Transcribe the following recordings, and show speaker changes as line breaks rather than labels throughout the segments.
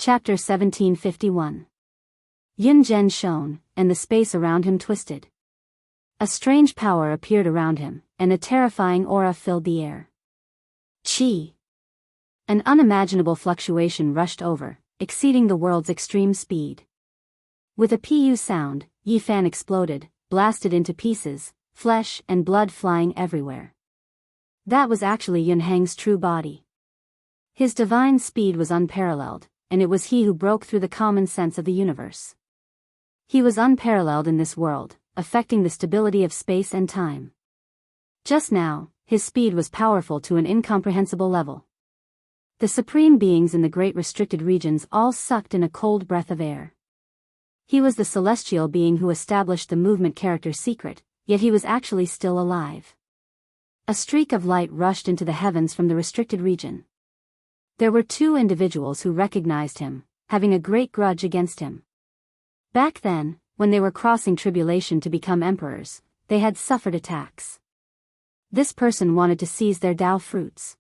Chapter 1751. Yun Zhen shone, and the space around him twisted. A strange power appeared around him, and a terrifying aura filled the air. Qi. An unimaginable fluctuation rushed over, exceeding the world's extreme speed. With a pu sound, Yi Fan exploded, blasted into pieces, flesh and blood flying everywhere. That was actually Yun Heng's true body. His divine speed was unparalleled, and it was he who broke through the common sense of the universe. He was unparalleled in this world, affecting the stability of space and time. Just now, his speed was powerful to an incomprehensible level. The supreme beings in the great restricted regions all sucked in a cold breath of air. He was the celestial being who established the movement character secret, yet he was actually still alive. A streak of light rushed into the heavens from the restricted region. There were two individuals who recognized him, having a great grudge against him. Back then, when they were crossing tribulation to become emperors, they had suffered attacks. This person wanted to seize their Tao fruits.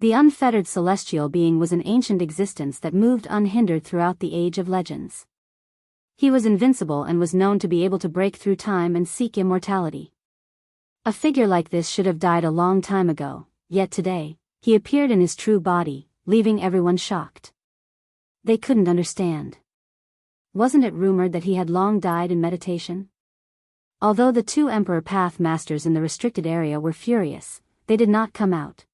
The unfettered celestial being was an ancient existence that moved unhindered throughout the age of legends. He was invincible and was known to be able to break through time and seek immortality. A figure like this should have died a long time ago, yet today, he appeared in his true body, leaving everyone shocked. They couldn't understand. Wasn't it rumored that he had long died in meditation? Although the two Emperor Path Masters in the restricted area were furious, they did not come out.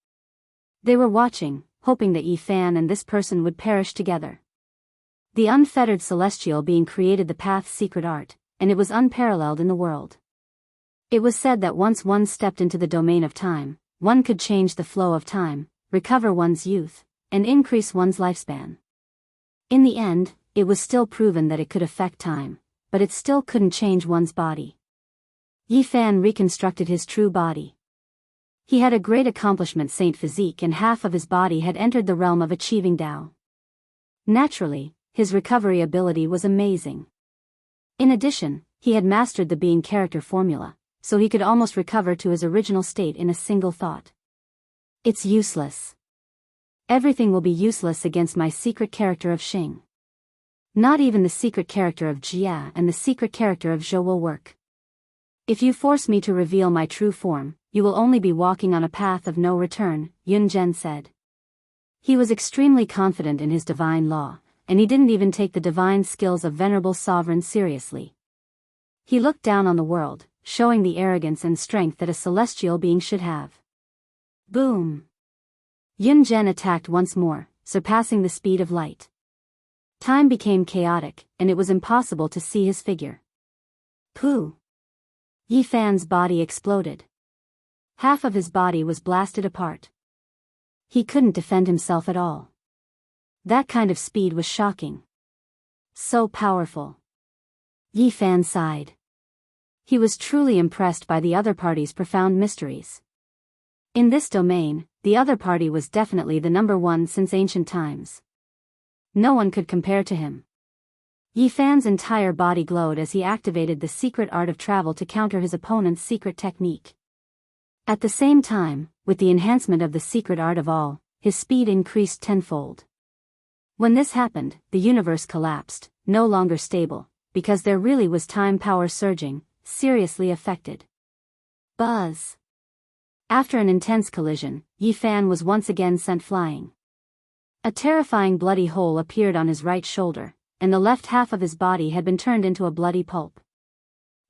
They were watching, hoping that Yi Fan and this person would perish together. The unfettered celestial being created the Path's secret art, and it was unparalleled in the world. It was said that once one stepped into the domain of time, one could change the flow of time, recover one's youth, and increase one's lifespan. In the end, it was still proven that it could affect time, but it still couldn't change one's body. Yi Fan reconstructed his true body. He had a great accomplishment saint physique and half of his body had entered the realm of achieving Tao. Naturally, his recovery ability was amazing. In addition, he had mastered the being character formula, so he could almost recover to his original state in a single thought. It's useless. Everything will be useless against my secret character of Xing. Not even the secret character of Jia and the secret character of Zhou will work. If you force me to reveal my true form, you will only be walking on a path of no return, Yun Zhen said. He was extremely confident in his divine law, and he didn't even take the divine skills of venerable sovereign seriously. He looked down on the world, showing the arrogance and strength that a celestial being should have. Boom! Yun Zhen attacked once more, surpassing the speed of light. Time became chaotic, and it was impossible to see his figure. Pooh! Yi Fan's body exploded. Half of his body was blasted apart. He couldn't defend himself at all. That kind of speed was shocking. So powerful. Yi Fan sighed. He was truly impressed by the other party's profound mysteries. In this domain, the other party was definitely the number one since ancient times. No one could compare to him. Yi Fan's entire body glowed as he activated the secret art of travel to counter his opponent's secret technique. At the same time, with the enhancement of the secret art of all, his speed increased tenfold. When this happened, the universe collapsed, no longer stable, because there really was time power surging, seriously affected. Buzz! After an intense collision, Yi Fan was once again sent flying. A terrifying bloody hole appeared on his right shoulder, and the left half of his body had been turned into a bloody pulp.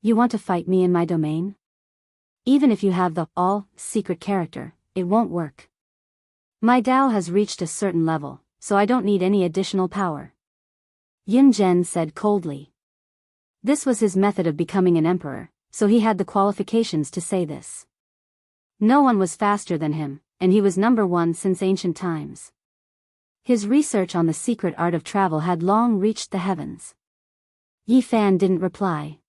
You want to fight me in my domain? Even if you have the all-secret character, it won't work. My Tao has reached a certain level, so I don't need any additional power. Yun Zhen said coldly. This was his method of becoming an emperor, so he had the qualifications to say this. No one was faster than him, and he was number one since ancient times. His research on the secret art of travel had long reached the heavens. Yi Fan didn't reply.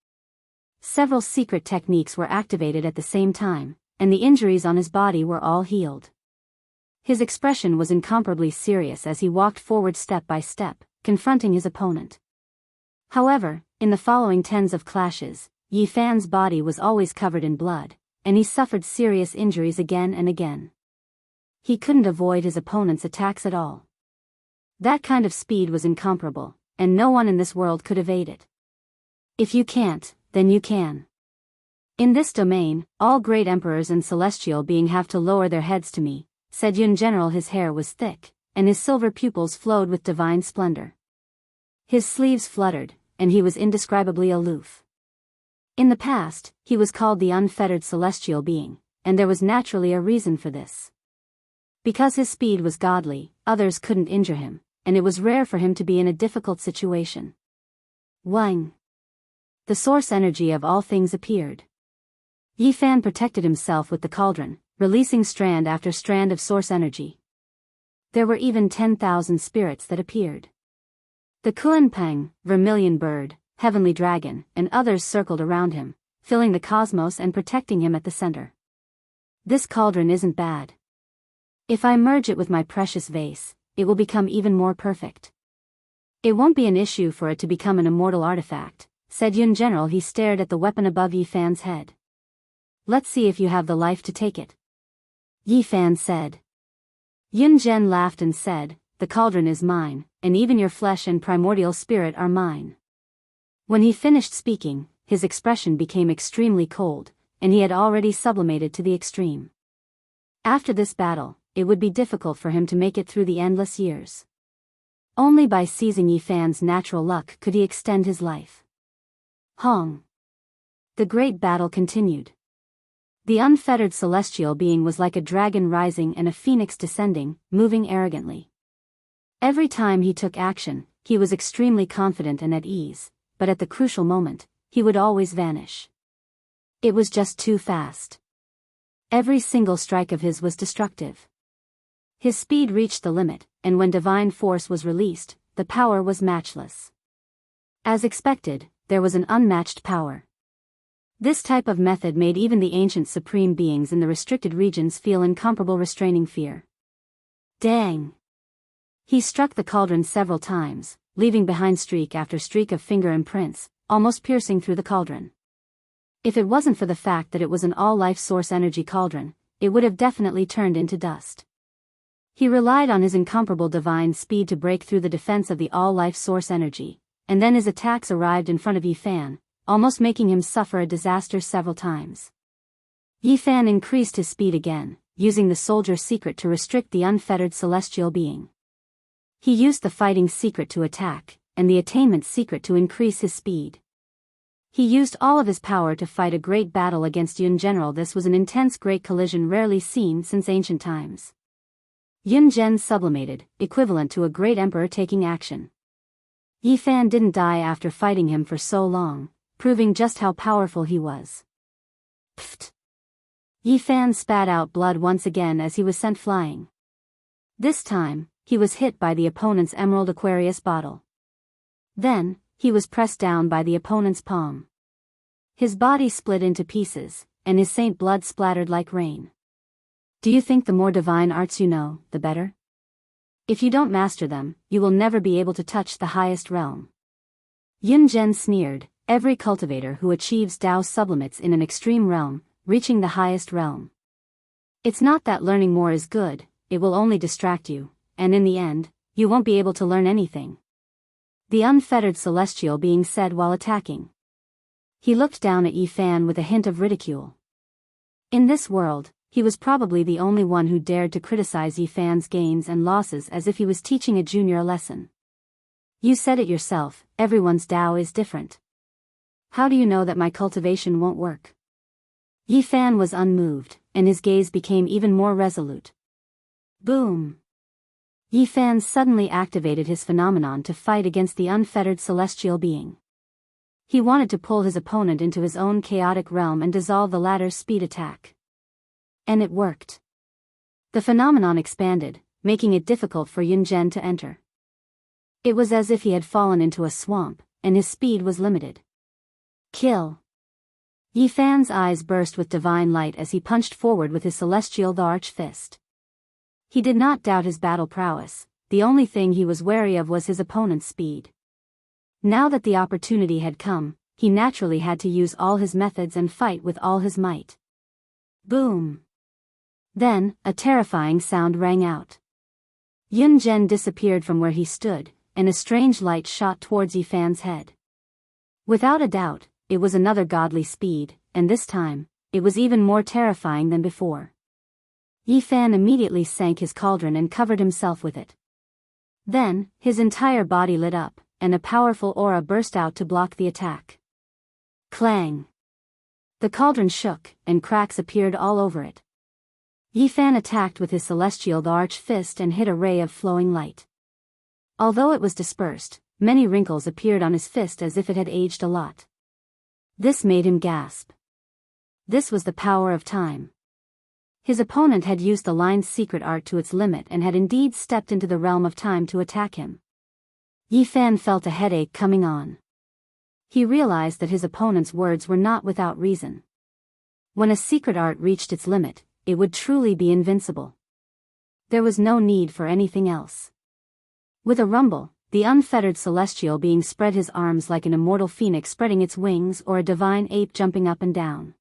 Several secret techniques were activated at the same time, and the injuries on his body were all healed. His expression was incomparably serious as he walked forward step by step, confronting his opponent. However, in the following tens of clashes, Yi Fan's body was always covered in blood, and he suffered serious injuries again and again. He couldn't avoid his opponent's attacks at all. That kind of speed was incomparable, and no one in this world could evade it. If you can't, then you can. In this domain, all great emperors and celestial beings have to lower their heads to me, said Yun General. His hair was thick, and his silver pupils flowed with divine splendor. His sleeves fluttered, and he was indescribably aloof. In the past, he was called the unfettered celestial being, and there was naturally a reason for this. Because his speed was godly, others couldn't injure him, and it was rare for him to be in a difficult situation. Wang. The source energy of all things appeared. Yi Fan protected himself with the cauldron, releasing strand after strand of source energy. There were even 10,000 spirits that appeared. The Kunpeng, vermilion bird, heavenly dragon, and others circled around him, filling the cosmos and protecting him at the center. This cauldron isn't bad. If I merge it with my precious vase, it will become even more perfect. It won't be an issue for it to become an immortal artifact, said Yun General. He stared at the weapon above Yi Fan's head. Let's see if you have the life to take it. Yi Fan said. Yun Zhen laughed and said, the cauldron is mine, and even your flesh and primordial spirit are mine. When he finished speaking, his expression became extremely cold, and he had already sublimated to the extreme. After this battle, it would be difficult for him to make it through the endless years. Only by seizing Yi Fan's natural luck could he extend his life. Hong. The great battle continued. The unfettered celestial being was like a dragon rising and a phoenix descending, moving arrogantly. Every time he took action, he was extremely confident and at ease, but at the crucial moment, he would always vanish. It was just too fast. Every single strike of his was destructive. His speed reached the limit, and when divine force was released, the power was matchless. As expected, there was an unmatched power. This type of method made even the ancient supreme beings in the restricted regions feel incomparable restraining fear. Dang! He struck the cauldron several times, leaving behind streak after streak of finger imprints, almost piercing through the cauldron. If it wasn't for the fact that it was an all-life source energy cauldron, it would have definitely turned into dust. He relied on his incomparable divine speed to break through the defense of the all-life source energy, and then his attacks arrived in front of Yi Fan, almost making him suffer a disaster several times. Yi Fan increased his speed again, using the soldier secret to restrict the unfettered celestial being. He used the fighting secret to attack, and the attainment secret to increase his speed. He used all of his power to fight a great battle against Yun General. This was an intense great collision rarely seen since ancient times. Yun Zhen sublimated, equivalent to a great emperor taking action. Yi Fan didn't die after fighting him for so long, proving just how powerful he was. Pfft! Yi Fan spat out blood once again as he was sent flying. This time, he was hit by the opponent's Emerald Aquarius bottle. Then, he was pressed down by the opponent's palm. His body split into pieces, and his saint blood splattered like rain. Do you think the more divine arts you know, the better? If you don't master them, you will never be able to touch the highest realm. Yun Zhen sneered, every cultivator who achieves Tao sublimates in an extreme realm, reaching the highest realm. It's not that learning more is good, it will only distract you, and in the end, you won't be able to learn anything. The unfettered celestial being said while attacking. He looked down at Yi Fan with a hint of ridicule. In this world, he was probably the only one who dared to criticize Yi Fan's gains and losses as if he was teaching a junior a lesson. You said it yourself, everyone's Tao is different. How do you know that my cultivation won't work? Yi Fan was unmoved, and his gaze became even more resolute. Boom! Yi Fan suddenly activated his phenomenon to fight against the unfettered celestial being. He wanted to pull his opponent into his own chaotic realm and dissolve the latter's speed attack. And it worked. The phenomenon expanded, making it difficult for Yun Zhen to enter. It was as if he had fallen into a swamp, and his speed was limited. Kill! Yi Fan's eyes burst with divine light as he punched forward with his celestial arch fist. He did not doubt his battle prowess, the only thing he was wary of was his opponent's speed. Now that the opportunity had come, he naturally had to use all his methods and fight with all his might. Boom! Then, a terrifying sound rang out. Yun-Jen disappeared from where he stood, and a strange light shot towards Yifan's head. Without a doubt, it was another godly speed, and this time, it was even more terrifying than before. Yifan immediately sank his cauldron and covered himself with it. Then, his entire body lit up, and a powerful aura burst out to block the attack. Clang! The cauldron shook, and cracks appeared all over it. Yifan attacked with his celestial large fist and hit a ray of flowing light. Although it was dispersed, many wrinkles appeared on his fist as if it had aged a lot. This made him gasp. This was the power of time. His opponent had used the line's secret art to its limit and had indeed stepped into the realm of time to attack him. Yifan felt a headache coming on. He realized that his opponent's words were not without reason. When a secret art reached its limit, it would truly be invincible. There was no need for anything else. With a rumble, the unfettered celestial being spread his arms like an immortal phoenix spreading its wings or a divine ape jumping up and down.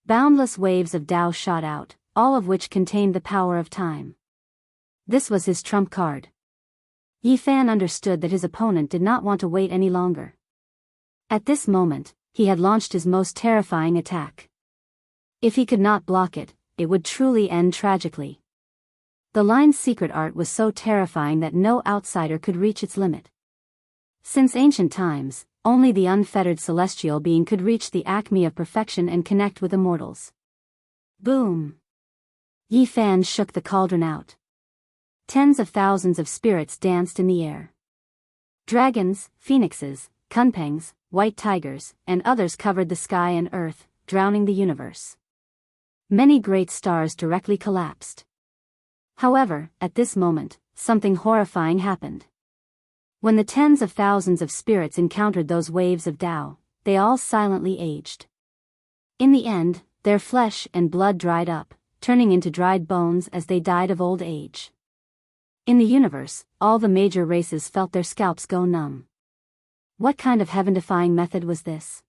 Boundless waves of Tao shot out, all of which contained the power of time. This was his trump card. Yifan understood that his opponent did not want to wait any longer. At this moment, he had launched his most terrifying attack. If he could not block it, it would truly end tragically. The line's secret art was so terrifying that no outsider could reach its limit. Since ancient times, only the unfettered celestial being could reach the acme of perfection and connect with immortals. Boom! Yifan shook the cauldron out. Tens of thousands of spirits danced in the air. Dragons, phoenixes, kunpengs, white tigers, and others covered the sky and earth, drowning the universe. Many great stars directly collapsed. However, at this moment, something horrifying happened. When the tens of thousands of spirits encountered those waves of Tao, they all silently aged. In the end, their flesh and blood dried up, turning into dried bones as they died of old age. In the universe, all the major races felt their scalps go numb. What kind of heaven-defying method was this?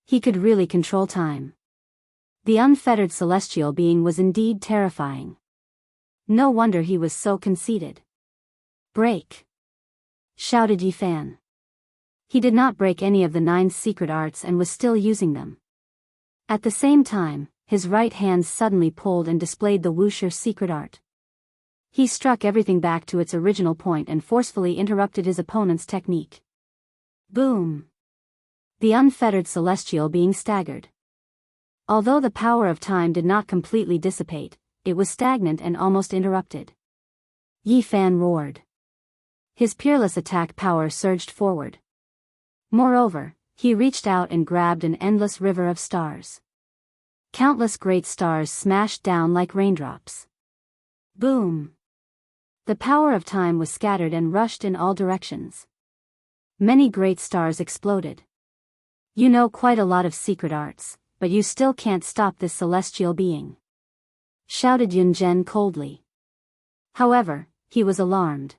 He could really control time. The unfettered celestial being was indeed terrifying. No wonder he was so conceited. Break! Shouted Yifan. He did not break any of the 9 secret arts and was still using them. At the same time, his right hand suddenly pulled and displayed the Wuxia secret art. He struck everything back to its original point and forcefully interrupted his opponent's technique. Boom! The unfettered celestial being staggered. Although the power of time did not completely dissipate, it was stagnant and almost interrupted. Yifan roared. His peerless attack power surged forward. Moreover, he reached out and grabbed an endless river of stars. Countless great stars smashed down like raindrops. Boom! The power of time was scattered and rushed in all directions. Many great stars exploded. You know quite a lot of secret arts, but you still can't stop this celestial being. Shouted Yun-Jen coldly. However, he was alarmed.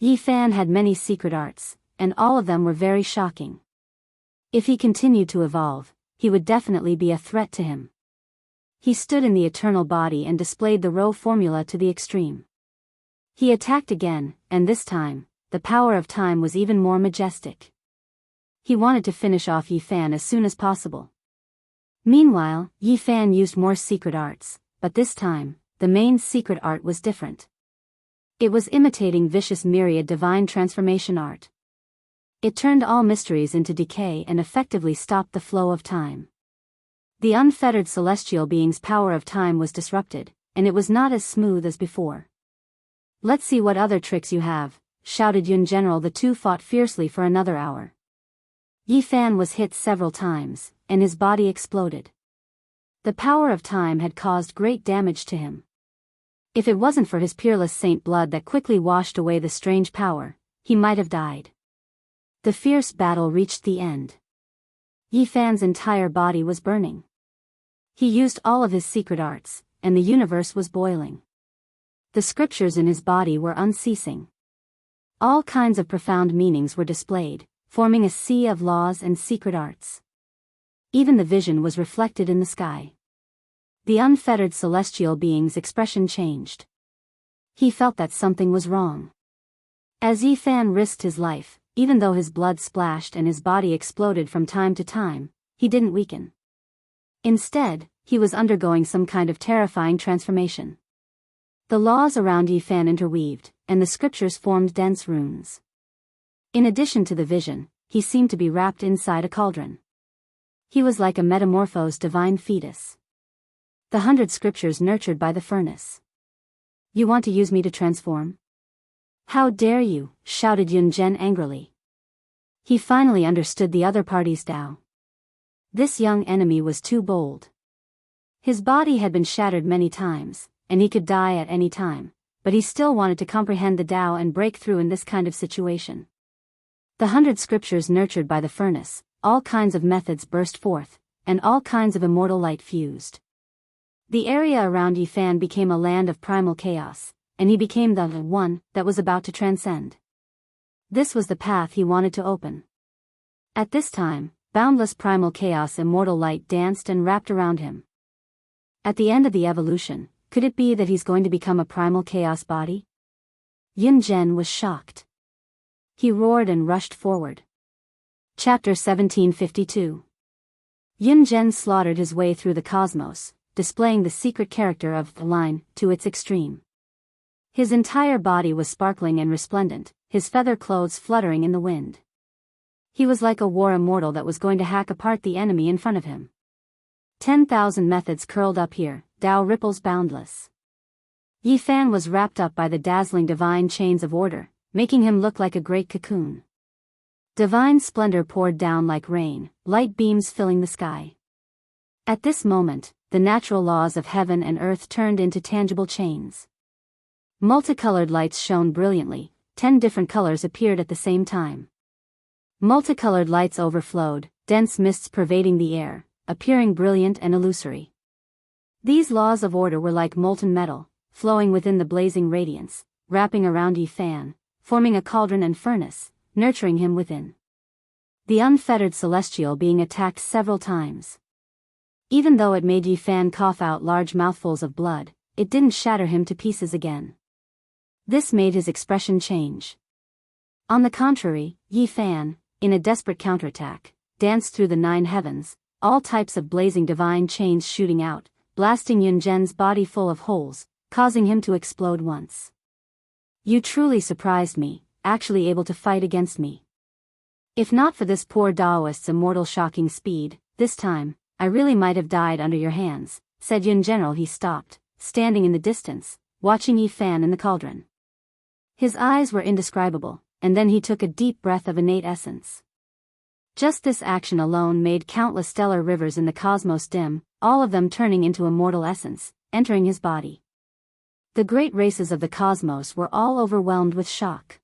Yifan had many secret arts, and all of them were very shocking. If he continued to evolve, he would definitely be a threat to him. He stood in the eternal body and displayed the Rho formula to the extreme. He attacked again, and this time, the power of time was even more majestic. He wanted to finish off Yifan as soon as possible. Meanwhile, Yifan used more secret arts, but this time, the main secret art was different. It was imitating Vicious Myriad divine transformation art. It turned all mysteries into decay and effectively stopped the flow of time. The unfettered celestial being's power of time was disrupted, and it was not as smooth as before. Let's see what other tricks you have, shouted Yun General. The two fought fiercely for another hour. Yifan was hit several times, and his body exploded. The power of time had caused great damage to him. If it wasn't for his peerless saint blood that quickly washed away the strange power, he might have died. The fierce battle reached the end. Yifan's entire body was burning. He used all of his secret arts, and the universe was boiling. The scriptures in his body were unceasing. All kinds of profound meanings were displayed, forming a sea of laws and secret arts. Even the vision was reflected in the sky. The unfettered celestial being's expression changed. He felt that something was wrong. As Yifan risked his life, even though his blood splashed and his body exploded from time to time, he didn't weaken. Instead, he was undergoing some kind of terrifying transformation. The laws around Yifan interweaved, and the scriptures formed dense runes. In addition to the vision, he seemed to be wrapped inside a cauldron. He was like a metamorphosed divine fetus. The 100 scriptures nurtured by the furnace. You want to use me to transform? How dare you, shouted Yunzhen angrily. He finally understood the other party's Tao. This young enemy was too bold. His body had been shattered many times, and he could die at any time, but he still wanted to comprehend the Tao and break through in this kind of situation. The 100 scriptures nurtured by the furnace, all kinds of methods burst forth, and all kinds of immortal light fused. The area around Yifan became a land of primal chaos, and he became the one that was about to transcend. This was the path he wanted to open. At this time, boundless primal chaos immortal light danced and wrapped around him. At the end of the evolution, could it be that he's going to become a primal chaos body? Yunzhen was shocked. He roared and rushed forward. Chapter 1752. Yunzhen slaughtered his way through the cosmos, displaying the secret character of the line to its extreme. His entire body was sparkling and resplendent, his feather clothes fluttering in the wind. He was like a war immortal that was going to hack apart the enemy in front of him. 10,000 methods curled up here, Tao ripples boundless. Yifan was wrapped up by the dazzling divine chains of order, making him look like a great cocoon. Divine splendor poured down like rain, light beams filling the sky. At this moment, the natural laws of heaven and earth turned into tangible chains. Multicolored lights shone brilliantly, 10 different colors appeared at the same time. Multicolored lights overflowed, dense mists pervading the air, appearing brilliant and illusory. These laws of order were like molten metal, flowing within the blazing radiance, wrapping around Yifan, forming a cauldron and furnace, nurturing him within. The unfettered celestial being attacked several times. Even though it made Yifan cough out large mouthfuls of blood, it didn't shatter him to pieces again. This made his expression change. On the contrary, Yifan, in a desperate counterattack, danced through the 9 heavens, all types of blazing divine chains shooting out, blasting Yunzhen's body full of holes, causing him to explode once. You truly surprised me, actually able to fight against me. If not for this poor Taoist's immortal shocking speed, this time, I really might have died under your hands, said Yunzhen. He stopped, standing in the distance, watching Yifan in the cauldron. His eyes were indescribable, and then he took a deep breath of innate essence. Just this action alone made countless stellar rivers in the cosmos dim, all of them turning into immortal essence, entering his body. The great races of the cosmos were all overwhelmed with shock.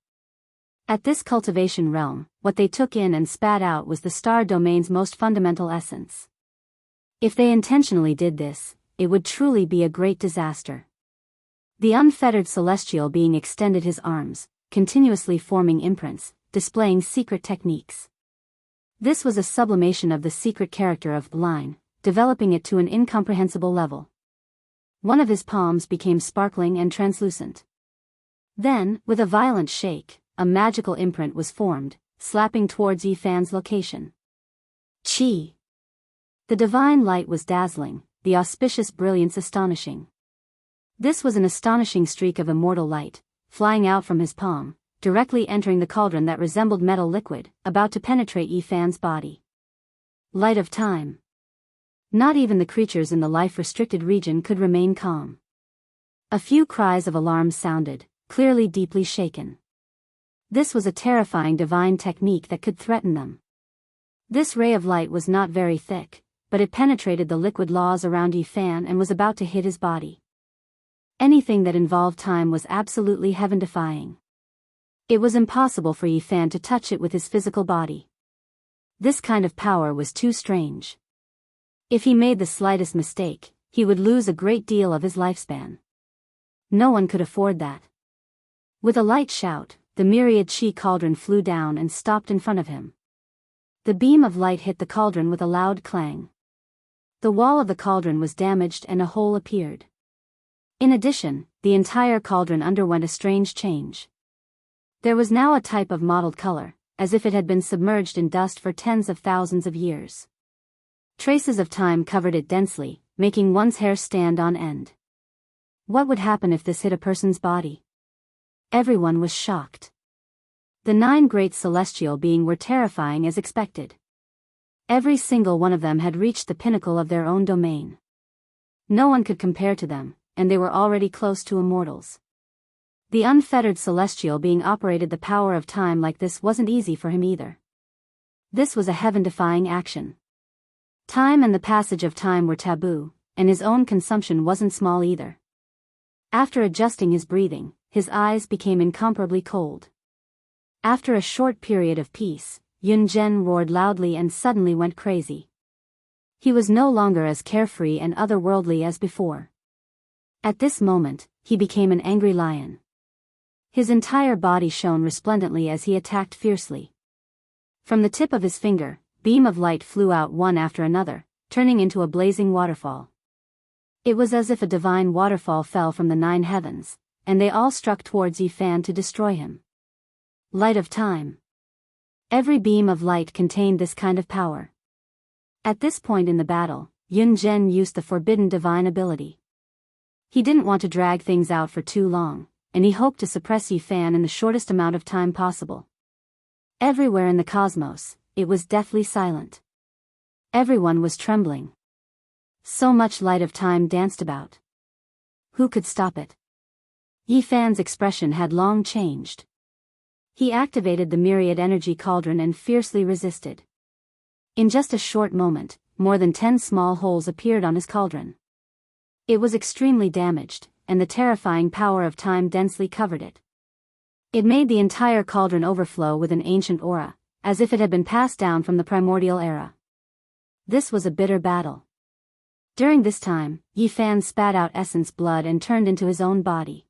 At this cultivation realm, what they took in and spat out was the star domain's most fundamental essence. If they intentionally did this, it would truly be a great disaster. The unfettered celestial being extended his arms, continuously forming imprints, displaying secret techniques. This was a sublimation of the secret character of the line, developing it to an incomprehensible level. One of his palms became sparkling and translucent. Then, with a violent shake, a magical imprint was formed, slapping towards Yifan's location. Qi. The divine light was dazzling, the auspicious brilliance astonishing. This was an astonishing streak of immortal light, flying out from his palm, directly entering the cauldron that resembled metal liquid, about to penetrate Yifan's body. Light of time. Not even the creatures in the life-restricted region could remain calm. A few cries of alarm sounded, clearly deeply shaken. This was a terrifying divine technique that could threaten them. This ray of light was not very thick, but it penetrated the liquid laws around Yifan and was about to hit his body. Anything that involved time was absolutely heaven-defying. It was impossible for Yifan to touch it with his physical body. This kind of power was too strange. If he made the slightest mistake, he would lose a great deal of his lifespan. No one could afford that. With a light shout, the myriad Qi cauldron flew down and stopped in front of him. The beam of light hit the cauldron with a loud clang. The wall of the cauldron was damaged and a hole appeared. In addition, the entire cauldron underwent a strange change. There was now a type of mottled color, as if it had been submerged in dust for tens of thousands of years. Traces of time covered it densely, making one's hair stand on end. What would happen if this hit a person's body? Everyone was shocked. The 9 great celestial beings were terrifying as expected. Every single one of them had reached the pinnacle of their own domain. No one could compare to them, and they were already close to immortals. The unfettered celestial being operated the power of time like this wasn't easy for him either. This was a heaven-defying action. Time and the passage of time were taboo, and his own consumption wasn't small either. After adjusting his breathing, his eyes became incomparably cold. After a short period of peace, Yun-Jen roared loudly and suddenly went crazy. He was no longer as carefree and otherworldly as before. At this moment, he became an angry lion. His entire body shone resplendently as he attacked fiercely. From the tip of his finger, beam of light flew out one after another, turning into a blazing waterfall. It was as if a divine waterfall fell from the 9 heavens, and they all struck towards Yifan to destroy him. Light of time. Every beam of light contained this kind of power. At this point in the battle, Yun-Jen used the forbidden divine ability. He didn't want to drag things out for too long, and he hoped to suppress Yifan in the shortest amount of time possible. Everywhere in the cosmos, it was deathly silent. Everyone was trembling. So much light of time danced about. Who could stop it? Yifan's expression had long changed. He activated the myriad energy cauldron and fiercely resisted. In just a short moment, more than 10 small holes appeared on his cauldron. It was extremely damaged, and the terrifying power of time densely covered it. It made the entire cauldron overflow with an ancient aura, as if it had been passed down from the primordial era. This was a bitter battle. During this time, Yifan spat out essence blood and turned into his own body.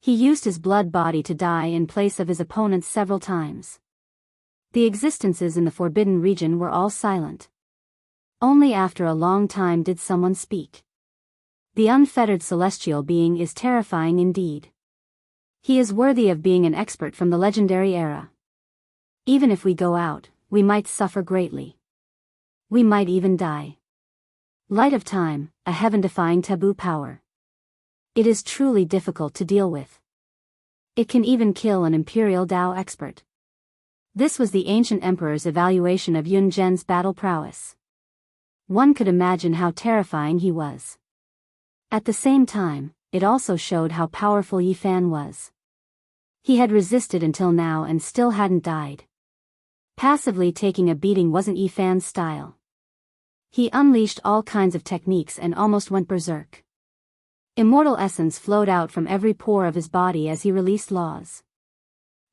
He used his blood body to die in place of his opponents several times. The existences in the forbidden region were all silent. Only after a long time did someone speak. The unfettered celestial being is terrifying indeed. He is worthy of being an expert from the legendary era. Even if we go out, we might suffer greatly. We might even die. Light of time, a heaven-defying taboo power. It is truly difficult to deal with. It can even kill an Imperial Dao expert. This was the ancient emperor's evaluation of Yun-Jen's battle prowess. One could imagine how terrifying he was. At the same time, it also showed how powerful Yifan was. He had resisted until now and still hadn't died. Passively taking a beating wasn't Yifan's style. He unleashed all kinds of techniques and almost went berserk. Immortal essence flowed out from every pore of his body as he released laws.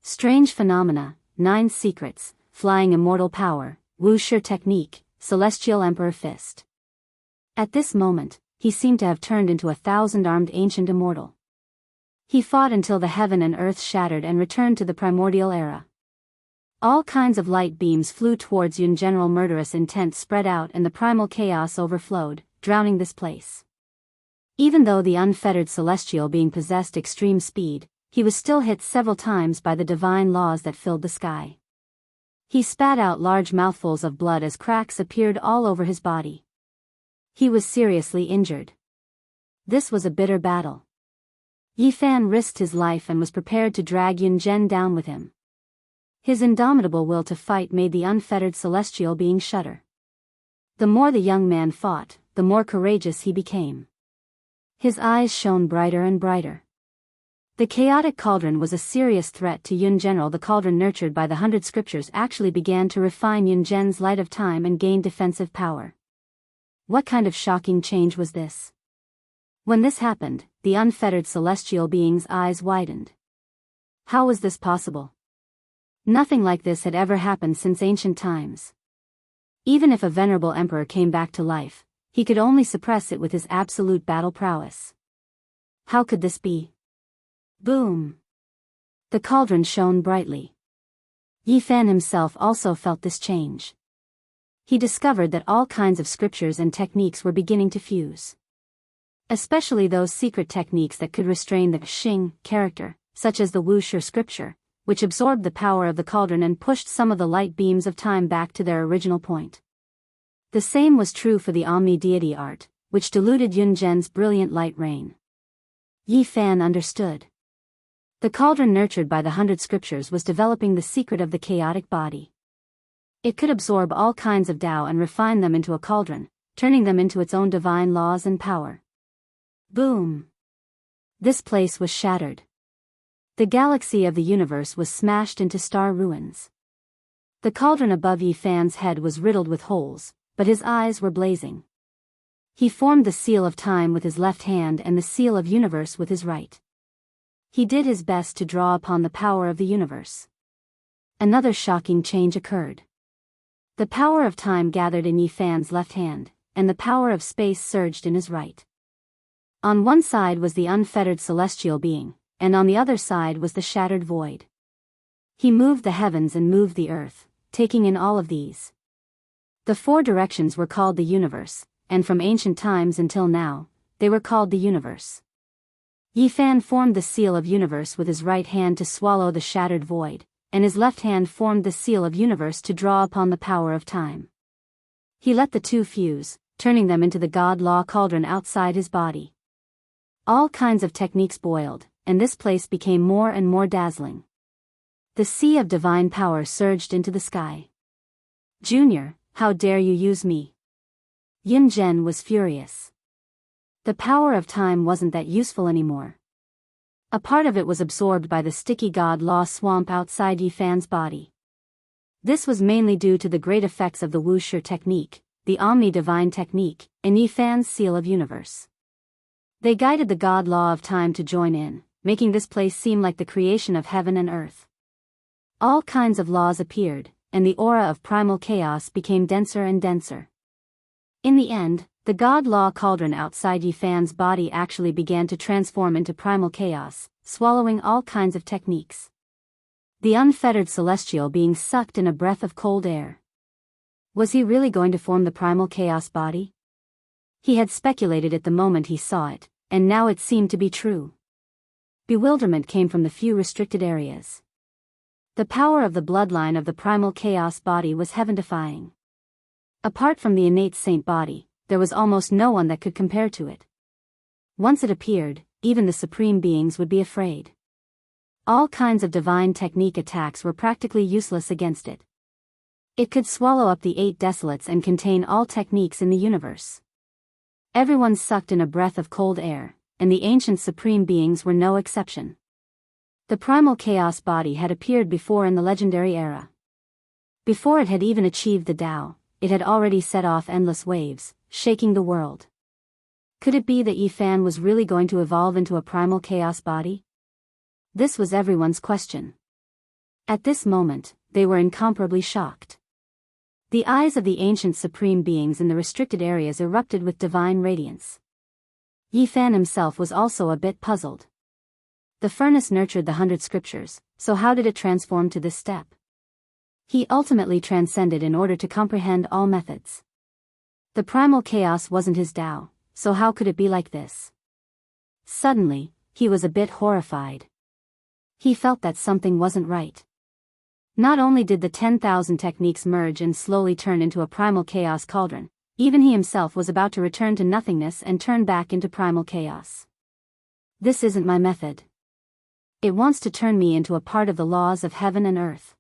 Strange phenomena, 9 secrets, flying immortal power, wuxia technique, celestial emperor fist. At this moment, he seemed to have turned into a 1,000-armed ancient immortal. He fought until the heaven and earth shattered and returned to the primordial era. All kinds of light beams flew towards Yun. General murderous intent spread out and the primal chaos overflowed, drowning this place. Even though the unfettered celestial being possessed extreme speed, he was still hit several times by the divine laws that filled the sky. He spat out large mouthfuls of blood as cracks appeared all over his body. He was seriously injured. This was a bitter battle. Yifan risked his life and was prepared to drag Yun down with him. His indomitable will to fight made the unfettered celestial being shudder. The more the young man fought, the more courageous he became. His eyes shone brighter and brighter. The chaotic cauldron was a serious threat to Yun. The cauldron nurtured by the 100 scriptures actually began to refine Yun's light of time and gain defensive power. What kind of shocking change was this? When this happened, the unfettered celestial being's eyes widened. How was this possible? Nothing like this had ever happened since ancient times. Even if a venerable emperor came back to life, he could only suppress it with his absolute battle prowess. How could this be? Boom! The cauldron shone brightly. Yifan himself also felt this change. He discovered that all kinds of scriptures and techniques were beginning to fuse. Especially those secret techniques that could restrain the Xing character, such as the wuxia scripture, which absorbed the power of the cauldron and pushed some of the light beams of time back to their original point. The same was true for the Omni deity art, which diluted Yun Zhen's brilliant light rain. Yi Fan understood. The cauldron nurtured by the 100 scriptures was developing the secret of the chaotic body. It could absorb all kinds of Tao and refine them into a cauldron, turning them into its own divine laws and power. Boom! This place was shattered. The galaxy of the universe was smashed into star ruins. The cauldron above Yi Fan's head was riddled with holes, but his eyes were blazing. He formed the seal of time with his left hand and the seal of universe with his right. He did his best to draw upon the power of the universe. Another shocking change occurred. The power of time gathered in Yi Fan's left hand, and the power of space surged in his right. On one side was the unfettered celestial being, and on the other side was the shattered void. He moved the heavens and moved the earth, taking in all of these. The four directions were called the universe, and from ancient times until now, they were called the universe. Yi Fan formed the seal of universe with his right hand to swallow the shattered void, and his left hand formed the seal of universe to draw upon the power of time. He let the two fuse, turning them into the God Law cauldron outside his body. All kinds of techniques boiled, and this place became more and more dazzling. The sea of divine power surged into the sky. "Junior, how dare you use me?" Yun Zhen was furious. The power of time wasn't that useful anymore. A part of it was absorbed by the sticky God Law swamp outside Yi Fan's body. This was mainly due to the great effects of the wuxia technique, the omni-divine technique, and Yi Fan's seal of universe. They guided the God Law of time to join in, making this place seem like the creation of heaven and earth. All kinds of laws appeared, and the aura of primal chaos became denser and denser. In the end, the God Law cauldron outside Yi Fan's body actually began to transform into primal chaos, swallowing all kinds of techniques. The unfettered celestial being sucked in a breath of cold air. Was he really going to form the primal chaos body? He had speculated it the moment he saw it, and now it seemed to be true. Bewilderment came from the few restricted areas. The power of the bloodline of the primal chaos body was heaven-defying. Apart from the innate saint body, there was almost no one that could compare to it. Once it appeared, even the supreme beings would be afraid. All kinds of divine technique attacks were practically useless against it. It could swallow up the 8 desolates and contain all techniques in the universe. Everyone sucked in a breath of cold air, and the ancient supreme beings were no exception. The primal chaos body had appeared before in the legendary era. Before it had even achieved the Tao, it had already set off endless waves, shaking the world. Could it be that Yi Fan was really going to evolve into a primal chaos body? This was everyone's question. At this moment, they were incomparably shocked. The eyes of the ancient supreme beings in the restricted areas erupted with divine radiance. Yi Fan himself was also a bit puzzled. The furnace nurtured the 100 scriptures, so how did it transform to this step? He ultimately transcended in order to comprehend all methods. The primal chaos wasn't his Tao, so how could it be like this? Suddenly, he was a bit horrified. He felt that something wasn't right. Not only did the 10,000 techniques merge and slowly turn into a primal chaos cauldron, even he himself was about to return to nothingness and turn back into primal chaos. This isn't my method. It wants to turn me into a part of the laws of heaven and earth.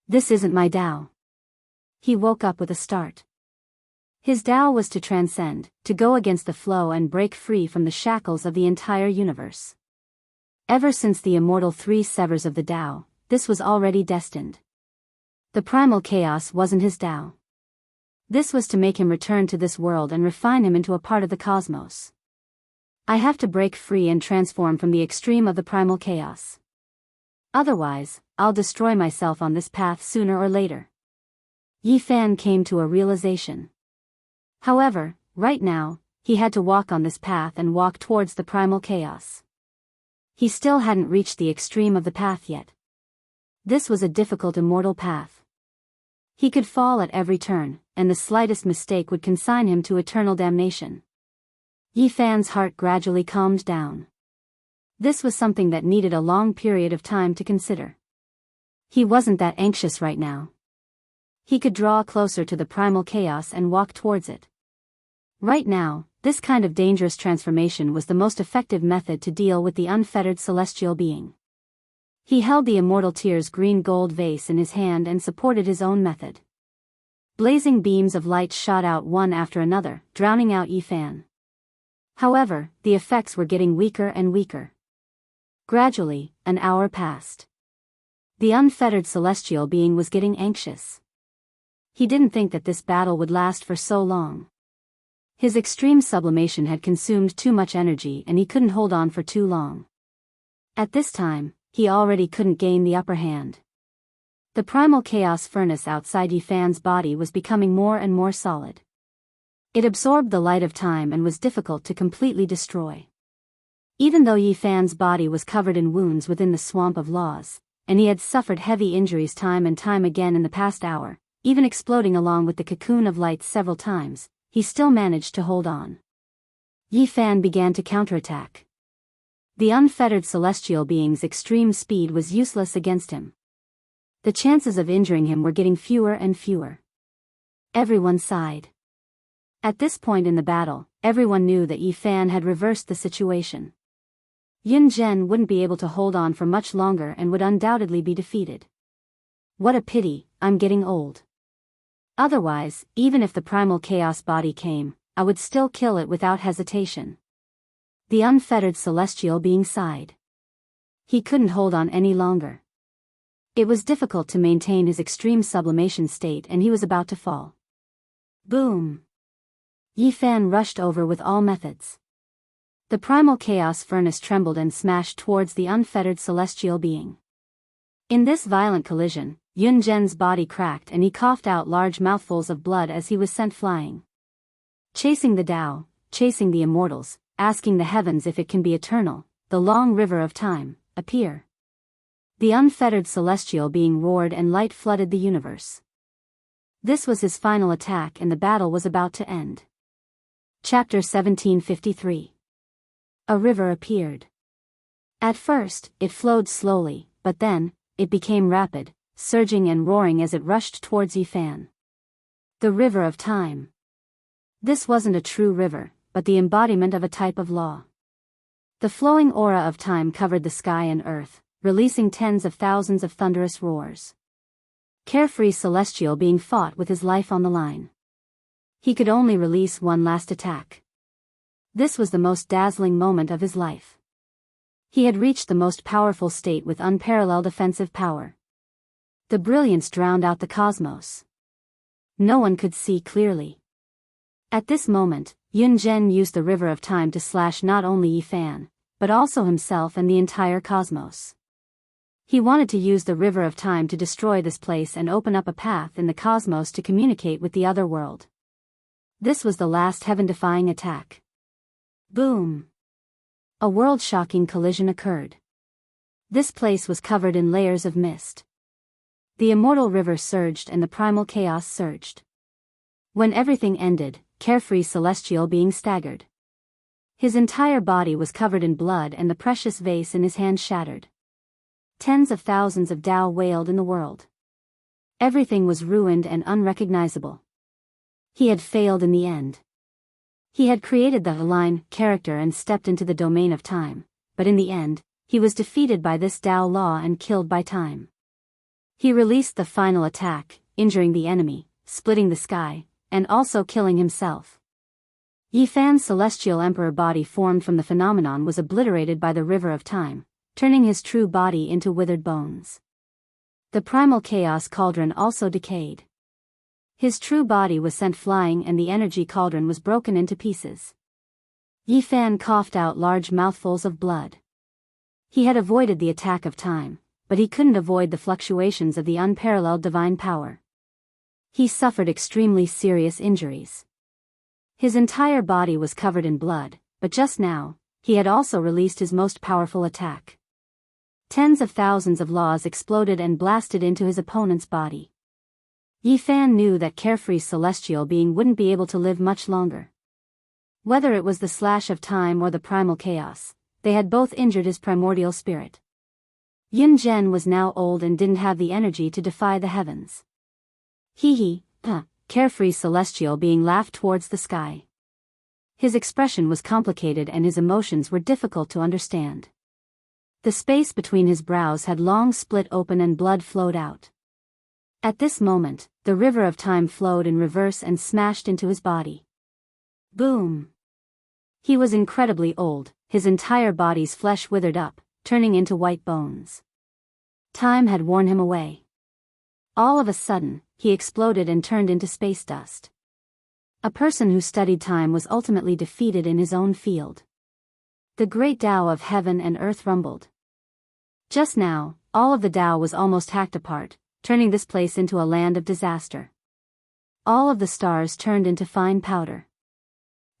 This isn't my Tao. He woke up with a start. His Tao was to transcend, to go against the flow and break free from the shackles of the entire universe. Ever since the immortal 3 severs of the Tao, this was already destined. The primal chaos wasn't his Tao. This was to make him return to this world and refine him into a part of the cosmos. I have to break free and transform from the extreme of the primal chaos. Otherwise, I'll destroy myself on this path sooner or later. Yi Fan came to a realization. However, right now, he had to walk on this path and walk towards the primal chaos. He still hadn't reached the extreme of the path yet. This was a difficult immortal path. He could fall at every turn, and the slightest mistake would consign him to eternal damnation. Yi Fan's heart gradually calmed down. This was something that needed a long period of time to consider. He wasn't that anxious right now. He could draw closer to the primal chaos and walk towards it. Right now, this kind of dangerous transformation was the most effective method to deal with the unfettered celestial being. He held the immortal tear's green gold vase in his hand and supported his own method. Blazing beams of light shot out one after another, drowning out Yi Fan. However, the effects were getting weaker and weaker. Gradually, an hour passed. The unfettered celestial being was getting anxious. He didn't think that this battle would last for so long. His extreme sublimation had consumed too much energy and he couldn't hold on for too long. At this time, he already couldn't gain the upper hand. The primal chaos furnace outside Yi Fan's body was becoming more and more solid. It absorbed the light of time and was difficult to completely destroy. Even though Yi Fan's body was covered in wounds within the swamp of laws, and he had suffered heavy injuries time and time again in the past hour, even exploding along with the cocoon of light several times, he still managed to hold on. Yi Fan began to counterattack. The unfettered celestial being's extreme speed was useless against him. The chances of injuring him were getting fewer and fewer. Everyone sighed. At this point in the battle, everyone knew that Yi Fan had reversed the situation. Yun Zhen wouldn't be able to hold on for much longer and would undoubtedly be defeated. What a pity, I'm getting old. Otherwise, even if the primal chaos body came, I would still kill it without hesitation. The unfettered celestial being sighed. He couldn't hold on any longer. It was difficult to maintain his extreme sublimation state and he was about to fall. Boom! Yi Fan rushed over with all methods. The primal chaos furnace trembled and smashed towards the unfettered celestial being. In this violent collision, Yun Zhen's body cracked and he coughed out large mouthfuls of blood as he was sent flying. Chasing the Tao, chasing the immortals, asking the heavens if it can be eternal, the long river of time, appear. The unfettered celestial being roared and light flooded the universe. This was his final attack and the battle was about to end. Chapter 1753. A river appeared. At first, it flowed slowly, but then, it became rapid, surging and roaring as it rushed towards Yi Fan. The river of time. This wasn't a true river, but the embodiment of a type of law. The flowing aura of time covered the sky and earth, releasing tens of thousands of thunderous roars. Carefree celestial being fought with his life on the line. He could only release one last attack. This was the most dazzling moment of his life. He had reached the most powerful state with unparalleled offensive power. The brilliance drowned out the cosmos. No one could see clearly. At this moment, Yun Zhen used the river of time to slash not only Yi Fan, but also himself and the entire cosmos. He wanted to use the river of time to destroy this place and open up a path in the cosmos to communicate with the other world. This was the last heaven-defying attack. Boom! A world-shocking collision occurred. This place was covered in layers of mist. The immortal river surged and the primal chaos surged. When everything ended, Carefree celestial being staggered. His entire body was covered in blood and the precious vase in his hand shattered. Tens of thousands of Tao wailed in the world. Everything was ruined and unrecognizable. He had failed in the end. He had created the line character and stepped into the domain of time, but in the end, he was defeated by this Tao law and killed by time. He released the final attack, injuring the enemy, splitting the sky, and also killing himself. Yi Fan's celestial emperor body formed from the phenomenon was obliterated by the river of time, turning his true body into withered bones. The primal chaos cauldron also decayed. His true body was sent flying and the energy cauldron was broken into pieces. Yi Fan coughed out large mouthfuls of blood. He had avoided the attack of time, but he couldn't avoid the fluctuations of the unparalleled divine power. He suffered extremely serious injuries. His entire body was covered in blood, but just now, he had also released his most powerful attack. Tens of thousands of laws exploded and blasted into his opponent's body. Yi Fan knew that Carefree celestial being wouldn't be able to live much longer. Whether it was the slash of time or the primal chaos, they had both injured his primordial spirit. Yun Zhen was now old and didn't have the energy to defy the heavens. Carefree celestial being laughed towards the sky. His expression was complicated and his emotions were difficult to understand. The space between his brows had long split open and blood flowed out. At this moment, the river of time flowed in reverse and smashed into his body. Boom! He was incredibly old, his entire body's flesh withered up, turning into white bones. Time had worn him away. All of a sudden, he exploded and turned into space dust. A person who studied time was ultimately defeated in his own field. The great Tao of heaven and earth rumbled. Just now, all of the Tao was almost hacked apart, turning this place into a land of disaster. All of the stars turned into fine powder.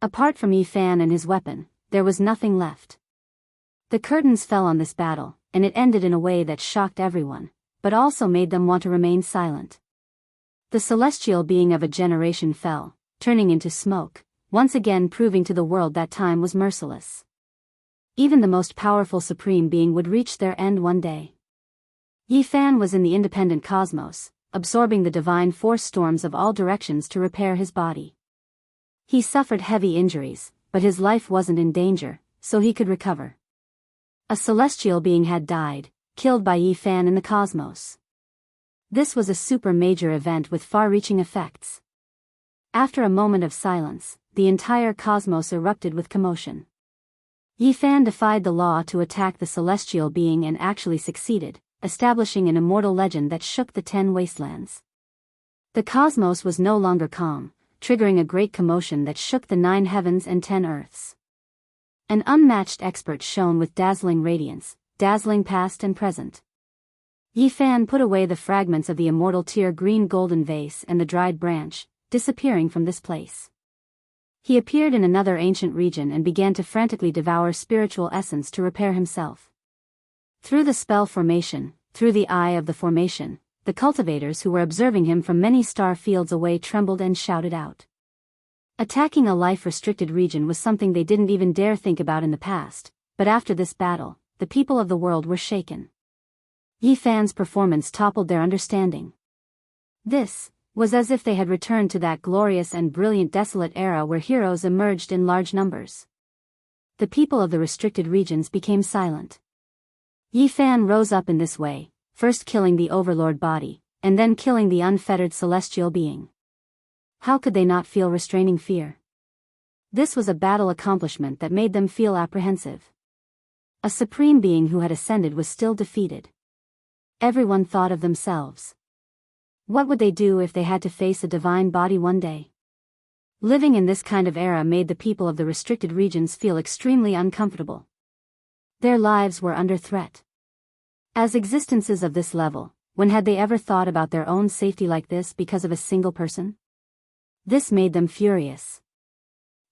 Apart from Yi Fan and his weapon, there was nothing left. The curtains fell on this battle, and it ended in a way that shocked everyone, but also made them want to remain silent. The celestial being of a generation fell, turning into smoke, once again proving to the world that time was merciless. Even the most powerful supreme being would reach their end one day. Yi Fan was in the independent cosmos, absorbing the divine force storms of all directions to repair his body. He suffered heavy injuries, but his life wasn't in danger, so he could recover. A celestial being had died, killed by Yi Fan in the cosmos. This was a super major event with far-reaching effects. After a moment of silence, the entire cosmos erupted with commotion. Yi Fan defied the law to attack the celestial being and actually succeeded, establishing an immortal legend that shook the 10 wastelands. The cosmos was no longer calm, triggering a great commotion that shook the 9 heavens and 10 earths. An unmatched expert shone with dazzling radiance, dazzling past and present. Yi Fan put away the fragments of the immortal tear green golden vase and the dried branch, disappearing from this place. He appeared in another ancient region and began to frantically devour spiritual essence to repair himself. Through the spell formation, through the eye of the formation, the cultivators who were observing him from many star fields away trembled and shouted out. Attacking a life-restricted region was something they didn't even dare think about in the past, but after this battle, the people of the world were shaken. Yi Fan's performance toppled their understanding. This was as if they had returned to that glorious and brilliant desolate era where heroes emerged in large numbers. The people of the restricted regions became silent. Yi Fan rose up in this way, first killing the overlord body, and then killing the unfettered celestial being. How could they not feel restraining fear? This was a battle accomplishment that made them feel apprehensive. A supreme being who had ascended was still defeated. Everyone thought of themselves. What would they do if they had to face a divine body one day? Living in this kind of era made the people of the restricted regions feel extremely uncomfortable. Their lives were under threat. As existences of this level, when had they ever thought about their own safety like this because of a single person? This made them furious.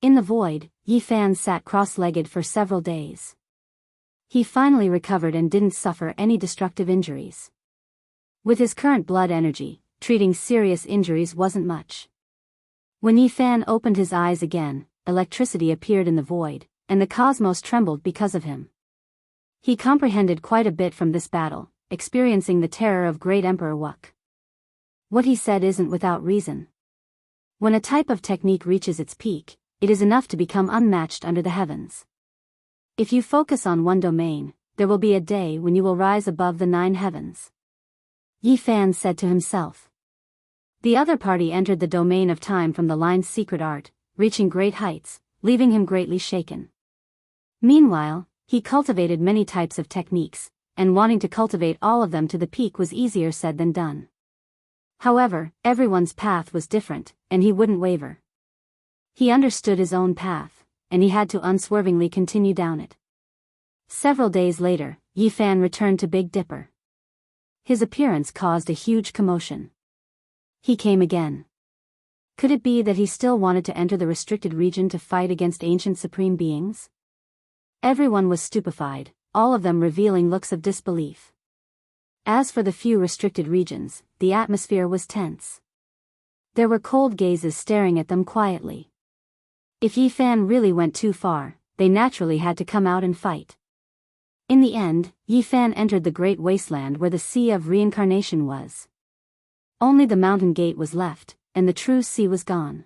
In the void, Yi Fan sat cross-legged for several days. He finally recovered and didn't suffer any destructive injuries. With his current blood energy, treating serious injuries wasn't much. When Yi Fan opened his eyes again, electricity appeared in the void, and the cosmos trembled because of him. He comprehended quite a bit from this battle, experiencing the terror of Great Emperor Wuk. What he said isn't without reason. When a type of technique reaches its peak, it is enough to become unmatched under the heavens. If you focus on one domain, there will be a day when you will rise above the 9 heavens. Yi Fan said to himself. The other party entered the domain of time from the line's secret art, reaching great heights, leaving him greatly shaken. Meanwhile, he cultivated many types of techniques, and wanting to cultivate all of them to the peak was easier said than done. However, everyone's path was different, and he wouldn't waver. He understood his own path, and he had to unswervingly continue down it. Several days later, Yi Fan returned to Big Dipper. His appearance caused a huge commotion. He came again. Could it be that he still wanted to enter the restricted region to fight against ancient supreme beings? Everyone was stupefied, all of them revealing looks of disbelief. As for the few restricted regions, the atmosphere was tense. There were cold gazes staring at them quietly. If Yi Fan really went too far, they naturally had to come out and fight. In the end, Yi Fan entered the great wasteland where the Sea of Reincarnation was. Only the mountain gate was left, and the true sea was gone.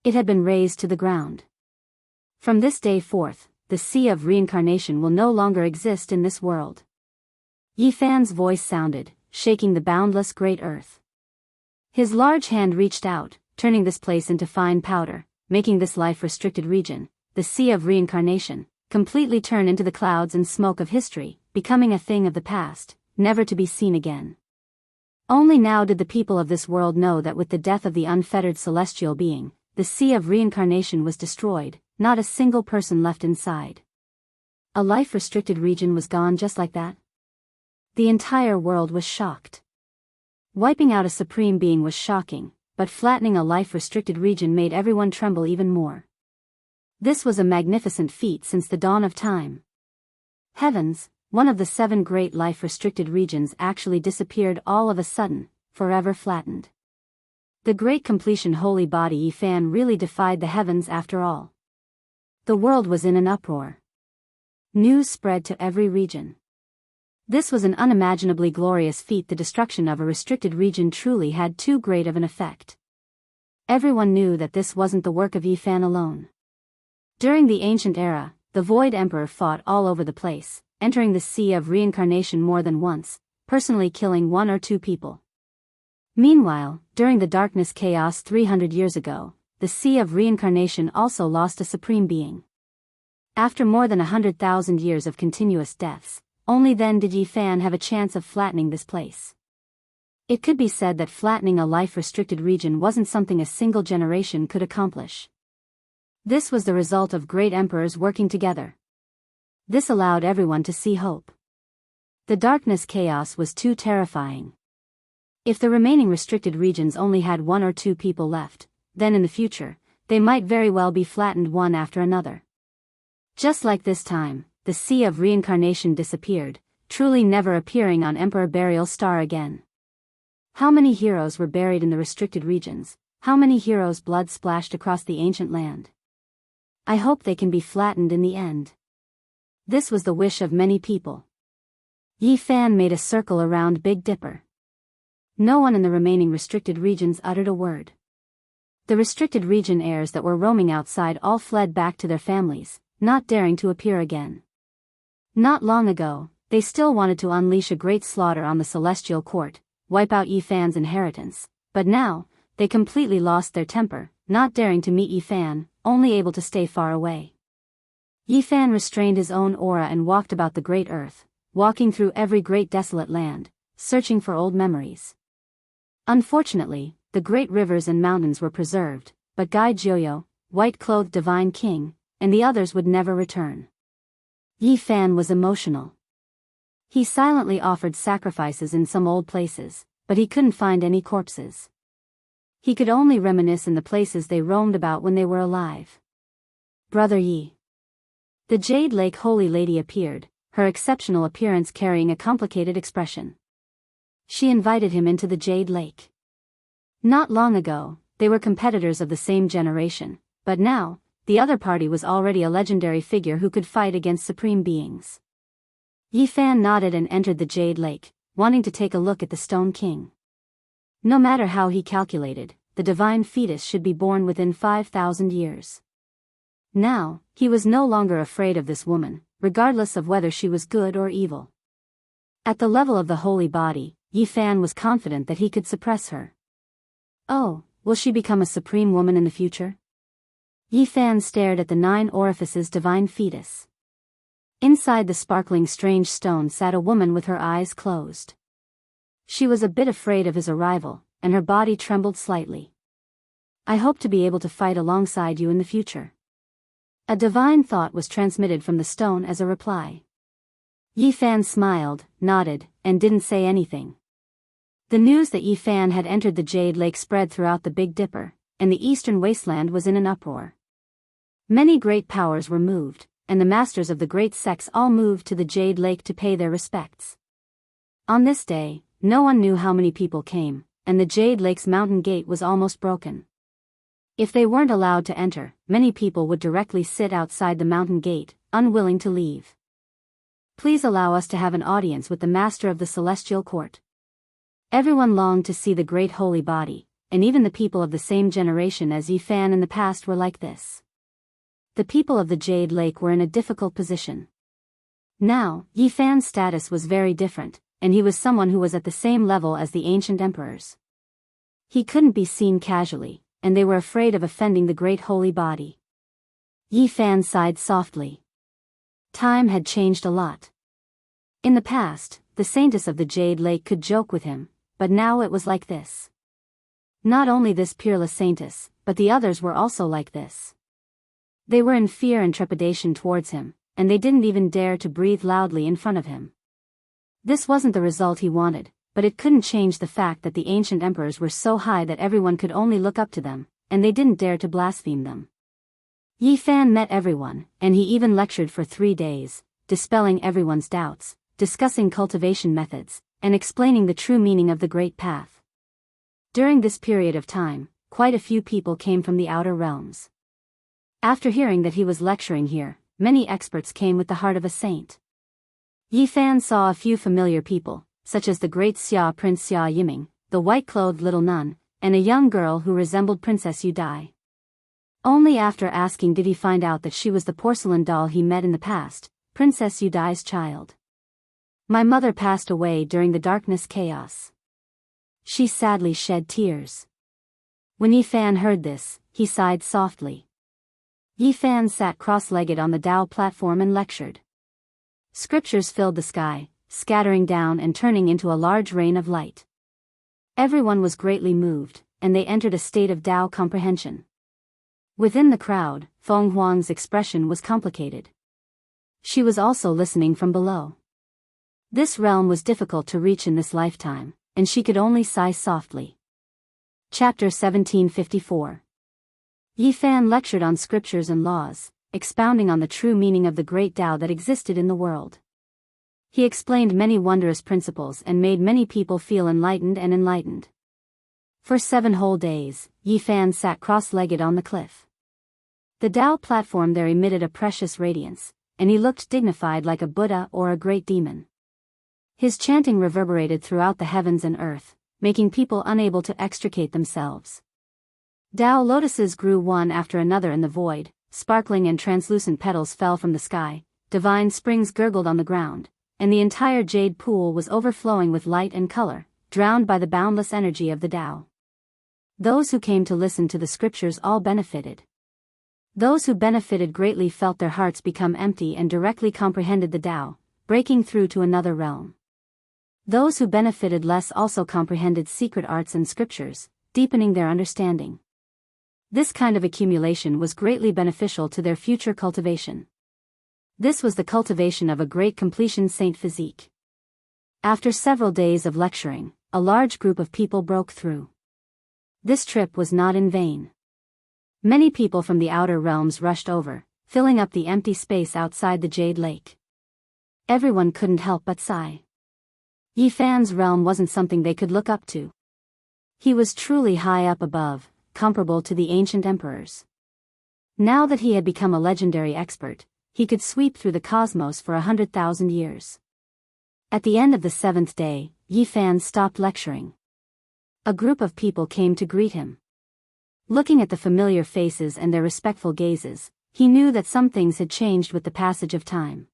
It had been razed to the ground. From this day forth, the Sea of Reincarnation will no longer exist in this world. Yi Fan's voice sounded, shaking the boundless great earth. His large hand reached out, turning this place into fine powder, making this life-restricted region, the Sea of Reincarnation, completely turn into the clouds and smoke of history, becoming a thing of the past, never to be seen again. Only now did the people of this world know that with the death of the unfettered celestial being, the Sea of Reincarnation was destroyed, not a single person left inside. A life-restricted region was gone just like that. The entire world was shocked. Wiping out a supreme being was shocking, but flattening a life-restricted region made everyone tremble even more. This was a magnificent feat since the dawn of time. Heavens, one of the 7 great life-restricted regions actually disappeared all of a sudden, forever flattened. The great completion holy body Yi Fan really defied the heavens after all. The world was in an uproar. News spread to every region. This was an unimaginably glorious feat. The destruction of a restricted region truly had too great of an effect. Everyone knew that this wasn't the work of Yi Fan alone. During the ancient era, the Void Emperor fought all over the place, entering the Sea of Reincarnation more than once, personally killing 1 or 2 people. Meanwhile, during the darkness chaos 300 years ago, the Sea of Reincarnation also lost a supreme being. After more than 100,000 years of continuous deaths, only then did Yi Fan have a chance of flattening this place. It could be said that flattening a life-restricted region wasn't something a single generation could accomplish. This was the result of great emperors working together. This allowed everyone to see hope. The darkness chaos was too terrifying. If the remaining restricted regions only had 1 or 2 people left, then in the future, they might very well be flattened one after another. Just like this time, the Sea of Reincarnation disappeared, truly never appearing on Emperor Burial's star again. How many heroes were buried in the restricted regions? How many heroes' blood splashed across the ancient land? I hope they can be flattened in the end. This was the wish of many people. Yi Fan made a circle around Big Dipper. No one in the remaining restricted regions uttered a word. The restricted region heirs that were roaming outside all fled back to their families, not daring to appear again. Not long ago, they still wanted to unleash a great slaughter on the celestial court, wipe out Yi Fan's inheritance, but now, they completely lost their temper, not daring to meet Yi Fan, only able to stay far away. Yi Fan restrained his own aura and walked about the great earth, walking through every great desolate land, searching for old memories. Unfortunately, the great rivers and mountains were preserved, but Gai Jiuyo, white-clothed divine king, and the others would never return. Yi Fan was emotional. He silently offered sacrifices in some old places, but he couldn't find any corpses. He could only reminisce in the places they roamed about when they were alive. Brother Yi. The Jade Lake Holy Lady appeared, her exceptional appearance carrying a complicated expression. She invited him into the Jade Lake. Not long ago, they were competitors of the same generation, but now, the other party was already a legendary figure who could fight against supreme beings. Yi Fan nodded and entered the Jade Lake, wanting to take a look at the Stone King. No matter how he calculated, the divine fetus should be born within 5,000 years. Now, he was no longer afraid of this woman, regardless of whether she was good or evil. At the level of the holy body, Yi Fan was confident that he could suppress her. Oh, will she become a supreme woman in the future? Yi Fan stared at the 9 orifices divine fetus. Inside the sparkling strange stone sat a woman with her eyes closed. She was a bit afraid of his arrival, and her body trembled slightly. I hope to be able to fight alongside you in the future. A divine thought was transmitted from the stone as a reply. Yi Fan smiled, nodded, and didn't say anything. The news that Yi Fan had entered the Jade Lake spread throughout the Big Dipper, and the eastern wasteland was in an uproar. Many great powers were moved, and the masters of the great sects all moved to the Jade Lake to pay their respects. On this day, no one knew how many people came, and the Jade Lake's mountain gate was almost broken. If they weren't allowed to enter, many people would directly sit outside the mountain gate, unwilling to leave. Please allow us to have an audience with the master of the celestial court. Everyone longed to see the great holy body, and even the people of the same generation as Yi Fan in the past were like this. The people of the Jade Lake were in a difficult position. Now, Yi Fan's status was very different, and he was someone who was at the same level as the ancient emperors. He couldn't be seen casually, and they were afraid of offending the great holy body. Yi Fan sighed softly. Time had changed a lot. In the past, the saintess of the Jade Lake could joke with him, but now it was like this. Not only this peerless saintess, but the others were also like this. They were in fear and trepidation towards him, and they didn't even dare to breathe loudly in front of him. This wasn't the result he wanted, but it couldn't change the fact that the ancient emperors were so high that everyone could only look up to them, and they didn't dare to blaspheme them. Yi Fan met everyone, and he even lectured for 3 days, dispelling everyone's doubts, discussing cultivation methods, and explaining the true meaning of the Great Path. During this period of time, quite a few people came from the outer realms. After hearing that he was lecturing here, many experts came with the heart of a saint. Yi Fan saw a few familiar people, such as the great Xia Prince Xia Yiming, the white-clothed little nun, and a young girl who resembled Princess Yu Dai. Only after asking did he find out that she was the porcelain doll he met in the past, Princess Yu Dai's child. My mother passed away during the darkness chaos. She sadly shed tears. When Yi Fan heard this, he sighed softly. Yi Fan sat cross-legged on the Tao platform and lectured. Scriptures filled the sky, scattering down and turning into a large rain of light. Everyone was greatly moved, and they entered a state of Tao comprehension. Within the crowd, Feng Huang's expression was complicated. She was also listening from below. This realm was difficult to reach in this lifetime, and she could only sigh softly. Chapter 1754. Yi Fan lectured on scriptures and laws, expounding on the true meaning of the great Tao that existed in the world. He explained many wondrous principles and made many people feel enlightened. For 7 whole days, Yi Fan sat cross-legged on the cliff. The Tao platform there emitted a precious radiance, and he looked dignified like a Buddha or a great demon. His chanting reverberated throughout the heavens and earth, making people unable to extricate themselves. Tao lotuses grew one after another in the void, sparkling and translucent petals fell from the sky, divine springs gurgled on the ground, and the entire jade pool was overflowing with light and color, drowned by the boundless energy of the Tao. Those who came to listen to the scriptures all benefited. Those who benefited greatly felt their hearts become empty and directly comprehended the Tao, breaking through to another realm. Those who benefited less also comprehended secret arts and scriptures, deepening their understanding. This kind of accumulation was greatly beneficial to their future cultivation. This was the cultivation of a great completion saint physique. After several days of lecturing, a large group of people broke through. This trip was not in vain. Many people from the outer realms rushed over, filling up the empty space outside the Jade Lake. Everyone couldn't help but sigh. Yi Fan's realm wasn't something they could look up to. He was truly high up above, comparable to the ancient emperors. Now that he had become a legendary expert, he could sweep through the cosmos for 100,000 years. At the end of the 7th day, Yi Fan stopped lecturing. A group of people came to greet him. Looking at the familiar faces and their respectful gazes, he knew that some things had changed with the passage of time.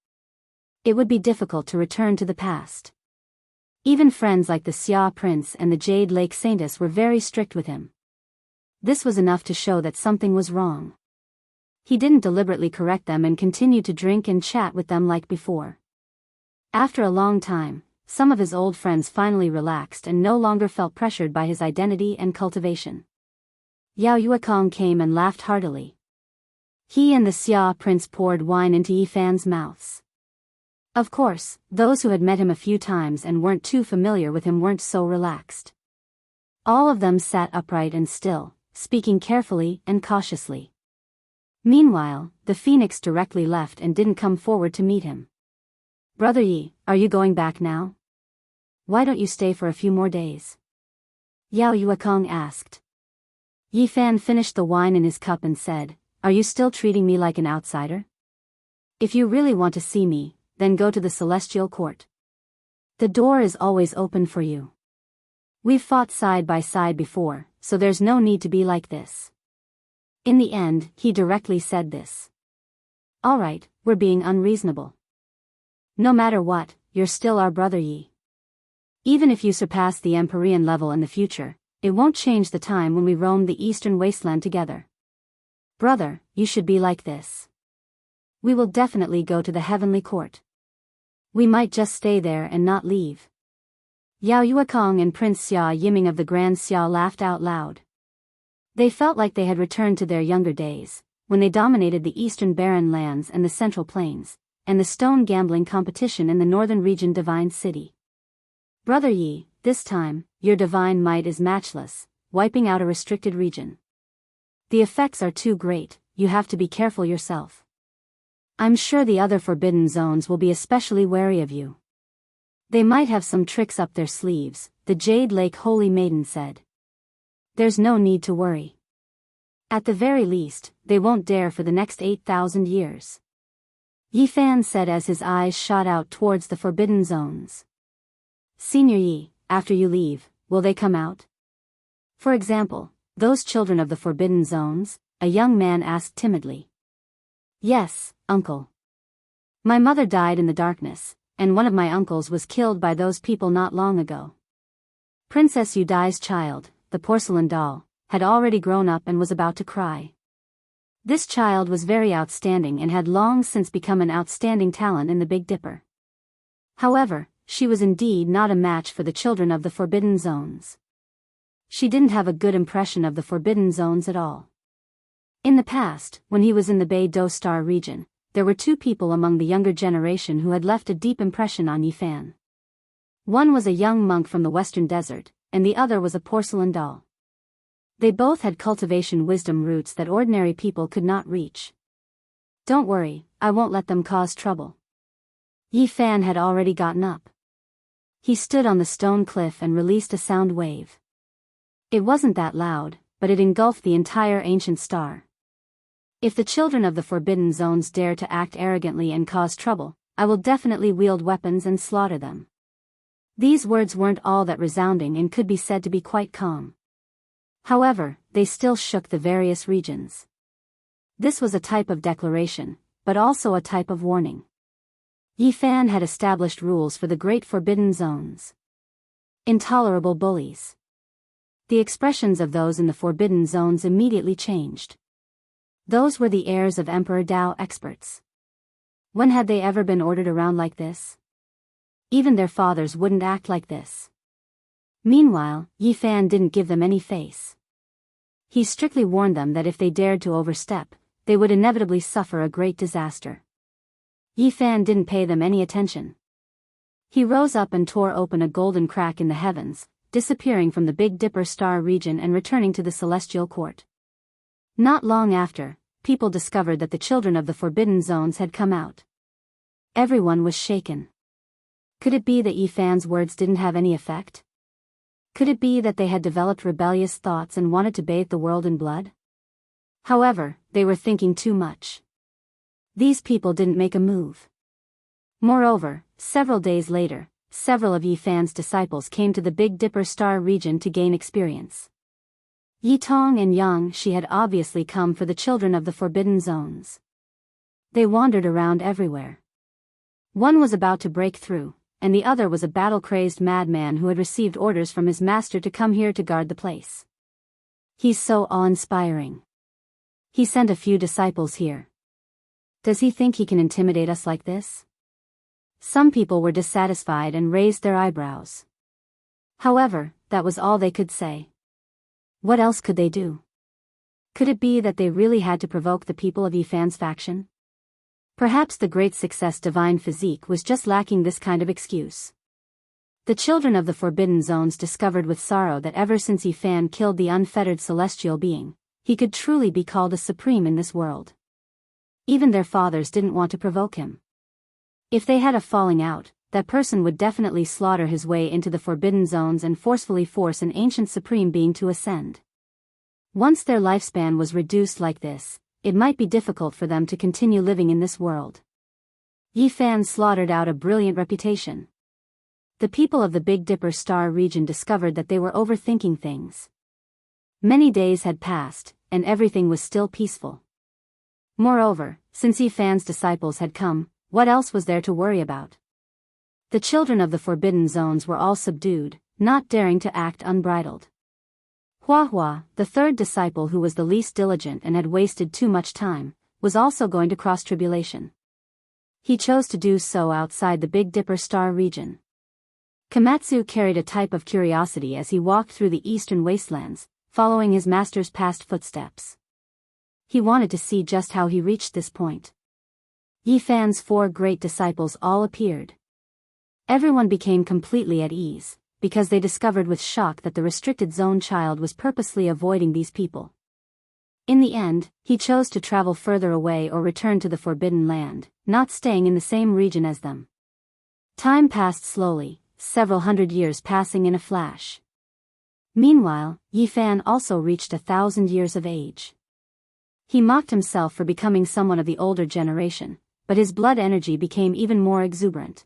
It would be difficult to return to the past. Even friends like the Xia Prince and the Jade Lake Saintess were very strict with him. This was enough to show that something was wrong. He didn't deliberately correct them and continued to drink and chat with them like before. After a long time, some of his old friends finally relaxed and no longer felt pressured by his identity and cultivation. Yao Yuekong came and laughed heartily. He and the Xia Prince poured wine into Yi Fan's mouths. Of course, those who had met him a few times and weren't too familiar with him weren't so relaxed. All of them sat upright and still, speaking carefully and cautiously. Meanwhile, the phoenix directly left and didn't come forward to meet him. "Brother Yi, are you going back now? Why don't you stay for a few more days?" Yao Yuekong asked. Yi Fan finished the wine in his cup and said, "Are you still treating me like an outsider? If you really want to see me, then go to the Celestial Court. The door is always open for you. We've fought side by side before, so there's no need to be like this." In the end, he directly said this. "Alright, we're being unreasonable. No matter what, you're still our brother Yi. Even if you surpass the Empyrean level in the future, it won't change the time when we roam the Eastern Wasteland together. Brother, you should be like this. We will definitely go to the Heavenly Court. We might just stay there and not leave." Yao Yuekong and Prince Xia Yiming of the Grand Xia laughed out loud. They felt like they had returned to their younger days, when they dominated the Eastern Barren Lands and the Central Plains, and the stone gambling competition in the Northern Region Divine City. "Brother Yi, this time, your divine might is matchless, wiping out a restricted region. The effects are too great, you have to be careful yourself. I'm sure the other forbidden zones will be especially wary of you. They might have some tricks up their sleeves," the Jade Lake Holy Maiden said. "There's no need to worry. At the very least, they won't dare for the next 8,000 years. Yi Fan said as his eyes shot out towards the forbidden zones. "Senior Yi, after you leave, will they come out? For example, those children of the forbidden zones?" a young man asked timidly. "Yes, uncle. My mother died in the darkness, and one of my uncles was killed by those people not long ago. Princess Yudai's child, the porcelain doll, had already grown up and was about to cry. This child was very outstanding and had long since become an outstanding talent in the Big Dipper. However, she was indeed not a match for the children of the forbidden zones. She didn't have a good impression of the forbidden zones at all. In the past, when he was in the Bei Do Star region, there were two people among the younger generation who had left a deep impression on Yi Fan. One was a young monk from the Western Desert, and the other was a porcelain doll. They both had cultivation wisdom roots that ordinary people could not reach. "Don't worry, I won't let them cause trouble." Yi Fan had already gotten up. He stood on the stone cliff and released a sound wave. It wasn't that loud, but it engulfed the entire ancient star. "If the children of the forbidden zones dare to act arrogantly and cause trouble, I will definitely wield weapons and slaughter them." These words weren't all that resounding and could be said to be quite calm. However, they still shook the various regions. This was a type of declaration, but also a type of warning. Yi Fan had established rules for the great forbidden zones. Intolerable bullies. The expressions of those in the forbidden zones immediately changed. Those were the heirs of Emperor Dao experts. When had they ever been ordered around like this? Even their fathers wouldn't act like this. Meanwhile, Yi Fan didn't give them any face. He strictly warned them that if they dared to overstep, they would inevitably suffer a great disaster. Yi Fan didn't pay them any attention. He rose up and tore open a golden crack in the heavens, disappearing from the Big Dipper star region and returning to the Celestial Court. Not long after, people discovered that the children of the forbidden zones had come out. Everyone was shaken. Could it be that Yi Fan's words didn't have any effect? Could it be that they had developed rebellious thoughts and wanted to bathe the world in blood? However, they were thinking too much. These people didn't make a move. Moreover, several days later, several of Yi Fan's disciples came to the Big Dipper star region to gain experience. Yi Tong and Yang Shi had obviously come for the children of the forbidden zones. They wandered around everywhere. One was about to break through, and the other was a battle-crazed madman who had received orders from his master to come here to guard the place. "He's so awe-inspiring. He sent a few disciples here. Does he think he can intimidate us like this?" Some people were dissatisfied and raised their eyebrows. However, that was all they could say. What else could they do? Could it be that they really had to provoke the people of Yi Fan's faction? Perhaps the great success divine physique was just lacking this kind of excuse. The children of the forbidden zones discovered with sorrow that ever since Yi Fan killed the unfettered celestial being, he could truly be called a supreme in this world. Even their fathers didn't want to provoke him. If they had a falling out, that person would definitely slaughter his way into the forbidden zones and forcefully force an ancient supreme being to ascend. Once their lifespan was reduced like this, it might be difficult for them to continue living in this world. Yi Fan slaughtered out a brilliant reputation. The people of the Big Dipper star region discovered that they were overthinking things. Many days had passed, and everything was still peaceful. Moreover, since Yi Fan's disciples had come, what else was there to worry about? The children of the Forbidden Zones were all subdued, not daring to act unbridled. Hua Hua, the third disciple who was the least diligent and had wasted too much time, was also going to cross tribulation. He chose to do so outside the Big Dipper star region. Komatsu carried a type of curiosity as he walked through the eastern wastelands, following his master's past footsteps. He wanted to see just how he reached this point. Yi Fan's 4 great disciples all appeared. Everyone became completely at ease, because they discovered with shock that the restricted zone child was purposely avoiding these people. In the end, he chose to travel further away or return to the Forbidden Land, not staying in the same region as them. Time passed slowly, several hundred years passing in a flash. Meanwhile, Yi Fan also reached 1,000 years of age. He mocked himself for becoming someone of the older generation, but his blood energy became even more exuberant.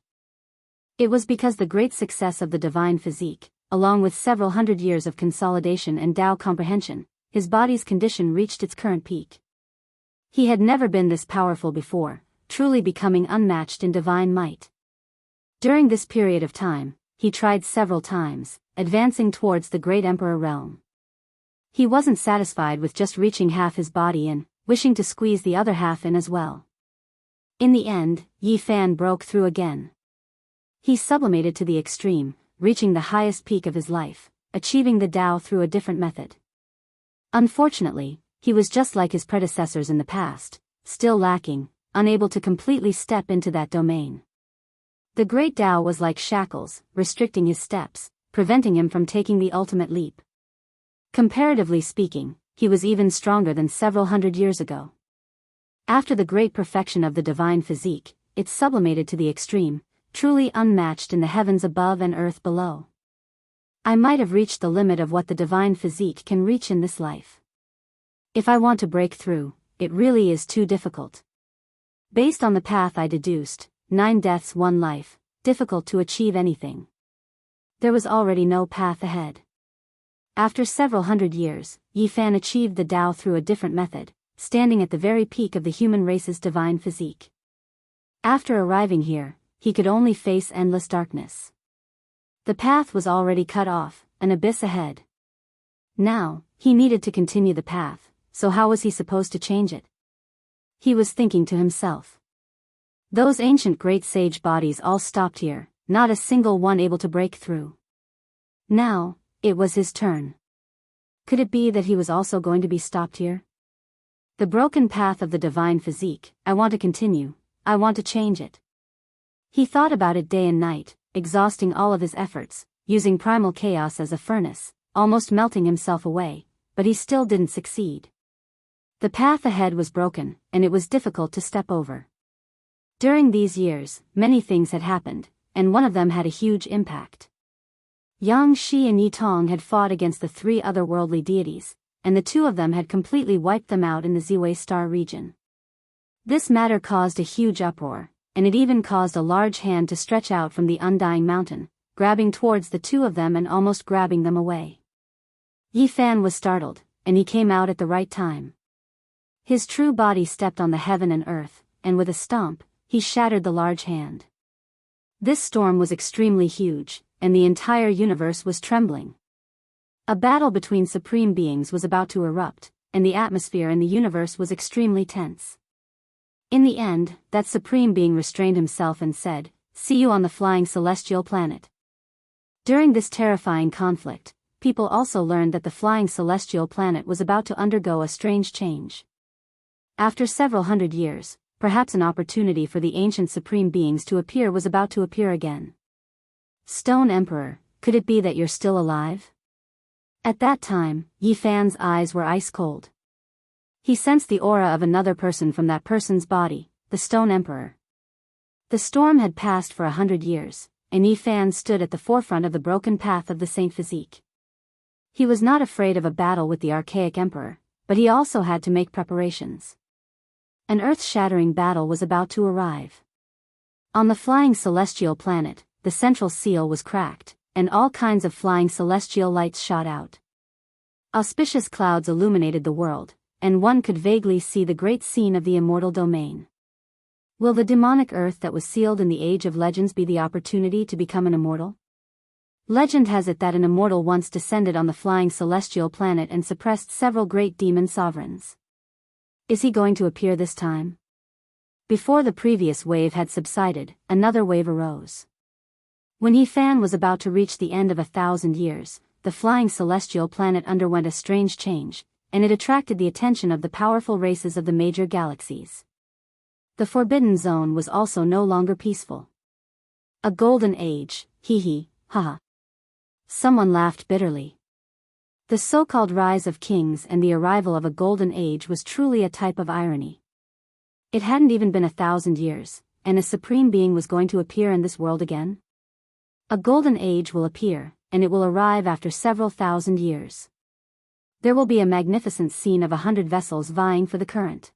It was because the great success of the divine physique, along with several hundred years of consolidation and Tao comprehension, his body's condition reached its current peak. He had never been this powerful before, truly becoming unmatched in divine might. During this period of time, he tried several times, advancing towards the great emperor realm. He wasn't satisfied with just reaching half his body in, wishing to squeeze the other half in as well. In the end, Yi Fan broke through again. He sublimated to the extreme, reaching the highest peak of his life, achieving the Tao through a different method. Unfortunately, he was just like his predecessors in the past, still lacking, unable to completely step into that domain. The great Tao was like shackles, restricting his steps, preventing him from taking the ultimate leap. Comparatively speaking, he was even stronger than several hundred years ago. After the great perfection of the divine physique, it sublimated to the extreme, truly unmatched in the heavens above and earth below. I might have reached the limit of what the divine physique can reach in this life. If I want to break through, it really is too difficult. Based on the path I deduced, 9 deaths 1 life, difficult to achieve anything. There was already no path ahead. After several hundred years, Yi Fan achieved the Tao through a different method, standing at the very peak of the human race's divine physique. After arriving here, he could only face endless darkness. The path was already cut off, an abyss ahead. Now, he needed to continue the path, so how was he supposed to change it? He was thinking to himself. Those ancient great sage bodies all stopped here, not a single one able to break through. Now, it was his turn. Could it be that he was also going to be stopped here? The broken path of the divine physique, I want to continue, I want to change it. He thought about it day and night, exhausting all of his efforts, using primal chaos as a furnace, almost melting himself away, but he still didn't succeed. The path ahead was broken, and it was difficult to step over. During these years, many things had happened, and one of them had a huge impact. Yang Shi and Yi Tong had fought against the 3 otherworldly deities, and the 2 of them had completely wiped them out in the Ziwei star region. This matter caused a huge uproar, and it even caused a large hand to stretch out from the undying mountain, grabbing towards the 2 of them and almost grabbing them away. Yi Fan was startled, and he came out at the right time. His true body stepped on the heaven and earth, and with a stomp, he shattered the large hand. This storm was extremely huge, and the entire universe was trembling. A battle between supreme beings was about to erupt, and the atmosphere in the universe was extremely tense. In the end, that supreme being restrained himself and said, "See you on the flying celestial planet." During this terrifying conflict, people also learned that the flying celestial planet was about to undergo a strange change. After several hundred years, perhaps an opportunity for the ancient supreme beings to appear was about to appear again. Stone Emperor, could it be that you're still alive? At that time, Yi Fan's eyes were ice cold. He sensed the aura of another person from that person's body, the Stone Emperor. The storm had passed for 100 years, and Yi Fan stood at the forefront of the broken path of the Saint Physique. He was not afraid of a battle with the archaic emperor, but he also had to make preparations. An earth-shattering battle was about to arrive. On the flying celestial planet, the central seal was cracked, and all kinds of flying celestial lights shot out. Auspicious clouds illuminated the world, and one could vaguely see the great scene of the immortal domain. Will the demonic earth that was sealed in the Age of Legends be the opportunity to become an immortal? Legend has it that an immortal once descended on the flying celestial planet and suppressed several great demon sovereigns. Is he going to appear this time? Before the previous wave had subsided, another wave arose. When He-Fan was about to reach the end of 1,000 years, the flying celestial planet underwent a strange change, and it attracted the attention of the powerful races of the major galaxies. The Forbidden Zone was also no longer peaceful. A golden age, haha. Someone laughed bitterly. The so-called rise of kings and the arrival of a golden age was truly a type of irony. It hadn't even been 1,000 years, and a supreme being was going to appear in this world again? A golden age will appear, and it will arrive after several thousand years. There will be a magnificent scene of 100 vessels vying for the current.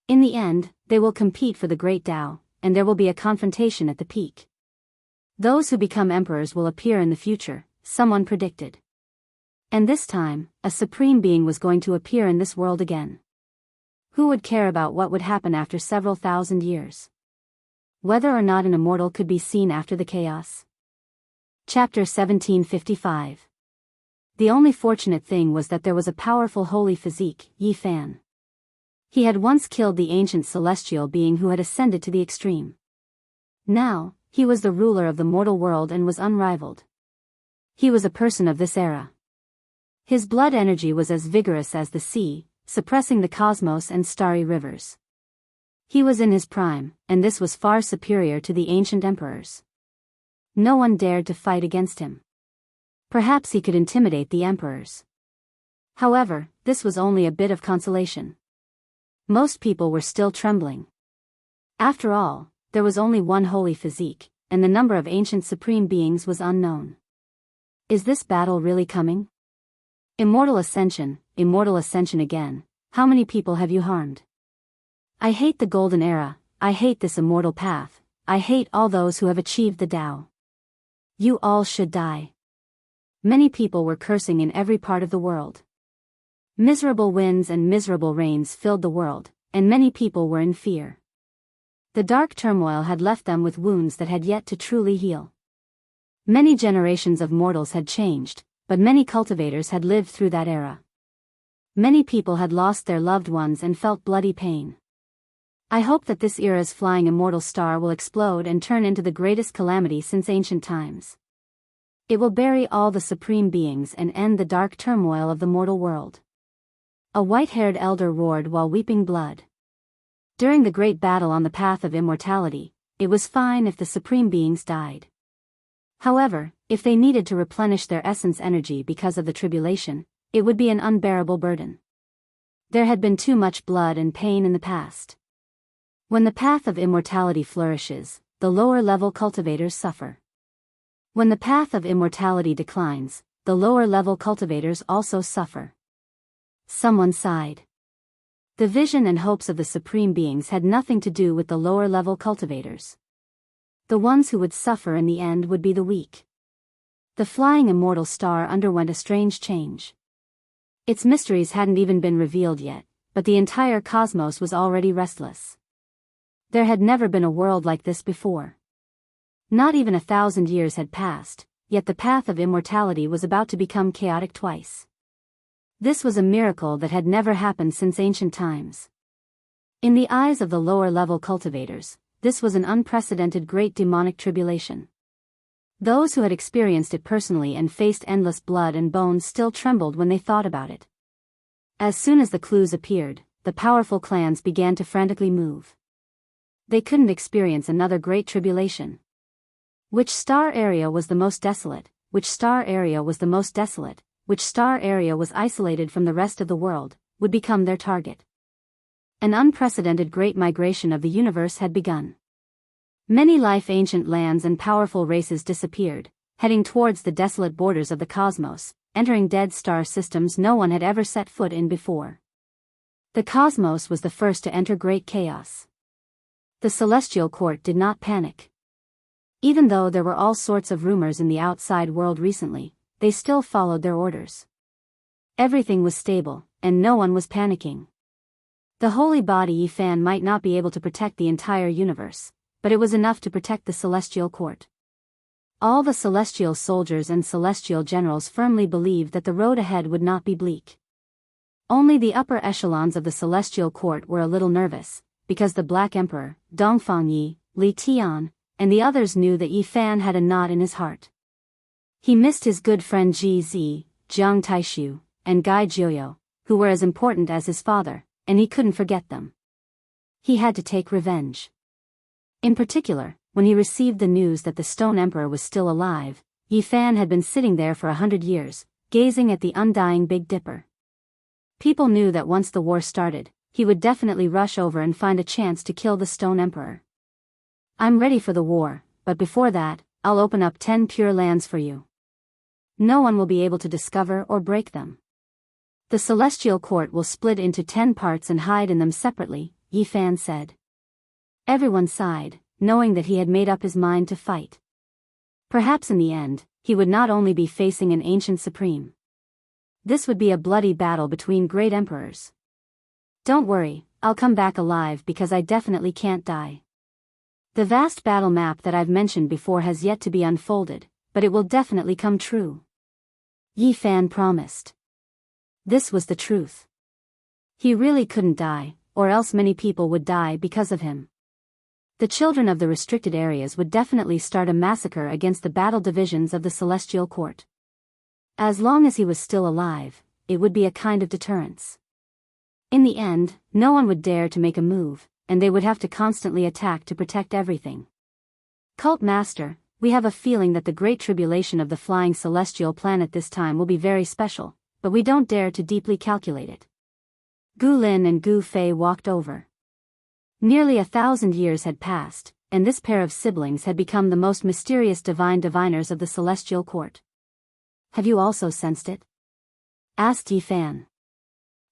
In the end, they will compete for the great Tao, and there will be a confrontation at the peak. Those who become emperors will appear in the future, someone predicted. And this time, a supreme being was going to appear in this world again. Who would care about what would happen after several thousand years? Whether or not an immortal could be seen after the chaos? Chapter 1755. The only fortunate thing was that there was a powerful holy physique, He-Fan. He had once killed the ancient celestial being who had ascended to the extreme. Now, he was the ruler of the mortal world and was unrivaled. He was a person of this era. His blood energy was as vigorous as the sea, suppressing the cosmos and starry rivers. He was in his prime, and this was far superior to the ancient emperors. No one dared to fight against him. Perhaps he could intimidate the emperors. However, this was only a bit of consolation. Most people were still trembling. After all, there was only one holy physique, and the number of ancient supreme beings was unknown. Is this battle really coming? Immortal ascension again, how many people have you harmed? I hate the golden era, I hate this immortal path, I hate all those who have achieved the Tao. You all should die. Many people were cursing in every part of the world. Miserable winds and miserable rains filled the world, and many people were in fear. The dark turmoil had left them with wounds that had yet to truly heal. Many generations of mortals had changed, but many cultivators had lived through that era. Many people had lost their loved ones and felt bloody pain. I hope that this era's flying immortal star will explode and turn into the greatest calamity since ancient times. It will bury all the supreme beings and end the dark turmoil of the mortal world. A white-haired elder roared while weeping blood. During the great battle on the path of immortality, it was fine if the supreme beings died. However, if they needed to replenish their essence energy because of the tribulation, it would be an unbearable burden. There had been too much blood and pain in the past. When the path of immortality flourishes, the lower-level cultivators suffer. When the path of immortality declines, the lower-level cultivators also suffer. Someone sighed. The vision and hopes of the supreme beings had nothing to do with the lower-level cultivators. The ones who would suffer in the end would be the weak. The flying immortal star underwent a strange change. Its mysteries hadn't even been revealed yet, but the entire cosmos was already restless. There had never been a world like this before. Not even 1,000 years had passed, yet the path of immortality was about to become chaotic twice. This was a miracle that had never happened since ancient times. In the eyes of the lower-level cultivators, this was an unprecedented great demonic tribulation. Those who had experienced it personally and faced endless blood and bones still trembled when they thought about it. As soon as the clues appeared, the powerful clans began to frantically move. They couldn't experience another great tribulation. Which star area was the most desolate? Which star area was the most desolate? Which star area was isolated from the rest of the world, would become their target. An unprecedented great migration of the universe had begun. Many ancient lands and powerful races disappeared, heading towards the desolate borders of the cosmos, entering dead star systems no one had ever set foot in before. The cosmos was the first to enter great chaos. The celestial court did not panic. Even though there were all sorts of rumors in the outside world recently, they still followed their orders. Everything was stable, and no one was panicking. The holy body Yifan might not be able to protect the entire universe, but it was enough to protect the celestial court. All the celestial soldiers and celestial generals firmly believed that the road ahead would not be bleak. Only the upper echelons of the celestial court were a little nervous, because the Black Emperor, Dongfang Yi, Li Tian, and the others knew that Yifan had a knot in his heart. He missed his good friend Ji Zi, Jiang Taishu, and Gai Jiuyo, who were as important as his father, and he couldn't forget them. He had to take revenge. In particular, when he received the news that the Stone Emperor was still alive, Yifan had been sitting there for 100 years, gazing at the undying Big Dipper. People knew that once the war started, he would definitely rush over and find a chance to kill the Stone Emperor. I'm ready for the war, but before that, I'll open up 10 pure lands for you. No one will be able to discover or break them. The celestial court will split into 10 parts and hide in them separately, Yifan said. Everyone sighed, knowing that he had made up his mind to fight. Perhaps in the end, he would not only be facing an ancient supreme. This would be a bloody battle between great emperors. Don't worry, I'll come back alive because I definitely can't die. The vast battle map that I've mentioned before has yet to be unfolded, but it will definitely come true. Yifan promised. This was the truth. He really couldn't die, or else many people would die because of him. The children of the restricted areas would definitely start a massacre against the battle divisions of the Celestial Court. As long as he was still alive, it would be a kind of deterrence. In the end, no one would dare to make a move, and they would have to constantly attack to protect everything. Cult Master, we have a feeling that the Great Tribulation of the flying celestial planet this time will be very special, but we don't dare to deeply calculate it. Gu Lin and Gu Fei walked over. Nearly 1,000 years had passed, and this pair of siblings had become the most mysterious divine diviners of the Celestial Court. Have you also sensed it? Asked Yifan.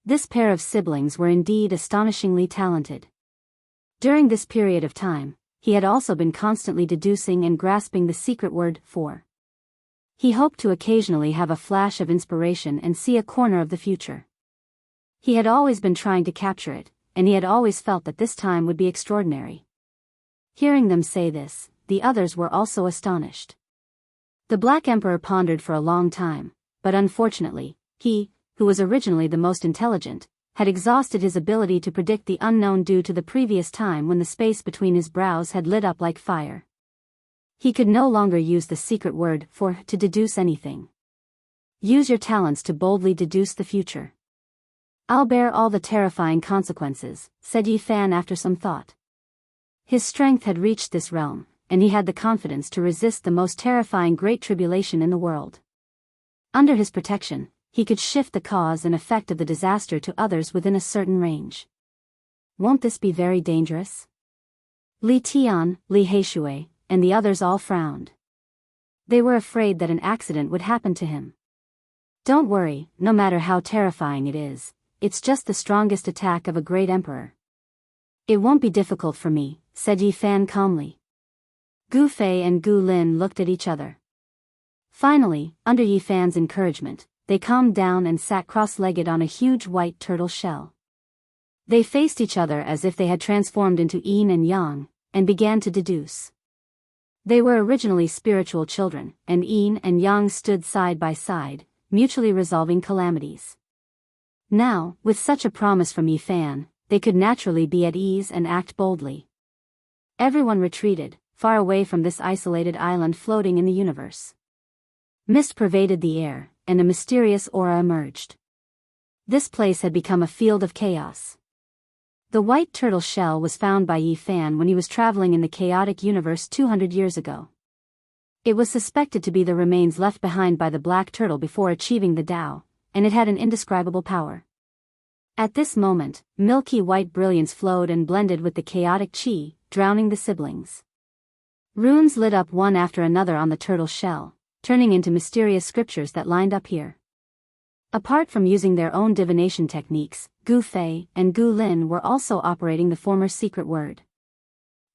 This pair of siblings were indeed astonishingly talented. During this period of time, he had also been constantly deducing and grasping the secret word for. He hoped to occasionally have a flash of inspiration and see a corner of the future. He had always been trying to capture it, and he had always felt that this time would be extraordinary. Hearing them say this, the others were also astonished. The Black Emperor pondered for a long time, but unfortunately, he, who was originally the most intelligent, had exhausted his ability to predict the unknown due to the previous time when the space between his brows had lit up like fire. He could no longer use the secret word for to deduce anything. Use your talents to boldly deduce the future. I'll bear all the terrifying consequences, said Yifan after some thought. His strength had reached this realm, and he had the confidence to resist the most terrifying great tribulation in the world. Under his protection, he could shift the cause and effect of the disaster to others within a certain range. Won't this be very dangerous? Li Tian, Li Heishui, and the others all frowned. They were afraid that an accident would happen to him. Don't worry, no matter how terrifying it is, it's just the strongest attack of a great emperor. It won't be difficult for me, said Yifan calmly. Gu Fei and Gu Lin looked at each other. Finally, under Yifan's encouragement, they calmed down and sat cross-legged on a huge white turtle shell. They faced each other as if they had transformed into yin and yang, and began to deduce. They were originally spiritual children, and yin and yang stood side by side, mutually resolving calamities. Now, with such a promise from Yifan, they could naturally be at ease and act boldly. Everyone retreated, far away from this isolated island floating in the universe. Mist pervaded the air, and a mysterious aura emerged. This place had become a field of chaos. The white turtle shell was found by Yifan when he was traveling in the chaotic universe 200 years ago. It was suspected to be the remains left behind by the black turtle before achieving the Tao, and it had an indescribable power. At this moment, milky white brilliance flowed and blended with the chaotic chi, drowning the siblings. Runes lit up one after another on the turtle shell, turning into mysterious scriptures that lined up here. Apart from using their own divination techniques, Gu Fei and Gu Lin were also operating the former secret word.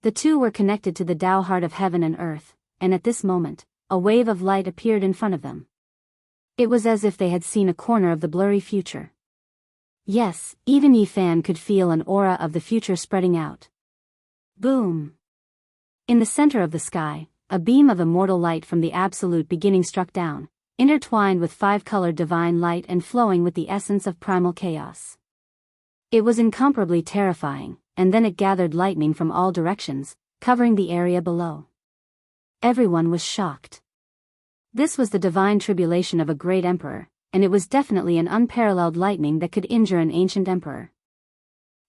The two were connected to the Tao heart of heaven and earth, and at this moment, a wave of light appeared in front of them. It was as if they had seen a corner of the blurry future. Yes, even Yi Fan could feel an aura of the future spreading out. Boom! In the center of the sky, a beam of immortal light from the absolute beginning struck down, intertwined with five-colored divine light and flowing with the essence of primal chaos. It was incomparably terrifying, and then it gathered lightning from all directions, covering the area below. Everyone was shocked. This was the divine tribulation of a great emperor, and it was definitely an unparalleled lightning that could injure an ancient emperor.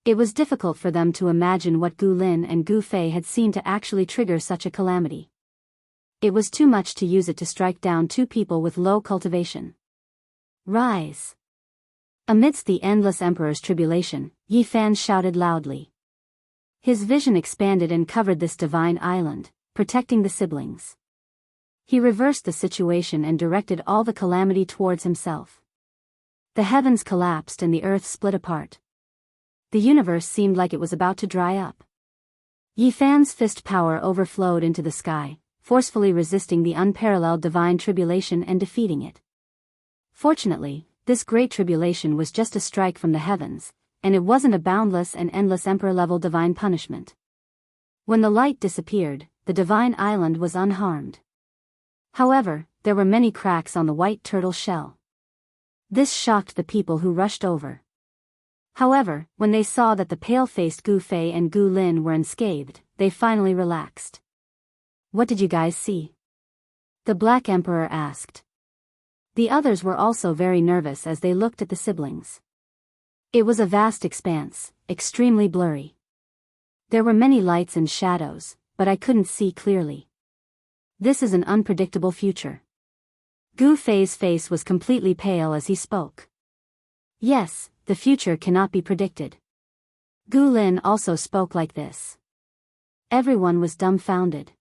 It was difficult for them to imagine what Gu Lin and Gu Fei had seen to actually trigger such a calamity. It was too much to use it to strike down two people with low cultivation. Rise! Amidst the endless emperor's tribulation, Yi Fan shouted loudly. His vision expanded and covered this divine island, protecting the siblings. He reversed the situation and directed all the calamity towards himself. The heavens collapsed and the earth split apart. The universe seemed like it was about to dry up. Yi Fan's fist power overflowed into the sky, forcefully resisting the unparalleled divine tribulation and defeating it. Fortunately, this great tribulation was just a strike from the heavens, and it wasn't a boundless and endless emperor-level divine punishment. When the light disappeared, the divine island was unharmed. However, there were many cracks on the white turtle shell. This shocked the people who rushed over. However, when they saw that the pale-faced Gu Fei and Gu Lin were unscathed, they finally relaxed. What did you guys see? The Black Emperor asked. The others were also very nervous as they looked at the siblings. It was a vast expanse, extremely blurry. There were many lights and shadows, but I couldn't see clearly. This is an unpredictable future. Gu Fei's face was completely pale as he spoke. Yes, the future cannot be predicted. Gu Lin also spoke like this. Everyone was dumbfounded.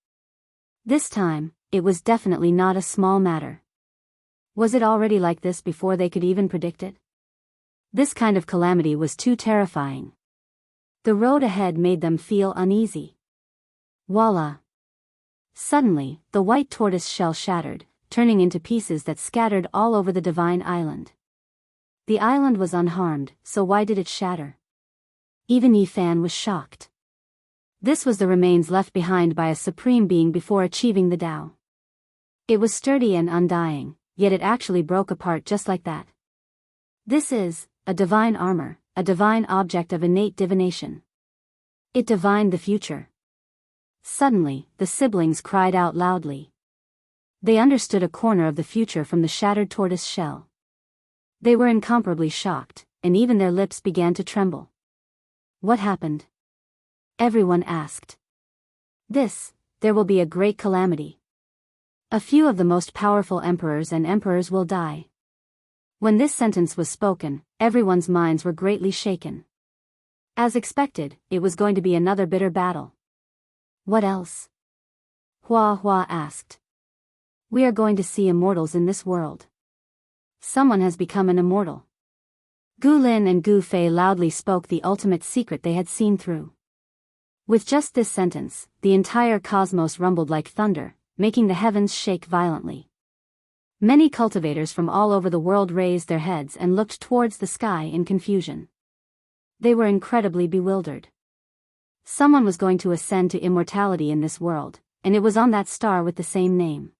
This time, it was definitely not a small matter. Was it already like this before they could even predict it? This kind of calamity was too terrifying. The road ahead made them feel uneasy. Voila! Suddenly, the white tortoise shell shattered, turning into pieces that scattered all over the divine island. The island was unharmed, so why did it shatter? Even Yi Fan was shocked. This was the remains left behind by a supreme being before achieving the Tao. It was sturdy and undying, yet it actually broke apart just like that. This is a divine armor, a divine object of innate divination. It divined the future. Suddenly, the siblings cried out loudly. They understood a corner of the future from the shattered tortoise shell. They were incomparably shocked, and even their lips began to tremble. What happened? Everyone asked. There will be a great calamity. A few of the most powerful emperors and emperors will die. When this sentence was spoken, everyone's minds were greatly shaken. As expected, it was going to be another bitter battle. What else? Hua Hua asked. We are going to see immortals in this world. Someone has become an immortal. Gu Lin and Gu Fei loudly spoke the ultimate secret they had seen through. With just this sentence, the entire cosmos rumbled like thunder, making the heavens shake violently. Many cultivators from all over the world raised their heads and looked towards the sky in confusion. They were incredibly bewildered. Someone was going to ascend to immortality in this world, and it was on that star with the same name.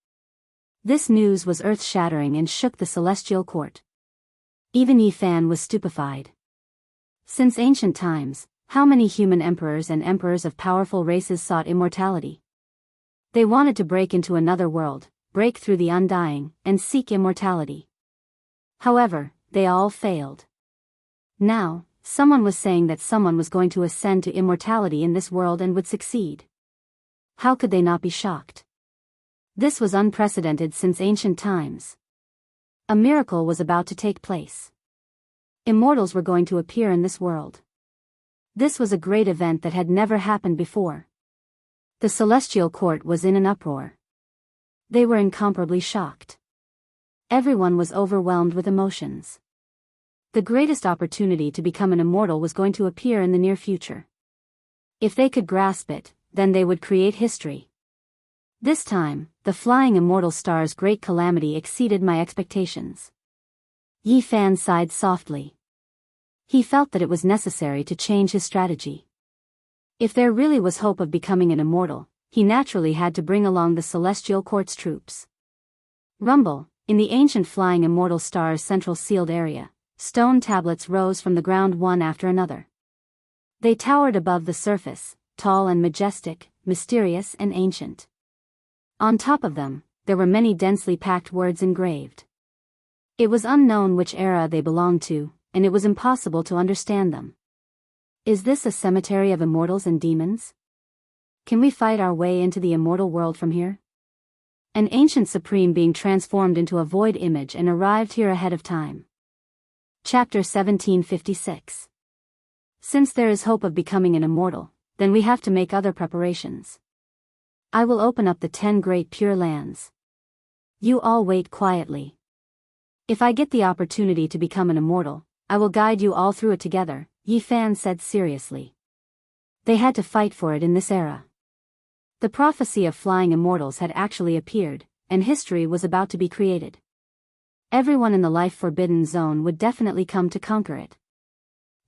This news was earth-shattering and shook the celestial court. Even Yi Fan was stupefied. Since ancient times, how many human emperors and emperors of powerful races sought immortality? They wanted to break into another world, break through the undying, and seek immortality. However, they all failed. Now, someone was saying that someone was going to ascend to immortality in this world and would succeed. How could they not be shocked? This was unprecedented since ancient times. A miracle was about to take place. Immortals were going to appear in this world. This was a great event that had never happened before. The celestial court was in an uproar. They were incomparably shocked. Everyone was overwhelmed with emotions. The greatest opportunity to become an immortal was going to appear in the near future. If they could grasp it, then they would create history. This time, the flying immortal star's great calamity exceeded my expectations. Yi Fan sighed softly. He felt that it was necessary to change his strategy. If there really was hope of becoming an immortal, he naturally had to bring along the Celestial Court's troops. Rumble, in the ancient flying immortal star's central sealed area, stone tablets rose from the ground one after another. They towered above the surface, tall and majestic, mysterious and ancient. On top of them, there were many densely packed words engraved. It was unknown which era they belonged to, and it was impossible to understand them. Is this a cemetery of immortals and demons? Can we fight our way into the immortal world from here? An ancient supreme being transformed into a void image and arrived here ahead of time. Chapter 1756. Since there is hope of becoming an immortal, then we have to make other preparations. I will open up the 10 great pure lands. You all wait quietly. If I get the opportunity to become an immortal, I will guide you all through it together, Yi Fan said seriously. They had to fight for it in this era. The prophecy of flying immortals had actually appeared, and history was about to be created. Everyone in the life-forbidden zone would definitely come to conquer it.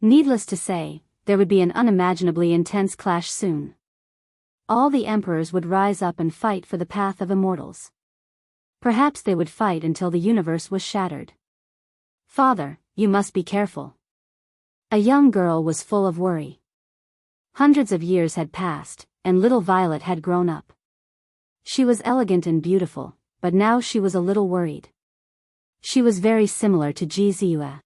Needless to say, there would be an unimaginably intense clash soon. All the emperors would rise up and fight for the path of immortals. Perhaps they would fight until the universe was shattered. Father, you must be careful. A young girl was full of worry. Hundreds of years had passed, and little Violet had grown up. She was elegant and beautiful, but now she was a little worried. She was very similar to Ji Ziyue.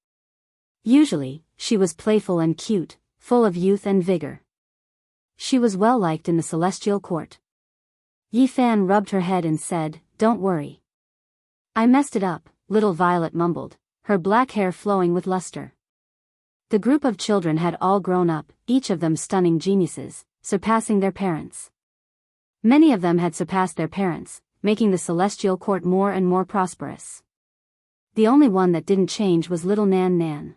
Usually, she was playful and cute, full of youth and vigor. She was well liked in the Celestial Court. Yi Fan rubbed her head and said, "Don't worry. I messed it up," little Violet mumbled, her black hair flowing with luster. The group of children had all grown up, each of them stunning geniuses, surpassing their parents. Many of them had surpassed their parents, making the Celestial Court more and more prosperous. The only one that didn't change was little Nan Nan.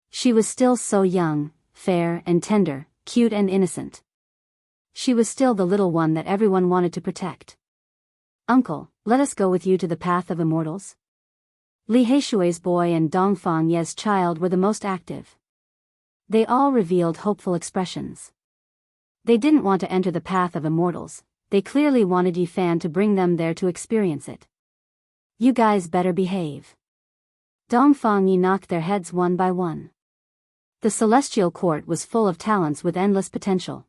She was still so young, fair and tender, cute and innocent. She was still the little one that everyone wanted to protect. "Uncle, let us go with you to the path of immortals." Li Heishui's boy and Dongfang Ye's child were the most active. They all revealed hopeful expressions. They didn't want to enter the path of immortals, they clearly wanted Yi Fan to bring them there to experience it. "You guys better behave." Dongfang Yi knocked their heads one by one. The Celestial Court was full of talents with endless potential.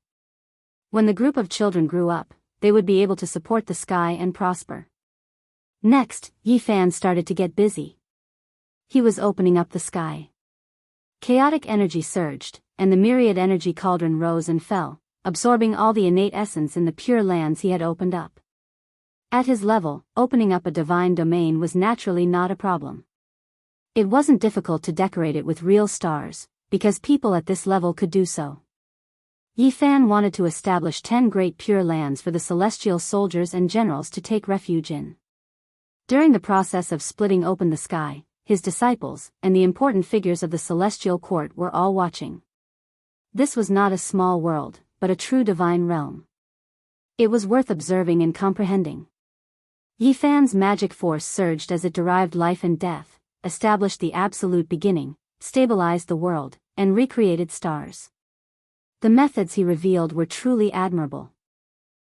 When the group of children grew up, they would be able to support the sky and prosper. Next, Yi Fan started to get busy. He was opening up the sky. Chaotic energy surged, and the myriad energy cauldron rose and fell, absorbing all the innate essence in the pure lands he had opened up. At his level, opening up a divine domain was naturally not a problem. It wasn't difficult to decorate it with real stars, because people at this level could do so. Yi Fan wanted to establish 10 great pure lands for the celestial soldiers and generals to take refuge in. During the process of splitting open the sky, his disciples, and the important figures of the Celestial Court were all watching. This was not a small world, but a true divine realm. It was worth observing and comprehending. Yi Fan's magic force surged as it derived life and death, established the absolute beginning, stabilized the world, and recreated stars. The methods he revealed were truly admirable.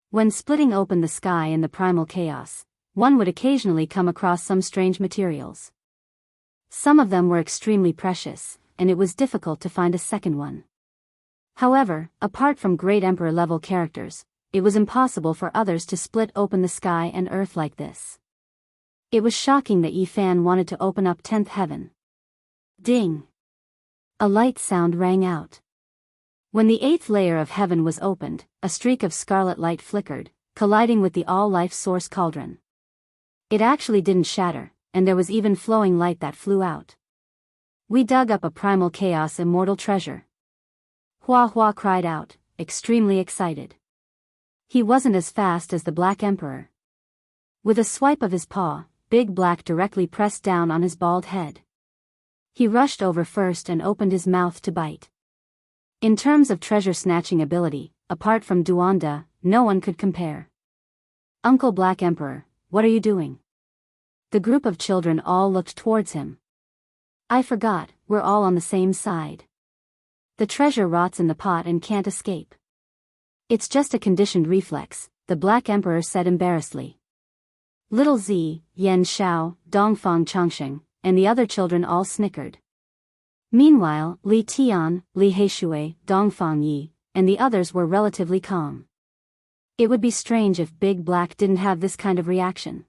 When splitting open the sky in the primal chaos, one would occasionally come across some strange materials. Some of them were extremely precious, and it was difficult to find a second one. However, apart from great Emperor-level characters, it was impossible for others to split open the sky and earth like this. It was shocking that Yi Fan wanted to open up 10th heaven. Ding! A light sound rang out. When the 8th layer of heaven was opened, a streak of scarlet light flickered, colliding with the all-life source cauldron. It actually didn't shatter, and there was even flowing light that flew out. "We dug up a primal chaos immortal treasure." Hua Hua cried out, extremely excited. He wasn't as fast as the Black Emperor. With a swipe of his paw, big black directly pressed down on his bald head. He rushed over first and opened his mouth to bite. In terms of treasure-snatching ability, apart from Duanda, no one could compare. "Uncle Black Emperor, what are you doing?" The group of children all looked towards him. "I forgot, we're all on the same side. The treasure rots in the pot and can't escape." "It's just a conditioned reflex," the Black Emperor said embarrassedly. Little Z, Yen Xiao, Dongfang Changsheng, and the other children all snickered. Meanwhile, Li Tian, Li Heishui, Dongfang Yi, and the others were relatively calm. It would be strange if Big Black didn't have this kind of reaction.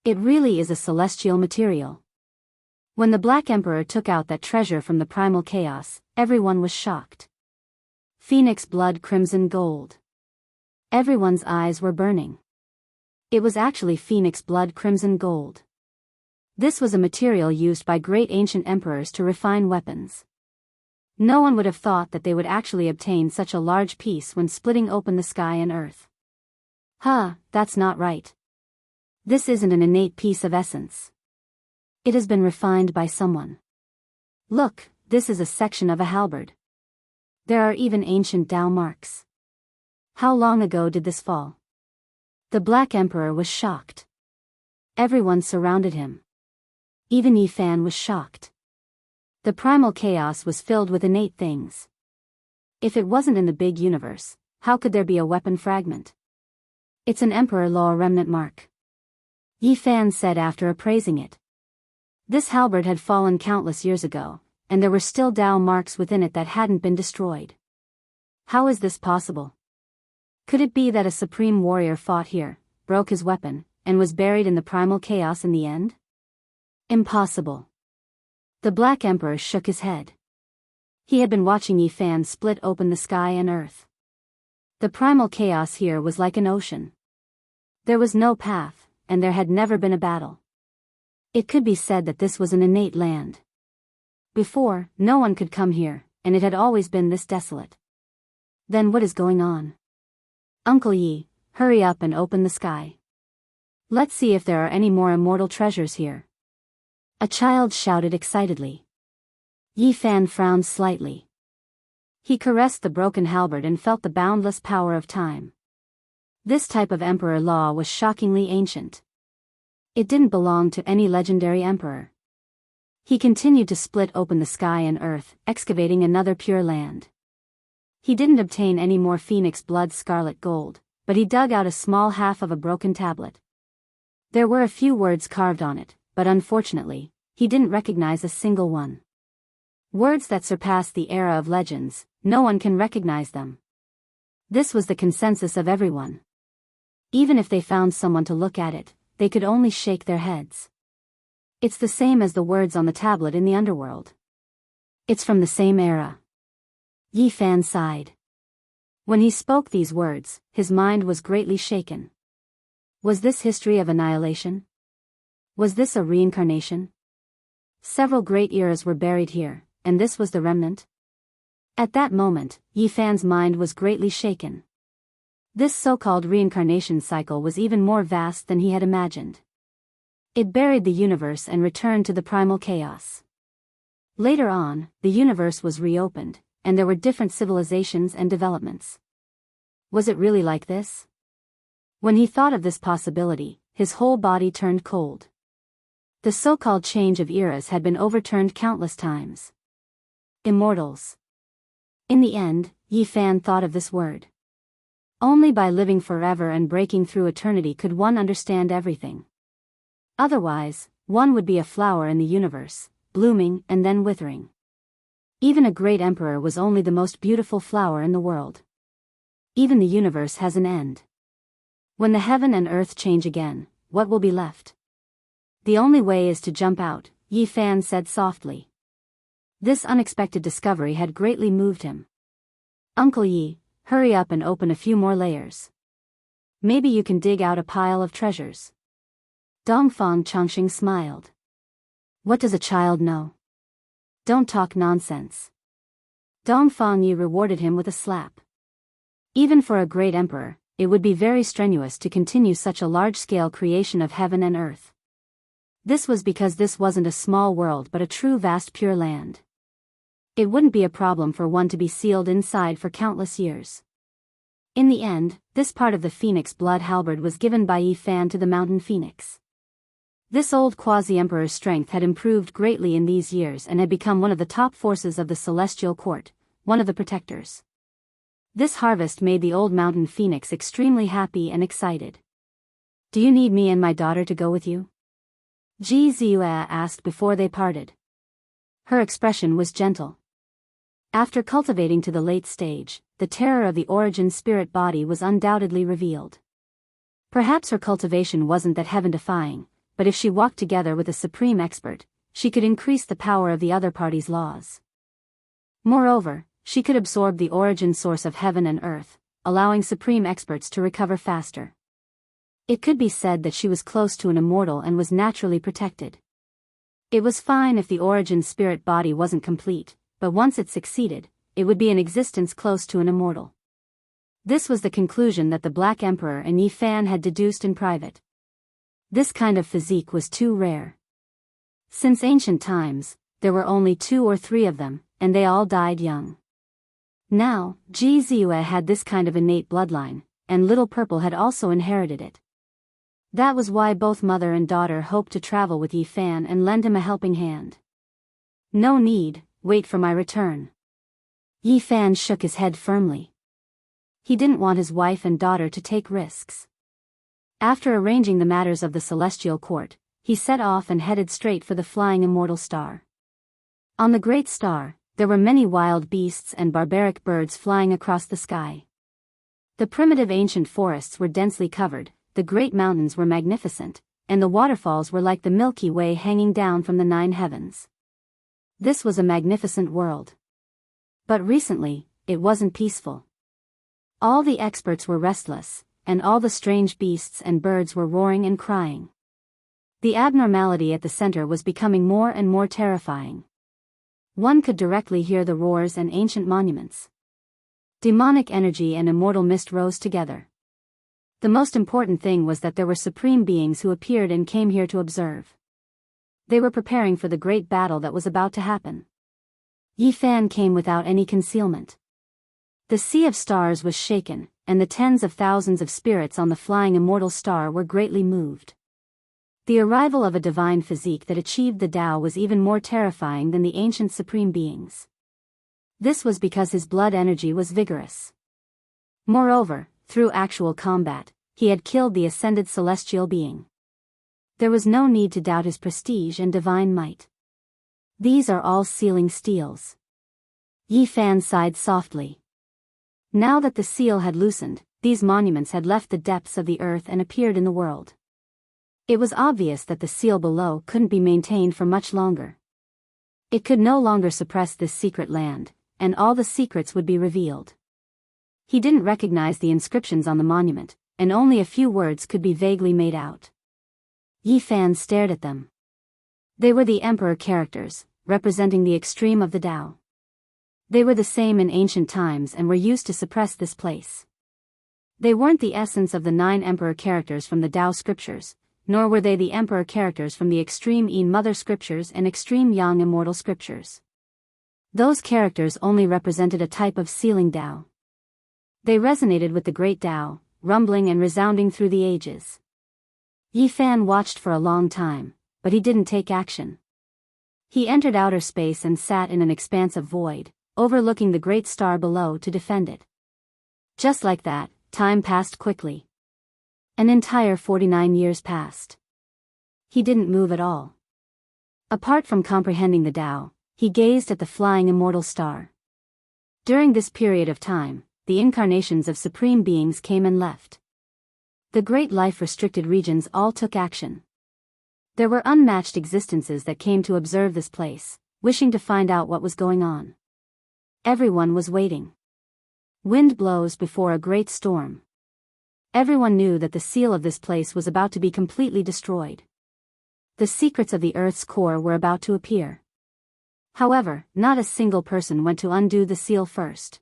It really is a celestial material. When the Black Emperor took out that treasure from the primal chaos, everyone was shocked. Phoenix blood crimson gold. Everyone's eyes were burning. It was actually phoenix blood crimson gold. This was a material used by great ancient emperors to refine weapons. No one would have thought that they would actually obtain such a large piece when splitting open the sky and earth. That's not right. This isn't an innate piece of essence. It has been refined by someone. Look, this is a section of a halberd. There are even ancient Tao marks. How long ago did this fall? The Black Emperor was shocked. Everyone surrounded him. Even Yi Fan was shocked. The primal chaos was filled with innate things. If it wasn't in the big universe, how could there be a weapon fragment? "It's an Emperor Law remnant mark," Yi Fan said after appraising it. This halberd had fallen countless years ago, and there were still Tao marks within it that hadn't been destroyed. How is this possible? Could it be that a supreme warrior fought here, broke his weapon, and was buried in the primal chaos in the end? Impossible. The Black Emperor shook his head. He had been watching Yi Fan split open the sky and earth. The primal chaos here was like an ocean. There was no path, and there had never been a battle. It could be said that this was an innate land. Before, no one could come here, and it had always been this desolate. Then what is going on? "Uncle Yi, hurry up and open the sky. Let's see if there are any more immortal treasures here," a child shouted excitedly. Yi Fan frowned slightly. He caressed the broken halberd and felt the boundless power of time. This type of emperor law was shockingly ancient. It didn't belong to any legendary emperor. He continued to split open the sky and earth, excavating another pure land. He didn't obtain any more phoenix blood scarlet gold, but he dug out a small half of a broken tablet. There were a few words carved on it, but unfortunately, he didn't recognize a single one. Words that surpassed the era of legends, no one can recognize them. This was the consensus of everyone. Even if they found someone to look at it, they could only shake their heads. It's the same as the words on the tablet in the underworld. It's from the same era. Yi Fan sighed. When he spoke these words, his mind was greatly shaken. Was this history of annihilation? Was this a reincarnation? Several great eras were buried here, and this was the remnant? At that moment, Yi Fan's mind was greatly shaken. This so-called reincarnation cycle was even more vast than he had imagined. It buried the universe and returned to the primal chaos. Later on, the universe was reopened, and there were different civilizations and developments. Was it really like this? When he thought of this possibility, his whole body turned cold. The so-called change of eras had been overturned countless times. Immortals. In the end, Yi Fan thought of this word. Only by living forever and breaking through eternity could one understand everything. Otherwise, one would be a flower in the universe, blooming and then withering. Even a great emperor was only the most beautiful flower in the world. Even the universe has an end. When the heaven and earth change again, what will be left? The only way is to jump out, Yi Fan said softly. This unexpected discovery had greatly moved him. Uncle Yi, hurry up and open a few more layers. Maybe you can dig out a pile of treasures. Dongfang Changxing smiled. What does a child know? Don't talk nonsense. Dongfang Yi rewarded him with a slap. Even for a great emperor, it would be very strenuous to continue such a large-scale creation of heaven and earth. This was because this wasn't a small world but a true vast pure land. It wouldn't be a problem for one to be sealed inside for countless years. In the end, this part of the phoenix blood halberd was given by Yi Fan to the mountain phoenix. This old quasi-emperor's strength had improved greatly in these years and had become one of the top forces of the celestial court, one of the protectors. This harvest made the old mountain phoenix extremely happy and excited. "Do you need me and my daughter to go with you?" Ji Ziyue asked before they parted. Her expression was gentle. After cultivating to the late stage, the terror of the origin spirit body was undoubtedly revealed. Perhaps her cultivation wasn't that heaven-defying, but if she walked together with a supreme expert, she could increase the power of the other party's laws. Moreover, she could absorb the origin source of heaven and earth, allowing supreme experts to recover faster. It could be said that she was close to an immortal and was naturally protected. It was fine if the origin spirit body wasn't complete, but once it succeeded, it would be an existence close to an immortal. This was the conclusion that the Black Emperor and Yi Fan had deduced in private. This kind of physique was too rare. Since ancient times, there were only 2 or 3 of them, and they all died young. Now, Ji Ziyue had this kind of innate bloodline, and Little Purple had also inherited it. That was why both mother and daughter hoped to travel with Yi Fan and lend him a helping hand. "No need, wait for my return." Yi Fan shook his head firmly. He didn't want his wife and daughter to take risks. After arranging the matters of the celestial court, he set off and headed straight for the flying immortal star. On the great star, there were many wild beasts and barbaric birds flying across the sky. The primitive ancient forests were densely covered, the great mountains were magnificent, and the waterfalls were like the Milky Way hanging down from the 9 heavens. This was a magnificent world. But recently, it wasn't peaceful. All the experts were restless, and all the strange beasts and birds were roaring and crying. The abnormality at the center was becoming more and more terrifying. One could directly hear the roars and ancient monuments. Demonic energy and immortal mist rose together. The most important thing was that there were supreme beings who appeared and came here to observe. They were preparing for the great battle that was about to happen. Yi Fan came without any concealment. The sea of stars was shaken, and the tens of thousands of spirits on the flying immortal star were greatly moved. The arrival of a divine physique that achieved the Tao was even more terrifying than the ancient supreme beings. This was because his blood energy was vigorous. Moreover, through actual combat, he had killed the ascended celestial being. There was no need to doubt his prestige and divine might. "These are all sealing steels." Yi Fan sighed softly. Now that the seal had loosened, these monuments had left the depths of the earth and appeared in the world. It was obvious that the seal below couldn't be maintained for much longer. It could no longer suppress this secret land, and all the secrets would be revealed. He didn't recognize the inscriptions on the monument, and only a few words could be vaguely made out. Yi Fan stared at them. They were the emperor characters, representing the extreme of the Tao. They were the same in ancient times and were used to suppress this place. They weren't the essence of the 9 emperor characters from the Tao scriptures, nor were they the emperor characters from the extreme Yin mother scriptures and extreme Yang immortal scriptures. Those characters only represented a type of sealing Tao. They resonated with the great Tao, rumbling and resounding through the ages. Yi Fan watched for a long time, but he didn't take action. He entered outer space and sat in an expanse of void, overlooking the great star below to defend it. Just like that, time passed quickly. An entire 49 years passed. He didn't move at all. Apart from comprehending the Tao, he gazed at the flying immortal star. During this period of time, the incarnations of supreme beings came and left. The great life-restricted regions all took action. There were unmatched existences that came to observe this place, wishing to find out what was going on. Everyone was waiting. Wind blows before a great storm. Everyone knew that the seal of this place was about to be completely destroyed. The secrets of the Earth's core were about to appear. However, not a single person went to undo the seal first.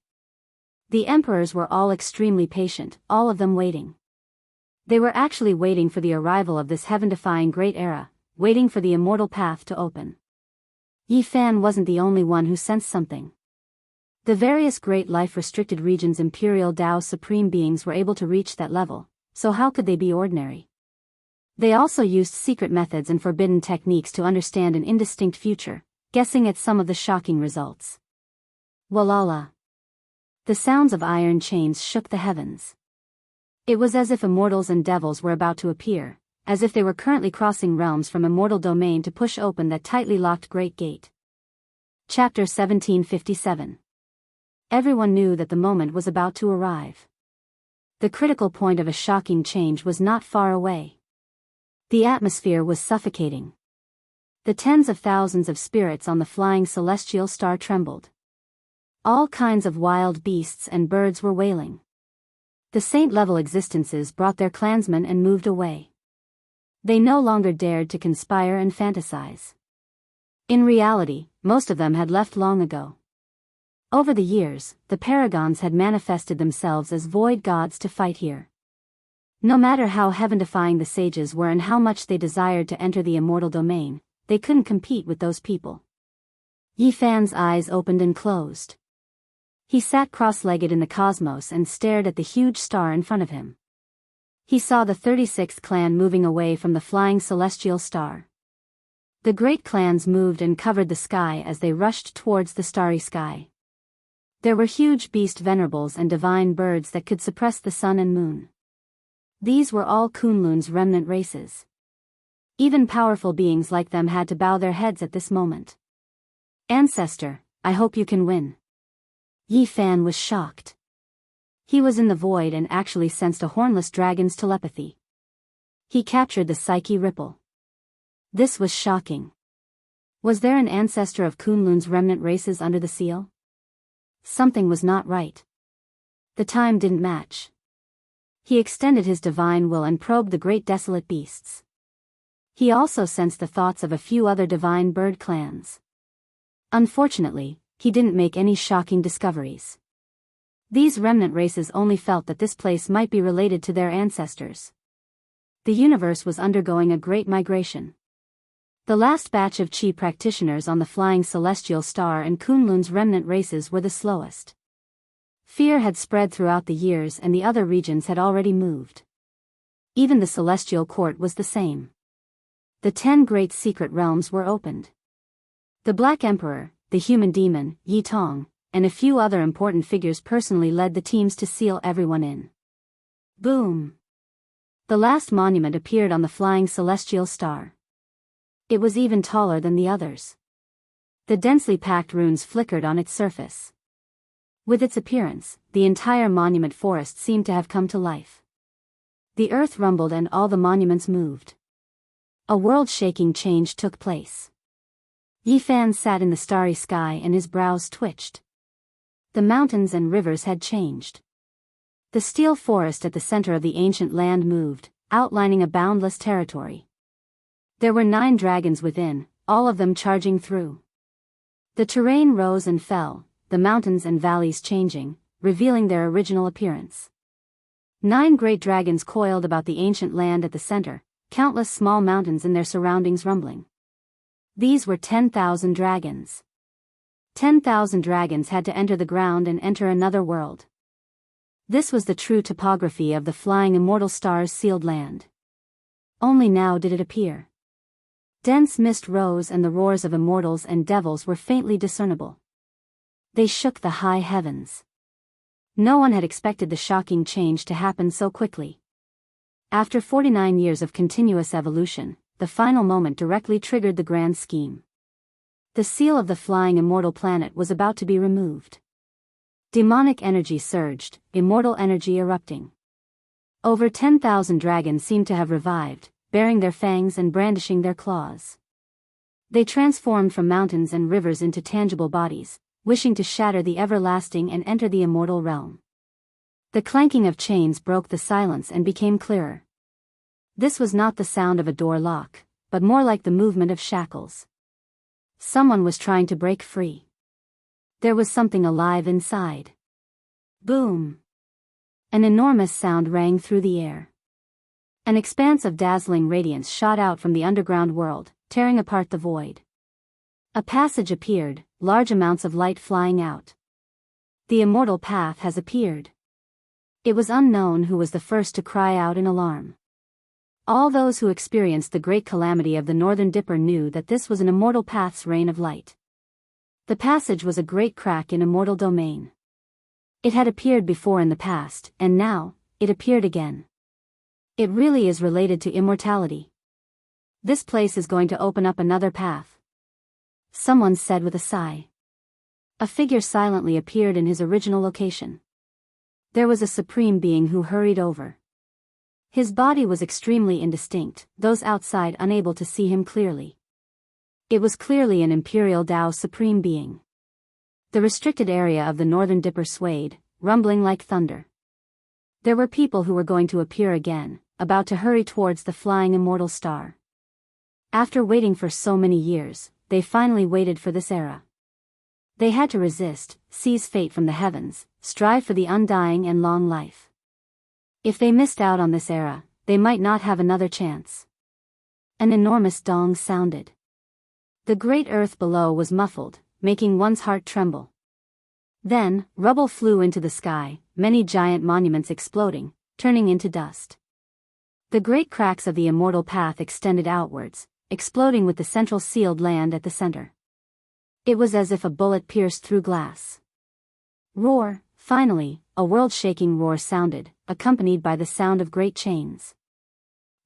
The emperors were all extremely patient, all of them waiting. They were actually waiting for the arrival of this heaven-defying great era, waiting for the immortal path to open. Yi Fan wasn't the only one who sensed something. The various great life-restricted regions Imperial Tao Supreme Beings were able to reach that level, so how could they be ordinary? They also used secret methods and forbidden techniques to understand an indistinct future, guessing at some of the shocking results. Walala. The sounds of iron chains shook the heavens. It was as if immortals and devils were about to appear, as if they were currently crossing realms from immortal domain to push open that tightly locked great gate. Chapter 1757. Everyone knew that the moment was about to arrive. The critical point of a shocking change was not far away. The atmosphere was suffocating. The tens of thousands of spirits on the flying celestial star trembled. All kinds of wild beasts and birds were wailing. The saint-level existences brought their clansmen and moved away. They no longer dared to conspire and fantasize. In reality, most of them had left long ago. Over the years, the paragons had manifested themselves as void gods to fight here. No matter how heaven-defying the sages were and how much they desired to enter the immortal domain, they couldn't compete with those people. Yi Fan's eyes opened and closed. He sat cross-legged in the cosmos and stared at the huge star in front of him. He saw the 36th clan moving away from the flying celestial star. The great clans moved and covered the sky as they rushed towards the starry sky. There were huge beast venerables and divine birds that could suppress the sun and moon. These were all Kunlun's remnant races. Even powerful beings like them had to bow their heads at this moment. Ancestor, I hope you can win. Yi Fan was shocked. He was in the void and actually sensed a hornless dragon's telepathy. He captured the psyche ripple. This was shocking. Was there an ancestor of Kunlun's remnant races under the seal? Something was not right. The time didn't match. He extended his divine will and probed the great desolate beasts. He also sensed the thoughts of a few other divine bird clans. Unfortunately, he didn't make any shocking discoveries. These remnant races only felt that this place might be related to their ancestors. The universe was undergoing a great migration. The last batch of Qi practitioners on the flying celestial star and Kunlun's remnant races were the slowest. Fear had spread throughout the years and the other regions had already moved. Even the celestial court was the same. The 10 great secret realms were opened. The Black Emperor, the human demon, Yi Tong, and a few other important figures personally led the teams to seal everyone in. Boom! The last monument appeared on the flying celestial star. It was even taller than the others. The densely packed runes flickered on its surface. With its appearance, the entire monument forest seemed to have come to life. The earth rumbled and all the monuments moved. A world-shaking change took place. Yi Fan sat in the starry sky and his brows twitched. The mountains and rivers had changed. The steel forest at the center of the ancient land moved, outlining a boundless territory. There were 9 dragons within, all of them charging through. The terrain rose and fell, the mountains and valleys changing, revealing their original appearance. 9 great dragons coiled about the ancient land at the center, countless small mountains in their surroundings rumbling. These were 10,000 dragons. 10,000 dragons had to enter the ground and enter another world. This was the true topography of the flying immortal star's sealed land. Only now did it appear. Dense mist rose and the roars of immortals and devils were faintly discernible. They shook the high heavens. No one had expected the shocking change to happen so quickly. After 49 years of continuous evolution, the final moment directly triggered the grand scheme. The seal of the flying immortal planet was about to be removed. Demonic energy surged, immortal energy erupting. Over 10,000 dragons seemed to have revived, baring their fangs and brandishing their claws. They transformed from mountains and rivers into tangible bodies, wishing to shatter the everlasting and enter the immortal realm. The clanking of chains broke the silence and became clearer. This was not the sound of a door lock, but more like the movement of shackles. Someone was trying to break free. There was something alive inside. Boom! An enormous sound rang through the air. An expanse of dazzling radiance shot out from the underground world, tearing apart the void. A passage appeared, large amounts of light flying out. The immortal path has appeared. It was unknown who was the first to cry out in alarm. All those who experienced the great calamity of the Northern Dipper knew that this was an immortal path's reign of light. The passage was a great crack in immortal domain. It had appeared before in the past, and now, it appeared again. It really is related to immortality. This place is going to open up another path. Someone said with a sigh. A figure silently appeared in his original location. There was a supreme being who hurried over. His body was extremely indistinct, those outside unable to see him clearly. It was clearly an Imperial Tao supreme being. The restricted area of the Northern Dipper swayed, rumbling like thunder. There were people who were going to appear again, about to hurry towards the flying immortal star. After waiting for so many years, they finally waited for this era. They had to resist, seize fate from the heavens, strive for the undying and long life. If they missed out on this era, they might not have another chance. An enormous dong sounded. The great earth below was muffled, making one's heart tremble. Then, rubble flew into the sky, many giant monuments exploding, turning into dust. The great cracks of the immortal path extended outwards, exploding with the central sealed land at the center. It was as if a bullet pierced through glass. Roar, finally, a world-shaking roar sounded, accompanied by the sound of great chains.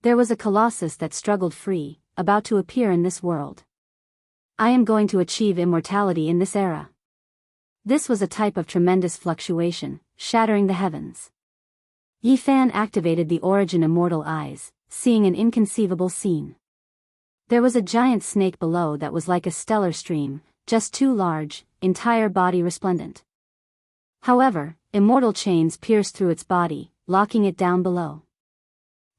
There was a colossus that struggled free, about to appear in this world. I am going to achieve immortality in this era. This was a type of tremendous fluctuation, shattering the heavens. Yi Fan activated the Origin Immortal Eyes, seeing an inconceivable scene. There was a giant snake below that was like a stellar stream, just too large, entire body resplendent. However, immortal chains pierced through its body, locking it down below.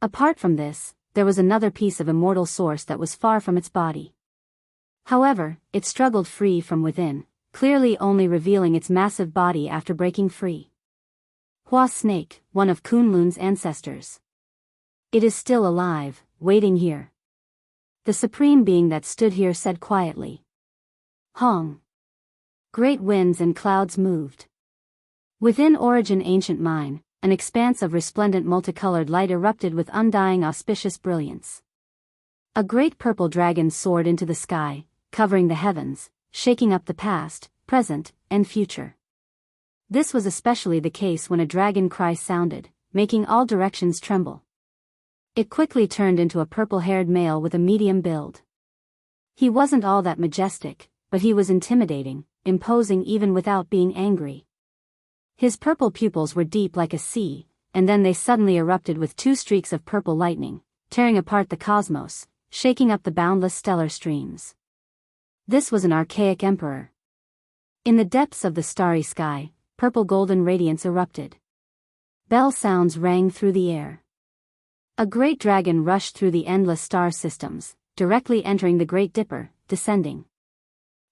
Apart from this, there was another piece of immortal source that was far from its body. However, it struggled free from within, clearly only revealing its massive body after breaking free. Hua Snake, one of Kunlun's ancestors. It is still alive, waiting here. The supreme being that stood here said quietly. Hong. Great winds and clouds moved. Within Origin Ancient Mine, an expanse of resplendent multicolored light erupted with undying auspicious brilliance. A great purple dragon soared into the sky, covering the heavens, shaking up the past, present, and future. This was especially the case when a dragon cry sounded, making all directions tremble. It quickly turned into a purple-haired male with a medium build. He wasn't all that majestic, but he was intimidating, imposing even without being angry. His purple pupils were deep like a sea, and then they suddenly erupted with two streaks of purple lightning, tearing apart the cosmos, shaking up the boundless stellar streams. This was an archaic emperor. In the depths of the starry sky, purple golden radiance erupted. Bell sounds rang through the air. A great dragon rushed through the endless star systems, directly entering the Great Dipper, descending.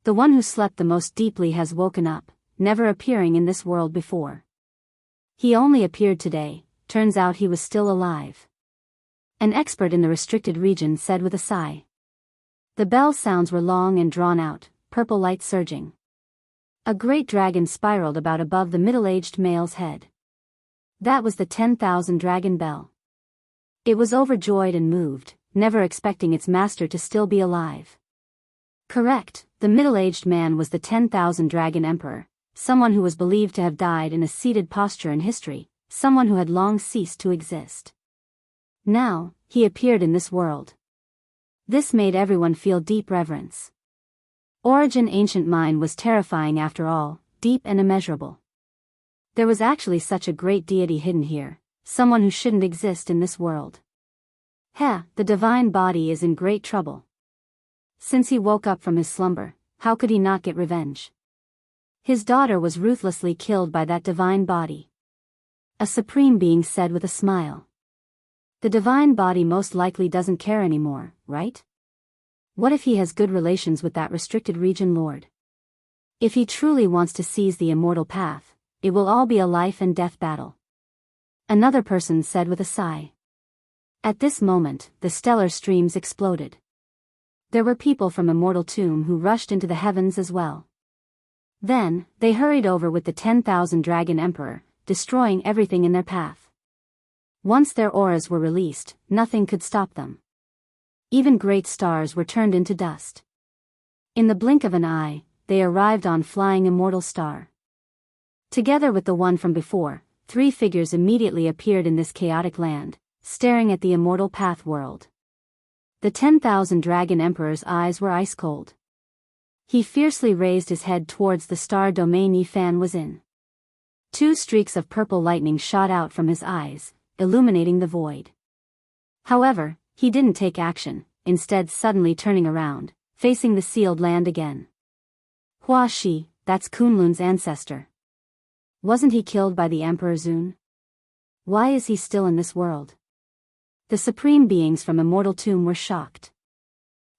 The one who slept the most deeply has woken up, never appearing in this world before. He only appeared today, turns out he was still alive. An expert in the restricted region said with a sigh. The bell sounds were long and drawn out, purple light surging. A great dragon spiraled about above the middle-aged male's head. That was the 10,000 dragon bell. It was overjoyed and moved, never expecting its master to still be alive. Correct, the middle-aged man was the 10,000 dragon emperor, someone who was believed to have died in a seated posture in history, someone who had long ceased to exist. Now, he appeared in this world. This made everyone feel deep reverence. Origin Ancient Mine was terrifying after all, deep and immeasurable. There was actually such a great deity hidden here, someone who shouldn't exist in this world. The divine body is in great trouble. Since he woke up from his slumber, how could he not get revenge? His daughter was ruthlessly killed by that divine body. A supreme being said with a smile. The divine body most likely doesn't care anymore, right? What if he has good relations with that restricted region lord? If he truly wants to seize the immortal path, it will all be a life and death battle. Another person said with a sigh. At this moment, the stellar streams exploded. There were people from Immortal Tomb who rushed into the heavens as well. Then, they hurried over with the 10,000 Dragon Emperor, destroying everything in their path. Once their auras were released, nothing could stop them. Even great stars were turned into dust. In the blink of an eye, they arrived on flying Immortal Star. Together with the one from before, 3 figures immediately appeared in this chaotic land, staring at the Immortal Path world. The 10,000 Dragon Emperor's eyes were ice cold. He fiercely raised his head towards the star domain Yifan was in. 2 streaks of purple lightning shot out from his eyes, illuminating the void. However, he didn't take action, instead suddenly turning around, facing the sealed land again. Hua Shi, that's Kunlun's ancestor. Wasn't he killed by the Emperor Zun? Why is he still in this world? The supreme beings from Immortal Tomb were shocked.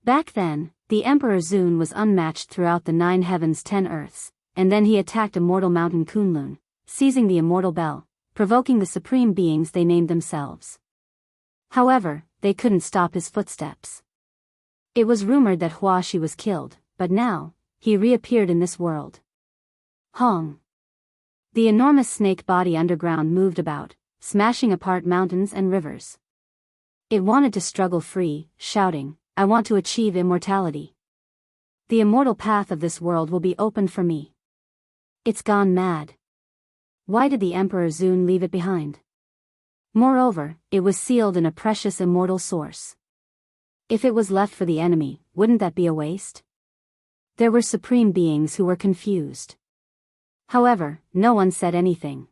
Back then, the Emperor Zun was unmatched throughout the 9 heavens 10 earths, and then he attacked Immortal Mountain Kunlun, seizing the Immortal Bell, provoking the supreme beings they named themselves. However, they couldn't stop his footsteps. It was rumored that Hua Shi was killed, but now, he reappeared in this world. Hong. The enormous snake body underground moved about, smashing apart mountains and rivers. It wanted to struggle free, shouting, "I want to achieve immortality. The immortal path of this world will be opened for me." It's gone mad. Why did the Emperor Zun leave it behind? Moreover, it was sealed in a precious immortal source. If it was left for the enemy, wouldn't that be a waste? There were supreme beings who were confused. However, no one said anything.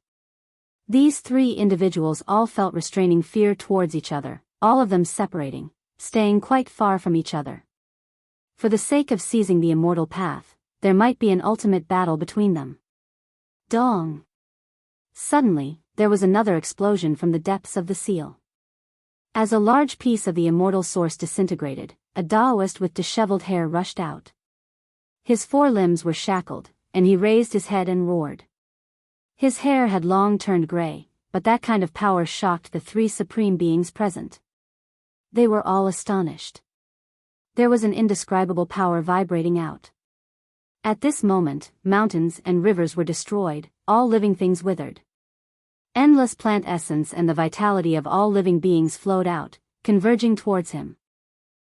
These 3 individuals all felt restraining fear towards each other, all of them separating, staying quite far from each other. For the sake of seizing the immortal path, there might be an ultimate battle between them. Dong! Suddenly, there was another explosion from the depths of the seal. As a large piece of the immortal source disintegrated, a Taoist with disheveled hair rushed out. His 4 limbs were shackled, and he raised his head and roared. His hair had long turned gray, but that kind of power shocked the 3 supreme beings present. They were all astonished. There was an indescribable power vibrating out. At this moment, mountains and rivers were destroyed, all living things withered. Endless plant essence and the vitality of all living beings flowed out, converging towards him.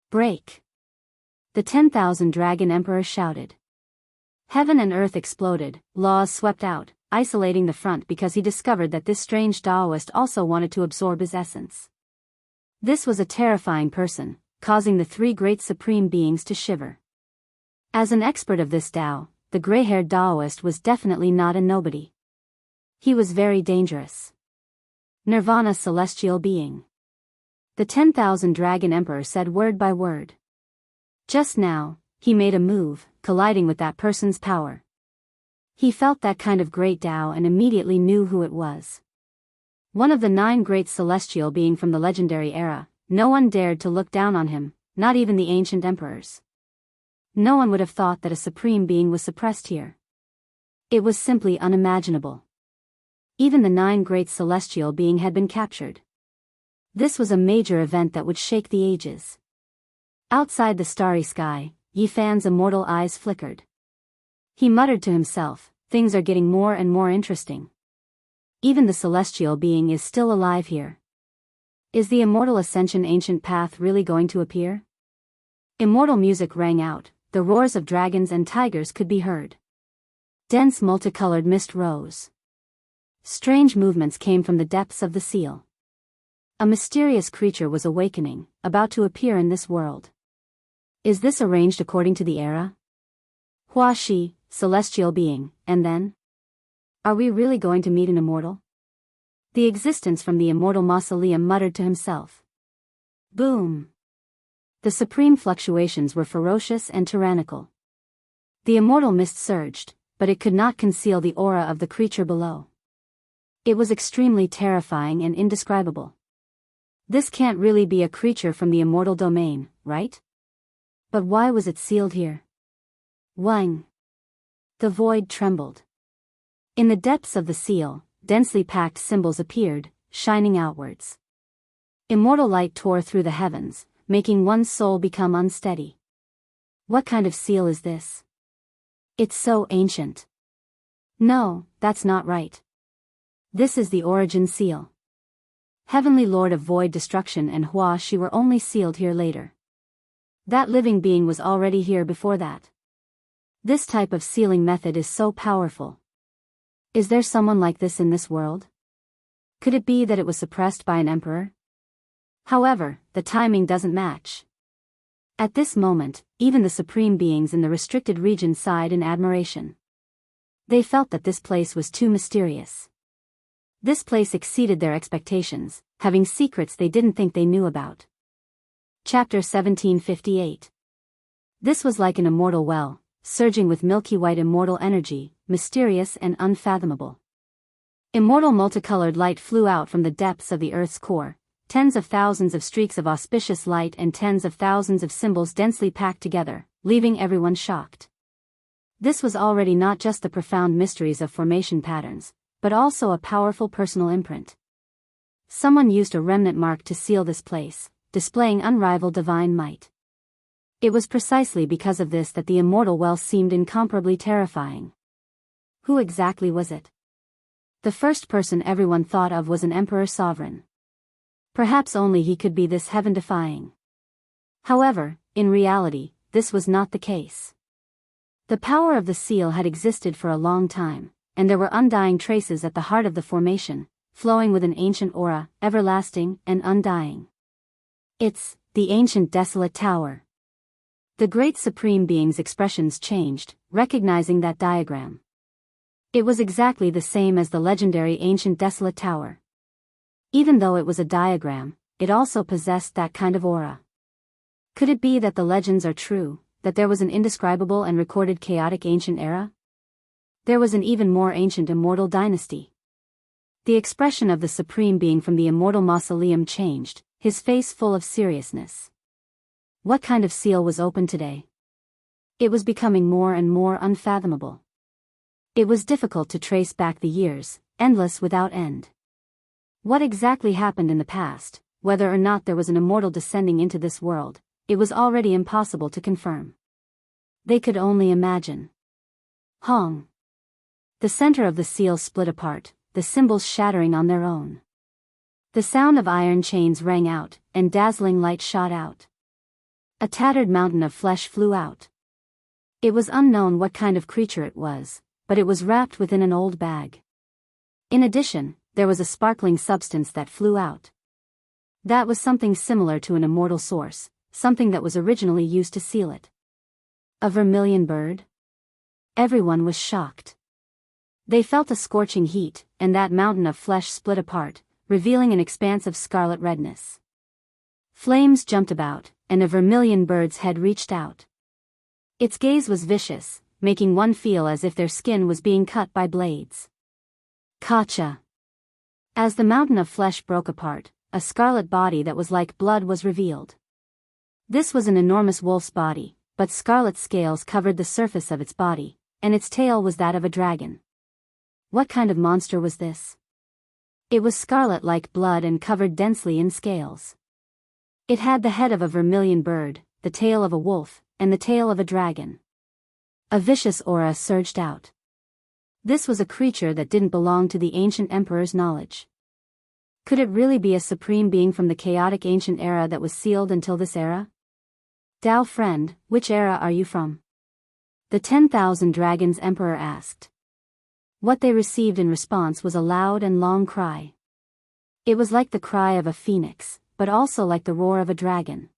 Break! The 10,000 Dragon Emperor shouted. Heaven and earth exploded, laws swept out, isolating the front because he discovered that this strange Taoist also wanted to absorb his essence. This was a terrifying person, causing the 3 great supreme beings to shiver. As an expert of this Tao, the gray-haired Taoist was definitely not a nobody. He was very dangerous. Nirvana celestial being. The 10,000 Dragon Emperor said word by word. Just now, he made a move, colliding with that person's power. He felt that kind of great Tao and immediately knew who it was. One of the 9 great celestial being from the legendary era. No one dared to look down on him, not even the ancient emperors. No one would have thought that a supreme being was suppressed here. It was simply unimaginable. Even the 9 great celestial being had been captured. This was a major event that would shake the ages. Outside the starry sky, Yifan's immortal eyes flickered. He muttered to himself, "Things are getting more and more interesting. Even the celestial being is still alive here. Is the immortal ascension ancient path really going to appear?" Immortal music rang out, the roars of dragons and tigers could be heard. Dense multicolored mist rose. Strange movements came from the depths of the seal. A mysterious creature was awakening, about to appear in this world. Is this arranged according to the era? Hua Shi, celestial being, and then? Are we really going to meet an immortal? The existence from the immortal mausoleum muttered to himself. Boom! The supreme fluctuations were ferocious and tyrannical. The immortal mist surged, but it could not conceal the aura of the creature below. It was extremely terrifying and indescribable. This can't really be a creature from the immortal domain, right? But why was it sealed here? Wang! The void trembled. In the depths of the seal, densely packed symbols appeared, shining outwards. Immortal light tore through the heavens, making one's soul become unsteady. What kind of seal is this? It's so ancient. No, that's not right. This is the origin seal. Heavenly Lord of Void Destruction and Hua Shi were only sealed here later. That living being was already here before that. This type of sealing method is so powerful. Is there someone like this in this world? Could it be that it was suppressed by an emperor? However, the timing doesn't match. At this moment, even the supreme beings in the restricted region sighed in admiration. They felt that this place was too mysterious. This place exceeded their expectations, having secrets they didn't think they knew about. Chapter 1758. This was like an immortal well, surging with milky white immortal energy, mysterious and unfathomable. Immortal multicolored light flew out from the depths of the Earth's core, tens of thousands of streaks of auspicious light and tens of thousands of symbols densely packed together, leaving everyone shocked. This was already not just the profound mysteries of formation patterns, but also a powerful personal imprint. Someone used a remnant mark to seal this place, displaying unrivaled divine might. It was precisely because of this that the immortal well seemed incomparably terrifying. Who exactly was it? The first person everyone thought of was an emperor sovereign. Perhaps only he could be this heaven-defying. However, in reality, this was not the case. The power of the seal had existed for a long time, and there were undying traces at the heart of the formation, flowing with an ancient aura, everlasting and undying. It's the ancient desolate tower. The great supreme being's expressions changed, recognizing that diagram. It was exactly the same as the legendary ancient desolate tower. Even though it was a diagram, it also possessed that kind of aura. Could it be that the legends are true, that there was an indescribable and recorded chaotic ancient era? There was an even more ancient immortal dynasty. The expression of the supreme being from the immortal mausoleum changed, his face full of seriousness. What kind of seal was open today? It was becoming more and more unfathomable. It was difficult to trace back the years, endless without end. What exactly happened in the past, whether or not there was an immortal descending into this world, it was already impossible to confirm. They could only imagine. Hong. The center of the seal split apart, the symbols shattering on their own. The sound of iron chains rang out, and dazzling light shot out. A tattered mountain of flesh flew out. It was unknown what kind of creature it was, but it was wrapped within an old bag. In addition, there was a sparkling substance that flew out. That was something similar to an immortal source, something that was originally used to seal it. A vermilion bird? Everyone was shocked. They felt a scorching heat, and that mountain of flesh split apart, revealing an expanse of scarlet redness. Flames jumped about, and a vermilion bird's head reached out. Its gaze was vicious, making one feel as if their skin was being cut by blades. Kacha. As the mountain of flesh broke apart, a scarlet body that was like blood was revealed. This was an enormous wolf's body, but scarlet scales covered the surface of its body, and its tail was that of a dragon. What kind of monster was this? It was scarlet like blood and covered densely in scales. It had the head of a vermilion bird, the tail of a wolf, and the tail of a dragon. A vicious aura surged out. This was a creature that didn't belong to the ancient emperor's knowledge. Could it really be a supreme being from the chaotic ancient era that was sealed until this era? Dao friend, which era are you from? The 10,000 Dragons Emperor asked. What they received in response was a loud and long cry. It was like the cry of a phoenix, but also like the roar of a dragon.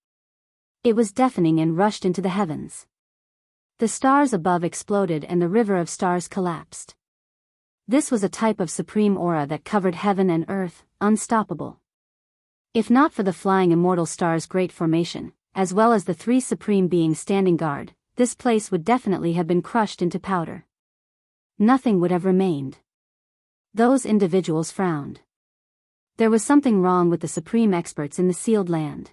It was deafening and rushed into the heavens. The stars above exploded and the river of stars collapsed. This was a type of supreme aura that covered heaven and earth, unstoppable. If not for the flying immortal star's great formation, as well as the three supreme beings standing guard, this place would definitely have been crushed into powder. Nothing would have remained. Those individuals frowned. There was something wrong with the supreme experts in the sealed land.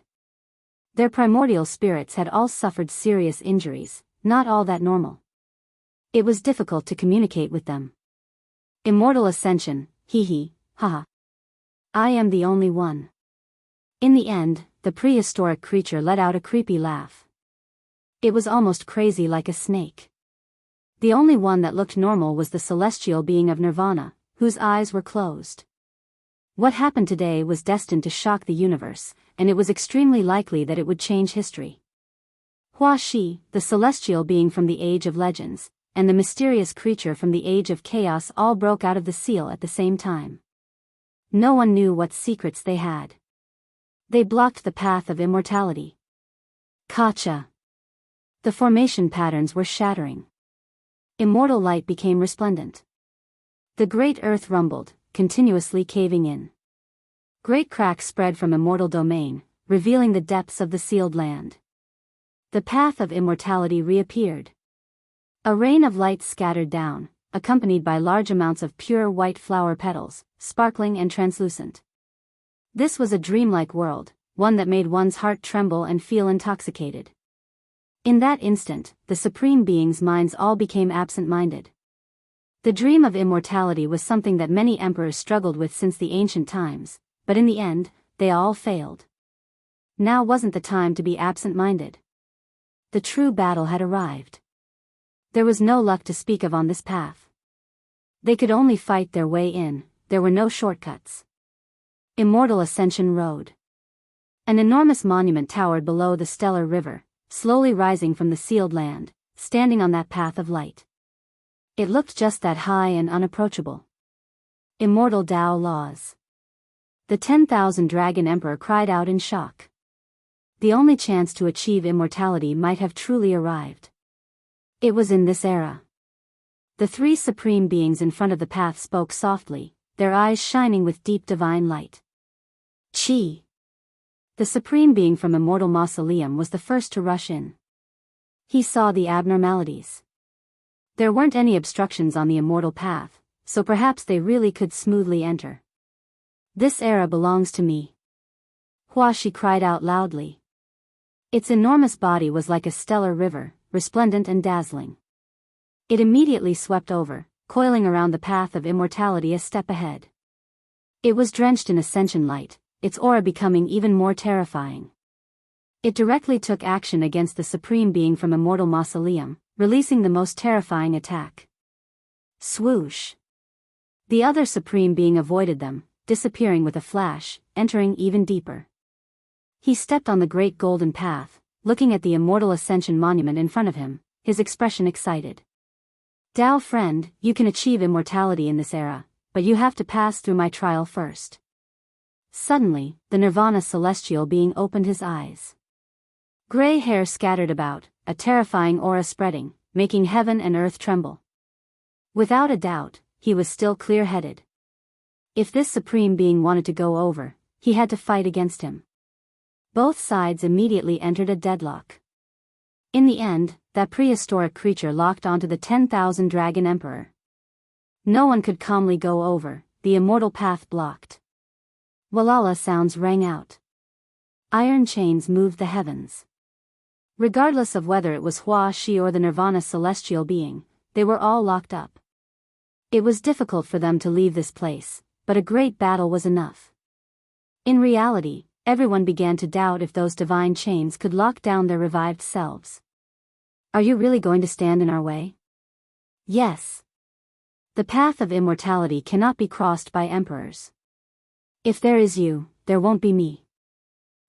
Their primordial spirits had all suffered serious injuries, not all that normal. It was difficult to communicate with them. Immortal ascension, hee hee, haha. I am the only one. In the end, the prehistoric creature let out a creepy laugh. It was almost crazy, like a snake. The only one that looked normal was the celestial being of Nirvana, whose eyes were closed. What happened today was destined to shock the universe, and it was extremely likely that it would change history. Hua Shi, the celestial being from the Age of Legends, and the mysterious creature from the Age of Chaos all broke out of the seal at the same time. No one knew what secrets they had. They blocked the path of immortality. Kacha. The formation patterns were shattering. Immortal light became resplendent. The great earth rumbled, continuously caving in. Great cracks spread from immortal domain, revealing the depths of the sealed land. The path of immortality reappeared. A rain of light scattered down, accompanied by large amounts of pure white flower petals, sparkling and translucent. This was a dreamlike world, one that made one's heart tremble and feel intoxicated. In that instant, the Supreme Being's minds all became absent-minded. The dream of immortality was something that many emperors struggled with since the ancient times, but in the end, they all failed. Now wasn't the time to be absent-minded. The true battle had arrived. There was no luck to speak of on this path. They could only fight their way in, there were no shortcuts. Immortal Ascension Road. An enormous monument towered below the stellar river, slowly rising from the sealed land, standing on that path of light. It looked just that high and unapproachable. Immortal Tao laws. The 10,000 Dragon Emperor cried out in shock. The only chance to achieve immortality might have truly arrived. It was in this era. The three supreme beings in front of the path spoke softly, their eyes shining with deep divine light. Chi. The supreme being from Immortal Mausoleum was the first to rush in. He saw the abnormalities. There weren't any obstructions on the immortal path, so perhaps they really could smoothly enter. This era belongs to me. Hua Shi cried out loudly. Its enormous body was like a stellar river, resplendent and dazzling. It immediately swept over, coiling around the path of immortality a step ahead. It was drenched in ascension light, its aura becoming even more terrifying. It directly took action against the Supreme Being from Immortal Mausoleum, releasing the most terrifying attack. Swoosh! The other Supreme Being avoided them, disappearing with a flash, entering even deeper. He stepped on the great golden path, looking at the Immortal Ascension monument in front of him, his expression excited. Tao friend, you can achieve immortality in this era, but you have to pass through my trial first. Suddenly, the Nirvana celestial being opened his eyes. Gray hair scattered about, a terrifying aura spreading, making heaven and earth tremble. Without a doubt, he was still clear-headed. If this Supreme Being wanted to go over, he had to fight against him. Both sides immediately entered a deadlock. In the end, that prehistoric creature locked onto the 10,000 Dragon Emperor. No one could calmly go over, the immortal path blocked. Walala sounds rang out. Iron chains moved the heavens. Regardless of whether it was Hua Shi or the Nirvana celestial being, they were all locked up. It was difficult for them to leave this place, but a great battle was enough. In reality, everyone began to doubt if those divine chains could lock down their revived selves. Are you really going to stand in our way? Yes. The path of immortality cannot be crossed by emperors. If there is you, there won't be me.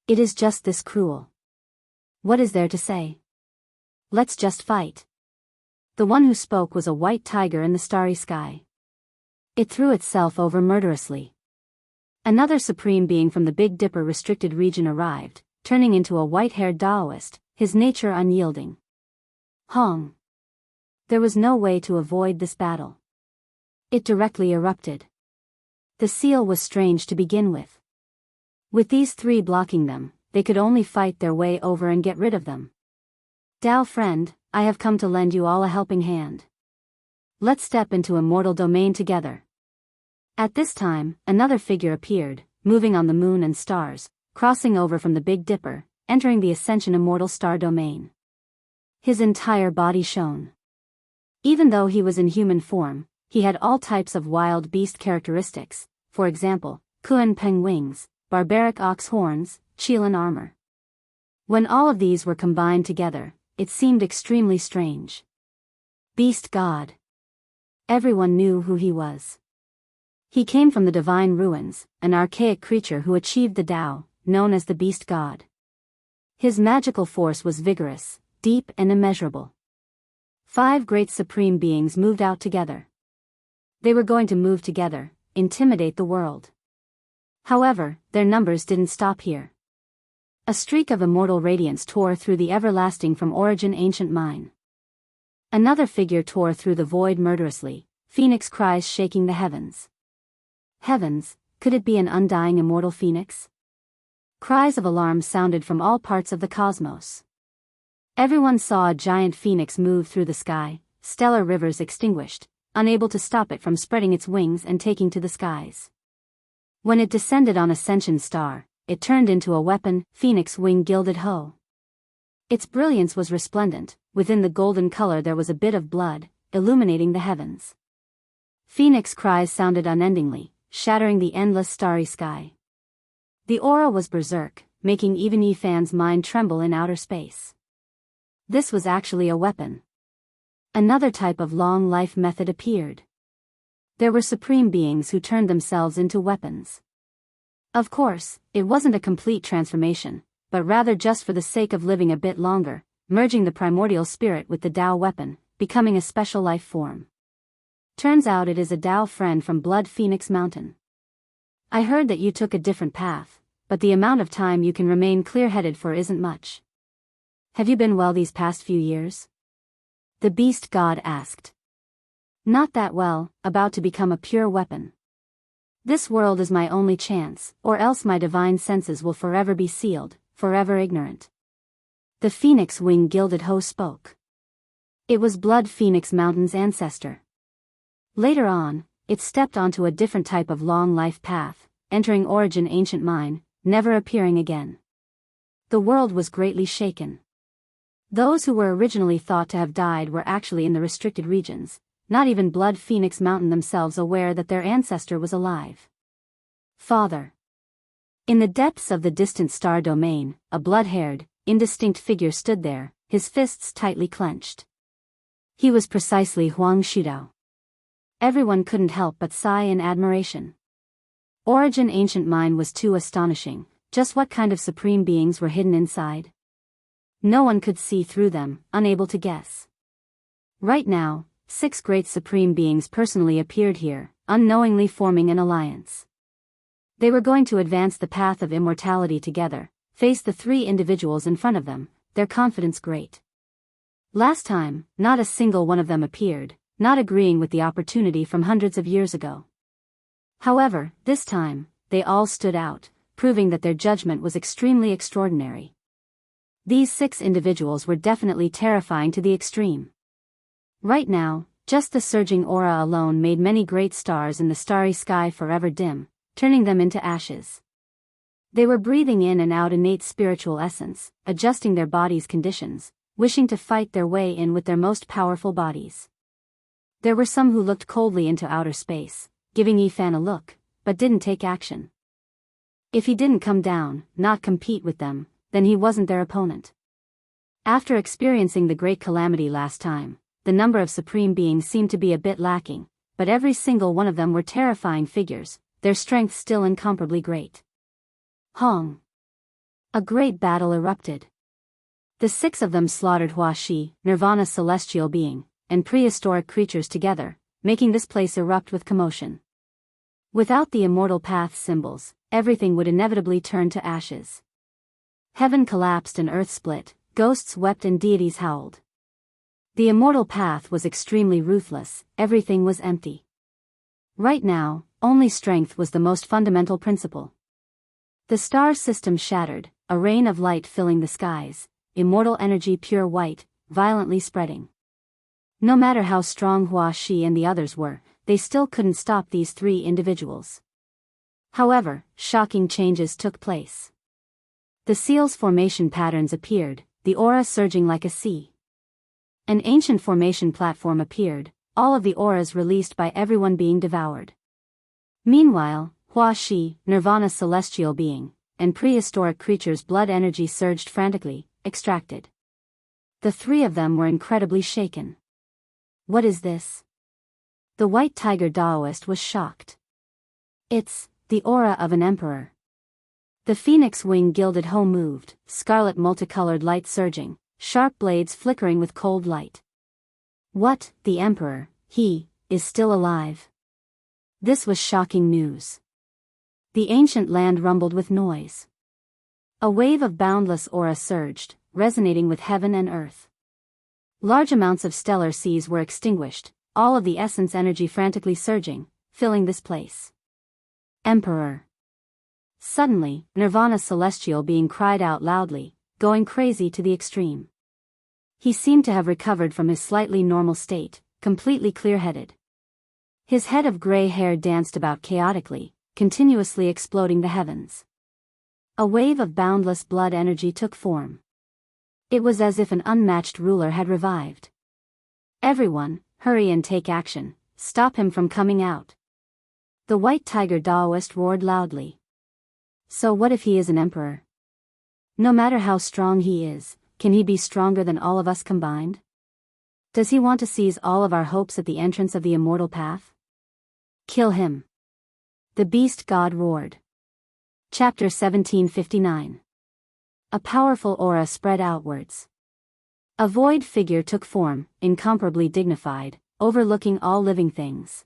It is just this cruel. What is there to say? Let's just fight. The one who spoke was a white tiger in the starry sky. It threw itself over murderously. Another Supreme Being from the Big Dipper restricted region arrived, turning into a white-haired Taoist, his nature unyielding. Hong. There was no way to avoid this battle. It directly erupted. The seal was strange to begin with. With these three blocking them, they could only fight their way over and get rid of them. Tao friend, I have come to lend you all a helping hand. Let's step into immortal domain together. At this time, another figure appeared, moving on the moon and stars, crossing over from the Big Dipper, entering the Ascension immortal star domain. His entire body shone. Even though he was in human form, he had all types of wild beast characteristics, for example, Kuan Peng wings, barbaric ox horns, Qilin armor. When all of these were combined together, it seemed extremely strange. Beast God. Everyone knew who he was. He came from the divine ruins, an archaic creature who achieved the Tao, known as the Beast God. His magical force was vigorous, deep and immeasurable. 5 great supreme beings moved out together. They were going to move together, intimidate the world. However, their numbers didn't stop here. A streak of immortal radiance tore through the everlasting from origin ancient mine. Another figure tore through the void murderously, phoenix cries shaking the heavens. Heavens, could it be an undying immortal phoenix? Cries of alarm sounded from all parts of the cosmos. Everyone saw a giant phoenix move through the sky, stellar rivers extinguished, unable to stop it from spreading its wings and taking to the skies. When it descended on Ascension Star, it turned into a weapon, phoenix wing gilded hoe. Its brilliance was resplendent, within the golden color there was a bit of blood, illuminating the heavens. Phoenix cries sounded unendingly, shattering the endless starry sky. The aura was berserk, making even Yifan's mind tremble in outer space. This was actually a weapon. Another type of long life method appeared. There were supreme beings who turned themselves into weapons. Of course, it wasn't a complete transformation, but rather just for the sake of living a bit longer, merging the primordial spirit with the Tao weapon, becoming a special life form. Turns out it is a Tao friend from Blood Phoenix Mountain. I heard that you took a different path, but the amount of time you can remain clear-headed for isn't much. Have you been well these past few years? The Beast God asked. Not that well, about to become a pure weapon. This world is my only chance, or else my divine senses will forever be sealed, forever ignorant. The phoenix wing gilded hoe spoke. It was Blood Phoenix Mountain's ancestor. Later on, it stepped onto a different type of long life path, entering origin ancient mine, never appearing again. The world was greatly shaken. Those who were originally thought to have died were actually in the restricted regions, not even Blood Phoenix Mountain themselves aware that their ancestor was alive. Father. In the depths of the distant star domain, a blood-haired, indistinct figure stood there, his fists tightly clenched. He was precisely Huang Shudao. Everyone couldn't help but sigh in admiration. Origin Ancient Mine was too astonishing. Just what kind of supreme beings were hidden inside? No one could see through them, unable to guess. Right now, 6 great supreme beings personally appeared here, unknowingly forming an alliance. They were going to advance the path of immortality together, face the 3 individuals in front of them, their confidence great. Last time, not a single one of them appeared, not agreeing with the opportunity from hundreds of years ago. However, this time, they all stood out, proving that their judgment was extremely extraordinary. These 6 individuals were definitely terrifying to the extreme. Right now, just the surging aura alone made many great stars in the starry sky forever dim, turning them into ashes. They were breathing in and out innate spiritual essence, adjusting their bodies' conditions, wishing to fight their way in with their most powerful bodies. There were some who looked coldly into outer space, giving Yifan a look, but didn't take action. If he didn't come down, not compete with them, then he wasn't their opponent. After experiencing the great calamity last time, the number of supreme beings seemed to be a bit lacking, but every single one of them were terrifying figures, their strength still incomparably great. Hong. A great battle erupted. The 6 of them slaughtered Huashi, Nirvana's celestial being, and prehistoric creatures together, making this place erupt with commotion. Without the immortal path symbols, everything would inevitably turn to ashes. Heaven collapsed and earth split, ghosts wept and deities howled. The immortal path was extremely ruthless, everything was empty. Right now, only strength was the most fundamental principle. The star system shattered, a rain of light filling the skies, immortal energy pure white, violently spreading. No matter how strong Huashi and the others were, they still couldn't stop these 3 individuals. However, shocking changes took place. The seal's formation patterns appeared, the aura surging like a sea. An ancient formation platform appeared, all of the auras released by everyone being devoured. Meanwhile, Huashi, Nirvana's celestial being, and prehistoric creature's blood energy surged frantically, extracted. The three of them were incredibly shaken. What is this? The white tiger Daoist was shocked. It's the aura of an emperor. The phoenix wing gilded hoe moved, scarlet multicolored light surging, sharp blades flickering with cold light. What, the emperor, he, is still alive. This was shocking news. The ancient land rumbled with noise. A wave of boundless aura surged, resonating with heaven and earth. Large amounts of stellar seas were extinguished, all of the essence energy frantically surging, filling this place. Emperor. Suddenly, Nirvana's celestial being cried out loudly, going crazy to the extreme. He seemed to have recovered from his slightly normal state, completely clear-headed. His head of gray hair danced about chaotically, continuously exploding the heavens. A wave of boundless blood energy took form. It was as if an unmatched ruler had revived. Everyone, hurry and take action, stop him from coming out. The white tiger Daoist roared loudly. So what if he is an emperor? No matter how strong he is, can he be stronger than all of us combined? Does he want to seize all of our hopes at the entrance of the immortal path? Kill him. The beast god roared. Chapter 1759. A powerful aura spread outwards. A void figure took form, incomparably dignified, overlooking all living things.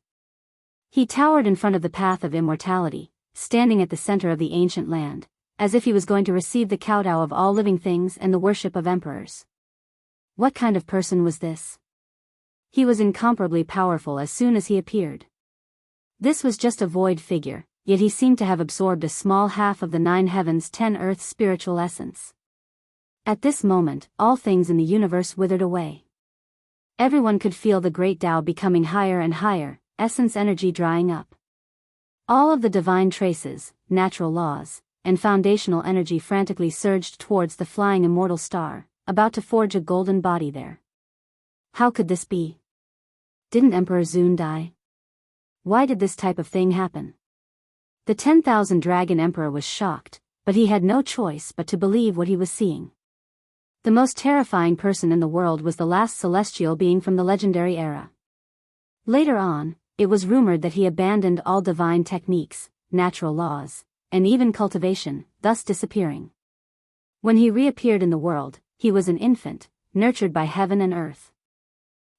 He towered in front of the path of immortality, standing at the center of the ancient land, as if he was going to receive the kowtow of all living things and the worship of emperors. What kind of person was this? He was incomparably powerful as soon as he appeared. This was just a void figure, yet he seemed to have absorbed a small half of the 9 heavens 10 earth's spiritual essence. At this moment, all things in the universe withered away. Everyone could feel the great Tao becoming higher and higher, essence energy drying up. All of the divine traces, natural laws, and foundational energy frantically surged towards the flying immortal star, about to forge a golden body there. How could this be? Didn't Emperor Zun die? Why did this type of thing happen? The 10,000 Dragon Emperor was shocked, but he had no choice but to believe what he was seeing. The most terrifying person in the world was the last celestial being from the legendary era. Later on, it was rumored that he abandoned all divine techniques, natural laws, and even cultivation, thus disappearing. When he reappeared in the world, he was an infant, nurtured by heaven and earth.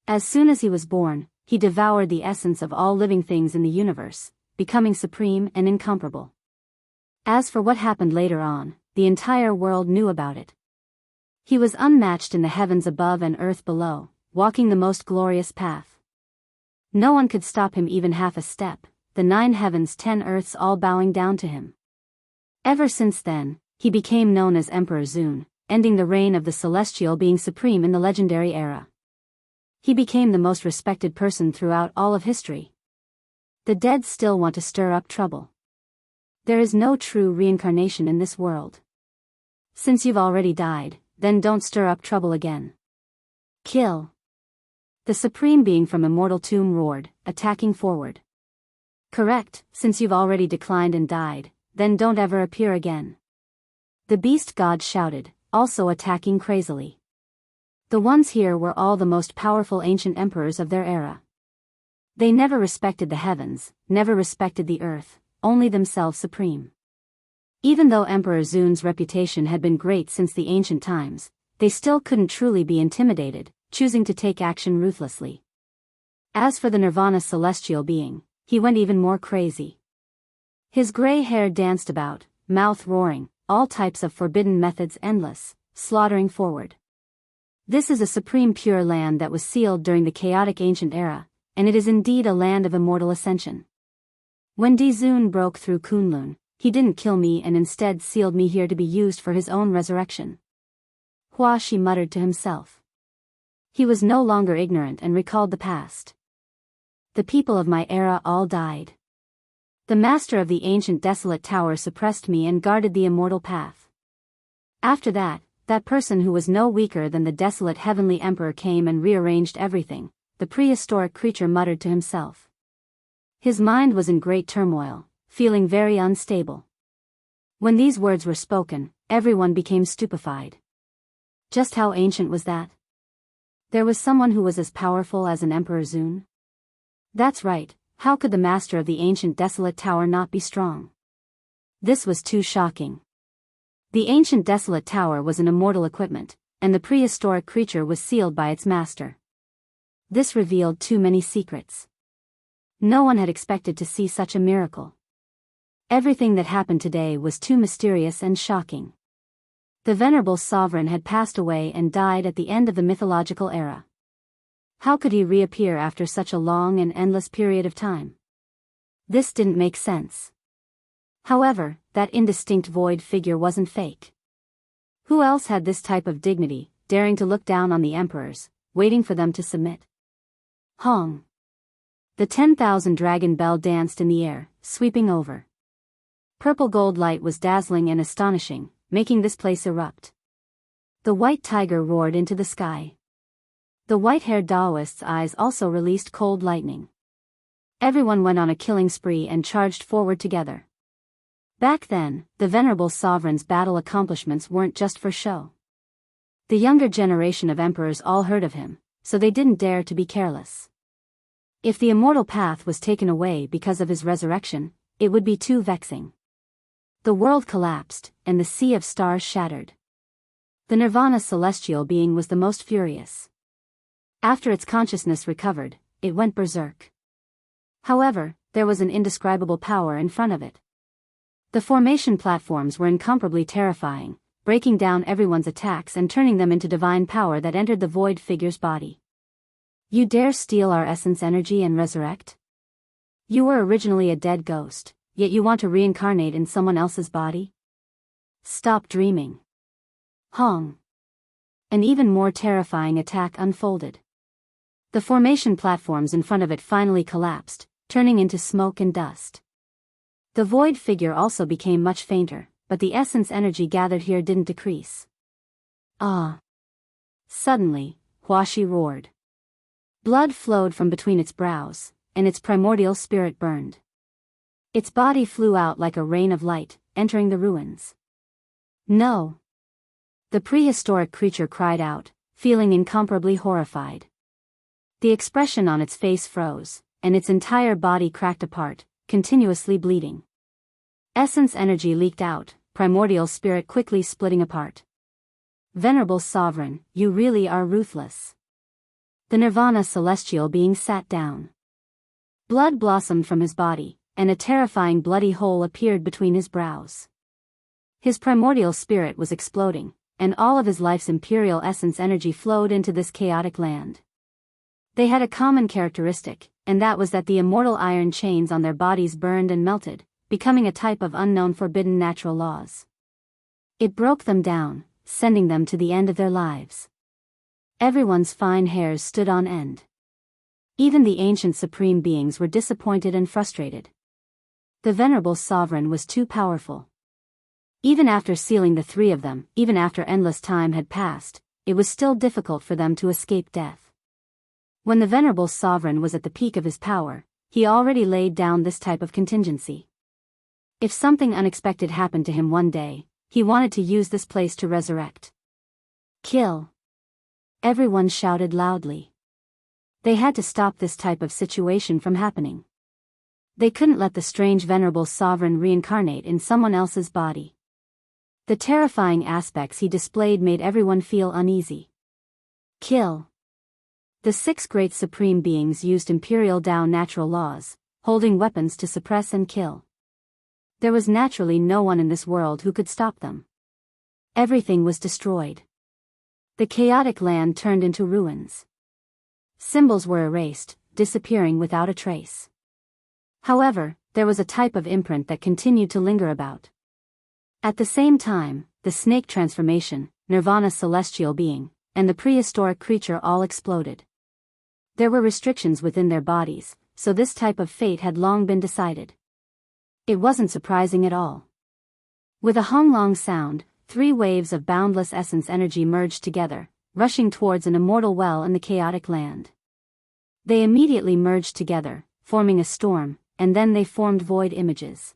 As soon as he was born, he devoured the essence of all living things in the universe, becoming supreme and incomparable. As for what happened later on, the entire world knew about it. He was unmatched in the heavens above and earth below, walking the most glorious path. No one could stop him even half a step, the 9 heavens 10 earths all bowing down to him. Ever since then, he became known as Emperor Zun, ending the reign of the celestial being supreme in the legendary era. He became the most respected person throughout all of history. The dead still want to stir up trouble. There is no true reincarnation in this world. Since you've already died, then don't stir up trouble again. Kill. The supreme being from Immortal Tomb roared, attacking forward. Correct, since you've already declined and died, then don't ever appear again. The beast god shouted, also attacking crazily. The ones here were all the most powerful ancient emperors of their era. They never respected the heavens, never respected the earth, only themselves supreme. Even though Emperor Zun's reputation had been great since the ancient times, they still couldn't truly be intimidated, choosing to take action ruthlessly. As for the Nirvana celestial being, he went even more crazy. His gray hair danced about, mouth roaring, all types of forbidden methods endless, slaughtering forward. This is a supreme pure land that was sealed during the chaotic ancient era, and it is indeed a land of immortal ascension. When Zun broke through Kunlun, he didn't kill me and instead sealed me here to be used for his own resurrection. Hua Shi muttered to himself. He was no longer ignorant and recalled the past. The people of my era all died. The master of the ancient desolate tower suppressed me and guarded the immortal path. After that person who was no weaker than the desolate heavenly emperor came and rearranged everything, the prehistoric creature muttered to himself. His mind was in great turmoil, feeling very unstable. When these words were spoken, everyone became stupefied. Just how ancient was that? There was someone who was as powerful as an Emperor Zun? That's right, how could the master of the ancient desolate tower not be strong? This was too shocking. The ancient desolate tower was an immortal equipment, and the prehistoric creature was sealed by its master. This revealed too many secrets. No one had expected to see such a miracle. Everything that happened today was too mysterious and shocking. The venerable sovereign had passed away and died at the end of the mythological era. How could he reappear after such a long and endless period of time? This didn't make sense. However, that indistinct void figure wasn't fake. Who else had this type of dignity, daring to look down on the emperors, waiting for them to submit? Hong! The 10,000 dragon bell danced in the air, sweeping over. Purple gold light was dazzling and astonishing, making this place erupt. The white tiger roared into the sky. The white-haired Taoist's eyes also released cold lightning. Everyone went on a killing spree and charged forward together. Back then, the venerable sovereign's battle accomplishments weren't just for show. The younger generation of emperors all heard of him, so they didn't dare to be careless. If the immortal path was taken away because of his resurrection, it would be too vexing. The world collapsed, and the sea of stars shattered. The Nirvana celestial being was the most furious. After its consciousness recovered, it went berserk. However, there was an indescribable power in front of it. The formation platforms were incomparably terrifying, breaking down everyone's attacks and turning them into divine power that entered the void figure's body. You dare steal our essence energy and resurrect? You were originally a dead ghost, yet you want to reincarnate in someone else's body? Stop dreaming. Hong! An even more terrifying attack unfolded. The formation platforms in front of it finally collapsed, turning into smoke and dust. The void figure also became much fainter, but the essence energy gathered here didn't decrease. Ah! Suddenly, Huashi roared. Blood flowed from between its brows, and its primordial spirit burned. Its body flew out like a rain of light, entering the ruins. No! The prehistoric creature cried out, feeling incomparably horrified. The expression on its face froze, and its entire body cracked apart, continuously bleeding. Essence energy leaked out, primordial spirit quickly splitting apart. Venerable sovereign, you really are ruthless. The Nirvana celestial being sat down. Blood blossomed from his body, and a terrifying bloody hole appeared between his brows. His primordial spirit was exploding, and all of his life's imperial essence energy flowed into this chaotic land. They had a common characteristic, and that was that the immortal iron chains on their bodies burned and melted, becoming a type of unknown forbidden natural laws. It broke them down, sending them to the end of their lives. Everyone's fine hairs stood on end. Even the ancient supreme beings were disappointed and frustrated. The venerable sovereign was too powerful. Even after sealing the three of them, even after endless time had passed, it was still difficult for them to escape death. When the venerable sovereign was at the peak of his power, he already laid down this type of contingency. If something unexpected happened to him one day, he wanted to use this place to resurrect. Kill! Everyone shouted loudly. They had to stop this type of situation from happening. They couldn't let the strange venerable sovereign reincarnate in someone else's body. The terrifying aspects he displayed made everyone feel uneasy. Kill! The 6 great supreme beings used imperial Tao natural laws, holding weapons to suppress and kill. There was naturally no one in this world who could stop them. Everything was destroyed. The chaotic land turned into ruins. Symbols were erased, disappearing without a trace. However, there was a type of imprint that continued to linger about. At the same time, the snake transformation, Nirvana celestial being, and the prehistoric creature all exploded. There were restrictions within their bodies, so this type of fate had long been decided. It wasn't surprising at all. With a hung-long sound, 3 waves of boundless essence energy merged together, rushing towards an immortal well in the chaotic land. They immediately merged together, forming a storm, and then they formed void images.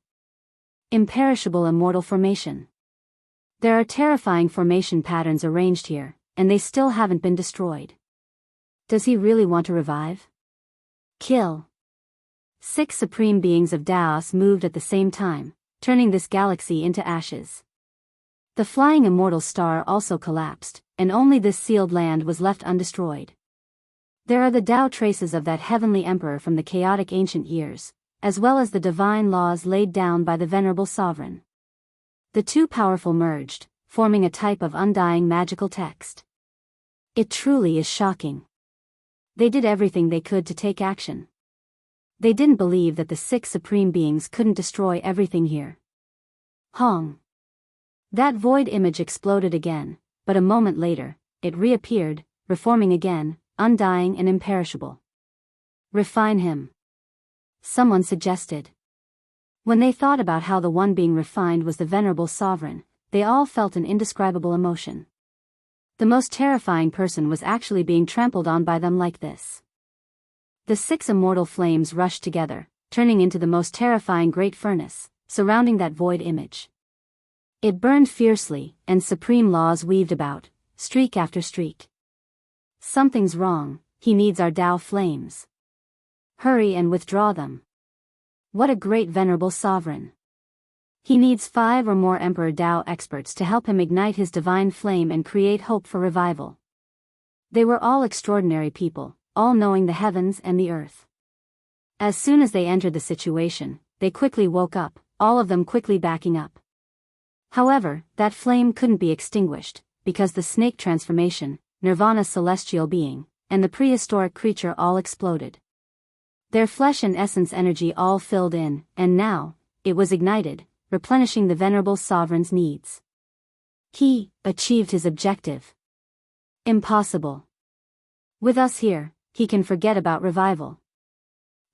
Imperishable immortal formation. There are terrifying formation patterns arranged here, and they still haven't been destroyed. Does he really want to revive? Kill. 6 supreme beings of Daos moved at the same time, turning this galaxy into ashes. The flying immortal star also collapsed, and only this sealed land was left undestroyed. There are the Tao traces of that heavenly emperor from the chaotic ancient years, as well as the divine laws laid down by the venerable sovereign. The two powerful merged, forming a type of undying magical text. It truly is shocking. They did everything they could to take action. They didn't believe that the 6 supreme beings couldn't destroy everything here. Hong. That void image exploded again, but a moment later, it reappeared, reforming again, undying and imperishable. Refine him. Someone suggested. When they thought about how the one being refined was the venerable sovereign, they all felt an indescribable emotion. The most terrifying person was actually being trampled on by them like this. The 6 immortal flames rushed together, turning into the most terrifying great furnace, surrounding that void image. It burned fiercely, and supreme laws weaved about, streak after streak. Something's wrong, he needs our Tao flames. Hurry and withdraw them. What a great venerable sovereign. He needs 5 or more Emperor Tao experts to help him ignite his divine flame and create hope for revival. They were all extraordinary people, all knowing the heavens and the earth. As soon as they entered the situation, they quickly woke up, all of them quickly backing up. However, that flame couldn't be extinguished, because the snake transformation, Nirvana's celestial being, and the prehistoric creature all exploded. Their flesh and essence energy all filled in, and now, it was ignited, replenishing the venerable sovereign's needs. He achieved his objective. Impossible. With us here, he can forget about revival.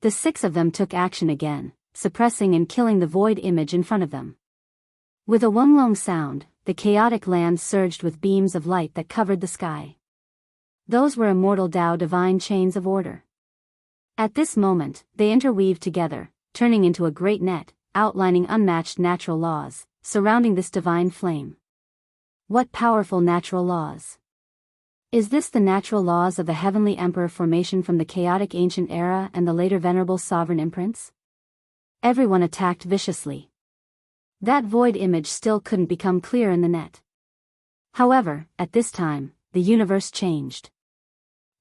The 6 of them took action again, suppressing and killing the void image in front of them. With a wonglong sound, the chaotic land surged with beams of light that covered the sky. Those were immortal Tao divine chains of order. At this moment, they interweaved together, turning into a great net, outlining unmatched natural laws, surrounding this divine flame. What powerful natural laws! Is this the natural laws of the heavenly emperor formation from the chaotic ancient era and the later venerable sovereign imprints? Everyone attacked viciously. That void image still couldn't become clear in the net. However, at this time, the universe changed.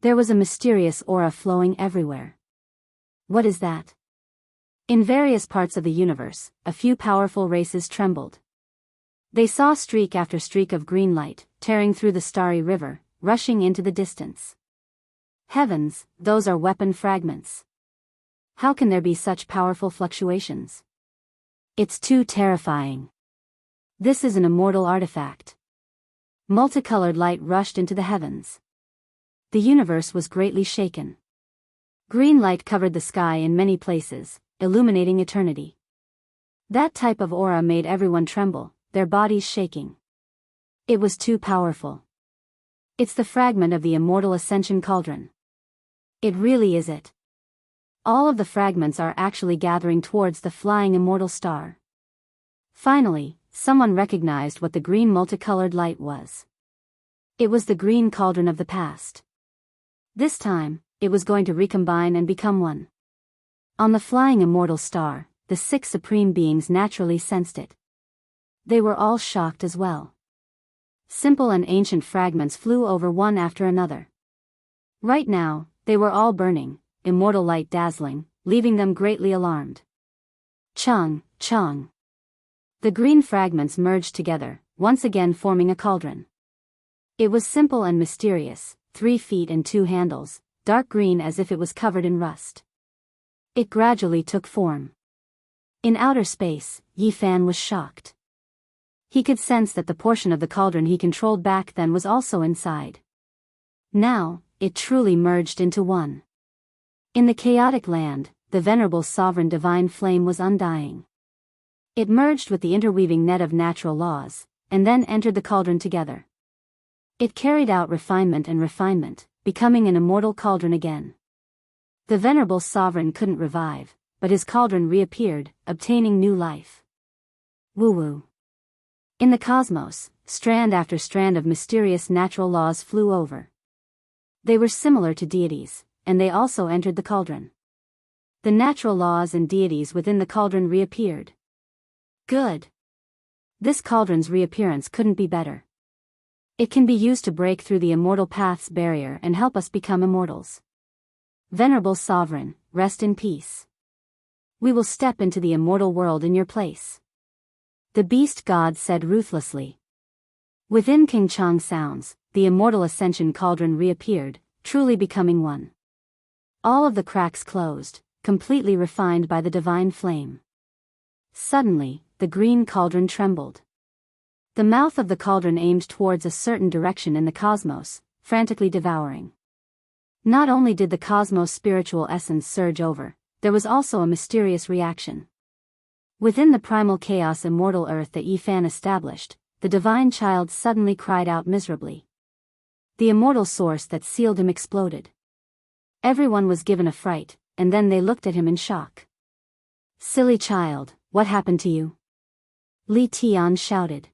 There was a mysterious aura flowing everywhere. What is that? In various parts of the universe, a few powerful races trembled. They saw streak after streak of green light, tearing through the starry river, rushing into the distance. Heavens, those are weapon fragments. How can there be such powerful fluctuations? It's too terrifying. This is an immortal artifact. Multicolored light rushed into the heavens. The universe was greatly shaken. Green light covered the sky in many places, illuminating eternity. That type of aura made everyone tremble, their bodies shaking. It was too powerful. It's the fragment of the immortal ascension cauldron. It really is it. All of the fragments are actually gathering towards the flying immortal star. Finally, someone recognized what the green multicolored light was. It was the green cauldron of the past. This time, it was going to recombine and become one. On the flying immortal star, the 6 supreme beings naturally sensed it. They were all shocked as well. Simple and ancient fragments flew over one after another. Right now, they were all burning, immortal light dazzling, leaving them greatly alarmed. Chung, chung. The green fragments merged together, once again forming a cauldron. It was simple and mysterious, 3 feet and 2 handles, dark green as if it was covered in rust. It gradually took form. In outer space, Yi Fan was shocked. He could sense that the portion of the cauldron he controlled back then was also inside. Now, it truly merged into one. In the chaotic land, the venerable sovereign divine flame was undying. It merged with the interweaving net of natural laws, and then entered the cauldron together. It carried out refinement, becoming an immortal cauldron again. The venerable sovereign couldn't revive, but his cauldron reappeared, obtaining new life. Woo-woo. In the cosmos, strand after strand of mysterious natural laws flew over. They were similar to deities, and they also entered the cauldron. The natural laws and deities within the cauldron reappeared. Good. This cauldron's reappearance couldn't be better. It can be used to break through the immortal path's barrier and help us become immortals. Venerable Sovereign, rest in peace. We will step into the immortal world in your place. The beast god said ruthlessly. Within King Chang's sounds, the immortal ascension cauldron reappeared, truly becoming one. All of the cracks closed, completely refined by the divine flame. Suddenly, the green cauldron trembled. The mouth of the cauldron aimed towards a certain direction in the cosmos, frantically devouring. Not only did the cosmos' spiritual essence surge over, there was also a mysterious reaction. Within the primal chaos immortal earth that Yifan established, the divine child suddenly cried out miserably. The immortal source that sealed him exploded. Everyone was given a fright, and then they looked at him in shock. Silly child, what happened to you? Li Tian shouted.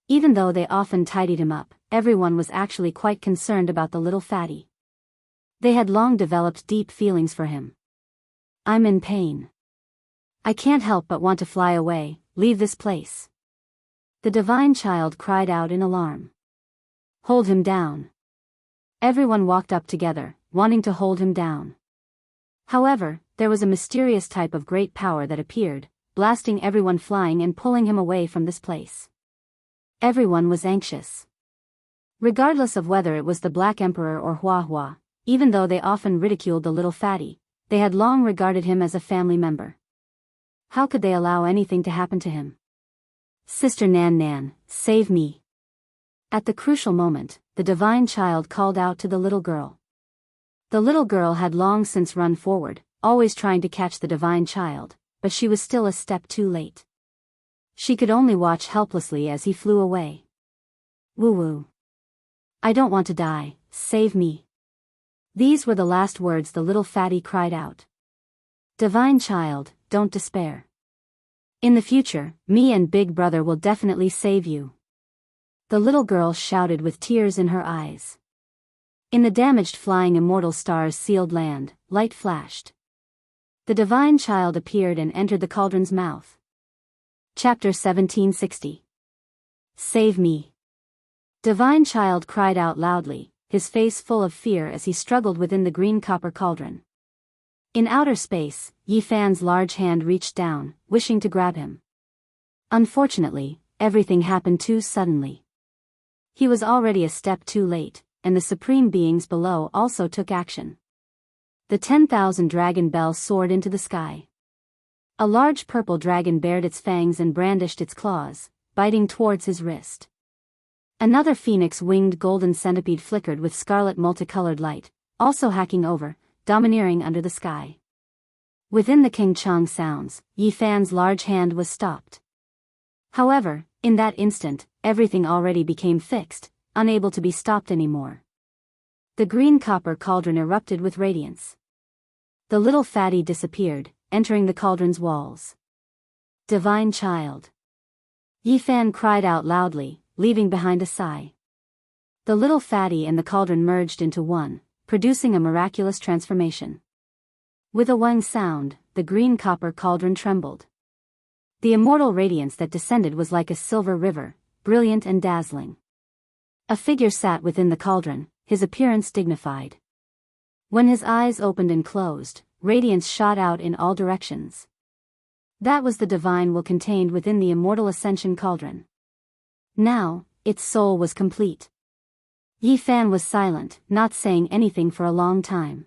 Even though they often tidied him up, everyone was actually quite concerned about the little fatty. They had long developed deep feelings for him. I'm in pain. I can't help but want to fly away, leave this place. The divine child cried out in alarm. Hold him down. Everyone walked up together, wanting to hold him down. However, there was a mysterious type of great power that appeared, blasting everyone flying and pulling him away from this place. Everyone was anxious. Regardless of whether it was the Black Emperor or Hua Hua, even though they often ridiculed the little fatty, they had long regarded him as a family member. How could they allow anything to happen to him? Sister Nan Nan, save me. At the crucial moment, the divine child called out to the little girl. The little girl had long since run forward, always trying to catch the divine child, but she was still a step too late. She could only watch helplessly as he flew away. Woo-woo. I don't want to die, save me. These were the last words the little fatty cried out. Divine child, don't despair. In the future, me and Big Brother will definitely save you. The little girl shouted with tears in her eyes. In the damaged flying immortal stars sealed land, light flashed. The divine child appeared and entered the cauldron's mouth. Chapter 1760. Save me. Divine child cried out loudly, his face full of fear as he struggled within the green copper cauldron. In outer space, Yifan's large hand reached down, wishing to grab him. Unfortunately, everything happened too suddenly. He was already a step too late, and the supreme beings below also took action. The 10,000 dragon bell soared into the sky. A large purple dragon bared its fangs and brandished its claws, biting towards his wrist. Another phoenix-winged golden centipede flickered with scarlet multicolored light, also hacking over, domineering under the sky. Within the King Chang sounds, Yifan's large hand was stopped. However, in that instant, everything already became fixed, unable to be stopped anymore. The green copper cauldron erupted with radiance. The little fatty disappeared, entering the cauldron's walls. Divine child. Yifan cried out loudly, leaving behind a sigh. The little fatty and the cauldron merged into one, producing a miraculous transformation. With a wang sound, the green copper cauldron trembled. The immortal radiance that descended was like a silver river, brilliant and dazzling. A figure sat within the cauldron, his appearance dignified. When his eyes opened and closed, radiance shot out in all directions. That was the divine will contained within the immortal ascension cauldron. Now, its soul was complete. Yifan was silent, not saying anything for a long time.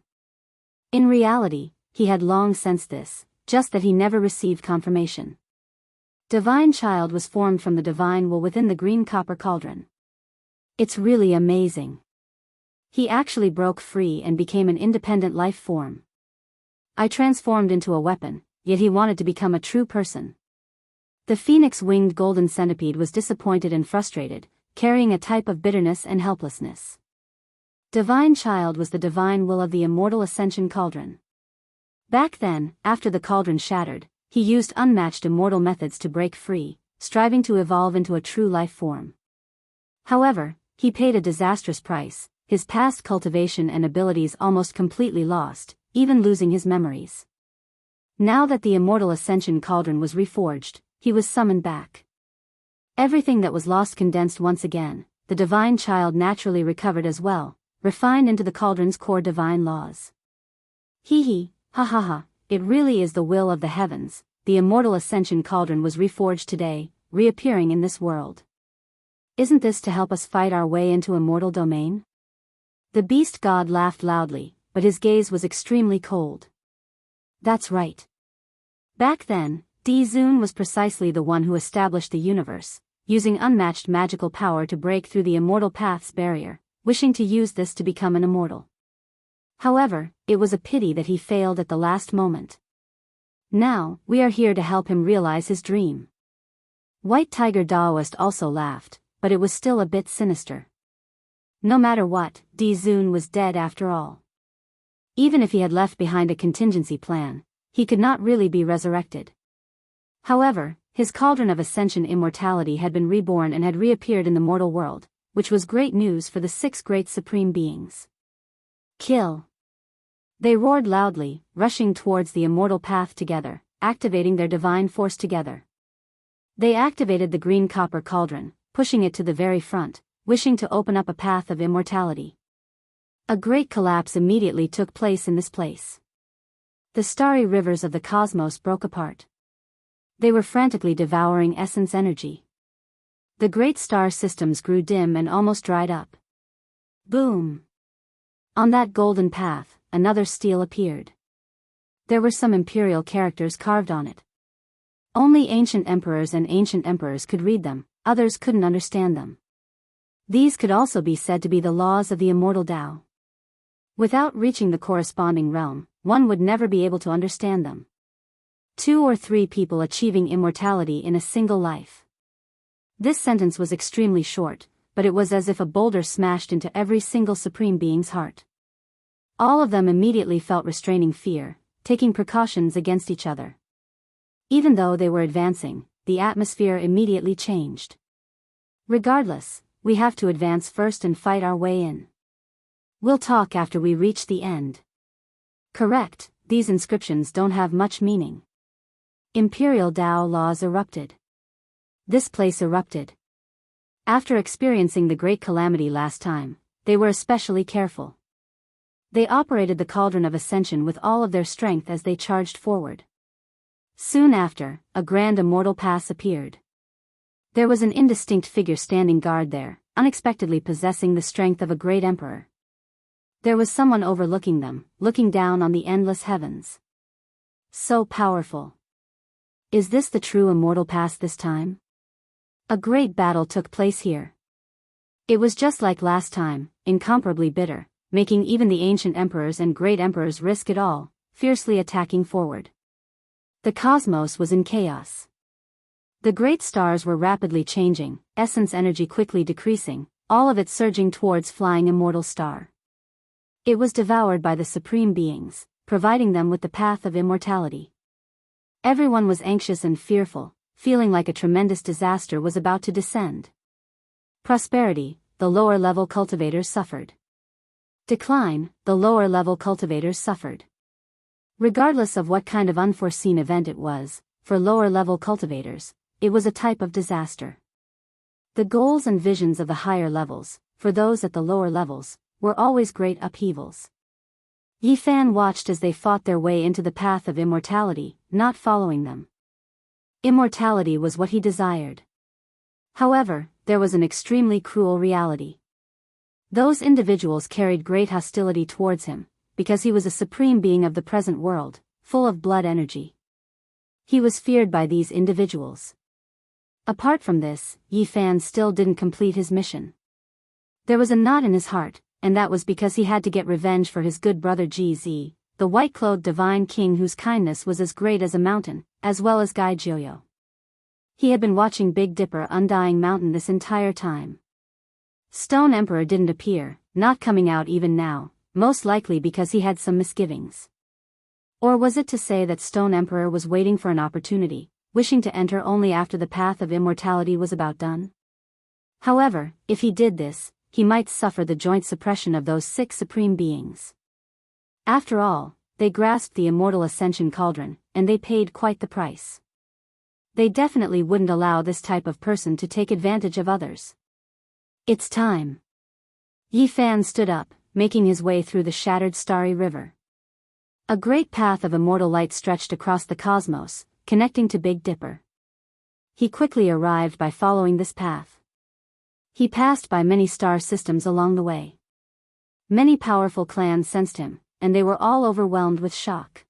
In reality, he had long sensed this, just that he never received confirmation. Divine child was formed from the divine will within the green copper cauldron. It's really amazing. He actually broke free and became an independent life form. I transformed into a weapon, yet he wanted to become a true person. The phoenix-winged golden centipede was disappointed and frustrated, carrying a type of bitterness and helplessness. Divine child was the divine will of the immortal ascension cauldron. Back then, after the cauldron shattered, he used unmatched immortal methods to break free, striving to evolve into a true life form. However, he paid a disastrous price, his past cultivation and abilities almost completely lost, even losing his memories. Now that the immortal Ascension Cauldron was reforged, he was summoned back. Everything that was lost condensed once again, the divine child naturally recovered as well, refined into the cauldron's core divine laws. Hee, ha ha ha, it really is the will of the heavens, the immortal Ascension Cauldron was reforged today, reappearing in this world. Isn't this to help us fight our way into immortal domain? The beast god laughed loudly, but his gaze was extremely cold. That's right. Back then, Di-Zun was precisely the one who established the universe, using unmatched magical power to break through the immortal path's barrier, wishing to use this to become an immortal. However, it was a pity that he failed at the last moment. Now, we are here to help him realize his dream. White Tiger Daoist also laughed, but it was still a bit sinister. No matter what, Di-Zun was dead after all. Even if he had left behind a contingency plan, he could not really be resurrected. However, his cauldron of ascension immortality had been reborn and had reappeared in the mortal world, which was great news for the 6 great supreme beings. Kill! They roared loudly, rushing towards the immortal path together, activating their divine force together. They activated the green copper cauldron, pushing it to the very front, wishing to open up a path of immortality. A great collapse immediately took place in this place. The starry rivers of the cosmos broke apart. They were frantically devouring essence energy. The great star systems grew dim and almost dried up. Boom! On that golden path, another stele appeared. There were some imperial characters carved on it. Only ancient emperors could read them, others couldn't understand them. These could also be said to be the laws of the immortal Tao. Without reaching the corresponding realm, one would never be able to understand them. 2 or 3 people achieving immortality in a single life. This sentence was extremely short, but it was as if a boulder smashed into every single supreme being's heart. All of them immediately felt restraining fear, taking precautions against each other. Even though they were advancing, the atmosphere immediately changed. Regardless, we have to advance first and fight our way in. We'll talk after we reach the end. Correct, these inscriptions don't have much meaning. Imperial Tao laws erupted. This place erupted. After experiencing the great calamity last time, they were especially careful. They operated the cauldron of ascension with all of their strength as they charged forward. Soon after, a grand immortal pass appeared. There was an indistinct figure standing guard there, unexpectedly possessing the strength of a great emperor. There was someone overlooking them, looking down on the endless heavens. So powerful. Is this the true immortal pass this time? A great battle took place here. It was just like last time, incomparably bitter, making even the ancient emperors and great emperors risk it all, fiercely attacking forward. The cosmos was in chaos. The great stars were rapidly changing, essence energy quickly decreasing, all of it surging towards flying immortal star. It was devoured by the supreme beings, providing them with the path of immortality. Everyone was anxious and fearful, feeling like a tremendous disaster was about to descend. Prosperity, the lower-level cultivators suffered. Decline, the lower-level cultivators suffered. Regardless of what kind of unforeseen event it was, for lower-level cultivators, it was a type of disaster. The goals and visions of the higher levels, for those at the lower levels, were always great upheavals. Yi Fan watched as they fought their way into the path of immortality, not following them. Immortality was what he desired. However, there was an extremely cruel reality. Those individuals carried great hostility towards him, because he was a supreme being of the present world, full of blood energy. He was feared by these individuals. Apart from this, Yi Fan still didn't complete his mission. There was a knot in his heart, and that was because he had to get revenge for his good brother Ji-Zi, the white-clothed divine king whose kindness was as great as a mountain, as well as Gai Joyo. He had been watching Big Dipper Undying Mountain this entire time. Stone Emperor didn't appear, not coming out even now, most likely because he had some misgivings. Or was it to say that Stone Emperor was waiting for an opportunity, wishing to enter only after the path of immortality was about done. However, if he did this, he might suffer the joint suppression of those 6 supreme beings. After all, they grasped the immortal ascension cauldron, and they paid quite the price. They definitely wouldn't allow this type of person to take advantage of others. It's time. Yi Fan stood up, making his way through the shattered starry river. A great path of immortal light stretched across the cosmos, connecting to Big Dipper. He quickly arrived by following this path. He passed by many star systems along the way. Many powerful clans sensed him, and they were all overwhelmed with shock.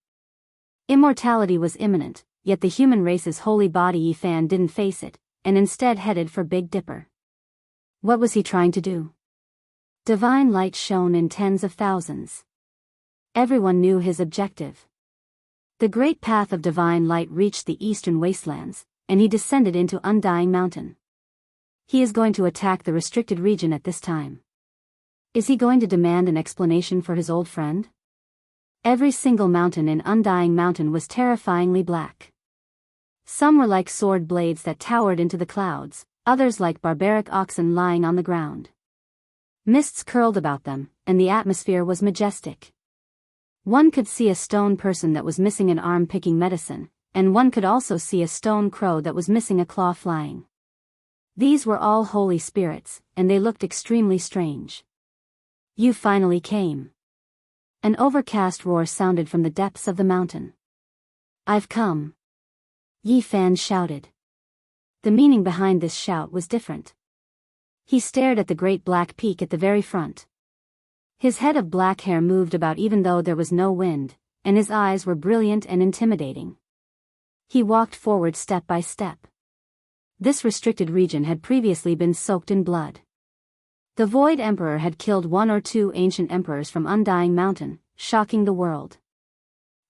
Immortality was imminent, yet the human race's holy body Yi Fan didn't face it, and instead headed for Big Dipper. What was he trying to do? Divine light shone in tens of thousands. Everyone knew his objective. The great path of divine light reached the eastern wastelands, and he descended into Undying Mountain. He is going to attack the restricted region at this time. Is he going to demand an explanation for his old friend? Every single mountain in Undying Mountain was terrifyingly black. Some were like sword blades that towered into the clouds, others like barbaric oxen lying on the ground. Mists curled about them, and the atmosphere was majestic. One could see a stone person that was missing an arm picking medicine, and one could also see a stone crow that was missing a claw flying. These were all holy spirits, and they looked extremely strange. You finally came. An overcast roar sounded from the depths of the mountain. I've come. Yi Fan shouted. The meaning behind this shout was different. He stared at the great black peak at the very front. His head of black hair moved about even though there was no wind, and his eyes were brilliant and intimidating. He walked forward step by step. This restricted region had previously been soaked in blood. The Void Emperor had killed 1 or 2 ancient emperors from Undying Mountain, shocking the world.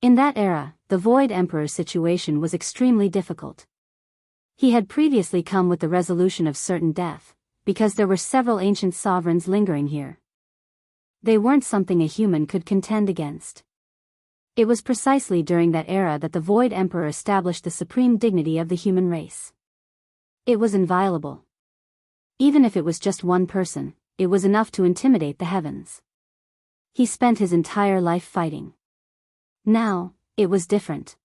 In that era, the Void Emperor's situation was extremely difficult. He had previously come with the resolution of certain death, because there were several ancient sovereigns lingering here. They weren't something a human could contend against. It was precisely during that era that the Void Emperor established the supreme dignity of the human race. It was inviolable. Even if it was just one person, it was enough to intimidate the heavens. He spent his entire life fighting. Now, it was different.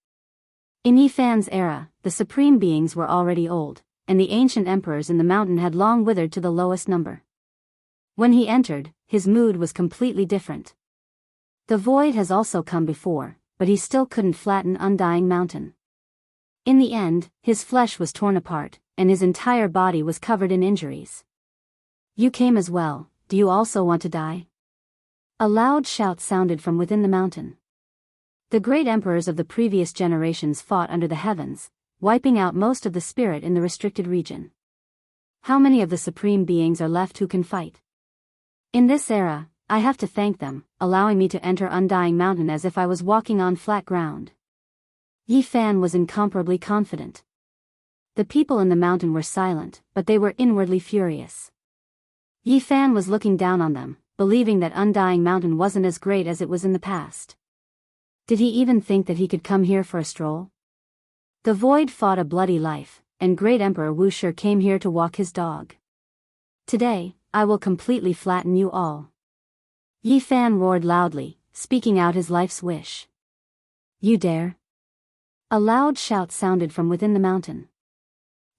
In Yi Fan's era, the supreme beings were already old, and the ancient emperors in the mountain had long withered to the lowest number. When he entered, his mood was completely different. The void has also come before, but he still couldn't flatten Undying Mountain. In the end, his flesh was torn apart, and his entire body was covered in injuries. You came as well, do you also want to die? A loud shout sounded from within the mountain. The great emperors of the previous generations fought under the heavens, wiping out most of the spirit in the restricted region. How many of the supreme beings are left who can fight? In this era, I have to thank them, allowing me to enter Undying Mountain as if I was walking on flat ground. Yi Fan was incomparably confident. The people in the mountain were silent, but they were inwardly furious. Yi Fan was looking down on them, believing that Undying Mountain wasn't as great as it was in the past. Did he even think that he could come here for a stroll? The void fought a bloody life, and Great Emperor Wuxia came here to walk his dog. Today, I will completely flatten you all. Yi Fan roared loudly, speaking out his life's wish. You dare? A loud shout sounded from within the mountain.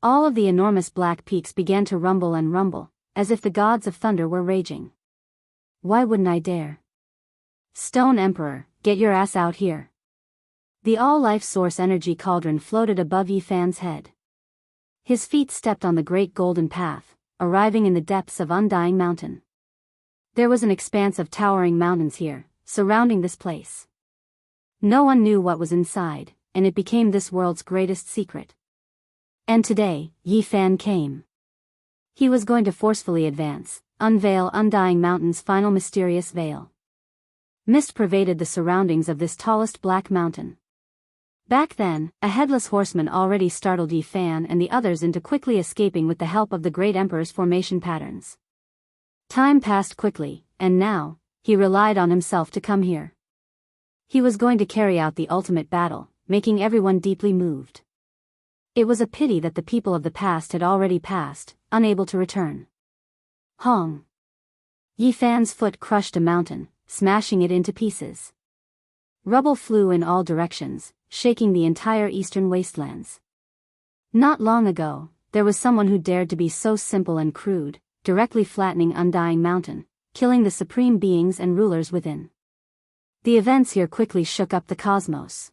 All of the enormous black peaks began to rumble and rumble, as if the gods of thunder were raging. Why wouldn't I dare? Stone Emperor, get your ass out here. The all-life source energy cauldron floated above Yi Fan's head. His feet stepped on the great golden path, arriving in the depths of Undying Mountain. There was an expanse of towering mountains here, surrounding this place. No one knew what was inside, and it became this world's greatest secret. And today, Yi Fan came. He was going to forcefully advance, unveil Undying Mountain's final mysterious veil. Mist pervaded the surroundings of this tallest black mountain. Back then, a headless horseman already startled Yi Fan and the others into quickly escaping with the help of the Great Emperor's formation patterns. Time passed quickly, and now, he relied on himself to come here. He was going to carry out the ultimate battle, making everyone deeply moved. It was a pity that the people of the past had already passed, unable to return. Hong! Yi Fan's foot crushed a mountain, smashing it into pieces. Rubble flew in all directions, shaking the entire eastern wastelands. Not long ago, there was someone who dared to be so simple and crude, directly flattening Undying Mountain, killing the supreme beings and rulers within. The events here quickly shook up the cosmos.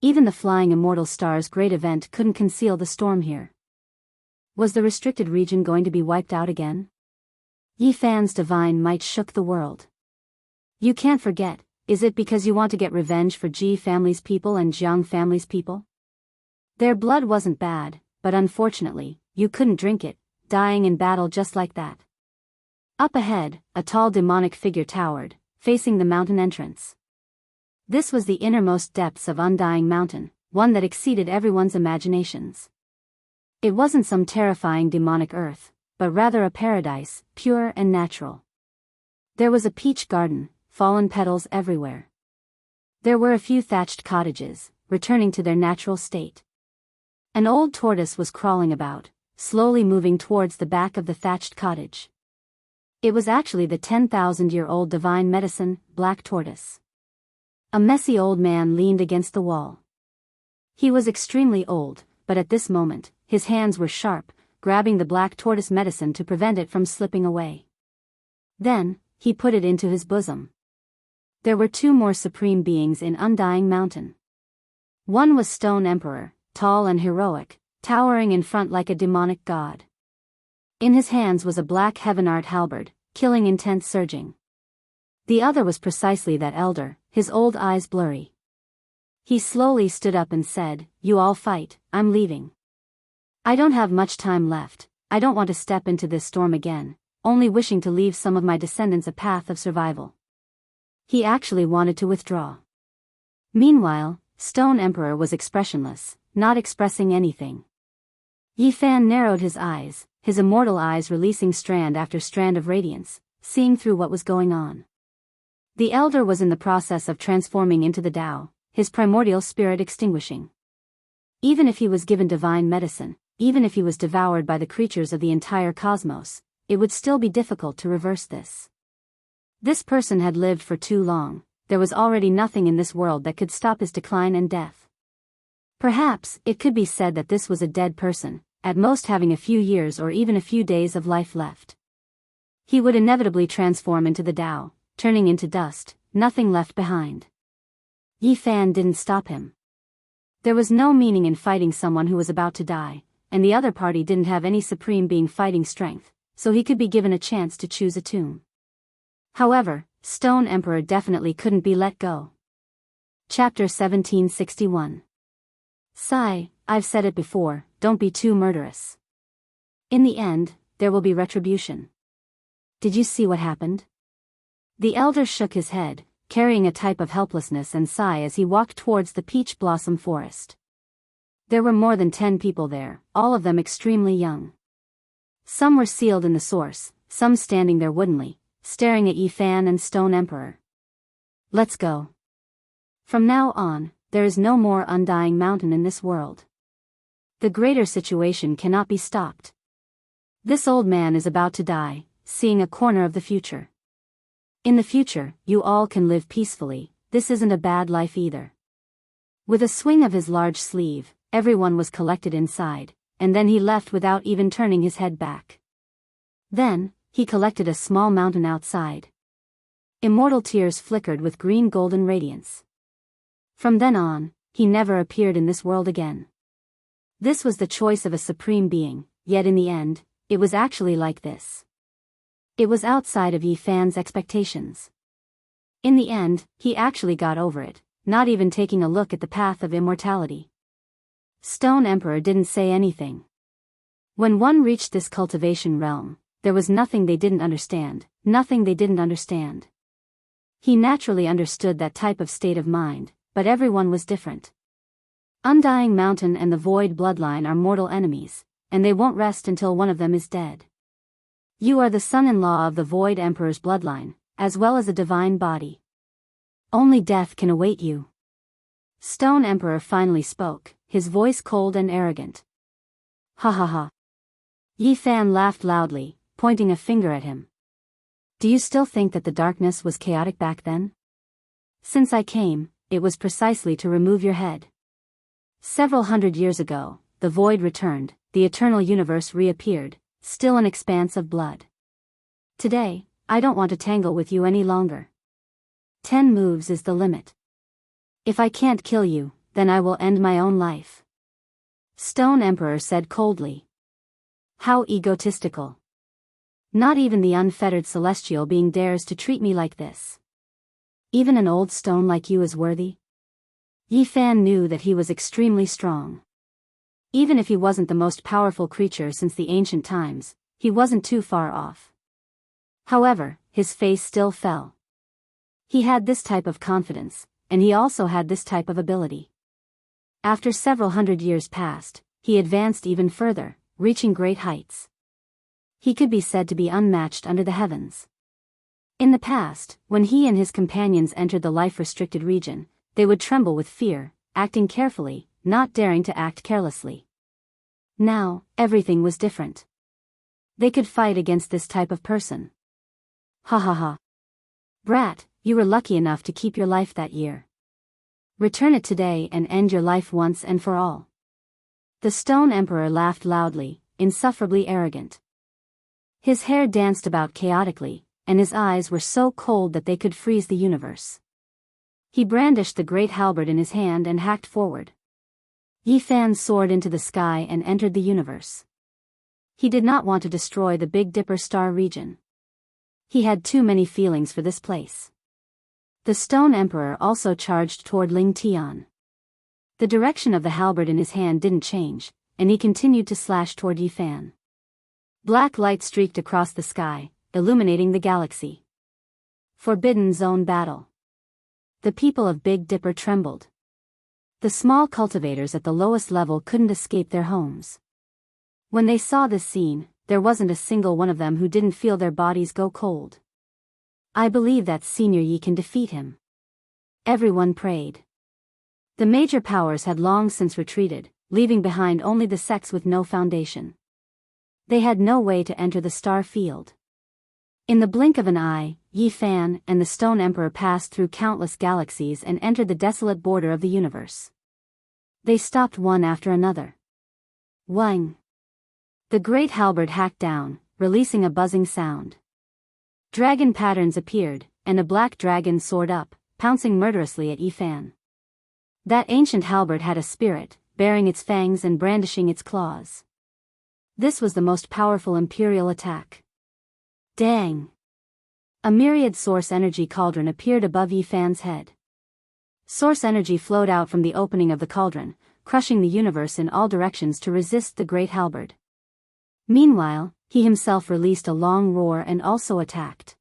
Even the Flying Immortal Star's great event couldn't conceal the storm here. Was the restricted region going to be wiped out again? Yi Fan's divine might shook the world. You can't forget, is it because you want to get revenge for Ji family's people and Jiang family's people? Their blood wasn't bad, but unfortunately, you couldn't drink it, dying in battle just like that. Up ahead, a tall demonic figure towered, facing the mountain entrance. This was the innermost depths of Undying Mountain, one that exceeded everyone's imaginations. It wasn't some terrifying demonic earth, but rather a paradise, pure and natural. There was a peach garden, fallen petals everywhere. There were a few thatched cottages, returning to their natural state. An old tortoise was crawling about, slowly moving towards the back of the thatched cottage. It was actually the 10,000-year-old divine medicine, Black Tortoise. A messy old man leaned against the wall. He was extremely old, but at this moment, his hands were sharp, grabbing the Black Tortoise medicine to prevent it from slipping away. Then, he put it into his bosom. There were two more supreme beings in Undying Mountain. One was Stone Emperor, tall and heroic, towering in front like a demonic god. In his hands was a black heavenart halberd, killing intent surging. The other was precisely that elder, his old eyes blurry. He slowly stood up and said, "You all fight, I'm leaving. I don't have much time left, I don't want to step into this storm again, only wishing to leave some of my descendants a path of survival." He actually wanted to withdraw. Meanwhile, Stone Emperor was expressionless, not expressing anything. Yi Fan narrowed his eyes, his immortal eyes releasing strand after strand of radiance, seeing through what was going on. The elder was in the process of transforming into the Tao, his primordial spirit extinguishing. Even if he was given divine medicine, even if he was devoured by the creatures of the entire cosmos, it would still be difficult to reverse this. This person had lived for too long, there was already nothing in this world that could stop his decline and death. Perhaps, it could be said that this was a dead person, at most having a few years or even a few days of life left. He would inevitably transform into the Tao, turning into dust, nothing left behind. Yi Fan didn't stop him. There was no meaning in fighting someone who was about to die, and the other party didn't have any supreme being fighting strength, so he could be given a chance to choose a tomb. However, Stone Emperor definitely couldn't be let go. Chapter 1761. Sigh, I've said it before, don't be too murderous. In the end, there will be retribution. Did you see what happened? The elder shook his head, carrying a type of helplessness and sigh as he walked towards the peach blossom forest. There were more than 10 people there, all of them extremely young. Some were sealed in the source, some standing there woodenly, staring at Yi Fan and Stone Emperor. Let's go. From now on, there is no more Undying Mountain in this world. The greater situation cannot be stopped. This old man is about to die, seeing a corner of the future. In the future, you all can live peacefully, this isn't a bad life either. With a swing of his large sleeve, everyone was collected inside, and then he left without even turning his head back. Then, he collected a small mountain outside. Immortal tears flickered with green golden radiance. From then on, he never appeared in this world again. This was the choice of a supreme being, yet in the end, it was actually like this. It was outside of Yi Fan's expectations. In the end, he actually got over it, not even taking a look at the path of immortality. Stone Emperor didn't say anything. When one reached this cultivation realm, there was nothing they didn't understand, nothing they didn't understand. He naturally understood that type of state of mind, but everyone was different. Undying Mountain and the Void Bloodline are mortal enemies, and they won't rest until one of them is dead. You are the son-in-law of the Void Emperor's bloodline, as well as a divine body. Only death can await you. Stone Emperor finally spoke, his voice cold and arrogant. Ha ha ha. Yi Fan laughed loudly, pointing a finger at him. Do you still think that the darkness was chaotic back then? Since I came, it was precisely to remove your head. Several hundred years ago, the void returned, the eternal universe reappeared, still an expanse of blood. Today, I don't want to tangle with you any longer. 10 moves is the limit. If I can't kill you, then I will end my own life. Stone Emperor said coldly. How egotistical. Not even the unfettered celestial being dares to treat me like this. Even an old stone like you is worthy? Yi Fan knew that he was extremely strong. Even if he wasn't the most powerful creature since the ancient times, he wasn't too far off. However, his face still fell. He had this type of confidence, and he also had this type of ability. After several hundred years passed, he advanced even further, reaching great heights. He could be said to be unmatched under the heavens. In the past, when he and his companions entered the life-restricted region, they would tremble with fear, acting carefully, not daring to act carelessly. Now, everything was different. They could fight against this type of person. Ha ha ha. Brat, you were lucky enough to keep your life that year. Return it today and end your life once and for all. The Stone Emperor laughed loudly, insufferably arrogant. His hair danced about chaotically, and his eyes were so cold that they could freeze the universe. He brandished the great halberd in his hand and hacked forward. Yi Fan soared into the sky and entered the universe. He did not want to destroy the Big Dipper star region. He had too many feelings for this place. The Stone Emperor also charged toward Ling Tian. The direction of the halberd in his hand didn't change, and he continued to slash toward Yi Fan. Black light streaked across the sky, illuminating the galaxy. Forbidden Zone Battle. The people of Big Dipper trembled. The small cultivators at the lowest level couldn't escape their homes. When they saw this scene, there wasn't a single one of them who didn't feel their bodies go cold. I believe that Senior Yi can defeat him. Everyone prayed. The major powers had long since retreated, leaving behind only the sects with no foundation. They had no way to enter the star field. In the blink of an eye, Yi Fan and the Stone Emperor passed through countless galaxies and entered the desolate border of the universe. They stopped one after another. Wang! The great halberd hacked down, releasing a buzzing sound. Dragon patterns appeared, and a black dragon soared up, pouncing murderously at Yi Fan. That ancient halberd had a spirit, baring its fangs and brandishing its claws. This was the most powerful imperial attack. Dang! A myriad source energy cauldron appeared above Yi Fan's head. Source energy flowed out from the opening of the cauldron, crushing the universe in all directions to resist the great halberd. Meanwhile, he himself released a long roar and also attacked.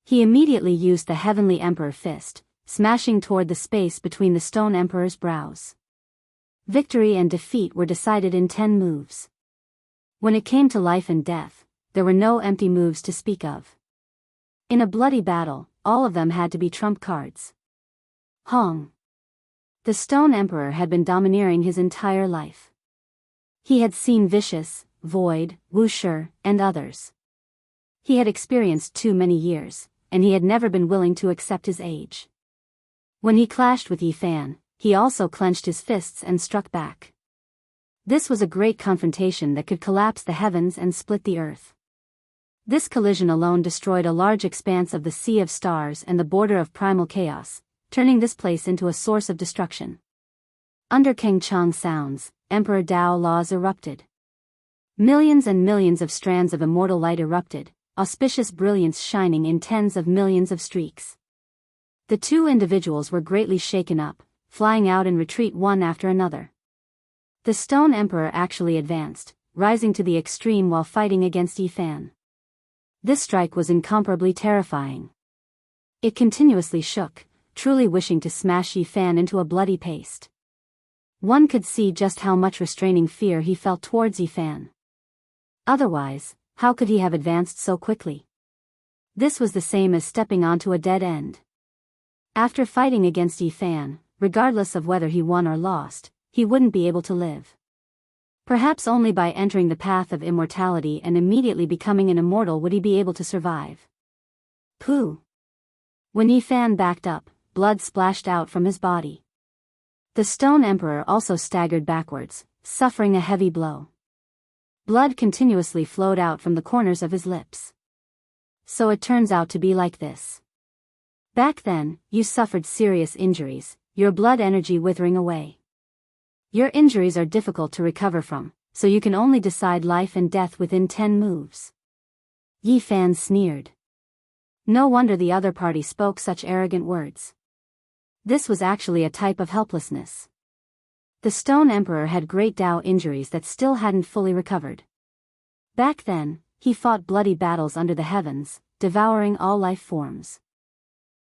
He immediately used the Heavenly Emperor Fist, smashing toward the space between the Stone Emperor's brows. Victory and defeat were decided in 10 moves. When it came to life and death, there were no empty moves to speak of. In a bloody battle, all of them had to be trump cards. Hong. The Stone Emperor had been domineering his entire life. He had seen Vicious, Void, Wuxia, and others. He had experienced too many years, and he had never been willing to accept his age. When he clashed with Yi Fan, he also clenched his fists and struck back. This was a great confrontation that could collapse the heavens and split the earth. This collision alone destroyed a large expanse of the Sea of Stars and the border of primal chaos, turning this place into a source of destruction. Under Kang Chang sounds, Emperor Dao laws erupted. Millions and millions of strands of immortal light erupted, auspicious brilliance shining in tens of millions of streaks. The two individuals were greatly shaken up, flying out in retreat one after another. The Stone Emperor actually advanced, rising to the extreme while fighting against Yi Fan. This strike was incomparably terrifying. It continuously shook, truly wishing to smash Yi Fan into a bloody paste. One could see just how much restraining fear he felt towards Yi Fan. Otherwise, how could he have advanced so quickly? This was the same as stepping onto a dead end. After fighting against Yi Fan, regardless of whether he won or lost, he wouldn't be able to live. Perhaps only by entering the path of immortality and immediately becoming an immortal would he be able to survive. Pooh! When Yi Fan backed up, blood splashed out from his body. The Stone Emperor also staggered backwards, suffering a heavy blow. Blood continuously flowed out from the corners of his lips. So it turns out to be like this. Back then, you suffered serious injuries, your blood energy withering away. Your injuries are difficult to recover from, so you can only decide life and death within 10 moves. Yi Fan sneered. No wonder the other party spoke such arrogant words. This was actually a type of helplessness. The Stone Emperor had great Dao injuries that still hadn't fully recovered. Back then, he fought bloody battles under the heavens, devouring all life forms.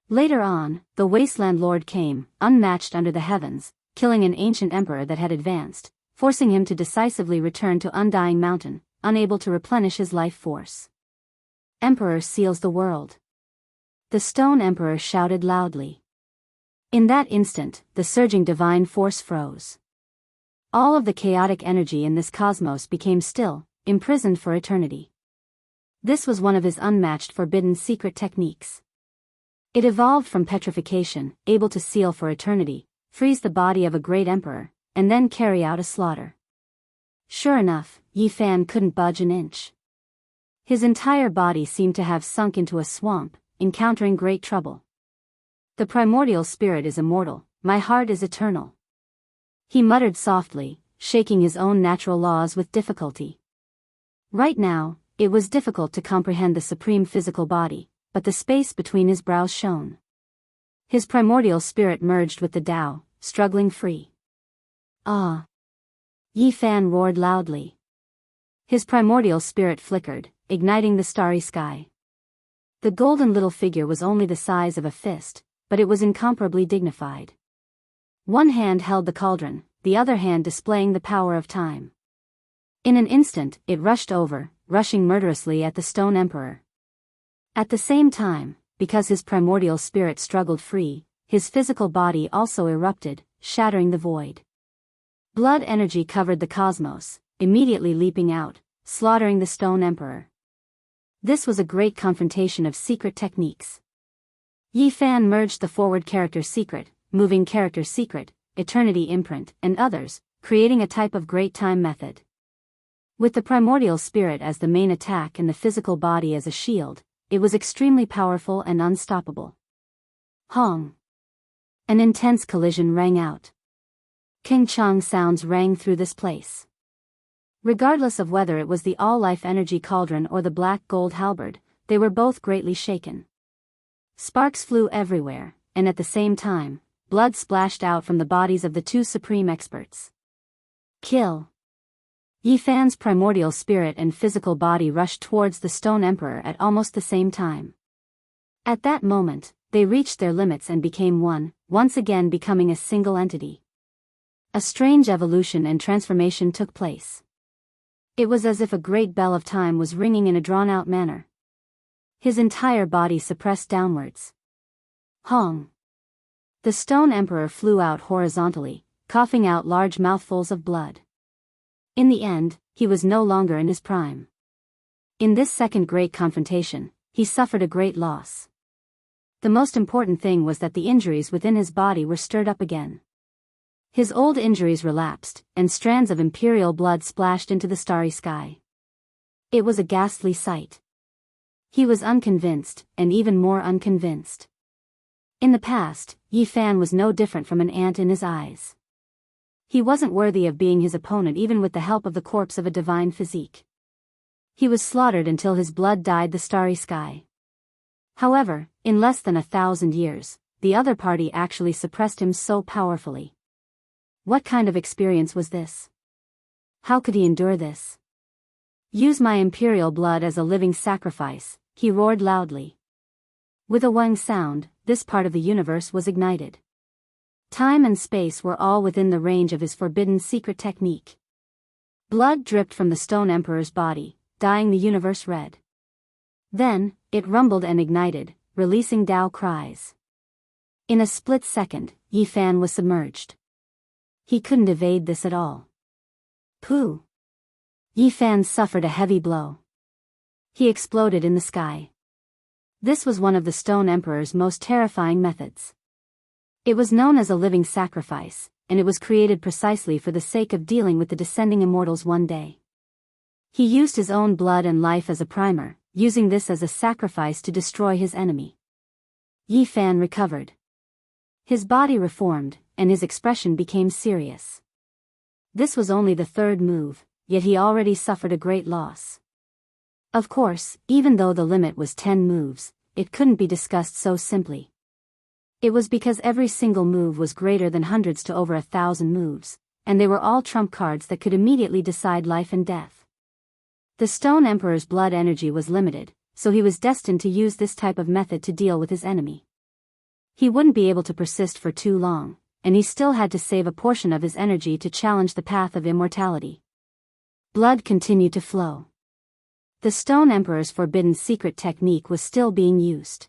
Later on, the Wasteland Lord came, unmatched under the heavens, killing an ancient emperor that had advanced, forcing him to decisively return to Undying Mountain, unable to replenish his life force. Emperor seals the world. The Stone Emperor shouted loudly. In that instant, the surging divine force froze. All of the chaotic energy in this cosmos became still, imprisoned for eternity. This was one of his unmatched forbidden secret techniques. It evolved from petrification, able to seal for eternity, freeze the body of a great emperor, and then carry out a slaughter. Sure enough, Yi Fan couldn't budge an inch. His entire body seemed to have sunk into a swamp, encountering great trouble. The primordial spirit is immortal, my heart is eternal. He muttered softly, shaking his own natural laws with difficulty. Right now, it was difficult to comprehend the supreme physical body, but the space between his brows shone. His primordial spirit merged with the Tao, struggling free. Ah! Yi Fan roared loudly. His primordial spirit flickered, igniting the starry sky. The golden little figure was only the size of a fist, but it was incomparably dignified. One hand held the cauldron, the other hand displaying the power of time. In an instant, it rushed over, rushing murderously at the Stone Emperor. At the same time, because his primordial spirit struggled free, his physical body also erupted, shattering the void. Blood energy covered the cosmos, immediately leaping out, slaughtering the Stone Emperor. This was a great confrontation of secret techniques. Yi Fan merged the forward character secret, moving character secret, eternity imprint, and others, creating a type of great time method. With the primordial spirit as the main attack and the physical body as a shield, it was extremely powerful and unstoppable. Hong! An intense collision rang out. King Chang sounds rang through this place. Regardless of whether it was the all-life energy cauldron or the black gold halberd, they were both greatly shaken. Sparks flew everywhere, and at the same time, blood splashed out from the bodies of the two supreme experts. Kill! Yi Fan's primordial spirit and physical body rushed towards the Stone Emperor at almost the same time. At that moment, they reached their limits and became one, once again becoming a single entity. A strange evolution and transformation took place. It was as if a great bell of time was ringing in a drawn-out manner. His entire body suppressed downwards. Hong! The Stone Emperor flew out horizontally, coughing out large mouthfuls of blood. In the end, he was no longer in his prime. In this second great confrontation, he suffered a great loss. The most important thing was that the injuries within his body were stirred up again. His old injuries relapsed, and strands of imperial blood splashed into the starry sky. It was a ghastly sight. He was unconvinced, and even more unconvinced. In the past, Yi Fan was no different from an ant in his eyes. He wasn't worthy of being his opponent even with the help of the corpse of a divine physique. He was slaughtered until his blood dyed the starry sky. However, in less than 1,000 years, the other party actually suppressed him so powerfully. What kind of experience was this? How could he endure this? Use my imperial blood as a living sacrifice, he roared loudly. With a wang sound, this part of the universe was ignited. Time and space were all within the range of his forbidden secret technique. Blood dripped from the Stone Emperor's body, dyeing the universe red. Then, it rumbled and ignited, releasing Tao cries. In a split second, Yi Fan was submerged. He couldn't evade this at all. Pooh! Yi Fan suffered a heavy blow. He exploded in the sky. This was one of the Stone Emperor's most terrifying methods. It was known as a living sacrifice, and it was created precisely for the sake of dealing with the descending immortals one day. He used his own blood and life as a primer, using this as a sacrifice to destroy his enemy. Yi Fan recovered. His body reformed, and his expression became serious. This was only the third move, yet he already suffered a great loss. Of course, even though the limit was 10 moves, it couldn't be discussed so simply. It was because every single move was greater than hundreds to over 1,000 moves, and they were all trump cards that could immediately decide life and death. The Stone Emperor's blood energy was limited, so he was destined to use this type of method to deal with his enemy. He wouldn't be able to persist for too long, and he still had to save a portion of his energy to challenge the path of immortality. Blood continued to flow. The Stone Emperor's forbidden secret technique was still being used.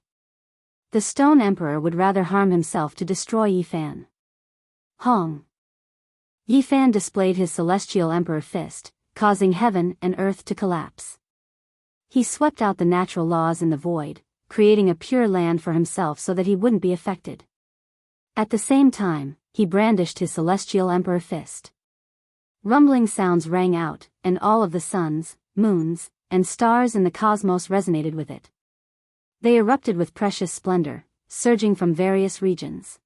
The Stone Emperor would rather harm himself to destroy Yi Fan. Hong! Yi Fan displayed his Celestial Emperor fist, causing heaven and earth to collapse. He swept out the natural laws in the void, creating a pure land for himself so that he wouldn't be affected. At the same time, he brandished his Celestial Emperor fist. Rumbling sounds rang out, and all of the suns, moons, and stars in the cosmos resonated with it. They erupted with precious splendor, surging from various regions.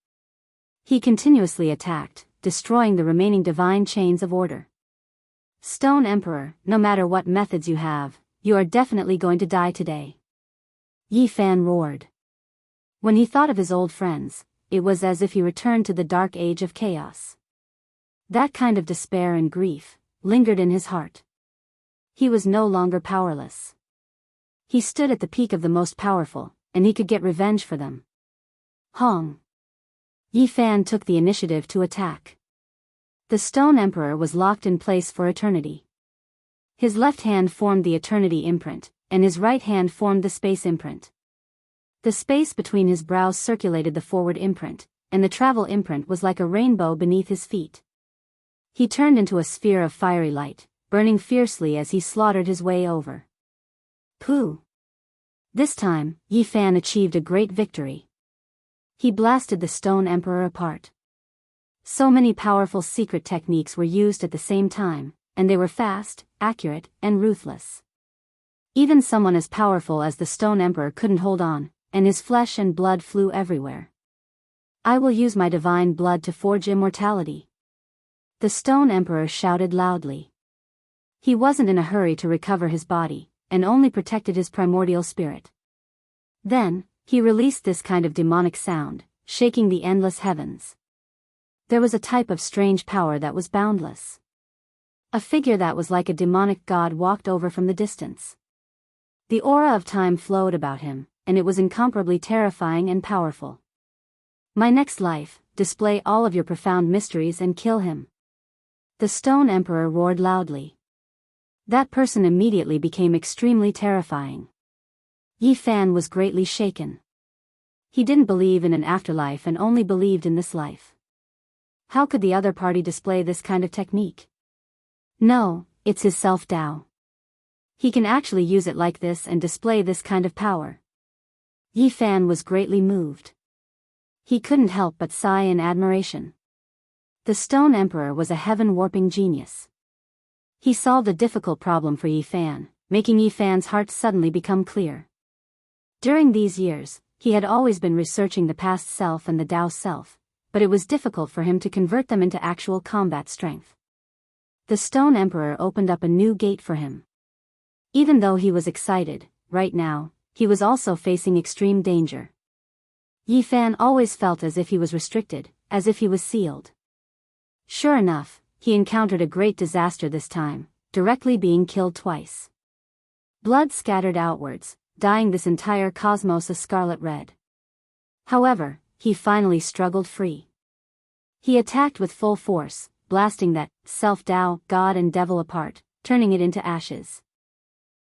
He continuously attacked, destroying the remaining divine chains of order. Stone Emperor, no matter what methods you have, you are definitely going to die today. Yi Fan roared. When he thought of his old friends, it was as if he returned to the dark age of chaos. That kind of despair and grief lingered in his heart. He was no longer powerless. He stood at the peak of the most powerful, and he could get revenge for them. Hong! Yi Fan took the initiative to attack. The Stone Emperor was locked in place for eternity. His left hand formed the Eternity imprint, and his right hand formed the Space imprint. The space between his brows circulated the Forward imprint, and the Travel imprint was like a rainbow beneath his feet. He turned into a sphere of fiery light, burning fiercely as he slaughtered his way over. Pooh! This time, Yi Fan achieved a great victory. He blasted the Stone Emperor apart. So many powerful secret techniques were used at the same time, and they were fast, accurate, and ruthless. Even someone as powerful as the Stone Emperor couldn't hold on, and his flesh and blood flew everywhere. I will use my divine blood to forge immortality. The Stone Emperor shouted loudly. He wasn't in a hurry to recover his body, and only protected his primordial spirit. Then, he released this kind of demonic sound, shaking the endless heavens. There was a type of strange power that was boundless. A figure that was like a demonic god walked over from the distance. The aura of time flowed about him, and it was incomparably terrifying and powerful. My next life, display all of your profound mysteries and kill him. The Stone Emperor roared loudly. That person immediately became extremely terrifying. Yi Fan was greatly shaken. He didn't believe in an afterlife and only believed in this life. How could the other party display this kind of technique? No, it's his self-Tao. He can actually use it like this and display this kind of power. Yi Fan was greatly moved. He couldn't help but sigh in admiration. The Stone Emperor was a heaven-warping genius. He solved a difficult problem for Yi Fan, making Yi Fan's heart suddenly become clear. During these years, he had always been researching the past self and the Tao self, but it was difficult for him to convert them into actual combat strength. The Stone Emperor opened up a new gate for him. Even though he was excited, right now, he was also facing extreme danger. Yi Fan always felt as if he was restricted, as if he was sealed. Sure enough, he encountered a great disaster this time, directly being killed twice. Blood scattered outwards, dyeing this entire cosmos a scarlet red. However, he finally struggled free. He attacked with full force, blasting that self-Tao, God and devil apart, turning it into ashes.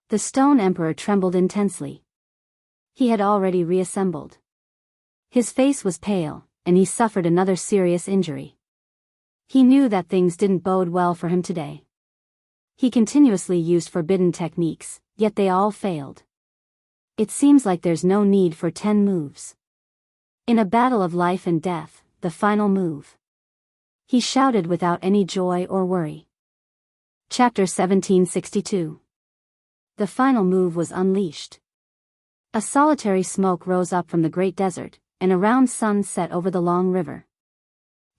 The Stone Emperor trembled intensely. He had already reassembled. His face was pale, and he suffered another serious injury. He knew that things didn't bode well for him today. He continuously used forbidden techniques, yet they all failed. It seems like there's no need for 10 moves. In a battle of life and death, the final move. He shouted without any joy or worry. Chapter 1762. The final move was unleashed. A solitary smoke rose up from the great desert, and a round sun set over the long river.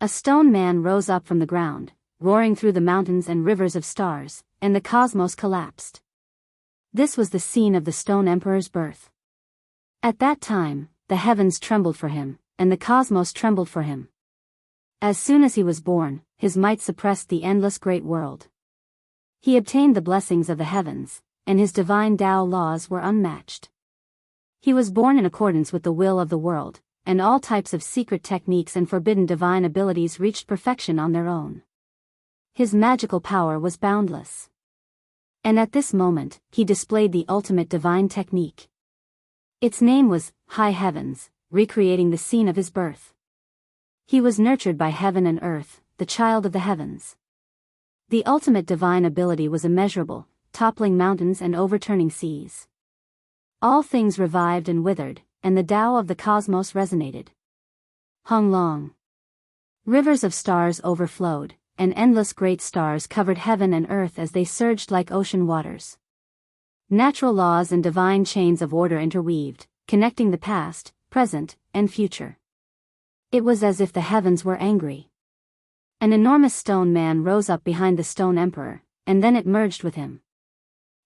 A stone man rose up from the ground, roaring through the mountains and rivers of stars, and the cosmos collapsed. This was the scene of the Stone Emperor's birth. At that time, the heavens trembled for him, and the cosmos trembled for him. As soon as he was born, his might suppressed the endless great world. He obtained the blessings of the heavens, and his divine Tao laws were unmatched. He was born in accordance with the will of the world, and all types of secret techniques and forbidden divine abilities reached perfection on their own. His magical power was boundless. And at this moment, he displayed the ultimate divine technique. Its name was High Heavens, recreating the scene of his birth. He was nurtured by heaven and earth, the child of the heavens. The ultimate divine ability was immeasurable, toppling mountains and overturning seas. All things revived and withered, and the Tao of the cosmos resonated. Hung long. Rivers of stars overflowed, and endless great stars covered heaven and earth as they surged like ocean waters. Natural laws and divine chains of order interweaved, connecting the past, present, and future. It was as if the heavens were angry. An enormous stone man rose up behind the Stone Emperor, and then it merged with him.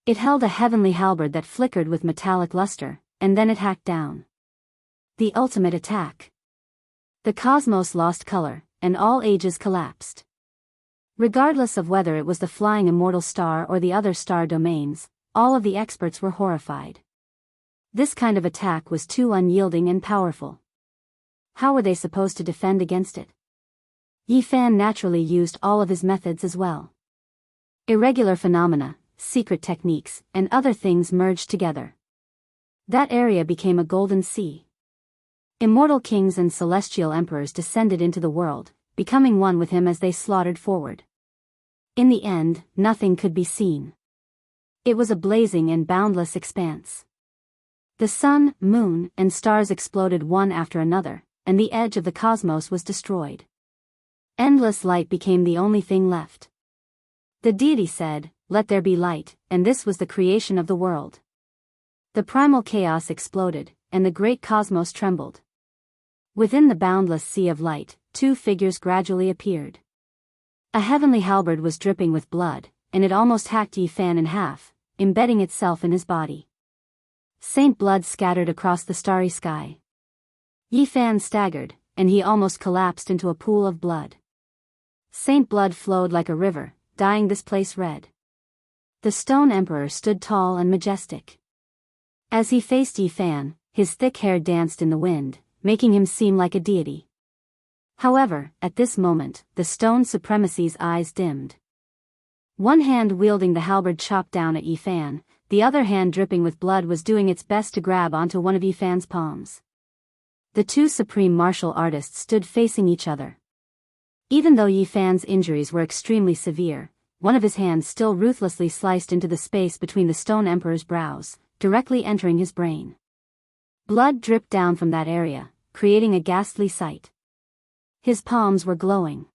It held a heavenly halberd that flickered with metallic luster, and then it hacked down. The ultimate attack. The cosmos lost color, and all ages collapsed. Regardless of whether it was the flying immortal star or the other star domains, all of the experts were horrified. This kind of attack was too unyielding and powerful. How were they supposed to defend against it? Yi Fan naturally used all of his methods as well. Irregular phenomena, secret techniques, and other things merged together. That area became a golden sea. Immortal kings and celestial emperors descended into the world, becoming one with him as they slaughtered forward. In the end, nothing could be seen. It was a blazing and boundless expanse. The sun, moon, and stars exploded one after another, and the edge of the cosmos was destroyed. Endless light became the only thing left. The deity said, "Let there be light," and this was the creation of the world. The primal chaos exploded, and the great cosmos trembled. Within the boundless sea of light, two figures gradually appeared. A heavenly halberd was dripping with blood, and it almost hacked Yi Fan in half, embedding itself in his body. Saint blood scattered across the starry sky. Yi Fan staggered, and he almost collapsed into a pool of blood. Saint blood flowed like a river, dyeing this place red. The Stone Emperor stood tall and majestic. As he faced Yi Fan, his thick hair danced in the wind, making him seem like a deity. However, at this moment, the stone supremacy's eyes dimmed. One hand wielding the halberd chopped down at Yi Fan, the other hand dripping with blood was doing its best to grab onto one of Yi Fan's palms. The two supreme martial artists stood facing each other. Even though Yi Fan's injuries were extremely severe, one of his hands still ruthlessly sliced into the space between the Stone Emperor's brows, directly entering his brain. Blood dripped down from that area, creating a ghastly sight. His palms were glowing.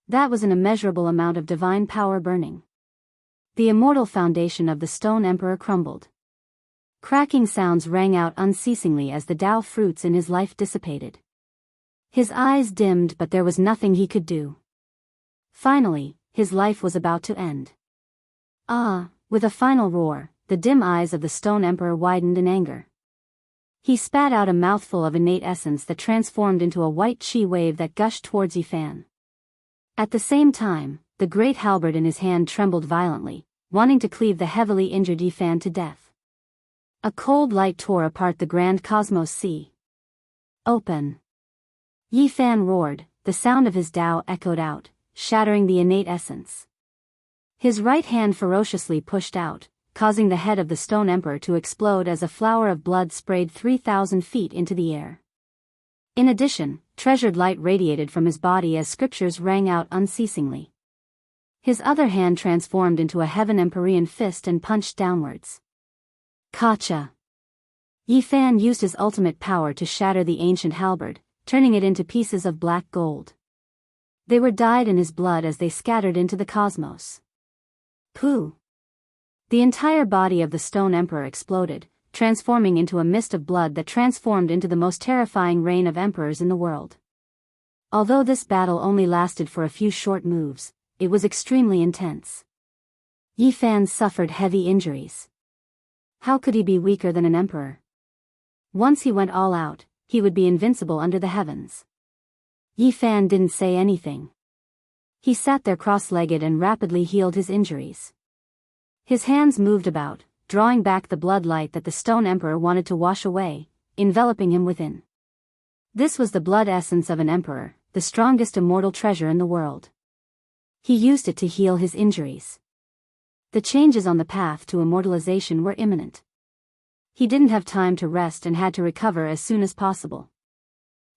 That was an immeasurable amount of divine power burning. The immortal foundation of the Stone Emperor crumbled. Cracking sounds rang out unceasingly as the Tao fruits in his life dissipated. His eyes dimmed, but there was nothing he could do. Finally, his life was about to end. With a final roar, the dim eyes of the Stone Emperor widened in anger. He spat out a mouthful of innate essence that transformed into a white chi wave that gushed towards Yi Fan. At the same time, the great halberd in his hand trembled violently, wanting to cleave the heavily injured Yi Fan to death. A cold light tore apart the grand cosmos sea. Open! Yi Fan roared, the sound of his Tao echoed out, shattering the innate essence. His right hand ferociously pushed out, causing the head of the Stone Emperor to explode as a flower of blood sprayed 3,000 feet into the air. In addition, treasured light radiated from his body as scriptures rang out unceasingly. His other hand transformed into a heaven-empyrean fist and punched downwards. Kacha! Yi Fan used his ultimate power to shatter the ancient halberd, turning it into pieces of black gold. They were dyed in his blood as they scattered into the cosmos. Pooh! The entire body of the Stone Emperor exploded, transforming into a mist of blood that transformed into the most terrifying reign of emperors in the world. Although this battle only lasted for a few short moves, it was extremely intense. Yi Fan suffered heavy injuries. How could he be weaker than an emperor? Once he went all out, he would be invincible under the heavens. Yi Fan didn't say anything. He sat there cross-legged and rapidly healed his injuries. His hands moved about, drawing back the blood light that the Stone Emperor wanted to wash away, enveloping him within. This was the blood essence of an emperor, the strongest immortal treasure in the world. He used it to heal his injuries. The changes on the path to immortalization were imminent. He didn't have time to rest and had to recover as soon as possible.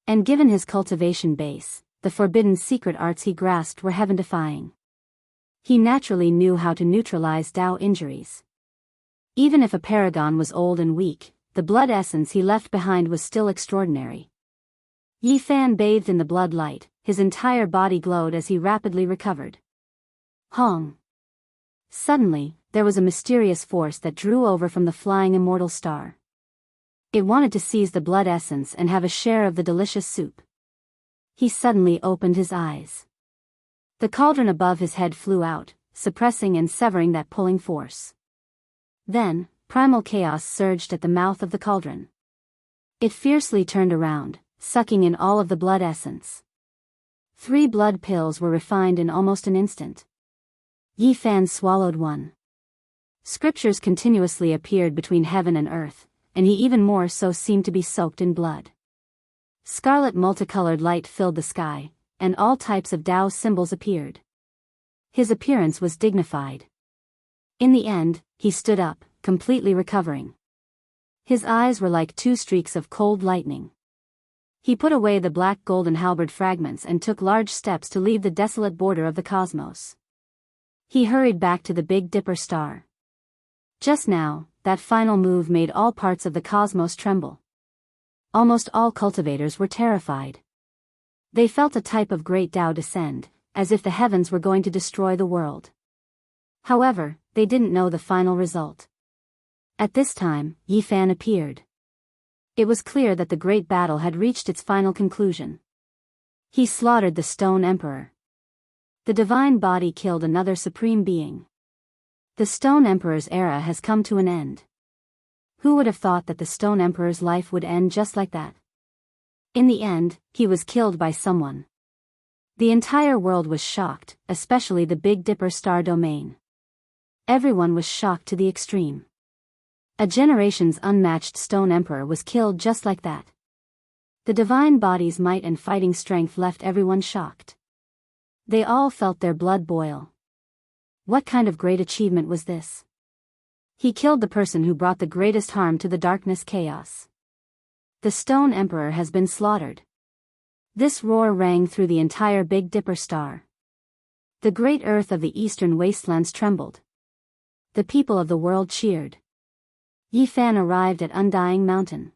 And given his cultivation base, the forbidden secret arts he grasped were heaven-defying. He naturally knew how to neutralize Tao injuries. Even if a paragon was old and weak, the blood essence he left behind was still extraordinary. Yi Fan bathed in the blood light, his entire body glowed as he rapidly recovered. Hong! Suddenly, there was a mysterious force that drew over from the flying immortal star. It wanted to seize the blood essence and have a share of the delicious soup. He suddenly opened his eyes. The cauldron above his head flew out, suppressing and severing that pulling force. Then, primal chaos surged at the mouth of the cauldron. It fiercely turned around, sucking in all of the blood essence. 3 blood pills were refined in almost an instant. Yi Fan swallowed one. Scriptures continuously appeared between heaven and earth, and he even more so seemed to be soaked in blood. Scarlet multicolored light filled the sky, and all types of Tao symbols appeared. His appearance was dignified. In the end, he stood up, completely recovering. His eyes were like 2 streaks of cold lightning. He put away the black golden halberd fragments and took large steps to leave the desolate border of the cosmos. He hurried back to the Big Dipper star. Just now, that final move made all parts of the cosmos tremble. Almost all cultivators were terrified. They felt a type of great Tao descend, as if the heavens were going to destroy the world. However, they didn't know the final result. At this time, Yi Fan appeared. It was clear that the great battle had reached its final conclusion. He slaughtered the Stone Emperor. The divine body killed another supreme being. The Stone Emperor's era has come to an end. Who would have thought that the Stone Emperor's life would end just like that? In the end, he was killed by someone. The entire world was shocked, especially the Big Dipper star domain. Everyone was shocked to the extreme. A generation's unmatched Stone Emperor was killed just like that. The divine body's might and fighting strength left everyone shocked. They all felt their blood boil. What kind of great achievement was this? He killed the person who brought the greatest harm to the darkness chaos. The Stone Emperor has been slaughtered. This roar rang through the entire Big Dipper star. The great earth of the eastern wastelands trembled. The people of the world cheered. Yi Fan arrived at Undying Mountain.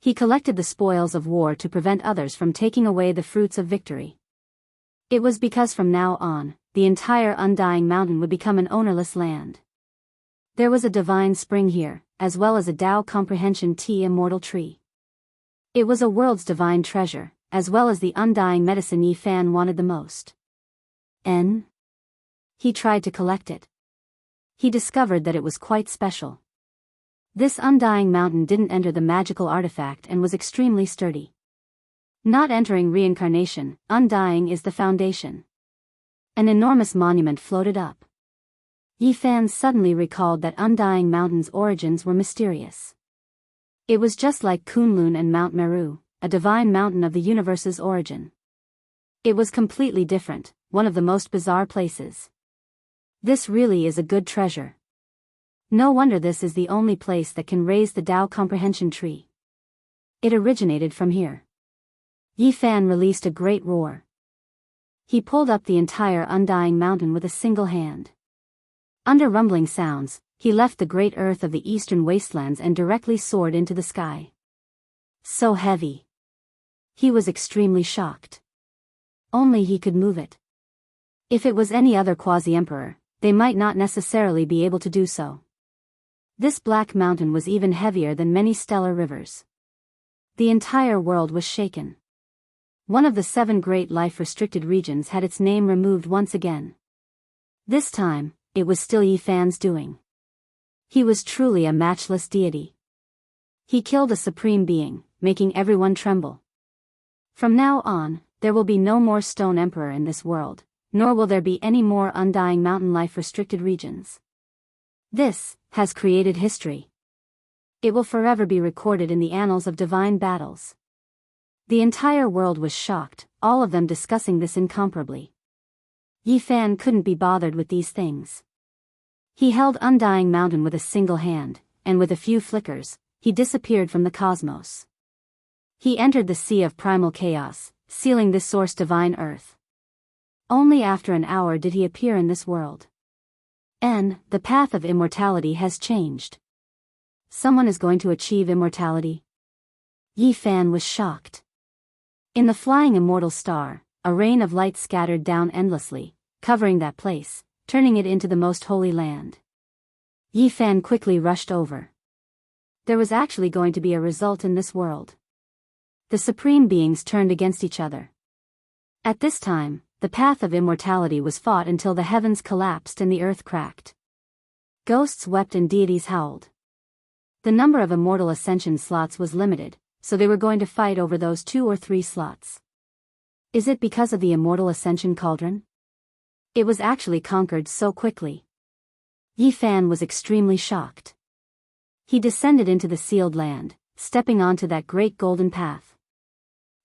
He collected the spoils of war to prevent others from taking away the fruits of victory. It was because from now on, the entire Undying Mountain would become an ownerless land. There was a divine spring here, as well as a Tao comprehension tea immortal tree. It was a world's divine treasure, as well as the undying medicine Yi Fan wanted the most. He tried to collect it. He discovered that it was quite special. This Undying Mountain didn't enter the magical artifact and was extremely sturdy. Not entering reincarnation, undying is the foundation. An enormous monument floated up. Yi Fan suddenly recalled that Undying Mountain's origins were mysterious. It was just like Kunlun and Mount Meru, a divine mountain of the universe's origin. It was completely different, one of the most bizarre places. This really is a good treasure. No wonder this is the only place that can raise the Tao comprehension tree. It originated from here. Yi Fan released a great roar. He pulled up the entire undying mountain with a single hand. Under rumbling sounds, he left the great earth of the eastern wastelands and directly soared into the sky. So heavy. He was extremely shocked. Only he could move it. If it was any other quasi-emperor, they might not necessarily be able to do so. This black mountain was even heavier than many stellar rivers. The entire world was shaken. One of the 7 great life-restricted regions had its name removed once again. This time, it was still Yi Fan's doing. He was truly a matchless deity. He killed a supreme being, making everyone tremble. From now on, there will be no more stone emperor in this world, nor will there be any more undying mountain life-restricted regions. This has created history. It will forever be recorded in the annals of divine battles. The entire world was shocked, all of them discussing this incomparably. Yi Fan couldn't be bothered with these things. He held Undying Mountain with a single hand, and with a few flickers, he disappeared from the cosmos. He entered the sea of primal chaos, sealing this source divine earth. Only after an hour did he appear in this world. The path of immortality has changed. Someone is going to achieve immortality? Yi Fan was shocked. In the flying immortal star, a rain of light scattered down endlessly, covering that place, turning it into the most holy land. Yi Fan quickly rushed over. There was actually going to be a result in this world. The supreme beings turned against each other. At this time, the path of immortality was fought until the heavens collapsed and the earth cracked. Ghosts wept and deities howled. The number of immortal ascension slots was limited, so they were going to fight over those 2 or 3 slots. Is it because of the immortal ascension cauldron? It was actually conquered so quickly. Yi Fan was extremely shocked. He descended into the sealed land, stepping onto that great golden path.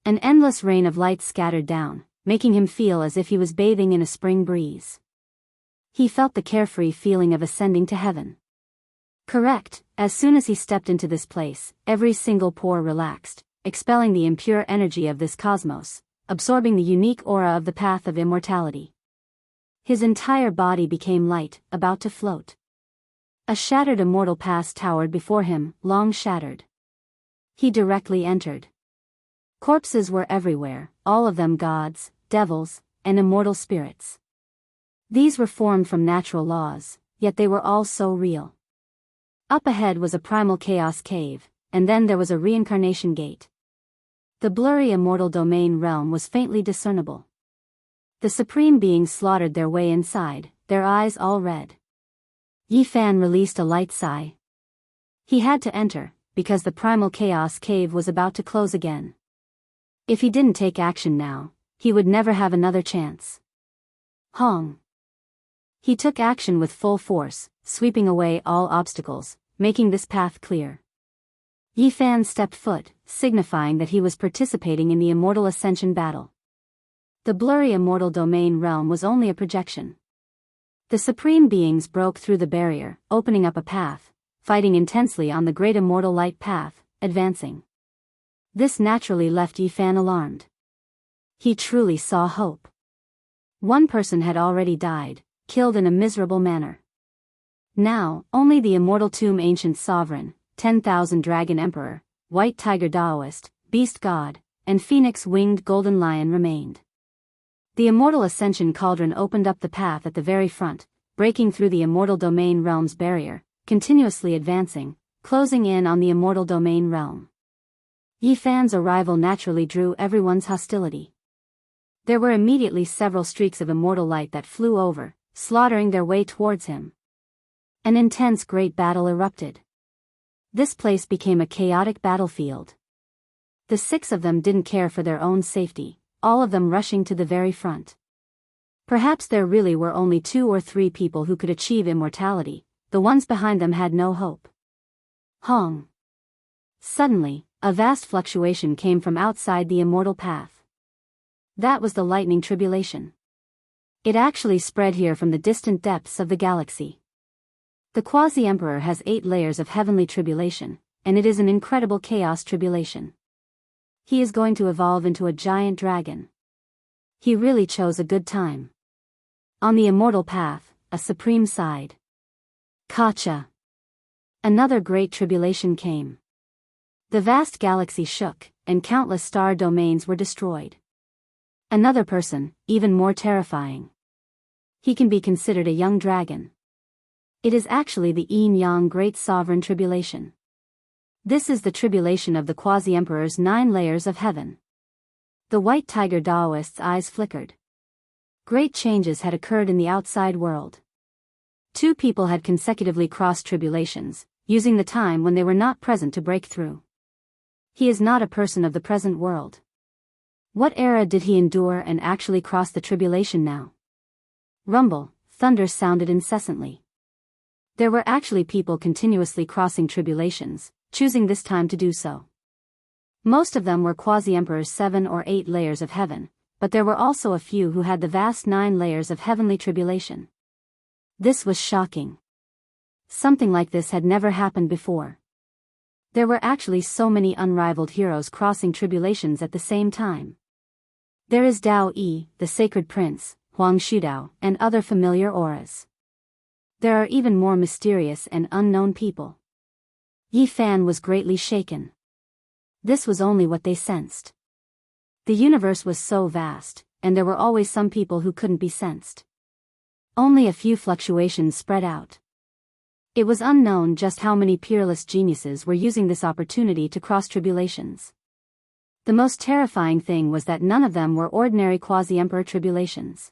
An endless rain of light scattered down, making him feel as if he was bathing in a spring breeze. He felt the carefree feeling of ascending to heaven. Correct, as soon as he stepped into this place, every single pore relaxed, expelling the impure energy of this cosmos, absorbing the unique aura of the path of immortality. His entire body became light, about to float. A shattered immortal past towered before him, long shattered. He directly entered. Corpses were everywhere, all of them gods, devils, and immortal spirits. These were formed from natural laws, yet they were all so real. Up ahead was a primal chaos cave, and then there was a reincarnation gate. The blurry immortal domain realm was faintly discernible. The supreme beings slaughtered their way inside, their eyes all red. Yi Fan released a light sigh. He had to enter, because the primal chaos cave was about to close again. If he didn't take action now, he would never have another chance. Hong. He took action with full force, sweeping away all obstacles, making this path clear. Yi Fan stepped foot, signifying that he was participating in the immortal ascension battle. The blurry immortal domain realm was only a projection. The supreme beings broke through the barrier, opening up a path, fighting intensely on the great immortal light path, advancing. This naturally left Yi Fan alarmed. He truly saw hope. One person had already died, killed in a miserable manner. Now, only the immortal tomb ancient sovereign, 10,000 dragon emperor, white tiger Taoist, beast god, and phoenix-winged golden lion remained. The immortal ascension cauldron opened up the path at the very front, breaking through the immortal domain realm's barrier, continuously advancing, closing in on the immortal domain realm. Yi Fan's arrival naturally drew everyone's hostility. There were immediately several streaks of immortal light that flew over, slaughtering their way towards him. An intense great battle erupted. This place became a chaotic battlefield. The 6 of them didn't care for their own safety, all of them rushing to the very front. Perhaps there really were only 2 or 3 people who could achieve immortality, the ones behind them had no hope. Hong. Suddenly, a vast fluctuation came from outside the immortal path. That was the lightning tribulation. It actually spread here from the distant depths of the galaxy. The quasi-emperor has 8 layers of heavenly tribulation, and it is an incredible chaos tribulation. He is going to evolve into a giant dragon. He really chose a good time. On the immortal path, a supreme sighed. Kacha. Another great tribulation came. The vast galaxy shook, and countless star domains were destroyed. Another person, even more terrifying. He can be considered a young dragon. It is actually the Yin-Yang Great Sovereign Tribulation. This is the tribulation of the Quasi-Emperor's 9 layers of heaven. The white tiger Daoist's eyes flickered. Great changes had occurred in the outside world. 2 people had consecutively crossed tribulations, using the time when they were not present to break through. He is not a person of the present world. What era did he endure and actually cross the tribulation now? Rumble, thunder sounded incessantly. There were actually people continuously crossing tribulations, choosing this time to do so. Most of them were Quasi-Emperor's 7 or 8 layers of heaven, but there were also a few who had the vast 9 layers of heavenly tribulation. This was shocking. Something like this had never happened before. There were actually so many unrivaled heroes crossing tribulations at the same time. There is Dao Yi, the Sacred Prince, Huang Shudao, and other familiar auras. There are even more mysterious and unknown people. Yi Fan was greatly shaken. This was only what they sensed. The universe was so vast, and there were always some people who couldn't be sensed. Only a few fluctuations spread out. It was unknown just how many peerless geniuses were using this opportunity to cross tribulations. The most terrifying thing was that none of them were ordinary Quasi-Emperor tribulations.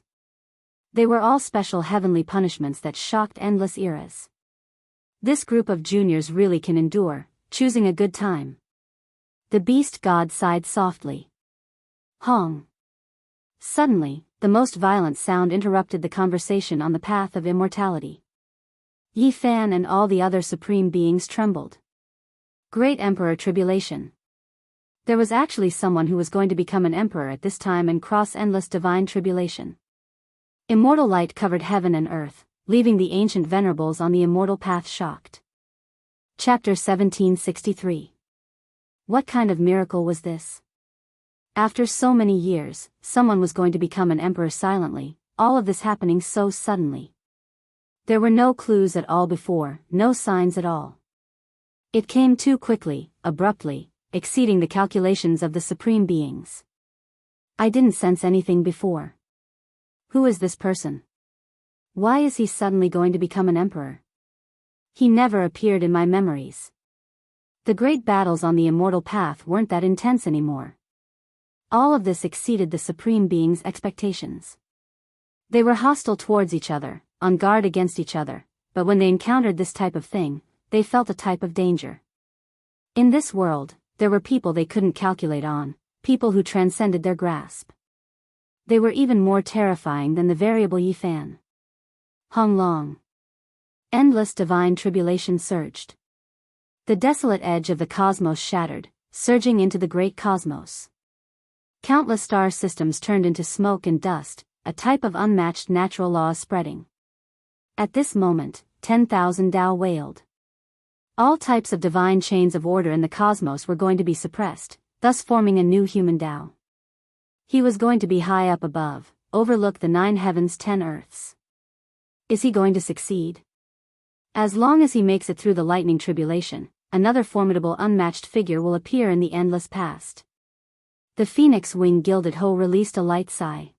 They were all special heavenly punishments that shocked endless eras. This group of juniors really can endure, choosing a good time. The beast god sighed softly. Hong. Suddenly, the most violent sound interrupted the conversation on the path of immortality. Yi Fan and all the other supreme beings trembled. Great Emperor Tribulation. There was actually someone who was going to become an emperor at this time and cross endless divine tribulation. Immortal light covered heaven and earth, leaving the ancient venerables on the immortal path shocked. Chapter 1763. What kind of miracle was this? After so many years, someone was going to become an emperor silently, all of this happening so suddenly. There were no clues at all before, no signs at all. It came too quickly, abruptly, exceeding the calculations of the supreme beings. I didn't sense anything before. Who is this person? Why is he suddenly going to become an emperor? He never appeared in my memories. The great battles on the immortal path weren't that intense anymore. All of this exceeded the supreme being's expectations. They were hostile towards each other, on guard against each other, but when they encountered this type of thing, they felt a type of danger. In this world, there were people they couldn't calculate on, people who transcended their grasp. They were even more terrifying than the variable Yi Fan. Hung Long. Endless divine tribulation surged. The desolate edge of the cosmos shattered, surging into the great cosmos. Countless star systems turned into smoke and dust, a type of unmatched natural law spreading. At this moment, 10,000 Tao wailed. All types of divine chains of order in the cosmos were going to be suppressed, thus forming a new human Tao. He was going to be high up above, overlook the 9 heavens 10 earths. Is he going to succeed? As long as he makes it through the lightning tribulation, another formidable unmatched figure will appear in the endless past. The phoenix wing gilded hoe released a light sigh.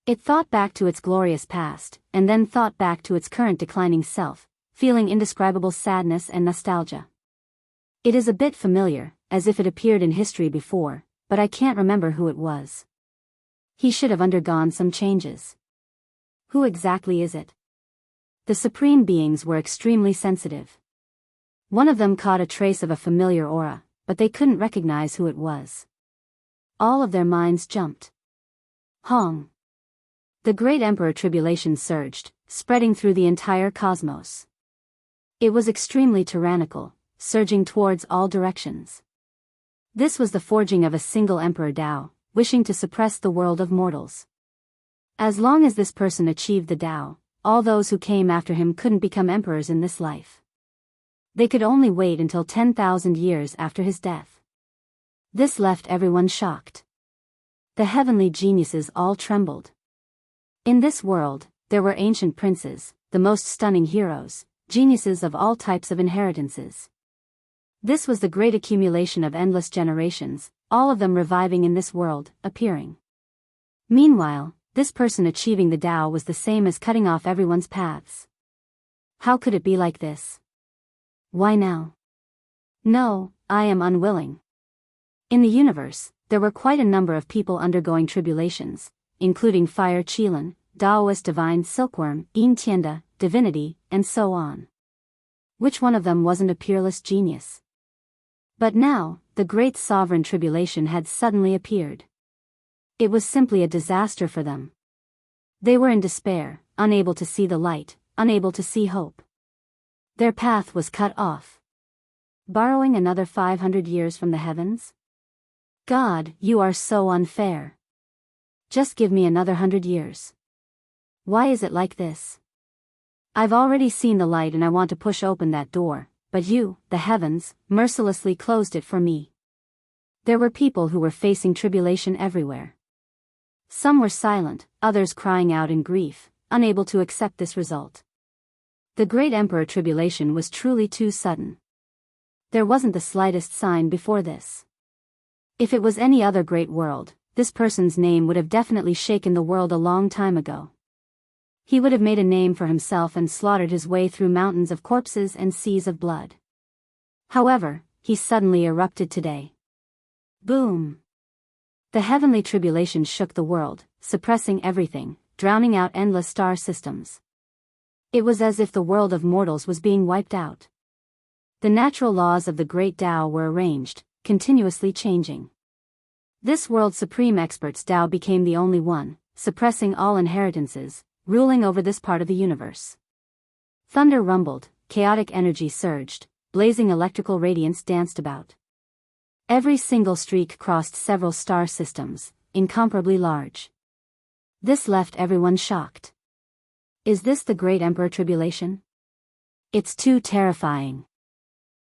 It thought back to its glorious past, and then thought back to its current declining self, feeling indescribable sadness and nostalgia. It is a bit familiar, as if it appeared in history before, but I can't remember who it was. He should have undergone some changes. Who exactly is it? The supreme beings were extremely sensitive. One of them caught a trace of a familiar aura, but they couldn't recognize who it was. All of their minds jumped. Hong. The great emperor tribulation surged, spreading through the entire cosmos. It was extremely tyrannical, surging towards all directions. This was the forging of a single emperor Tao, wishing to suppress the world of mortals. As long as this person achieved the Tao, all those who came after him couldn't become emperors in this life. They could only wait until 10,000 years after his death. This left everyone shocked. The heavenly geniuses all trembled. In this world, there were ancient princes, the most stunning heroes, geniuses of all types of inheritances. This was the great accumulation of endless generations, all of them reviving in this world, appearing. Meanwhile, this person achieving the Tao was the same as cutting off everyone's paths. How could it be like this? Why now? No, I am unwilling. In the universe, there were quite a number of people undergoing tribulations, including Fire Qilin, Taoist Divine Silkworm, Yin Tianda, Divinity, and so on. Which one of them wasn't a peerless genius? But now, the great sovereign tribulation had suddenly appeared. It was simply a disaster for them. They were in despair, unable to see the light, unable to see hope. Their path was cut off. Borrowing another 500 years from the heavens? God, you are so unfair. Just give me another 100 years. Why is it like this? I've already seen the light and I want to push open that door, but you, the heavens, mercilessly closed it for me. There were people who were facing tribulation everywhere. Some were silent, others crying out in grief, unable to accept this result. The great emperor tribulation was truly too sudden. There wasn't the slightest sign before this. If it was any other great world, this person's name would have definitely shaken the world a long time ago. He would have made a name for himself and slaughtered his way through mountains of corpses and seas of blood. However, he suddenly erupted today. Boom! The heavenly tribulation shook the world, suppressing everything, drowning out endless star systems. It was as if the world of mortals was being wiped out. The natural laws of the great Tao were arranged, continuously changing. This world's supreme expert's Tao became the only one, suppressing all inheritances, ruling over this part of the universe. Thunder rumbled, chaotic energy surged, blazing electrical radiance danced about. Every single streak crossed several star systems, incomparably large. This left everyone shocked. Is this the great emperor tribulation? It's too terrifying.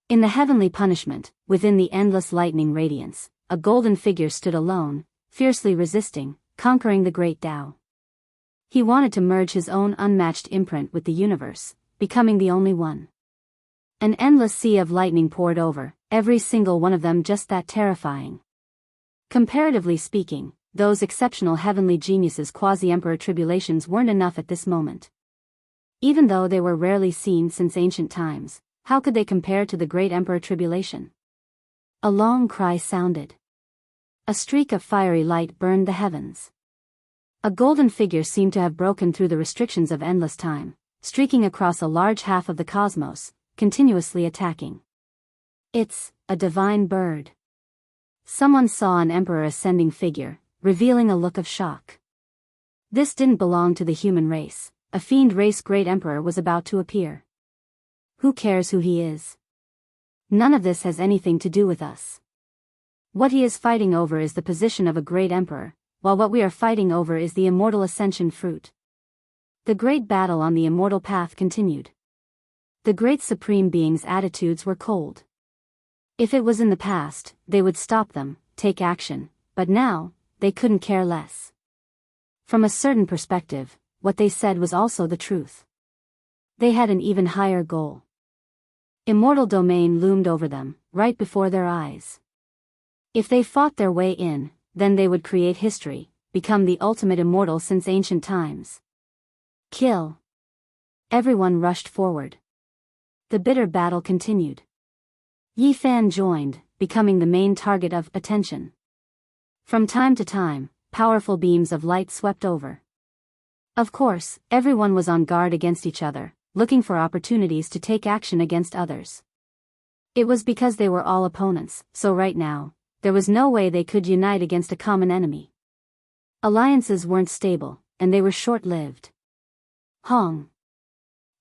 In the heavenly punishment, within the endless lightning radiance, a golden figure stood alone, fiercely resisting, conquering the great Tao. He wanted to merge his own unmatched imprint with the universe, becoming the only one. An endless sea of lightning poured over, every single one of them just that terrifying. Comparatively speaking, those exceptional heavenly geniuses' quasi-emperor tribulations weren't enough at this moment. Even though they were rarely seen since ancient times, how could they compare to the great emperor tribulation? A long cry sounded. A streak of fiery light burned the heavens. A golden figure seemed to have broken through the restrictions of endless time, streaking across a large half of the cosmos, continuously attacking. It's a divine bird. Someone saw an emperor ascending figure, revealing a look of shock. This didn't belong to the human race. A fiend race great emperor was about to appear. Who cares who he is? None of this has anything to do with us. What he is fighting over is the position of a great emperor, while what we are fighting over is the immortal ascension fruit. The great battle on the immortal path continued. The great supreme being's attitudes were cold. If it was in the past, they would stop them, take action, but now, they couldn't care less. From a certain perspective, what they said was also the truth. They had an even higher goal. Immortal domain loomed over them, right before their eyes. If they fought their way in, then they would create history, become the ultimate immortal since ancient times. Kill. Everyone rushed forward. The bitter battle continued. Yi Fan joined, becoming the main target of attention. From time to time, powerful beams of light swept over. Of course, everyone was on guard against each other, looking for opportunities to take action against others. It was because they were all opponents, so right now, there was no way they could unite against a common enemy. Alliances weren't stable, and they were short-lived. Hong.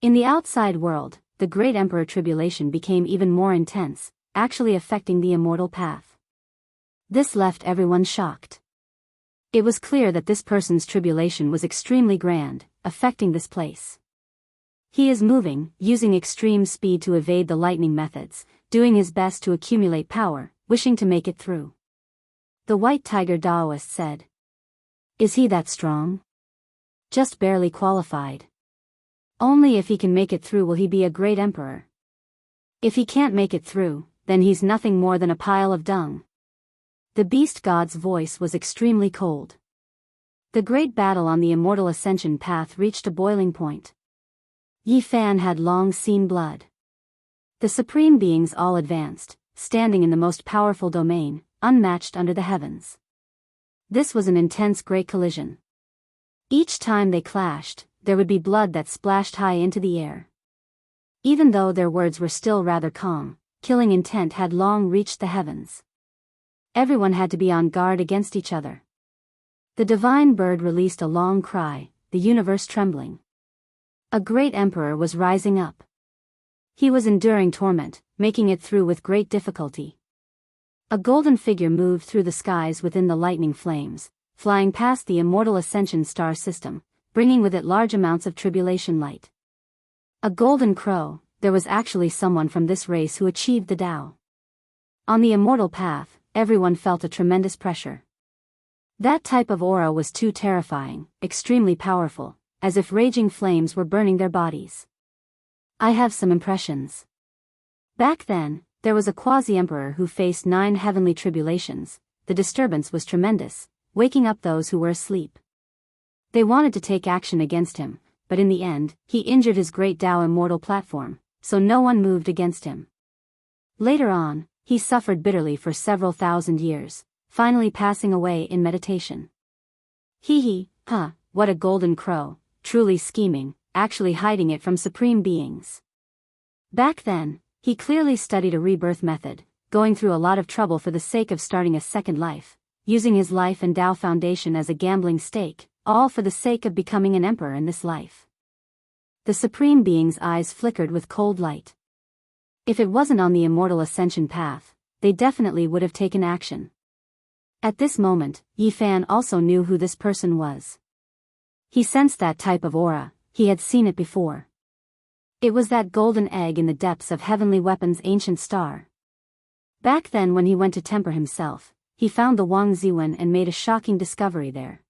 In the outside world, the great emperor tribulation became even more intense, actually affecting the immortal path. This left everyone shocked. It was clear that this person's tribulation was extremely grand, affecting this place. He is moving, using extreme speed to evade the lightning methods, doing his best to accumulate power, wishing to make it through. The White Tiger Daoist said. Is he that strong? Just barely qualified. Only if he can make it through will he be a great emperor. If he can't make it through, then he's nothing more than a pile of dung. The beast god's voice was extremely cold. The great battle on the immortal ascension path reached a boiling point. Yi Fan had long seen blood. The supreme beings all advanced, standing in the most powerful domain, unmatched under the heavens. This was an intense great collision. Each time they clashed, there would be blood that splashed high into the air. Even though their words were still rather calm, killing intent had long reached the heavens. Everyone had to be on guard against each other. The divine bird released a long cry, the universe trembling. A great emperor was rising up. He was enduring torment, making it through with great difficulty. A golden figure moved through the skies within the lightning flames, flying past the immortal ascension star system, bringing with it large amounts of tribulation light. A golden crow, there was actually someone from this race who achieved the Tao. On the immortal path, everyone felt a tremendous pressure. That type of aura was too terrifying, extremely powerful, as if raging flames were burning their bodies. I have some impressions. Back then, there was a quasi-emperor who faced 9 heavenly tribulations. The disturbance was tremendous, waking up those who were asleep. They wanted to take action against him, but in the end, he injured his great Tao immortal platform, so no one moved against him. Later on, he suffered bitterly for several thousand years, finally passing away in meditation. What a golden crow, truly scheming, actually hiding it from supreme beings. Back then, he clearly studied a rebirth method, going through a lot of trouble for the sake of starting a second life, using his life and Tao foundation as a gambling stake, all for the sake of becoming an emperor in this life. The supreme being's eyes flickered with cold light. If it wasn't on the immortal ascension path, they definitely would have taken action. At this moment, Yi Fan also knew who this person was. He sensed that type of aura, he had seen it before. It was that golden egg in the depths of Heavenly Weapon's ancient star. Back then when he went to temper himself, he found the Wang Ziwen and made a shocking discovery there.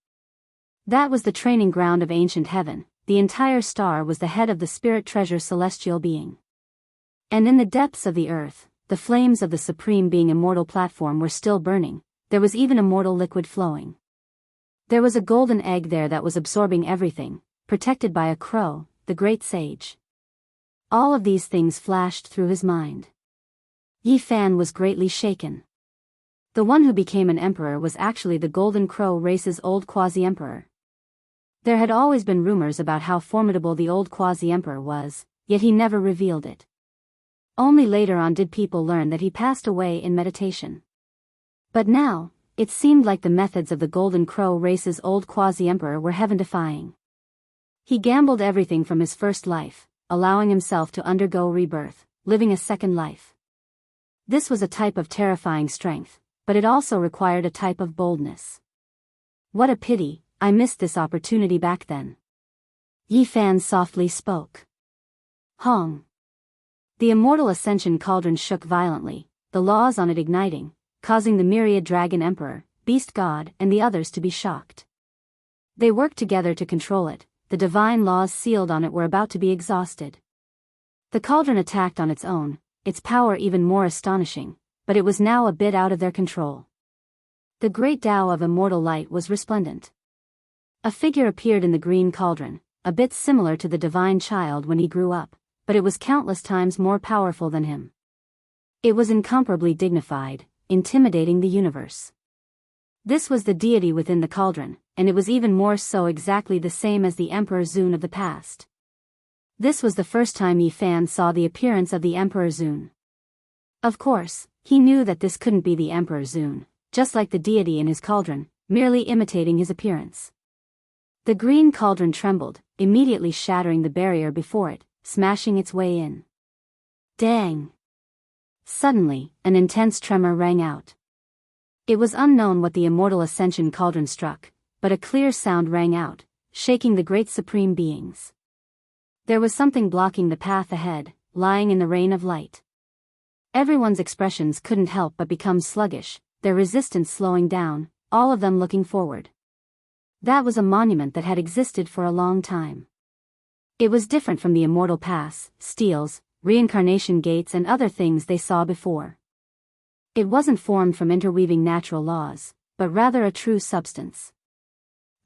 That was the training ground of ancient heaven, the entire star was the head of the spirit treasure celestial being. And in the depths of the earth, the flames of the supreme being immortal platform were still burning, there was even immortal liquid flowing. There was a golden egg there that was absorbing everything, protected by a crow, the great sage. All of these things flashed through his mind. Yi Fan was greatly shaken. The one who became an emperor was actually the Golden Crow race's old quasi-emperor. There had always been rumors about how formidable the old quasi-emperor was, yet he never revealed it. Only later on did people learn that he passed away in meditation. But now, it seemed like the methods of the Golden Crow race's old quasi-emperor were heaven-defying. He gambled everything from his first life, allowing himself to undergo rebirth, living a second life. This was a type of terrifying strength, but it also required a type of boldness. What a pity, I missed this opportunity back then. Yi Fan softly spoke. Hong. The immortal ascension cauldron shook violently, the laws on it igniting, causing the myriad dragon emperor, beast god, and the others to be shocked. They worked together to control it, the divine laws sealed on it were about to be exhausted. The cauldron attacked on its own, its power even more astonishing, but it was now a bit out of their control. The great Tao of immortal light was resplendent. A figure appeared in the green cauldron, a bit similar to the divine child when he grew up, but it was countless times more powerful than him. It was incomparably dignified, intimidating the universe. This was the deity within the cauldron, and it was even more so exactly the same as the Emperor Zun of the past. This was the first time Yi Fan saw the appearance of the Emperor Zun. Of course, he knew that this couldn't be the Emperor Zun, just like the deity in his cauldron, merely imitating his appearance. The green cauldron trembled, immediately shattering the barrier before it, smashing its way in. Dang! Suddenly, an intense tremor rang out. It was unknown what the immortal ascension cauldron struck, but a clear sound rang out, shaking the great supreme beings. There was something blocking the path ahead, lying in the rain of light. Everyone's expressions couldn't help but become sluggish, their resistance slowing down, all of them looking forward. That was a monument that had existed for a long time. It was different from the immortal paths, steels, reincarnation gates and other things they saw before. It wasn't formed from interweaving natural laws, but rather a true substance.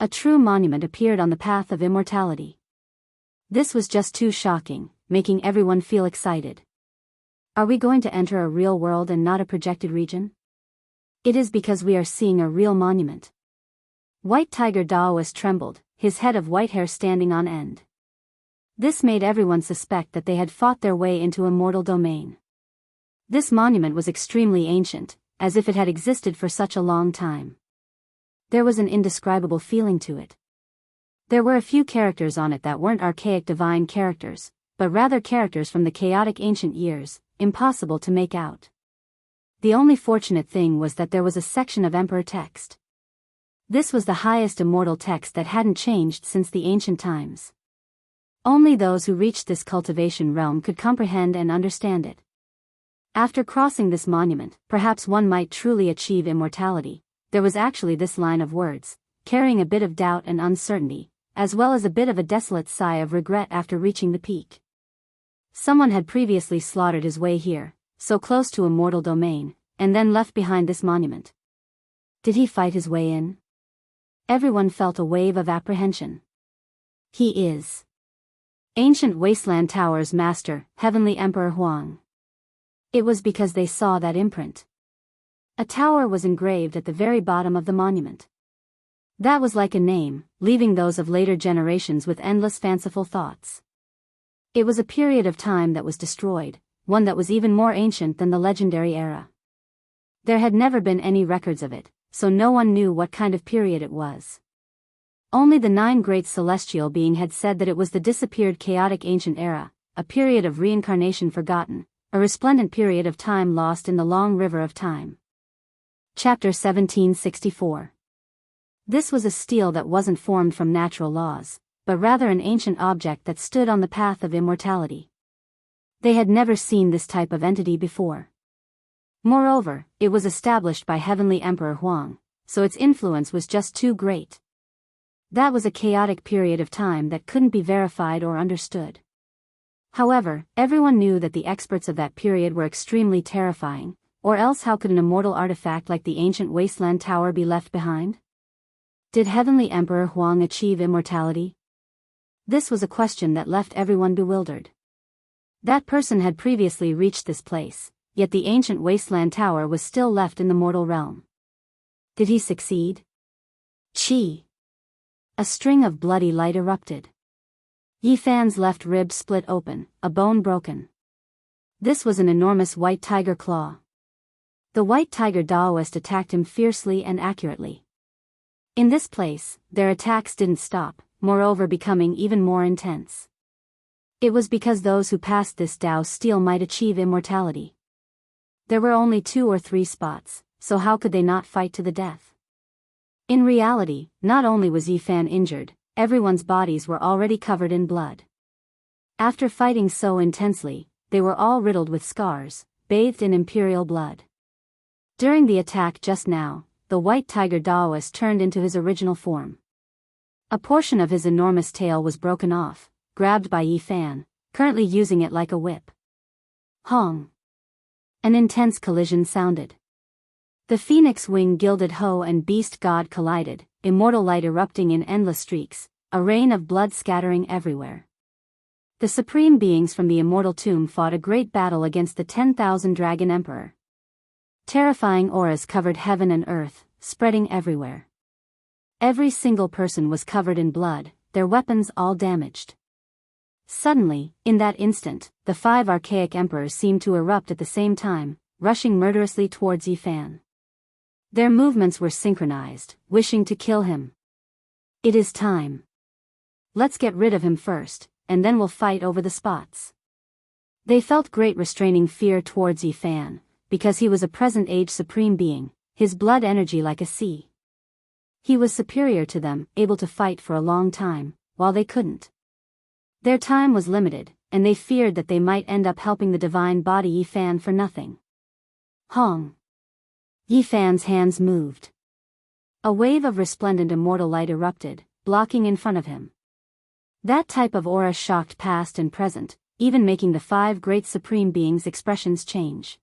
A true monument appeared on the path of immortality. This was just too shocking, making everyone feel excited. Are we going to enter a real world and not a projected region? It is because we are seeing a real monument. White Tiger Daoist trembled, his head of white hair standing on end. This made everyone suspect that they had fought their way into a mortal domain. This monument was extremely ancient, as if it had existed for such a long time. There was an indescribable feeling to it. There were a few characters on it that weren't archaic divine characters, but rather characters from the chaotic ancient years, impossible to make out. The only fortunate thing was that there was a section of emperor text. This was the highest immortal text that hadn't changed since the ancient times. Only those who reached this cultivation realm could comprehend and understand it. After crossing this monument, perhaps one might truly achieve immortality. There was actually this line of words, carrying a bit of doubt and uncertainty, as well as a bit of a desolate sigh of regret after reaching the peak. Someone had previously slaughtered his way here, so close to a mortal domain, and then left behind this monument. Did he fight his way in? Everyone felt a wave of apprehension. He is Ancient Wasteland Tower's master, Heavenly Emperor Huang. It was because they saw that imprint. A tower was engraved at the very bottom of the monument. That was like a name, leaving those of later generations with endless fanciful thoughts. It was a period of time that was destroyed, one that was even more ancient than the legendary era. There had never been any records of it, so no one knew what kind of period it was. Only the 9 great celestial being had said that it was the disappeared chaotic ancient era, a period of reincarnation forgotten, a resplendent period of time lost in the long river of time. Chapter 1764. This was a steel that wasn't formed from natural laws, but rather an ancient object that stood on the path of immortality. They had never seen this type of entity before. Moreover, it was established by Heavenly Emperor Huang, so its influence was just too great. That was a chaotic period of time that couldn't be verified or understood. However, everyone knew that the experts of that period were extremely terrifying, or else how could an immortal artifact like the ancient Wasteland Tower be left behind? Did Heavenly Emperor Huang achieve immortality? This was a question that left everyone bewildered. That person had previously reached this place, yet the ancient Wasteland Tower was still left in the mortal realm. Did he succeed? Chi! A string of bloody light erupted. Yi Fan's left rib split open, a bone broken. This was an enormous white tiger claw. The white tiger Daoist attacked him fiercely and accurately. In this place, their attacks didn't stop, moreover becoming even more intense. It was because those who passed this Dao steel might achieve immortality. There were only 2 or 3 spots, so how could they not fight to the death? In reality, not only was Yi Fan injured, everyone's bodies were already covered in blood. After fighting so intensely, they were all riddled with scars, bathed in imperial blood. During the attack just now, the white tiger Daoist turned into his original form. A portion of his enormous tail was broken off, grabbed by Yi Fan, currently using it like a whip. Hong! An intense collision sounded. The phoenix wing gilded hoe and beast god collided, immortal light erupting in endless streaks, a rain of blood scattering everywhere. The supreme beings from the immortal tomb fought a great battle against the 10,000 dragon emperor. Terrifying auras covered heaven and earth, spreading everywhere. Every single person was covered in blood, their weapons all damaged. Suddenly, in that instant, the 5 archaic emperors seemed to erupt at the same time, rushing murderously towards Yi Fan. Their movements were synchronized, wishing to kill him. It is time. Let's get rid of him first, and then we'll fight over the spots. They felt great restraining fear towards Yi Fan, because he was a present-age supreme being, his blood energy like a sea. He was superior to them, able to fight for a long time, while they couldn't. Their time was limited, and they feared that they might end up helping the divine body Yi Fan for nothing. Hong! Yifan's hands moved. A wave of resplendent immortal light erupted, blocking in front of him. That type of aura shocked past and present, even making the 5 great supreme beings' expressions change.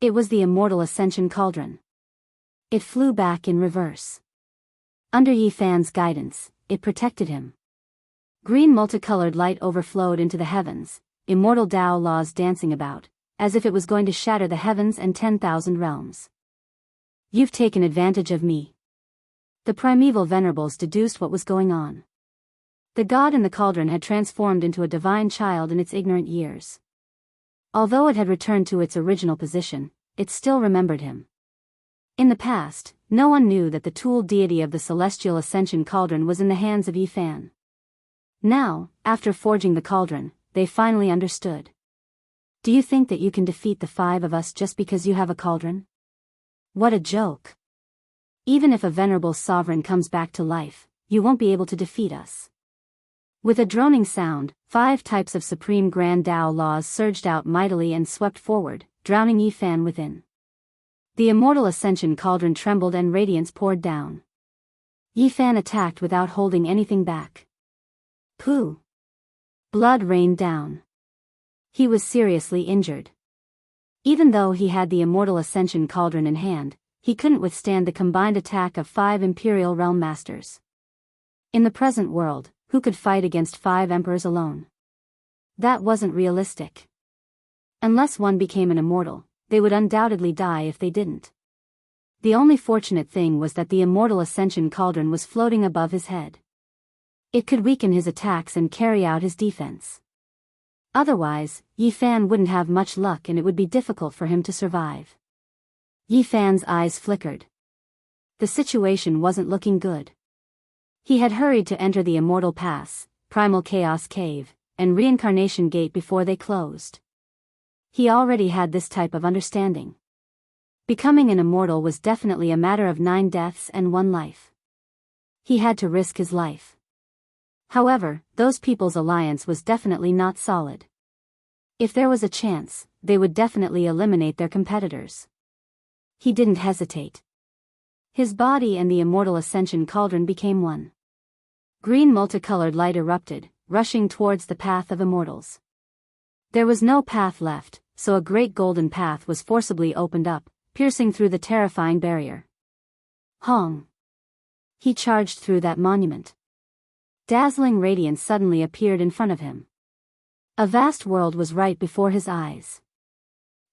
It was the immortal ascension cauldron. It flew back in reverse. Under Yifan's guidance, it protected him. Green multicolored light overflowed into the heavens, immortal Tao laws dancing about, as if it was going to shatter the heavens and 10,000 realms. You've taken advantage of me. The primeval venerables deduced what was going on. The god in the cauldron had transformed into a divine child in its ignorant years. Although it had returned to its original position, it still remembered him. In the past, no one knew that the tool deity of the celestial ascension cauldron was in the hands of Yifan. Now, after forging the cauldron, they finally understood. Do you think that you can defeat the 5 of us just because you have a cauldron? What a joke. Even if a venerable sovereign comes back to life, you won't be able to defeat us. With a droning sound, 5 types of supreme grand Tao laws surged out mightily and swept forward, drowning Yifan within. The immortal ascension cauldron trembled and radiance poured down. Yifan attacked without holding anything back. Pooh! Blood rained down. He was seriously injured. Even though he had the immortal ascension cauldron in hand, he couldn't withstand the combined attack of 5 imperial realm masters. In the present world, who could fight against 5 emperors alone? That wasn't realistic. Unless one became an immortal, they would undoubtedly die if they didn't. The only fortunate thing was that the immortal ascension cauldron was floating above his head. It could weaken his attacks and carry out his defense. Otherwise, Yifan wouldn't have much luck and it would be difficult for him to survive. Yifan's eyes flickered. The situation wasn't looking good. He had hurried to enter the Immortal Pass, Primal Chaos Cave, and Reincarnation Gate before they closed. He already had this type of understanding. Becoming an immortal was definitely a matter of 9 deaths and 1 life. He had to risk his life. However, those people's alliance was definitely not solid. If there was a chance, they would definitely eliminate their competitors. He didn't hesitate. His body and the immortal ascension cauldron became one. Green multicolored light erupted, rushing towards the path of immortals. There was no path left, so a great golden path was forcibly opened up, piercing through the terrifying barrier. Hong! He charged through that monument. Dazzling radiance suddenly appeared in front of him. A vast world was right before his eyes.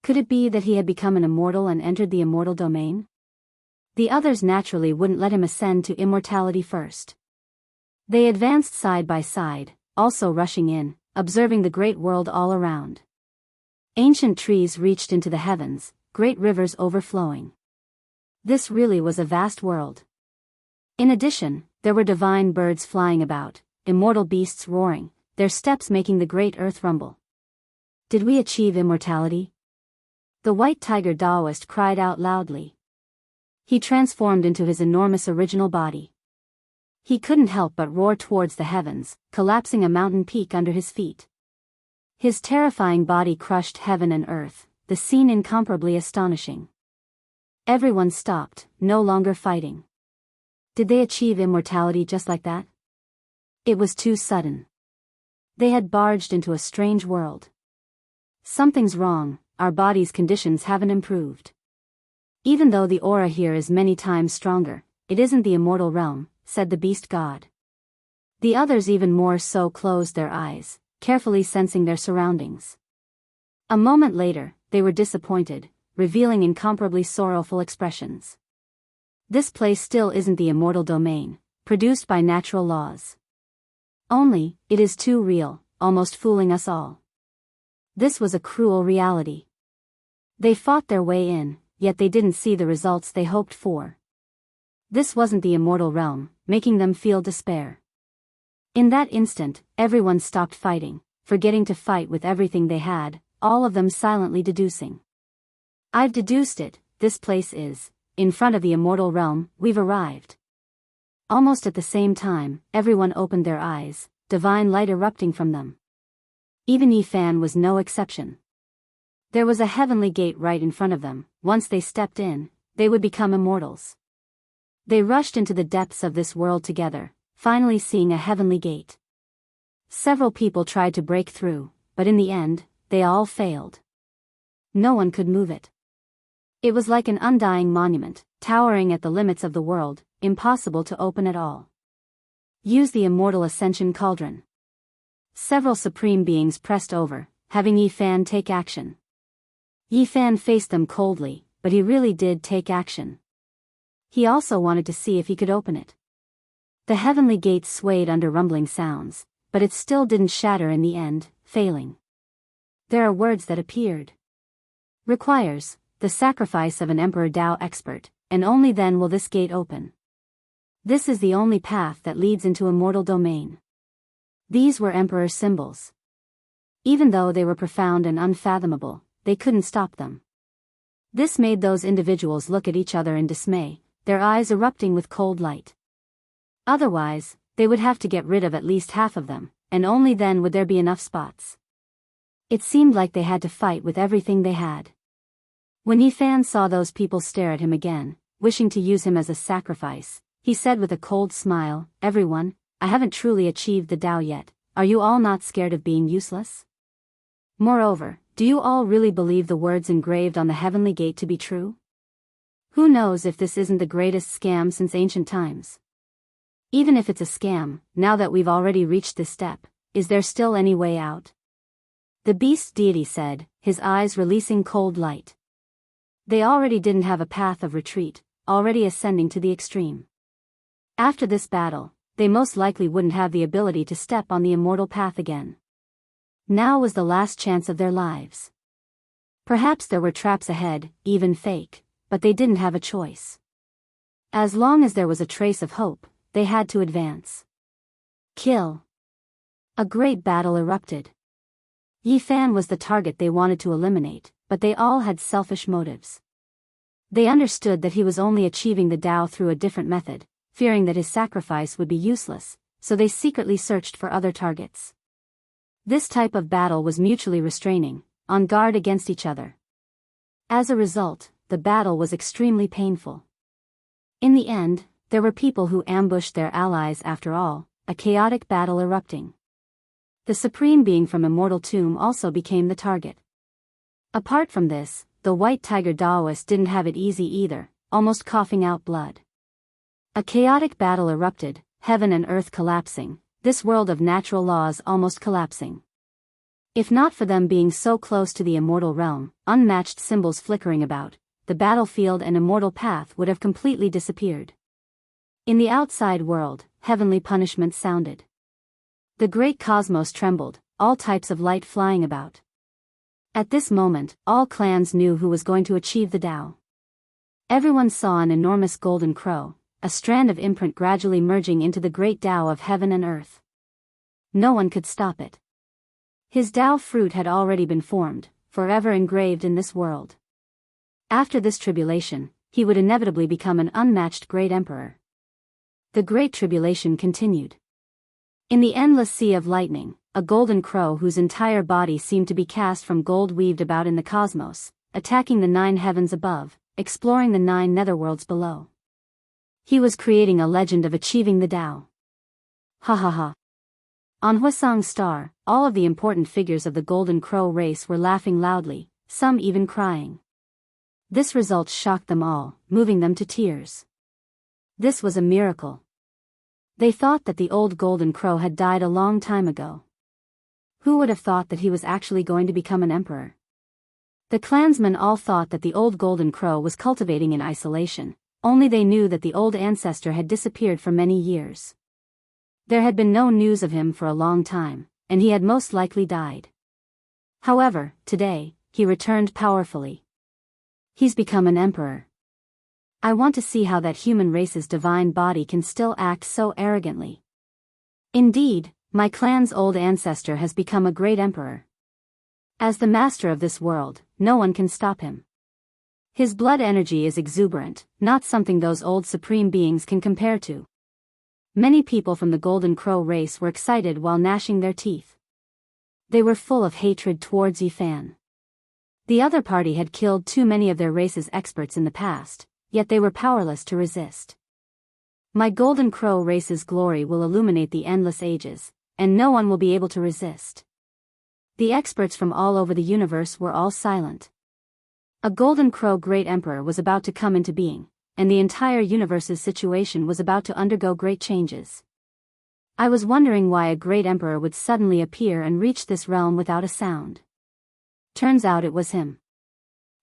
Could it be that he had become an immortal and entered the immortal domain? The others naturally wouldn't let him ascend to immortality first. They advanced side by side, also rushing in, observing the great world all around. Ancient trees reached into the heavens, great rivers overflowing. This really was a vast world. In addition, there were divine birds flying about, immortal beasts roaring, their steps making the great earth rumble. Did we achieve immortality? The white tiger Taoist cried out loudly. He transformed into his enormous original body. He couldn't help but roar towards the heavens, collapsing a mountain peak under his feet. His terrifying body crushed heaven and earth, the scene incomparably astonishing. Everyone stopped, no longer fighting. Did they achieve immortality just like that? It was too sudden. They had barged into a strange world. Something's wrong, our body's conditions haven't improved. Even though the aura here is many times stronger, it isn't the immortal realm, said the beast god. The others even more so closed their eyes, carefully sensing their surroundings. A moment later, they were disappointed, revealing incomparably sorrowful expressions. This place still isn't the immortal domain, produced by natural laws. Only, it is too real, almost fooling us all. This was a cruel reality. They fought their way in, yet they didn't see the results they hoped for. This wasn't the immortal realm, making them feel despair. In that instant, everyone stopped fighting, forgetting to fight with everything they had, all of them silently deducing. I've deduced it, this place is, in front of the immortal realm, we've arrived. Almost at the same time, everyone opened their eyes, divine light erupting from them. Even Yifan was no exception. There was a heavenly gate right in front of them. Once they stepped in, they would become immortals. They rushed into the depths of this world together, finally seeing a heavenly gate. Several people tried to break through, but in the end, they all failed. No one could move it. It was like an undying monument, towering at the limits of the world, impossible to open at all. Use the immortal ascension cauldron. Several supreme beings pressed over, having Yi Fan take action. Yi Fan faced them coldly, but he really did take action. He also wanted to see if he could open it. The heavenly gate swayed under rumbling sounds, but it still didn't shatter in the end, failing. There are words that appeared. Requires the sacrifice of an Emperor Dao expert, and only then will this gate open. This is the only path that leads into immortal domain. These were Emperor symbols. Even though they were profound and unfathomable, they couldn't stop them. This made those individuals look at each other in dismay, their eyes erupting with cold light. Otherwise, they would have to get rid of at least half of them, and only then would there be enough spots. It seemed like they had to fight with everything they had. When Yi Fan saw those people stare at him again, wishing to use him as a sacrifice, he said with a cold smile, "Everyone, I haven't truly achieved the Tao yet. Are you all not scared of being useless? Moreover, do you all really believe the words engraved on the heavenly gate to be true? Who knows if this isn't the greatest scam since ancient times? Even if it's a scam, now that we've already reached this step, is there still any way out?" The beast deity said, his eyes releasing cold light. They already didn't have a path of retreat, already ascending to the extreme. After this battle, they most likely wouldn't have the ability to step on the immortal path again. Now was the last chance of their lives. Perhaps there were traps ahead, even fake, but they didn't have a choice. As long as there was a trace of hope, they had to advance. Kill. A great battle erupted. Yi Fan was the target they wanted to eliminate, but they all had selfish motives. They understood that he was only achieving the Tao through a different method, fearing that his sacrifice would be useless, so they secretly searched for other targets. This type of battle was mutually restraining, on guard against each other. As a result, the battle was extremely painful. In the end, there were people who ambushed their allies after all, a chaotic battle erupting. The Supreme Being from Immortal Tomb also became the target. Apart from this, the White Tiger Daoist didn't have it easy either, almost coughing out blood. A chaotic battle erupted, heaven and earth collapsing, this world of natural laws almost collapsing. If not for them being so close to the immortal realm, unmatched symbols flickering about, the battlefield and immortal path would have completely disappeared. In the outside world, heavenly punishment sounded. The great cosmos trembled, all types of light flying about. At this moment, all clans knew who was going to achieve the Tao. Everyone saw an enormous golden crow, a strand of imprint gradually merging into the great Tao of heaven and earth. No one could stop it. His Tao fruit had already been formed, forever engraved in this world. After this tribulation, he would inevitably become an unmatched great emperor. The great tribulation continued. In the endless sea of lightning, a golden crow whose entire body seemed to be cast from gold weaved about in the cosmos, attacking the 9 heavens above, exploring the 9 netherworlds below. He was creating a legend of achieving the Tao. Ha ha ha. On Huasang's star, all of the important figures of the Golden Crow race were laughing loudly, some even crying. This result shocked them all, moving them to tears. This was a miracle. They thought that the old Golden Crow had died a long time ago. Who would have thought that he was actually going to become an emperor? The clansmen all thought that the old Golden Crow was cultivating in isolation, only they knew that the old ancestor had disappeared for many years. There had been no news of him for a long time, and he had most likely died. However, today, he returned powerfully. He's become an emperor. I want to see how that human race's divine body can still act so arrogantly. Indeed, my clan's old ancestor has become a great emperor. As the master of this world, no one can stop him. His blood energy is exuberant, not something those old supreme beings can compare to. Many people from the Golden Crow race were excited while gnashing their teeth. They were full of hatred towards Yi Fan. The other party had killed too many of their race's experts in the past, yet they were powerless to resist. My golden crow race's glory will illuminate the endless ages, and no one will be able to resist. The experts from all over the universe were all silent. A golden crow great emperor was about to come into being, and the entire universe's situation was about to undergo great changes. I was wondering why a great emperor would suddenly appear and reach this realm without a sound. Turns out it was him.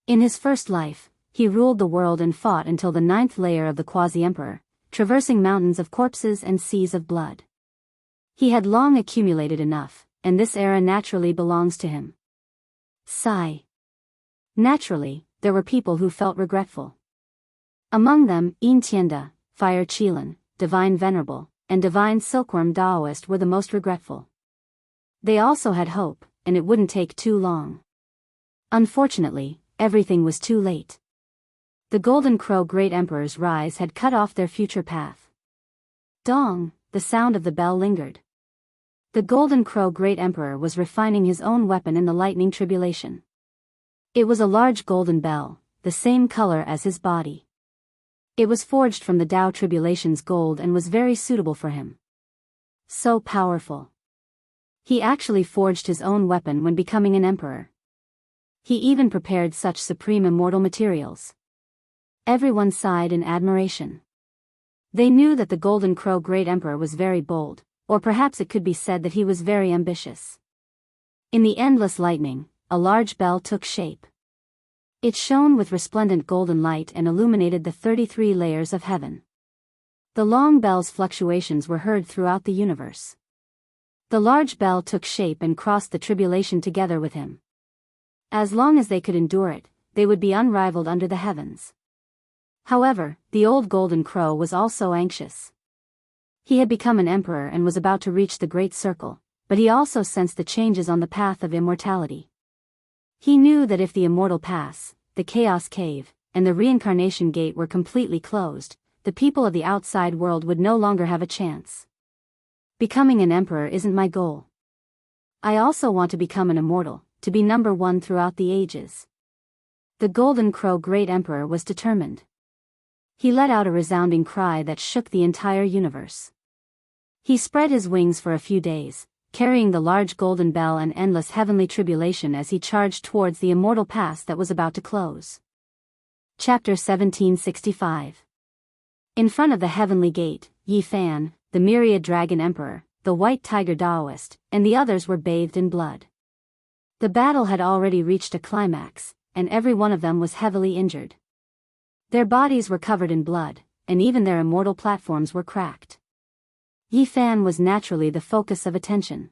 In his first life, he ruled the world and fought until the 9th layer of the quasi-emperor, traversing mountains of corpses and seas of blood. He had long accumulated enough, and this era naturally belongs to him. Sigh. Naturally, there were people who felt regretful. Among them, Enchanting, Fire Qilin, Divine Venerable, and Divine Silkworm Daoist were the most regretful. They also had hope, and it wouldn't take too long. Unfortunately, everything was too late. The Golden Crow Great Emperor's rise had cut off their future path. Dong, the sound of the bell lingered. The Golden Crow Great Emperor was refining his own weapon in the lightning tribulation. It was a large golden bell, the same color as his body. It was forged from the Tao Tribulation's gold and was very suitable for him. So powerful. He actually forged his own weapon when becoming an emperor. He even prepared such supreme immortal materials. Everyone sighed in admiration. They knew that the Golden Crow Great Emperor was very bold, or perhaps it could be said that he was very ambitious. In the endless lightning, a large bell took shape. It shone with resplendent golden light and illuminated the 33 layers of heaven. The long bell's fluctuations were heard throughout the universe. The large bell took shape and crossed the tribulation together with him. As long as they could endure it, they would be unrivaled under the heavens. However, the old Golden Crow was also anxious. He had become an emperor and was about to reach the Great Circle, but he also sensed the changes on the path of immortality. He knew that if the Immortal Pass, the Chaos Cave, and the Reincarnation Gate were completely closed, the people of the outside world would no longer have a chance. Becoming an emperor isn't my goal. I also want to become an immortal, to be number one throughout the ages. The Golden Crow Great Emperor was determined. He let out a resounding cry that shook the entire universe. He spread his wings for a few days, carrying the large golden bell and endless heavenly tribulation as he charged towards the immortal pass that was about to close. Chapter 1765. In front of the heavenly gate, Yi Fan, the myriad dragon emperor, the white tiger Daoist, and the others were bathed in blood. The battle had already reached a climax, and every one of them was heavily injured. Their bodies were covered in blood, and even their immortal platforms were cracked. Yi Fan was naturally the focus of attention.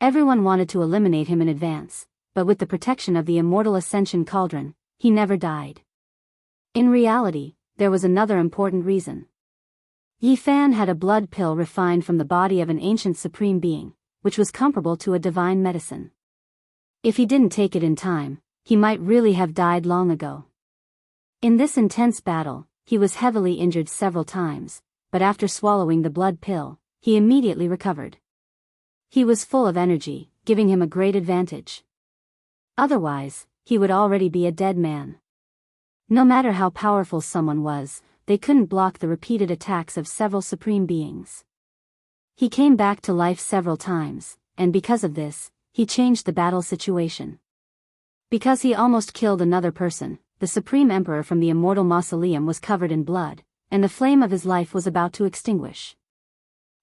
Everyone wanted to eliminate him in advance, but with the protection of the immortal ascension cauldron, he never died. In reality, there was another important reason. Yi Fan had a blood pill refined from the body of an ancient supreme being, which was comparable to a divine medicine. If he didn't take it in time, he might really have died long ago. In this intense battle, he was heavily injured several times, but after swallowing the blood pill, he immediately recovered. He was full of energy, giving him a great advantage. Otherwise, he would already be a dead man. No matter how powerful someone was, they couldn't block the repeated attacks of several supreme beings. He came back to life several times, and because of this, he changed the battle situation. Because he almost killed another person, the Supreme Emperor from the Immortal Mausoleum was covered in blood, and the flame of his life was about to extinguish.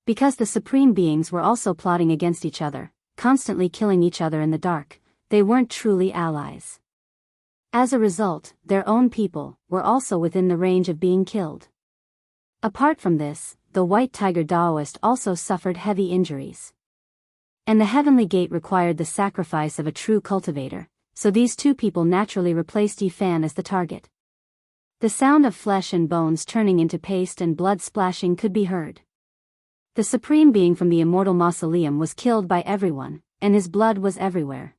Because the Supreme Beings were also plotting against each other, constantly killing each other in the dark, they weren't truly allies. As a result, their own people were also within the range of being killed. Apart from this, the White Tiger Daoist also suffered heavy injuries. And the Heavenly Gate required the sacrifice of a true cultivator, so these two people naturally replaced Yi Fan as the target. The sound of flesh and bones turning into paste and blood splashing could be heard. The Supreme Being from the Immortal Mausoleum was killed by everyone, and his blood was everywhere.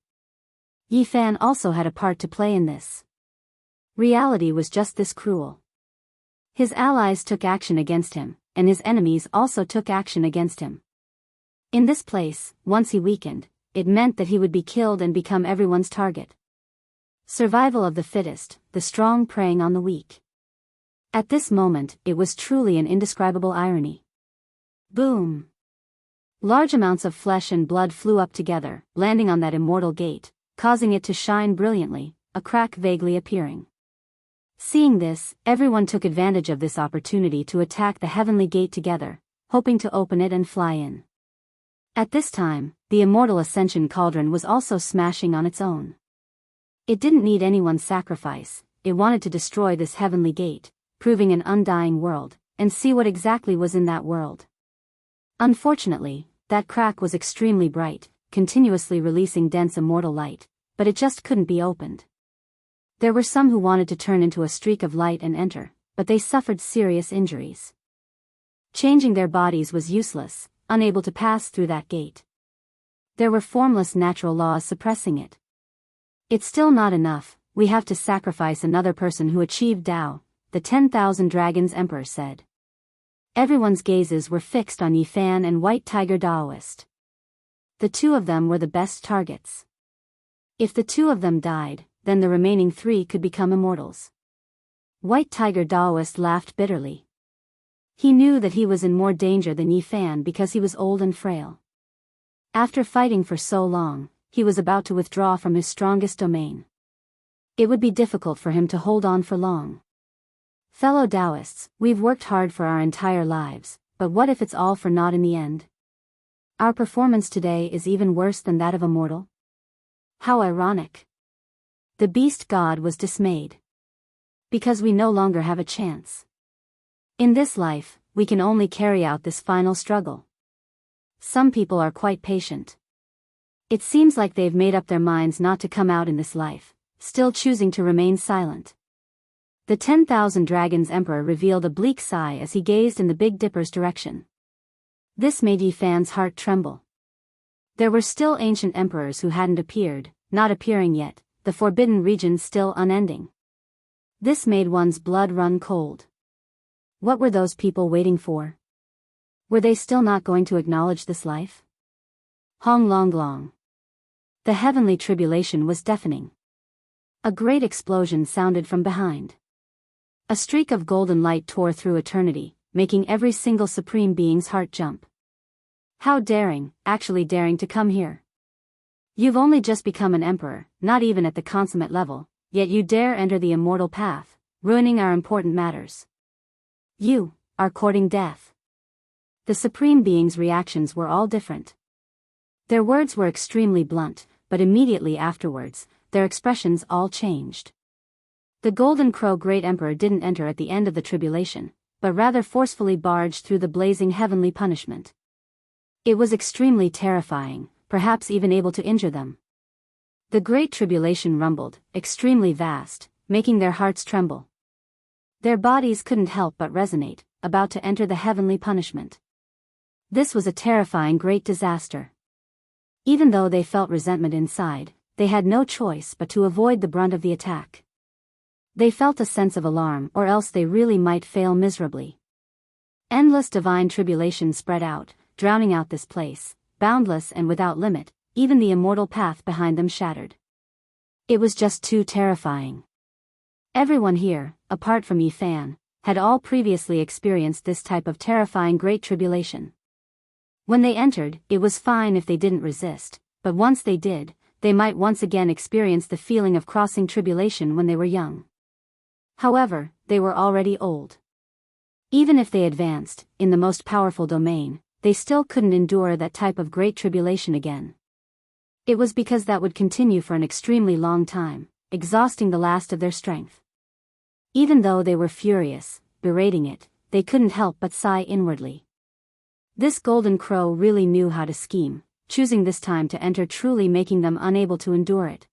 Yi Fan also had a part to play in this. Reality was just this cruel. His allies took action against him, and his enemies also took action against him. In this place, once he weakened, it meant that he would be killed and become everyone's target. Survival of the fittest, the strong preying on the weak. At this moment, it was truly an indescribable irony. Boom! Large amounts of flesh and blood flew up together, landing on that immortal gate, causing it to shine brilliantly, a crack vaguely appearing. Seeing this, everyone took advantage of this opportunity to attack the heavenly gate together, hoping to open it and fly in. At this time, the immortal ascension cauldron was also smashing on its own. It didn't need anyone's sacrifice, it wanted to destroy this heavenly gate, proving an undying world, and see what exactly was in that world. Unfortunately, that crack was extremely bright, continuously releasing dense immortal light, but it just couldn't be opened. There were some who wanted to turn into a streak of light and enter, but they suffered serious injuries. Changing their bodies was useless, unable to pass through that gate. There were formless natural laws suppressing it. It's still not enough, we have to sacrifice another person who achieved Tao, the 10,000 Dragons Emperor said. Everyone's gazes were fixed on Yi Fan and White Tiger Daoist. The two of them were the best targets. If the two of them died, then the remaining three could become immortals. White Tiger Daoist laughed bitterly. He knew that he was in more danger than Yi Fan because he was old and frail. After fighting for so long, he was about to withdraw from his strongest domain. It would be difficult for him to hold on for long. Fellow Taoists, we've worked hard for our entire lives, but what if it's all for naught in the end? Our performance today is even worse than that of a mortal? How ironic. The beast god was dismayed. Because we no longer have a chance. In this life, we can only carry out this final struggle. Some people are quite patient. It seems like they've made up their minds not to come out in this life, still choosing to remain silent. The 10,000 Dragons Emperor revealed a bleak sigh as he gazed in the Big Dipper's direction. This made Yi Fan's heart tremble. There were still ancient emperors who hadn't appeared, not appearing yet, the forbidden region still unending. This made one's blood run cold. What were those people waiting for? Were they still not going to acknowledge this life? Hong Long Long. The heavenly tribulation was deafening. A great explosion sounded from behind. A streak of golden light tore through eternity, making every single supreme being's heart jump. How daring, actually daring to come here. You've only just become an emperor, not even at the consummate level, yet you dare enter the immortal path, ruining our important matters. You are courting death. The supreme beings' reactions were all different. Their words were extremely blunt, but immediately afterwards, their expressions all changed. The Golden Crow Great Emperor didn't enter at the end of the tribulation, but rather forcefully barged through the blazing heavenly punishment. It was extremely terrifying, perhaps even able to injure them. The Great Tribulation rumbled, extremely vast, making their hearts tremble. Their bodies couldn't help but resonate, about to enter the heavenly punishment. This was a terrifying great disaster. Even though they felt resentment inside, they had no choice but to avoid the brunt of the attack. They felt a sense of alarm, or else they really might fail miserably. Endless divine tribulation spread out, drowning out this place, boundless and without limit, even the immortal path behind them shattered. It was just too terrifying. Everyone here, apart from Yi Fan, had all previously experienced this type of terrifying great tribulation. When they entered, it was fine if they didn't resist, but once they did, they might once again experience the feeling of crossing tribulation when they were young. However, they were already old. Even if they advanced, in the most powerful domain, they still couldn't endure that type of great tribulation again. It was because that would continue for an extremely long time, exhausting the last of their strength. Even though they were furious, berating it, they couldn't help but sigh inwardly. This Golden Crow really knew how to scheme, choosing this time to enter, truly making them unable to endure it.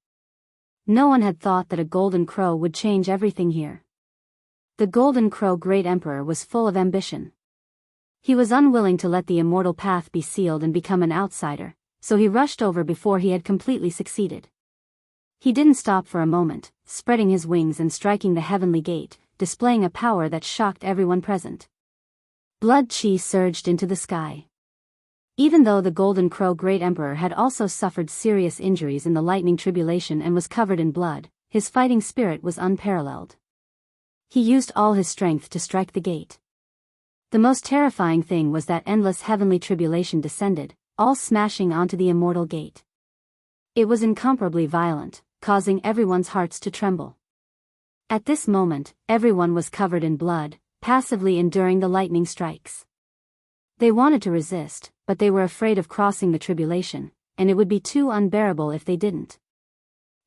No one had thought that a Golden Crow would change everything here. The Golden Crow Great Emperor was full of ambition. He was unwilling to let the immortal path be sealed and become an outsider, so he rushed over before he had completely succeeded. He didn't stop for a moment, spreading his wings and striking the heavenly gate, displaying a power that shocked everyone present. Blood chi surged into the sky. Even though the Golden Crow Great Emperor had also suffered serious injuries in the lightning tribulation and was covered in blood, his fighting spirit was unparalleled. He used all his strength to strike the gate. The most terrifying thing was that endless heavenly tribulation descended, all smashing onto the immortal gate. It was incomparably violent, causing everyone's hearts to tremble. At this moment, everyone was covered in blood, passively enduring the lightning strikes. They wanted to resist, but they were afraid of crossing the tribulation, and it would be too unbearable if they didn't.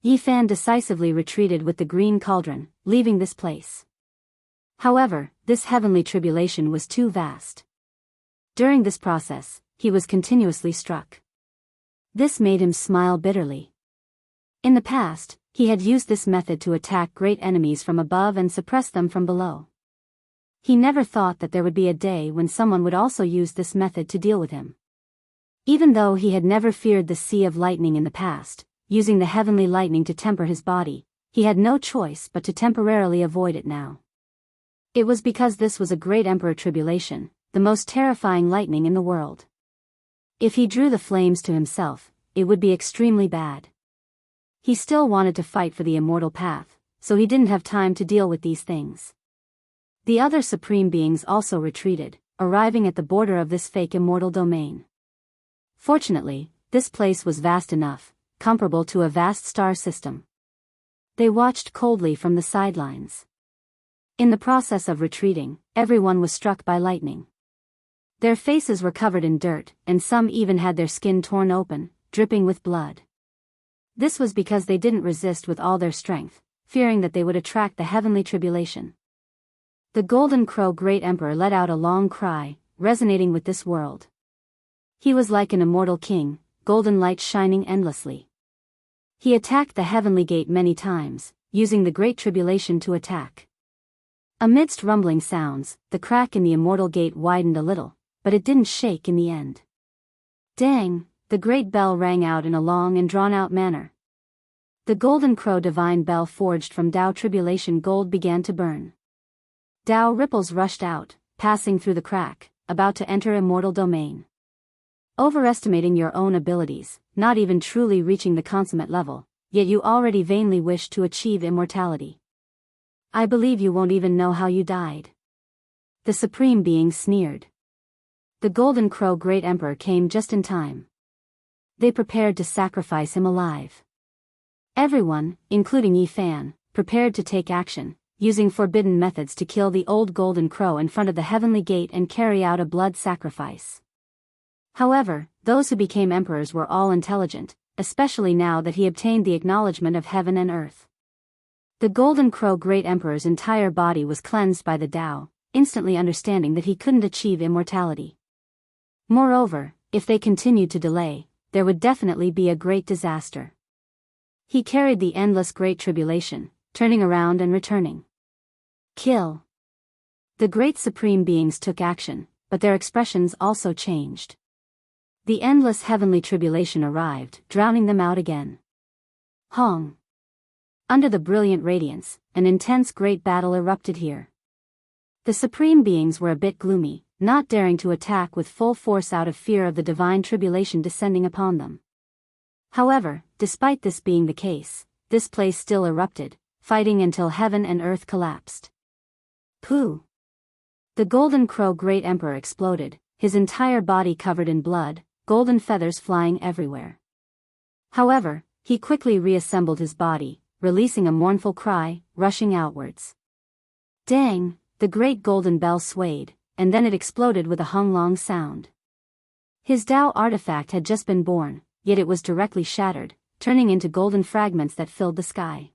Yifan decisively retreated with the green cauldron, leaving this place. However, this heavenly tribulation was too vast. During this process, he was continuously struck. This made him smile bitterly. In the past, he had used this method to attack great enemies from above and suppress them from below. He never thought that there would be a day when someone would also use this method to deal with him. Even though he had never feared the sea of lightning in the past, using the heavenly lightning to temper his body, he had no choice but to temporarily avoid it now. It was because this was a great emperor tribulation, the most terrifying lightning in the world. If he drew the flames to himself, it would be extremely bad. He still wanted to fight for the immortal path, so he didn't have time to deal with these things. The other supreme beings also retreated, arriving at the border of this fake immortal domain. Fortunately, this place was vast enough, comparable to a vast star system. They watched coldly from the sidelines. In the process of retreating, everyone was struck by lightning. Their faces were covered in dirt, and some even had their skin torn open, dripping with blood. This was because they didn't resist with all their strength, fearing that they would attract the heavenly tribulation. The Golden Crow Great Emperor let out a long cry, resonating with this world. He was like an immortal king, golden light shining endlessly. He attacked the heavenly gate many times, using the Great Tribulation to attack. Amidst rumbling sounds, the crack in the immortal gate widened a little, but it didn't shake in the end. Dang! The great bell rang out in a long and drawn-out manner. The Golden Crow divine bell forged from Tao Tribulation gold began to burn. Tao ripples rushed out, passing through the crack, about to enter immortal domain. Overestimating your own abilities, not even truly reaching the consummate level, yet you already vainly wish to achieve immortality. I believe you won't even know how you died. The Supreme Being sneered. The Golden Crow Great Emperor came just in time. They prepared to sacrifice him alive. Everyone, including Yifan, prepared to take action, using forbidden methods to kill the old Golden Crow in front of the heavenly gate and carry out a blood sacrifice. However, those who became emperors were all intelligent, especially now that he obtained the acknowledgement of heaven and earth. The Golden Crow Great Emperor's entire body was cleansed by the Tao, instantly understanding that he couldn't achieve immortality. Moreover, if they continued to delay, there would definitely be a great disaster. He carried the endless Great Tribulation, turning around and returning. Kill. The great supreme beings took action, but their expressions also changed. The endless heavenly tribulation arrived, drowning them out again. Hong. Under the brilliant radiance, an intense great battle erupted here. The supreme beings were a bit gloomy, not daring to attack with full force out of fear of the divine tribulation descending upon them. However, despite this being the case, this place still erupted, fighting until heaven and earth collapsed. Pooh! The Golden Crow Great Emperor exploded, his entire body covered in blood, golden feathers flying everywhere. However, he quickly reassembled his body, releasing a mournful cry, rushing outwards. Dang! The great golden bell swayed, and then it exploded with a hung-long sound. His Tao artifact had just been born, yet it was directly shattered, turning into golden fragments that filled the sky.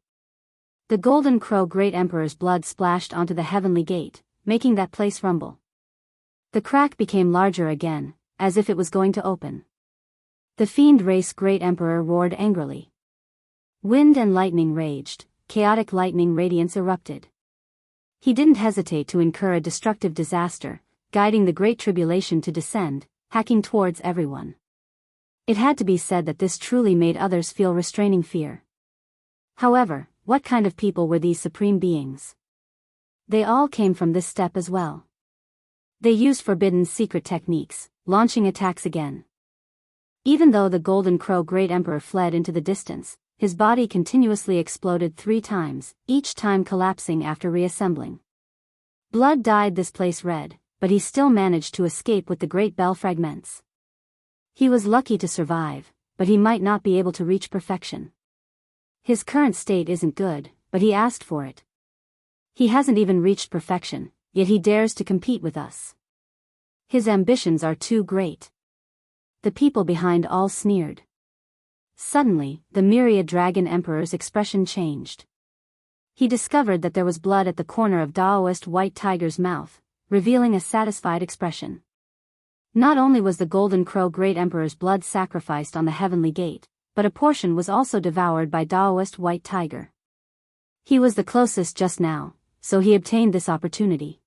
The Golden Crow Great Emperor's blood splashed onto the heavenly gate, making that place rumble. The crack became larger again, as if it was going to open. The Fiend Race Great Emperor roared angrily. Wind and lightning raged, chaotic lightning radiance erupted. He didn't hesitate to incur a destructive disaster, guiding the Great Tribulation to descend, hacking towards everyone. It had to be said that this truly made others feel restraining fear. However, what kind of people were these supreme beings? They all came from this step as well. They used forbidden secret techniques, launching attacks again. Even though the Golden Crow Great Emperor fled into the distance, his body continuously exploded 3 times, each time collapsing after reassembling. Blood dyed this place red, but he still managed to escape with the great bell fragments. He was lucky to survive, but he might not be able to reach perfection. His current state isn't good, but he asked for it. He hasn't even reached perfection, yet he dares to compete with us. His ambitions are too great. The people behind all sneered. Suddenly, the myriad dragon emperor's expression changed. He discovered that there was blood at the corner of Taoist White Tiger's mouth, revealing a satisfied expression. Not only was the Golden Crow Great Emperor's blood sacrificed on the Heavenly Gate, but a portion was also devoured by Taoist White Tiger. He was the closest just now, so he obtained this opportunity.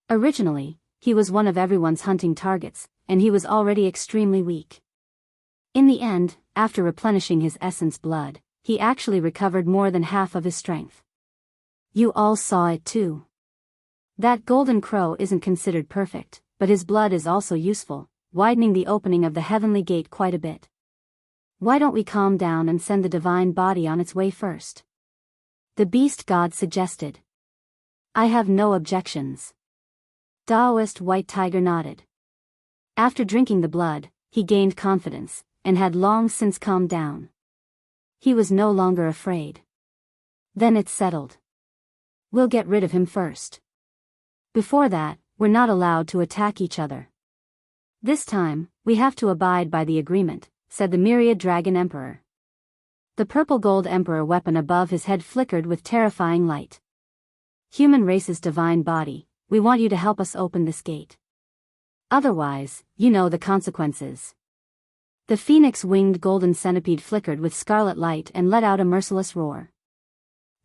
Originally, he was one of everyone's hunting targets, and he was already extremely weak. In the end, after replenishing his essence blood, he actually recovered more than half of his strength. You all saw it too. That Golden Crow isn't considered perfect, but his blood is also useful, widening the opening of the Heavenly Gate quite a bit. Why don't we calm down and send the divine body on its way first? The beast god suggested. I have no objections. Taoist White Tiger nodded. After drinking the blood, he gained confidence, and had long since calmed down. He was no longer afraid. Then it's settled. We'll get rid of him first. Before that, we're not allowed to attack each other. This time, we have to abide by the agreement, said the Myriad Dragon Emperor. The purple gold emperor weapon above his head flickered with terrifying light. Human race's divine body, we want you to help us open this gate. Otherwise, you know the consequences. The phoenix-winged golden centipede flickered with scarlet light and let out a merciless roar.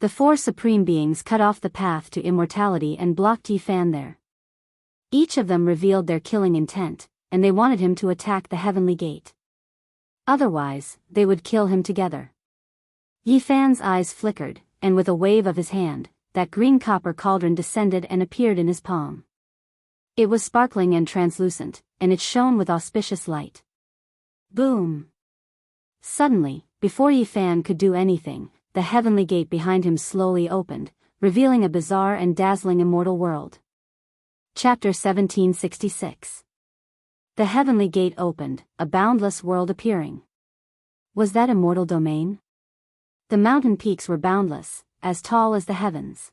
The 4 supreme beings cut off the path to immortality and blocked Yi Fan there. Each of them revealed their killing intent, and they wanted him to attack the Heavenly Gate. Otherwise, they would kill him together. Yi Fan's eyes flickered, and with a wave of his hand, that green copper cauldron descended and appeared in his palm. It was sparkling and translucent, and it shone with auspicious light. Boom! Suddenly, before Yi Fan could do anything, the Heavenly Gate behind him slowly opened, revealing a bizarre and dazzling immortal world. Chapter 1766. The Heavenly Gate opened, a boundless world appearing. Was that immortal domain? The mountain peaks were boundless, as tall as the heavens.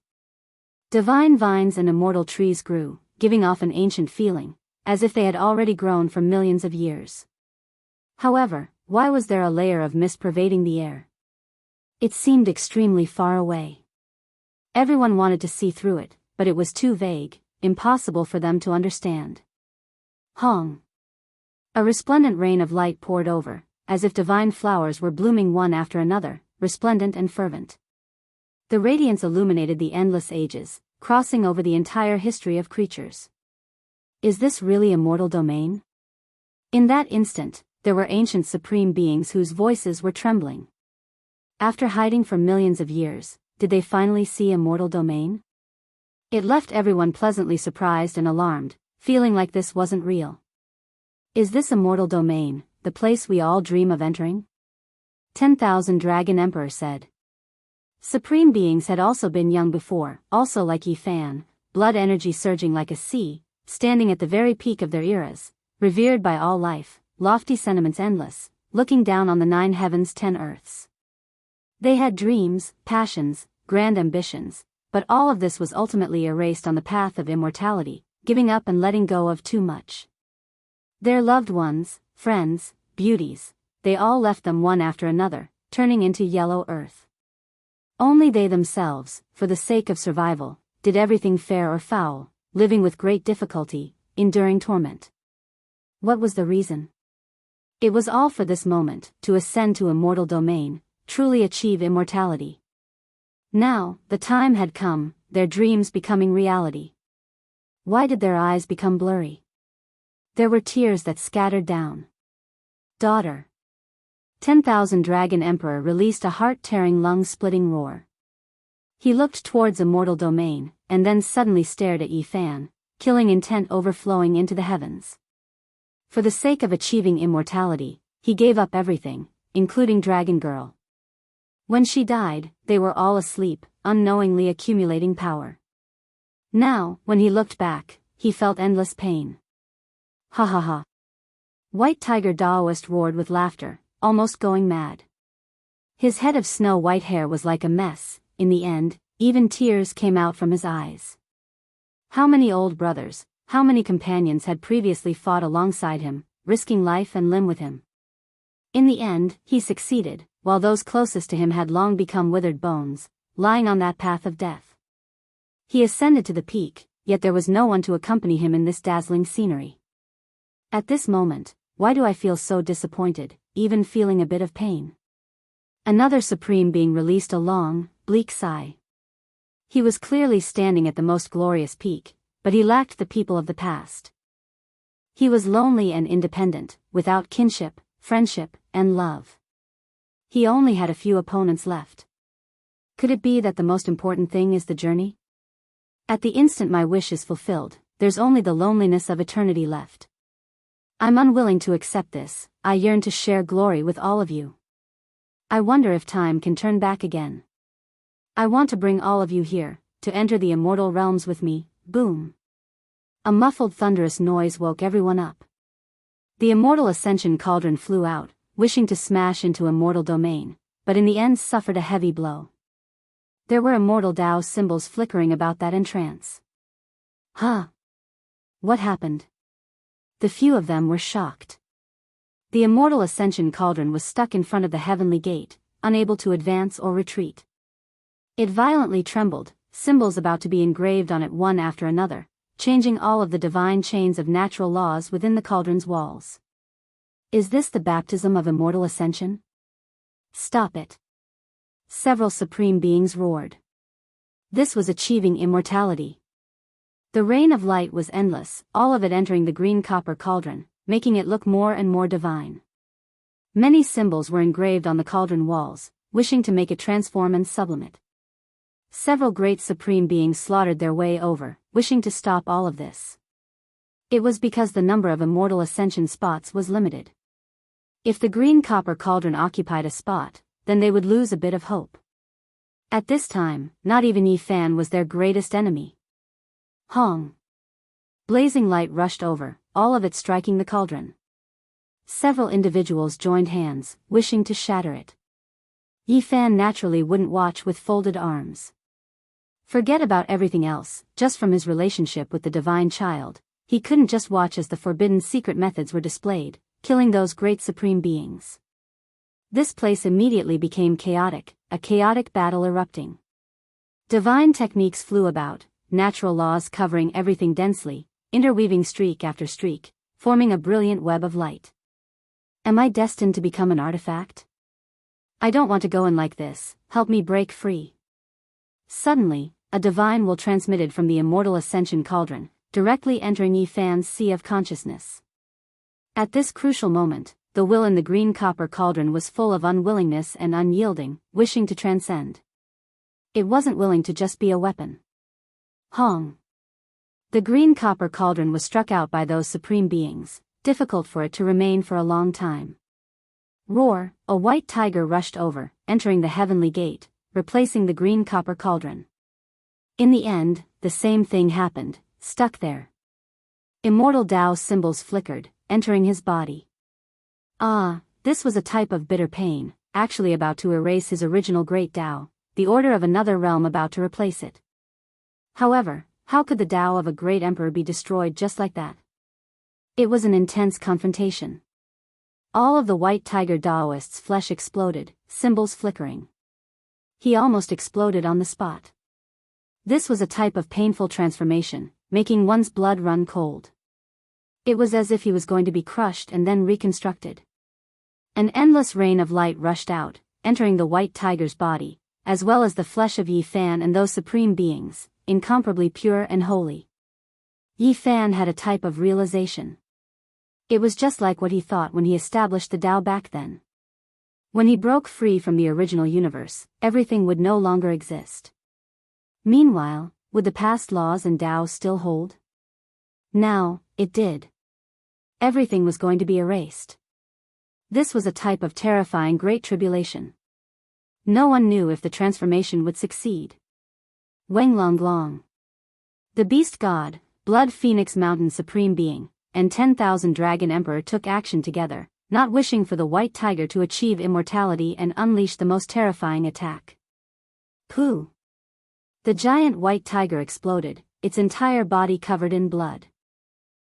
Divine vines and immortal trees grew, giving off an ancient feeling, as if they had already grown for millions of years. However, why was there a layer of mist pervading the air? It seemed extremely far away. Everyone wanted to see through it, but it was too vague, impossible for them to understand. Hong! A resplendent rain of light poured over, as if divine flowers were blooming one after another, resplendent and fervent. The radiance illuminated the endless ages, crossing over the entire history of creatures. Is this really immortal domain? In that instant, there were ancient supreme beings whose voices were trembling. After hiding for millions of years, did they finally see immortal domain? It left everyone pleasantly surprised and alarmed, feeling like this wasn't real. Is this immortal domain, the place we all dream of entering? 10,000 Dragon Emperor said. Supreme beings had also been young before, also like Yi Fan, blood energy surging like a sea, standing at the very peak of their eras, revered by all life, lofty sentiments endless, looking down on the 9 heavens 10 earths. They had dreams, passions, grand ambitions, but all of this was ultimately erased on the path of immortality, giving up and letting go of too much. Their loved ones, friends, beauties, they all left them one after another, turning into yellow earth. Only they themselves, for the sake of survival, did everything fair or foul, living with great difficulty, enduring torment. What was the reason? It was all for this moment, to ascend to immortal domain, truly achieve immortality. Now, the time had come, their dreams becoming reality. Why did their eyes become blurry? There were tears that scattered down. Daughter. 10,000 Dragon Emperor released a heart-tearing lung-splitting roar. He looked towards immortal domain, and then suddenly stared at Yi Fan, killing intent overflowing into the heavens. For the sake of achieving immortality, he gave up everything, including Dragon Girl. When she died, they were all asleep, unknowingly accumulating power. Now, when he looked back, he felt endless pain. Ha ha ha. White Tiger Daoist roared with laughter, almost going mad. His head of snow-white hair was like a mess. In the end, even tears came out from his eyes. How many old brothers, how many companions had previously fought alongside him, risking life and limb with him? In the end, he succeeded, while those closest to him had long become withered bones, lying on that path of death. He ascended to the peak, yet there was no one to accompany him in this dazzling scenery. At this moment, why do I feel so disappointed, even feeling a bit of pain? Another supreme being released a long, bleak sigh. He was clearly standing at the most glorious peak, but he lacked the people of the past. He was lonely and independent, without kinship, friendship, and love. He only had a few opponents left. Could it be that the most important thing is the journey? At the instant my wish is fulfilled, there's only the loneliness of eternity left. I'm unwilling to accept this. I yearn to share glory with all of you. I wonder if time can turn back again. I want to bring all of you here, to enter the immortal realms with me. Boom. A muffled thunderous noise woke everyone up. The immortal ascension cauldron flew out, wishing to smash into immortal domain, but in the end suffered a heavy blow. There were immortal Tao symbols flickering about that entrance. Huh? What happened? The few of them were shocked. The immortal ascension cauldron was stuck in front of the heavenly gate, unable to advance or retreat. It violently trembled, symbols about to be engraved on it one after another, changing all of the divine chains of natural laws within the cauldron's walls. Is this the baptism of immortal ascension? Stop it. Several supreme beings roared. This was achieving immortality. The rain of light was endless, all of it entering the green copper cauldron, making it look more and more divine. Many symbols were engraved on the cauldron walls, wishing to make it transform and sublimate. Several great supreme beings slaughtered their way over, wishing to stop all of this. It was because the number of immortal ascension spots was limited. If the green copper cauldron occupied a spot, then they would lose a bit of hope. At this time, not even Yi Fan was their greatest enemy. Hong. Blazing light rushed over, all of it striking the cauldron. Several individuals joined hands, wishing to shatter it. Yi Fan naturally wouldn't watch with folded arms. Forget about everything else, just from his relationship with the divine child, he couldn't just watch as the forbidden secret methods were displayed, killing those great supreme beings. This place immediately became chaotic, a chaotic battle erupting. Divine techniques flew about, natural laws covering everything densely, interweaving streak after streak, forming a brilliant web of light. Am I destined to become an artifact? I don't want to go in like this, help me break free. Suddenly, a divine will transmitted from the immortal ascension cauldron, directly entering Yi Fan's sea of consciousness. At this crucial moment, the will in the green copper cauldron was full of unwillingness and unyielding, wishing to transcend. It wasn't willing to just be a weapon. Hong. The green copper cauldron was struck out by those supreme beings, difficult for it to remain for a long time. Roar, a white tiger rushed over, entering the heavenly gate, replacing the green copper cauldron. In the end, the same thing happened, stuck there. Immortal Tao symbols flickered, entering his body. Ah, this was a type of bitter pain, actually about to erase his original great Tao, the order of another realm about to replace it. However, how could the Tao of a great emperor be destroyed just like that? It was an intense confrontation. All of the white tiger Daoist's flesh exploded, symbols flickering. He almost exploded on the spot. This was a type of painful transformation, making one's blood run cold. It was as if he was going to be crushed and then reconstructed. An endless rain of light rushed out, entering the white tiger's body, as well as the flesh of Yi Fan and those supreme beings, incomparably pure and holy. Yi Fan had a type of realization. It was just like what he thought when he established the Tao back then. When he broke free from the original universe, everything would no longer exist. Meanwhile, would the past laws and Tao still hold? Now, it did. Everything was going to be erased. This was a type of terrifying great tribulation. No one knew if the transformation would succeed. Wenglong. The beast god, Blood Phoenix Mountain Supreme Being, and 10,000 Dragon Emperor took action together, not wishing for the white tiger to achieve immortality and unleash the most terrifying attack. Pooh! The giant white tiger exploded, its entire body covered in blood.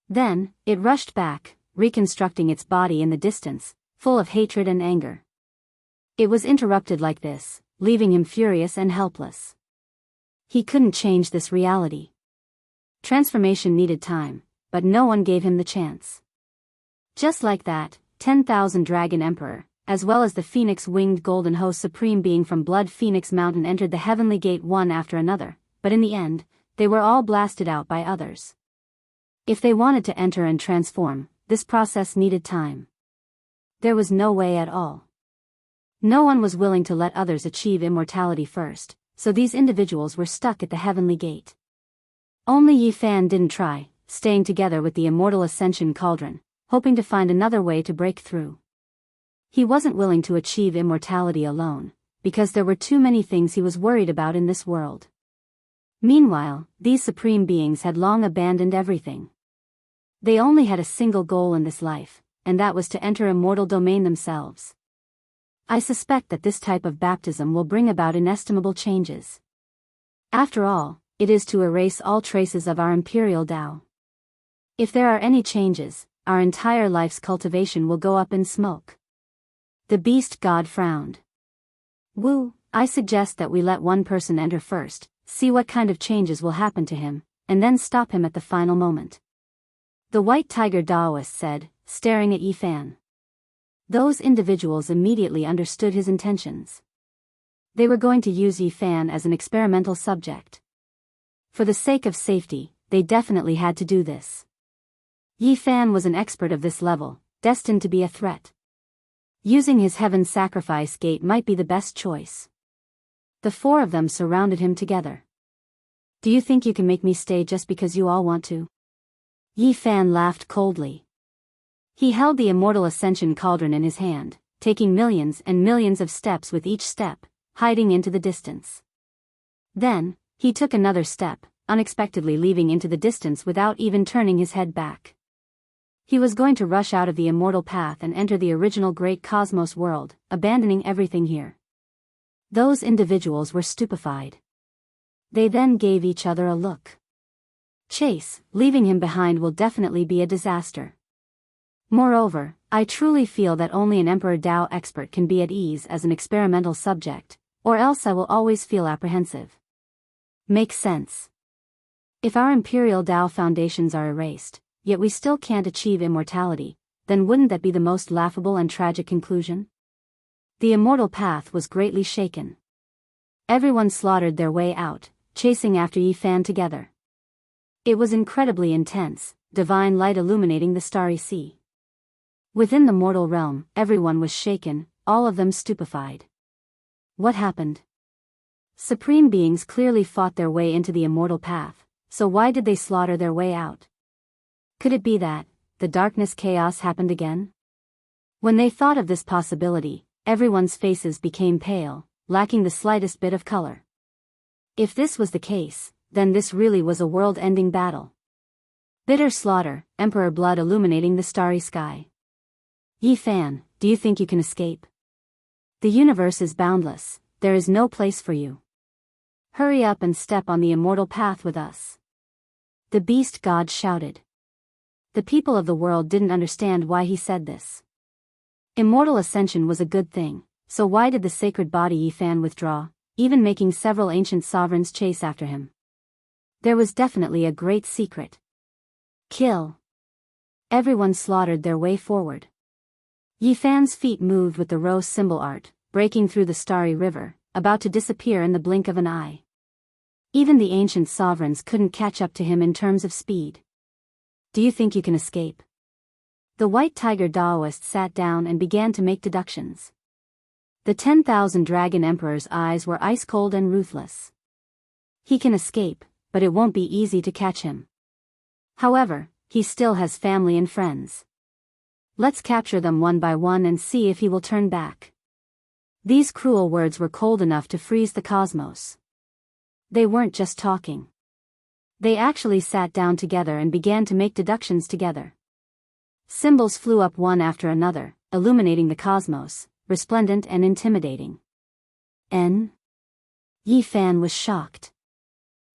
Then, it rushed back, reconstructing its body in the distance, full of hatred and anger. It was interrupted like this, leaving him furious and helpless. He couldn't change this reality. Transformation needed time, but no one gave him the chance. Just like that, 10,000 Dragon Emperor, as well as the Phoenix-winged Golden Host Supreme Being from Blood Phoenix Mountain entered the Heavenly Gate one after another, but in the end, they were all blasted out by others. If they wanted to enter and transform, this process needed time. There was no way at all. No one was willing to let others achieve immortality first, so these individuals were stuck at the Heavenly Gate. Only Yi Fan didn't try, staying together with the Immortal Ascension Cauldron, hoping to find another way to break through. He wasn't willing to achieve immortality alone, because there were too many things he was worried about in this world. Meanwhile, these supreme beings had long abandoned everything. They only had a single goal in this life, and that was to enter immortal domain themselves. I suspect that this type of baptism will bring about inestimable changes. After all, it is to erase all traces of our imperial Tao. If there are any changes, our entire life's cultivation will go up in smoke. The beast god frowned. Wu, I suggest that we let one person enter first, see what kind of changes will happen to him, and then stop him at the final moment. The white tiger Daoist said, staring at Yi Fan. Those individuals immediately understood his intentions. They were going to use Yi Fan as an experimental subject. For the sake of safety, they definitely had to do this. Yi Fan was an expert of this level, destined to be a threat. Using his heaven sacrifice gate might be the best choice. The four of them surrounded him together. Do you think you can make me stay just because you all want to? Yi Fan laughed coldly. He held the Immortal Ascension Cauldron in his hand, taking millions and millions of steps with each step, hiding into the distance. Then, he took another step, unexpectedly leaving into the distance without even turning his head back. He was going to rush out of the immortal path and enter the original great cosmos world, abandoning everything here. Those individuals were stupefied. They then gave each other a look. Chase, leaving him behind will definitely be a disaster. Moreover, I truly feel that only an Emperor Dao expert can be at ease as an experimental subject, or else I will always feel apprehensive. Makes sense. If our Imperial Dao foundations are erased, yet we still can't achieve immortality, then wouldn't that be the most laughable and tragic conclusion? The immortal path was greatly shaken. Everyone slaughtered their way out, chasing after Yi Fan together. It was incredibly intense, divine light illuminating the starry sea. Within the mortal realm, everyone was shaken, all of them stupefied. What happened? Supreme beings clearly fought their way into the immortal path, so why did they slaughter their way out? Could it be that the darkness chaos happened again? When they thought of this possibility, everyone's faces became pale, lacking the slightest bit of color. If this was the case, then this really was a world-ending battle. Bitter slaughter, Emperor blood illuminating the starry sky. Yi Fan, do you think you can escape? The universe is boundless, there is no place for you. Hurry up and step on the immortal path with us. The beast god shouted. The people of the world didn't understand why he said this. Immortal ascension was a good thing, so why did the sacred body Yi Fan withdraw, even making several ancient sovereigns chase after him? There was definitely a great secret. Kill. Everyone slaughtered their way forward. Yi Fan's feet moved with the rose symbol art, breaking through the starry river, about to disappear in the blink of an eye. Even the ancient sovereigns couldn't catch up to him in terms of speed. Do you think you can escape? The white tiger Daoist sat down and began to make deductions. The 10,000 Dragon Emperor's eyes were ice-cold and ruthless. He can escape, but it won't be easy to catch him. However, he still has family and friends. Let's capture them one by one and see if he will turn back. These cruel words were cold enough to freeze the cosmos. They weren't just talking. They actually sat down together and began to make deductions together. Symbols flew up one after another, illuminating the cosmos, resplendent and intimidating. Yi Fan was shocked.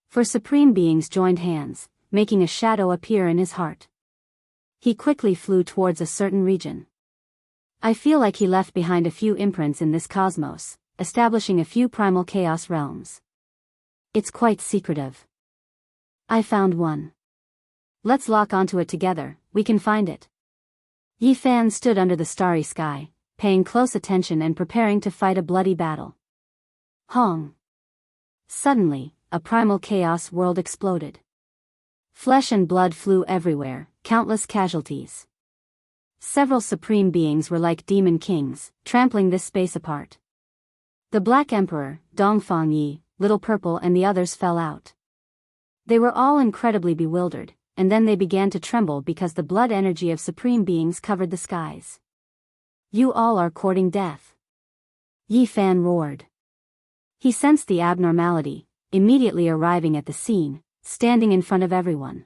For supreme beings joined hands, making a shadow appear in his heart. He quickly flew towards a certain region. I feel like he left behind a few imprints in this cosmos, establishing a few primal chaos realms. It's quite secretive. I found one. Let's lock onto it together, we can find it. Yi Fan stood under the starry sky, paying close attention and preparing to fight a bloody battle. Hong! Suddenly, a primal chaos world exploded. Flesh and blood flew everywhere, countless casualties. Several supreme beings were like demon kings, trampling this space apart. The Black Emperor, Dongfang Yi, Little Purple and the others fell out. They were all incredibly bewildered, and then they began to tremble because the blood energy of supreme beings covered the skies. You all are courting death. Yi Fan roared. He sensed the abnormality, immediately arriving at the scene, standing in front of everyone.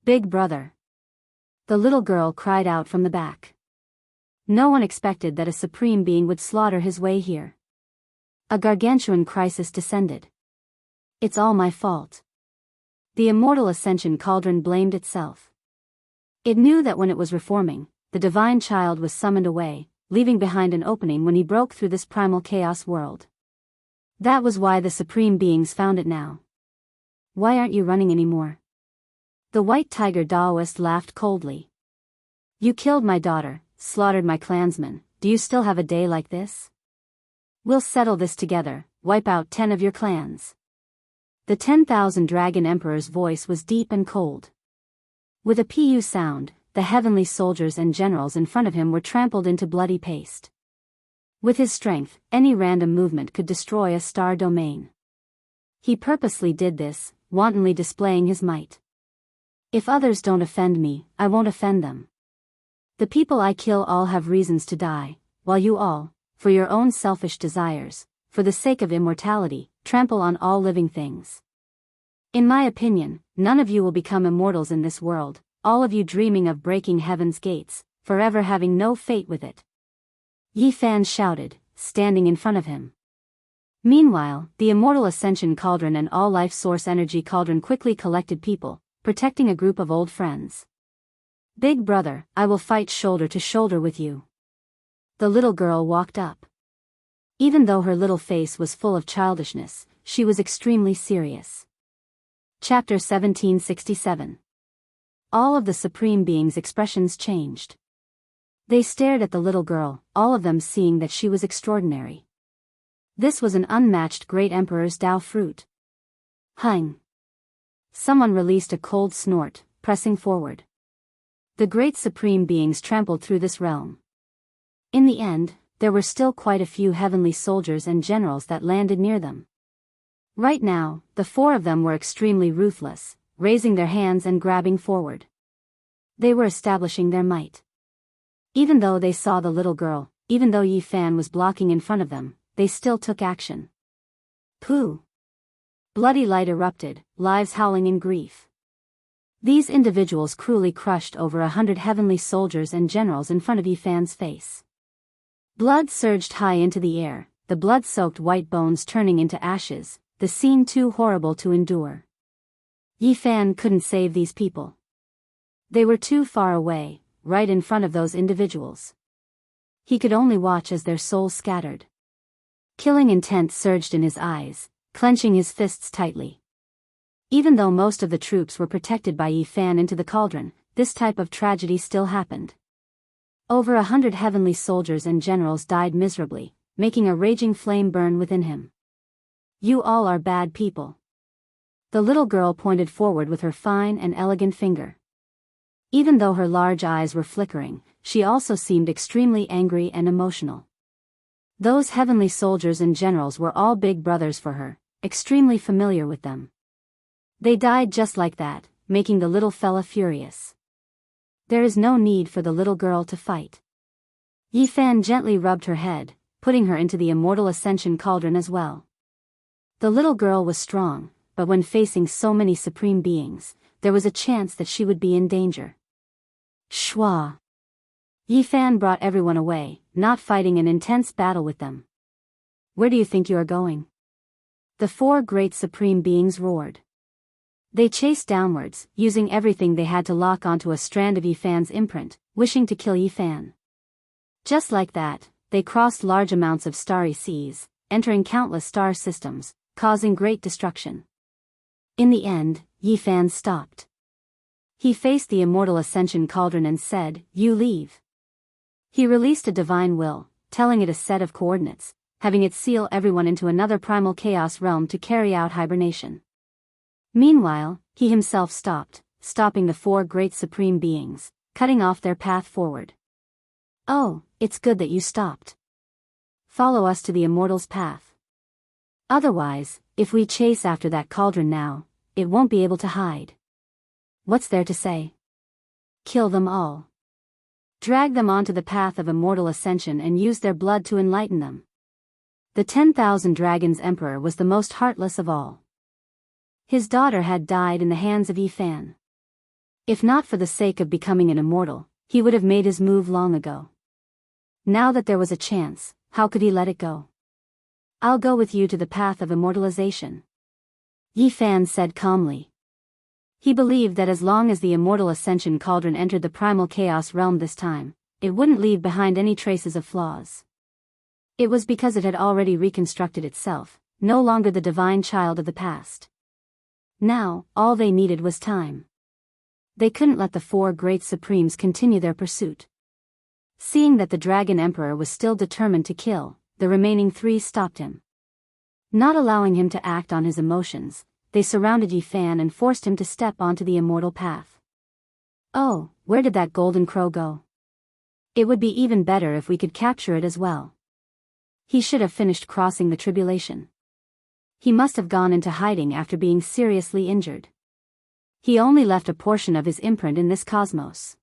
Big brother. The little girl cried out from the back. No one expected that a supreme being would slaughter his way here. A gargantuan crisis descended. It's all my fault. The immortal ascension cauldron blamed itself. It knew that when it was reforming, the divine child was summoned away, leaving behind an opening when he broke through this primal chaos world. That was why the supreme beings found it now. Why aren't you running anymore? The white tiger Daoist laughed coldly. You killed my daughter, slaughtered my clansmen, do you still have a day like this? We'll settle this together, wipe out 10 of your clans. The 10,000 Dragon Emperor's voice was deep and cold. With a pu sound, the heavenly soldiers and generals in front of him were trampled into bloody paste. With his strength, any random movement could destroy a star domain. He purposely did this, wantonly displaying his might. If others don't offend me, I won't offend them. The people I kill all have reasons to die, while you all, for your own selfish desires, for the sake of immortality, trample on all living things. In my opinion, none of you will become immortals in this world, all of you dreaming of breaking heaven's gates, forever having no fate with it. Yi Fan shouted, standing in front of him. Meanwhile, the immortal ascension cauldron and all life source energy cauldron quickly collected people, protecting a group of old friends. Big brother, I will fight shoulder to shoulder with you. The little girl walked up. Even though her little face was full of childishness, she was extremely serious. Chapter 1767. All of the supreme beings' expressions changed. They stared at the little girl, all of them seeing that she was extraordinary. This was an unmatched great emperor's Tao fruit. Hein! Someone released a cold snort, pressing forward. The great supreme beings trampled through this realm. In the end, there were still quite a few heavenly soldiers and generals that landed near them. Right now, the 4 of them were extremely ruthless, raising their hands and grabbing forward. They were establishing their might. Even though they saw the little girl, even though Yi Fan was blocking in front of them, they still took action. Pooh! Bloody light erupted, lives howling in grief. These individuals cruelly crushed over 100 heavenly soldiers and generals in front of Yi Fan's face. Blood surged high into the air, the blood-soaked white bones turning into ashes, the scene too horrible to endure. Yi Fan couldn't save these people. They were too far away, right in front of those individuals. He could only watch as their souls scattered. Killing intent surged in his eyes, clenching his fists tightly. Even though most of the troops were protected by Yi Fan into the cauldron, this type of tragedy still happened. Over 100 heavenly soldiers and generals died miserably, making a raging flame burn within him. You all are bad people. The little girl pointed forward with her fine and elegant finger. Even though her large eyes were flickering, she also seemed extremely angry and emotional. Those heavenly soldiers and generals were all big brothers for her, extremely familiar with them. They died just like that, making the little fella furious. There is no need for the little girl to fight. Yi Fan gently rubbed her head, putting her into the immortal ascension cauldron as well. The little girl was strong, but when facing so many supreme beings, there was a chance that she would be in danger. Shwa. Yifan brought everyone away, not fighting an intense battle with them. Where do you think you are going? The four great supreme beings roared. They chased downwards, using everything they had to lock onto a strand of Yifan's imprint, wishing to kill Yifan. Just like that, they crossed large amounts of starry seas, entering countless star systems, causing great destruction. In the end, Yifan stopped. He faced the immortal ascension cauldron and said, "You leave." He released a divine will, telling it a set of coordinates, having it seal everyone into another primal chaos realm to carry out hibernation. Meanwhile, he himself stopped, stopping the four great supreme beings, cutting off their path forward. "Oh, it's good that you stopped. Follow us to the immortal's path. Otherwise, if we chase after that cauldron now, it won't be able to hide. What's there to say? Kill them all. Drag them onto the path of immortal ascension and use their blood to enlighten them." The 10,000 Dragons Emperor was the most heartless of all. His daughter had died in the hands of Yifan. If not for the sake of becoming an immortal, he would have made his move long ago. Now that there was a chance, how could he let it go? "I'll go with you to the path of immortalization," Yifan said calmly. He believed that as long as the immortal ascension cauldron entered the primal chaos realm this time, it wouldn't leave behind any traces of flaws. It was because it had already reconstructed itself, no longer the divine child of the past. Now, all they needed was time. They couldn't let the four great supremes continue their pursuit. Seeing that the Dragon Emperor was still determined to kill, the remaining three stopped him. Not allowing him to act on his emotions, they surrounded Yifan and forced him to step onto the immortal path. "Oh, where did that golden crow go? It would be even better if we could capture it as well. He should have finished crossing the tribulation. He must have gone into hiding after being seriously injured. He only left a portion of his imprint in this cosmos.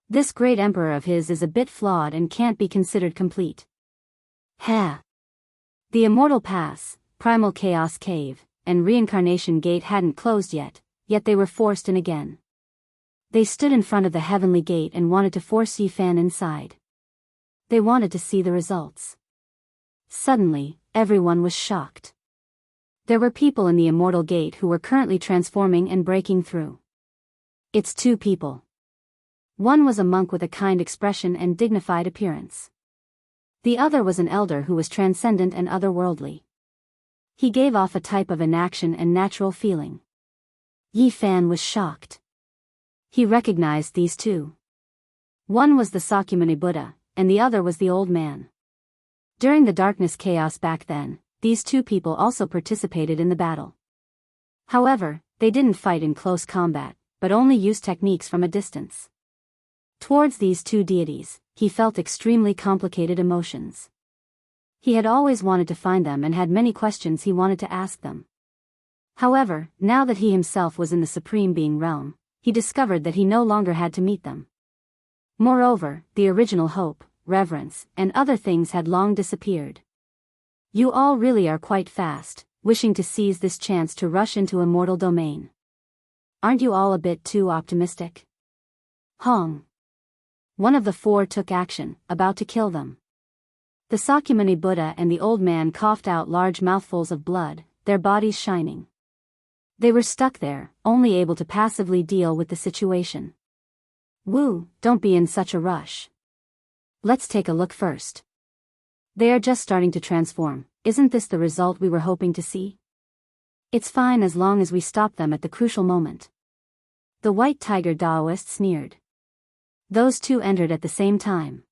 This great emperor of his is a bit flawed and can't be considered complete." Ha! The immortal pass, primal chaos cave, and reincarnation gate hadn't closed yet they were forced in again. They stood in front of the heavenly gate and wanted to force Yifan inside. They wanted to see the results. Suddenly, everyone was shocked. There were people in the immortal gate who were currently transforming and breaking through. It's two people. One was a monk with a kind expression and dignified appearance. The other was an elder who was transcendent and otherworldly. He gave off a type of inaction and natural feeling. Yifan was shocked. He recognized these two. One was the Sakyamuni Buddha, and the other was the old man. During the darkness chaos back then, these two people also participated in the battle. However, they didn't fight in close combat, but only used techniques from a distance. Towards these two deities, he felt extremely complicated emotions. He had always wanted to find them and had many questions he wanted to ask them. However, now that he himself was in the Supreme Being realm, he discovered that he no longer had to meet them. Moreover, the original hope, reverence, and other things had long disappeared. You all really are quite fast, wishing to seize this chance to rush into immortal domain. Aren't you all a bit too optimistic? Hong. One of the four took action, about to kill them. The Sakyamuni Buddha and the old man coughed out large mouthfuls of blood, their bodies shining. They were stuck there, only able to passively deal with the situation. Woo, don't be in such a rush. Let's take a look first. They are just starting to transform, isn't this the result we were hoping to see? It's fine as long as we stop them at the crucial moment. The White Tiger Daoist sneered. Those two entered at the same time.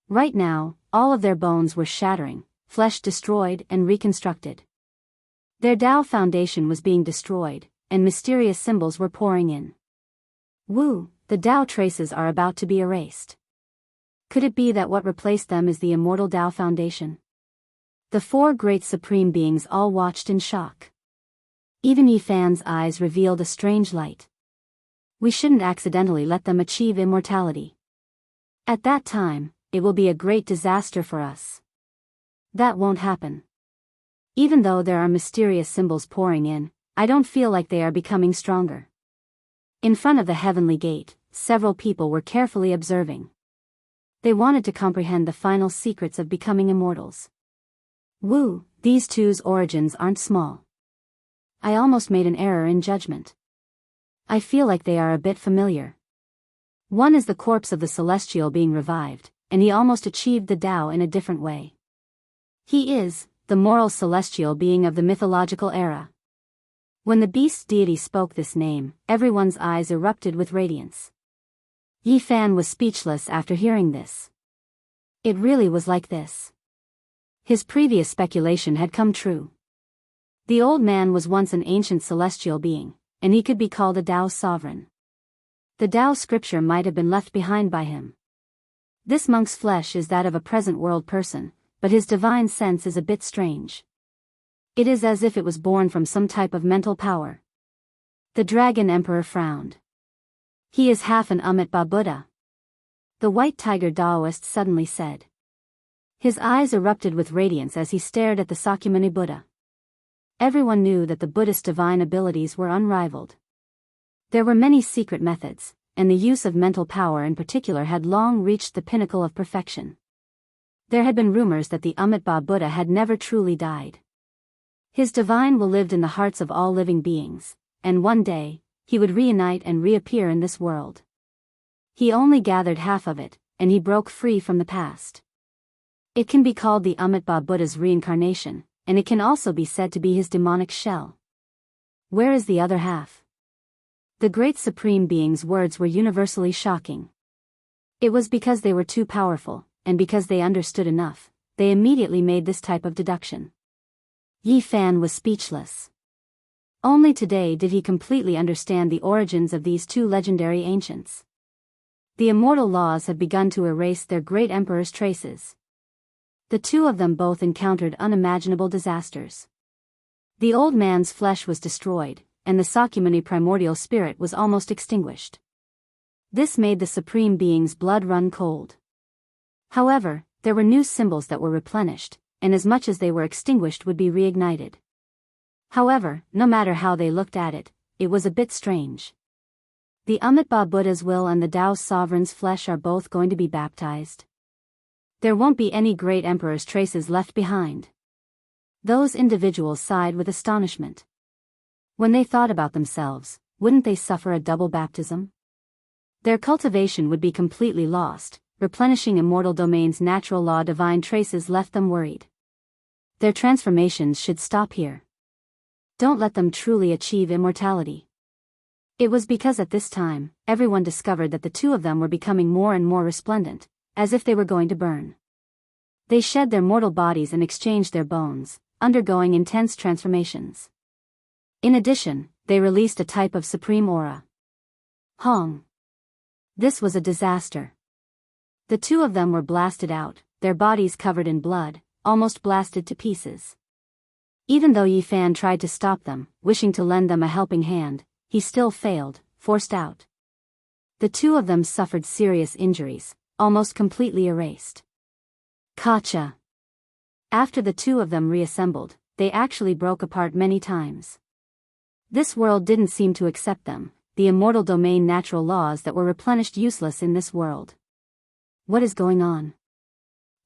Right now, all of their bones were shattering, flesh destroyed and reconstructed. Their Tao foundation was being destroyed, and mysterious symbols were pouring in. Woo, the Tao traces are about to be erased. Could it be that what replaced them is the immortal Tao foundation? The four great supreme beings all watched in shock. Even Yifan's eyes revealed a strange light. We shouldn't accidentally let them achieve immortality. At that time, it will be a great disaster for us. That won't happen. Even though there are mysterious symbols pouring in, I don't feel like they are becoming stronger. In front of the heavenly gate, several people were carefully observing. They wanted to comprehend the final secrets of becoming immortals. Woo, these two's origins aren't small. I almost made an error in judgment. I feel like they are a bit familiar. One is the corpse of the celestial being revived, and he almost achieved the Tao in a different way. He is the moral celestial being of the mythological era. When the beast's deity spoke this name, everyone's eyes erupted with radiance. Yi Fan was speechless after hearing this. It really was like this. His previous speculation had come true. The old man was once an ancient celestial being, and he could be called a Tao sovereign. The Tao scripture might have been left behind by him. This monk's flesh is that of a present world person, but his divine sense is a bit strange. It is as if it was born from some type of mental power. The Dragon Emperor frowned. He is half an Amitabha Buddha. The White Tiger Taoist suddenly said. His eyes erupted with radiance as he stared at the Sakyamuni Buddha. Everyone knew that the Buddhist divine abilities were unrivaled. There were many secret methods, and the use of mental power in particular had long reached the pinnacle of perfection. There had been rumors that the Amitabha Buddha had never truly died. His divine will lived in the hearts of all living beings, and one day, he would reunite and reappear in this world. He only gathered half of it, and he broke free from the past. It can be called the Amitabha Buddha's reincarnation, and it can also be said to be his demonic shell. Where is the other half? The great Supreme Being's words were universally shocking. It was because they were too powerful, and because they understood enough, they immediately made this type of deduction. Yi Fan was speechless. Only today did he completely understand the origins of these two legendary ancients. The immortal laws had begun to erase their great emperor's traces. The two of them both encountered unimaginable disasters. The old man's flesh was destroyed, and the Sakyamuni primordial spirit was almost extinguished. This made the Supreme Being's blood run cold. However, there were new symbols that were replenished, and as much as they were extinguished would be reignited. However, no matter how they looked at it, it was a bit strange. The Amitabha Buddha's will and the Tao sovereign's flesh are both going to be baptized. There won't be any great emperor's traces left behind. Those individuals sighed with astonishment. When they thought about themselves, wouldn't they suffer a double baptism? Their cultivation would be completely lost. Replenishing immortal domain's natural law divine traces left them worried. Their transformations should stop here. Don't let them truly achieve immortality. It was because at this time, everyone discovered that the two of them were becoming more and more resplendent, as if they were going to burn. They shed their mortal bodies and exchanged their bones, undergoing intense transformations. In addition, they released a type of supreme aura. Hong. This was a disaster. The two of them were blasted out, their bodies covered in blood, almost blasted to pieces. Even though Yi Fan tried to stop them, wishing to lend them a helping hand, he still failed, forced out. The two of them suffered serious injuries, almost completely erased. Kacha. After the two of them reassembled, they actually broke apart many times. This world didn't seem to accept them, the immortal domain natural laws that were replenished useless in this world. What is going on?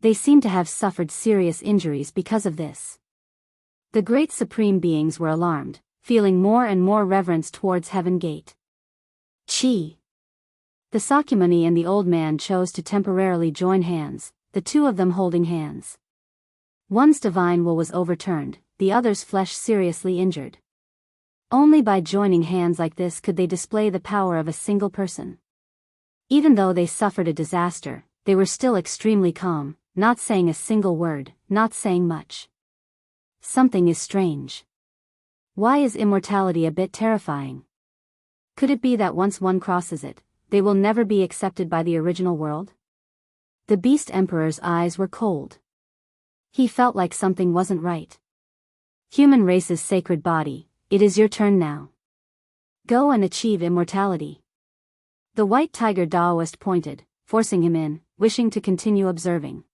They seem to have suffered serious injuries because of this. The great Supreme Beings were alarmed, feeling more and more reverence towards Heaven Gate. Chi. The Sakyamuni and the old man chose to temporarily join hands, the two of them holding hands. One's divine will was overturned, the other's flesh seriously injured. Only by joining hands like this could they display the power of a single person. Even though they suffered a disaster, they were still extremely calm, not saying a single word, not saying much. Something is strange. Why is immortality a bit terrifying? Could it be that once one crosses it, they will never be accepted by the original world? The Beast Emperor's eyes were cold. He felt like something wasn't right. Human race's sacred body, it is your turn now. Go and achieve immortality. The White Tiger Taoist pointed, forcing him in, wishing to continue observing.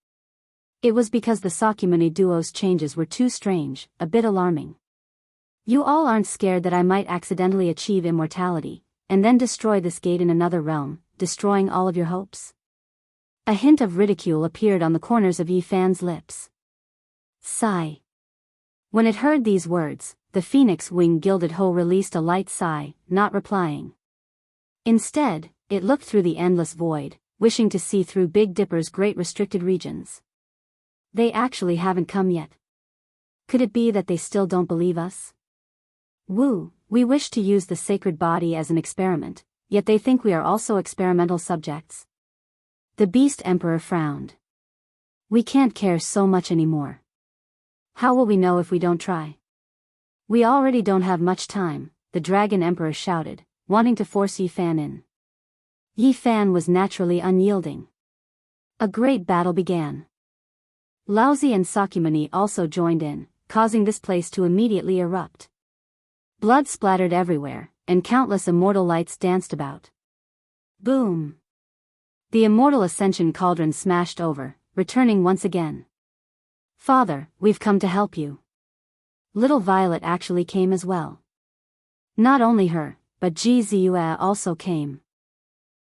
It was because the Sakyamuni duo's changes were too strange, a bit alarming. You all aren't scared that I might accidentally achieve immortality, and then destroy this gate in another realm, destroying all of your hopes? A hint of ridicule appeared on the corners of Yi Fan's lips. Sigh. When it heard these words, the phoenix wing gilded hoe released a light sigh, not replying. Instead, it looked through the endless void, wishing to see through Big Dipper's great restricted regions. They actually haven't come yet. Could it be that they still don't believe us? Woo, we wish to use the sacred body as an experiment, yet they think we are also experimental subjects. The Beast Emperor frowned. We can't care so much anymore. How will we know if we don't try? We already don't have much time, the Dragon Emperor shouted, wanting to force Yi Fan in. Yi Fan was naturally unyielding. A great battle began. Laozi and Sakyamuni also joined in, causing this place to immediately erupt. Blood splattered everywhere, and countless immortal lights danced about. Boom! The immortal ascension cauldron smashed over, returning once again. Father, we've come to help you. Little Violet actually came as well. Not only her, but Ji Ziyue also came.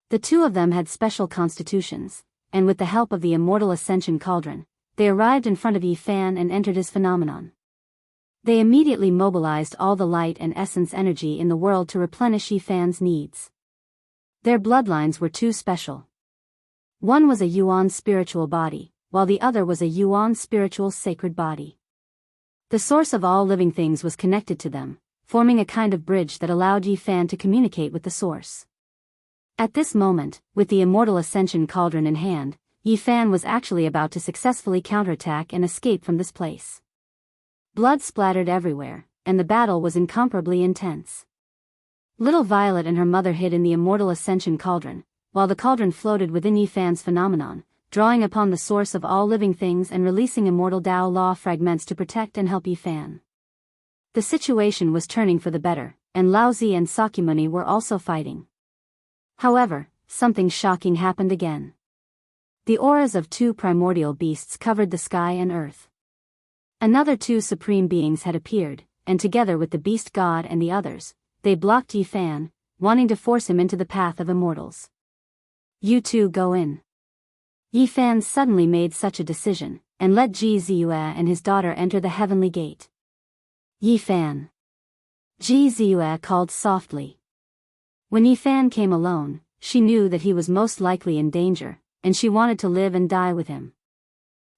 The two of them had special constitutions, and with the help of the immortal ascension cauldron, they arrived in front of Yi Fan and entered his phenomenon. They immediately mobilized all the light and essence energy in the world to replenish Yi Fan's needs. Their bloodlines were too special. One was a Yuan spiritual body, while the other was a Yuan spiritual sacred body. The source of all living things was connected to them, forming a kind of bridge that allowed Yi Fan to communicate with the source. At this moment, with the immortal ascension cauldron in hand, Yi Fan was actually about to successfully counterattack and escape from this place. Blood splattered everywhere, and the battle was incomparably intense. Little Violet and her mother hid in the immortal ascension cauldron, while the cauldron floated within Yi Fan's phenomenon, drawing upon the source of all living things and releasing immortal Tao law fragments to protect and help Yi Fan. The situation was turning for the better, and Laozi and Sakyamuni were also fighting. However, something shocking happened again. The auras of two primordial beasts covered the sky and earth. Another two supreme beings had appeared, and together with the beast god and the others, they blocked Yi Fan, wanting to force him into the path of immortals. You two go in. Yi Fan suddenly made such a decision, and let Ji Ziyue and his daughter enter the heavenly gate. Yi Fan. Ji Ziyue called softly. When Yi Fan came alone, she knew that he was most likely in danger, and she wanted to live and die with him.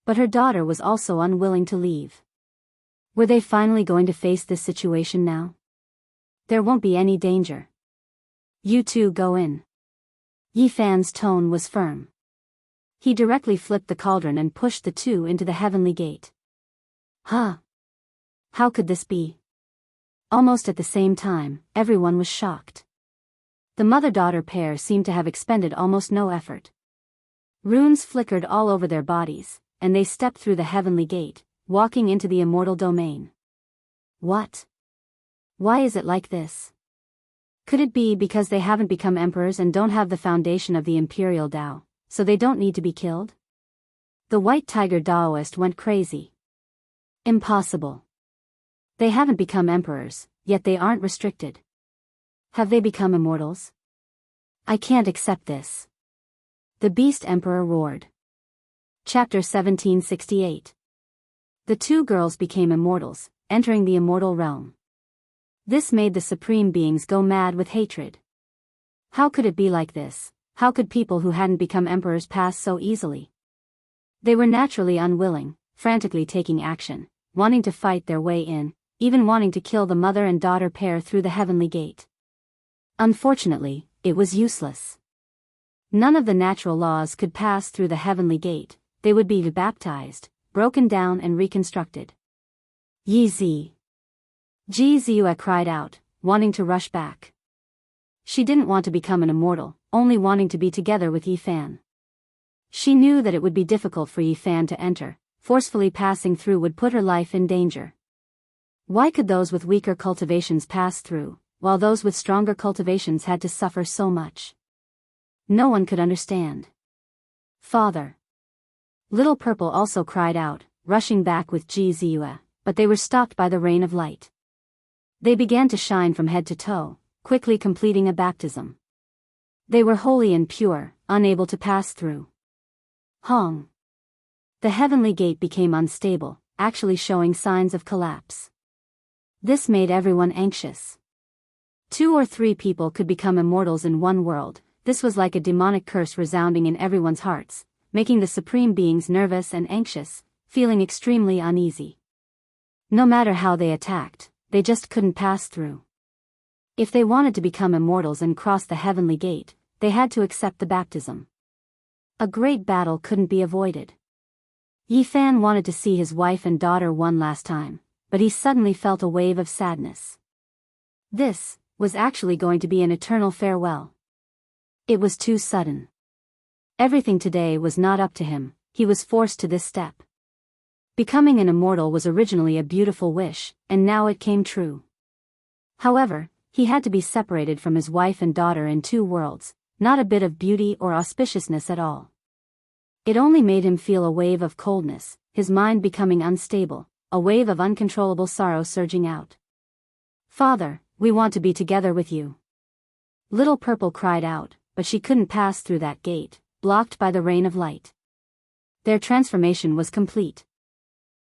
But her daughter was also unwilling to leave. Were they finally going to face this situation now? There won't be any danger. You two go in. Yi Fan's tone was firm. He directly flipped the cauldron and pushed the two into the heavenly gate. Huh? How could this be? Almost at the same time, everyone was shocked. The mother-daughter pair seemed to have expended almost no effort. Runes flickered all over their bodies, and they stepped through the heavenly gate, walking into the immortal domain. What? Why is it like this? Could it be because they haven't become emperors and don't have the foundation of the imperial Tao, so they don't need to be killed? The White Tiger Daoist went crazy. Impossible. They haven't become emperors, yet they aren't restricted. Have they become immortals? I can't accept this. The Beast Emperor roared. Chapter 1768. The two girls became immortals, entering the immortal realm. This made the supreme beings go mad with hatred. How could it be like this? How could people who hadn't become emperors pass so easily? They were naturally unwilling, frantically taking action, wanting to fight their way in, even wanting to kill the mother and daughter pair through the heavenly gate. Unfortunately, it was useless. None of the natural laws could pass through the heavenly gate. They would be baptized, broken down and reconstructed. Yi Zi. Ji Ziyue cried out, wanting to rush back. She didn't want to become an immortal, only wanting to be together with Yi Fan. She knew that it would be difficult for Yi Fan to enter, forcefully passing through would put her life in danger. Why could those with weaker cultivations pass through, while those with stronger cultivations had to suffer so much? No one could understand. Father. Little Purple also cried out, rushing back with Jizue, but they were stopped by the rain of light. They began to shine from head to toe, quickly completing a baptism. They were holy and pure, unable to pass through. Hong. The heavenly gate became unstable, actually showing signs of collapse. This made everyone anxious. 2 or 3 people could become immortals in one world. This was like a demonic curse resounding in everyone's hearts, making the supreme beings nervous and anxious, feeling extremely uneasy. No matter how they attacked, they just couldn't pass through. If they wanted to become immortals and cross the heavenly gate, they had to accept the baptism. A great battle couldn't be avoided. Yi Fan wanted to see his wife and daughter one last time, but he suddenly felt a wave of sadness. This was actually going to be an eternal farewell. It was too sudden. Everything today was not up to him, he was forced to this step. Becoming an immortal was originally a beautiful wish, and now it came true. However, he had to be separated from his wife and daughter in 2 worlds, not a bit of beauty or auspiciousness at all. It only made him feel a wave of coldness, his mind becoming unstable, a wave of uncontrollable sorrow surging out. "Father, we want to be together with you." Little Purple cried out, but she couldn't pass through that gate, blocked by the rain of light. Their transformation was complete.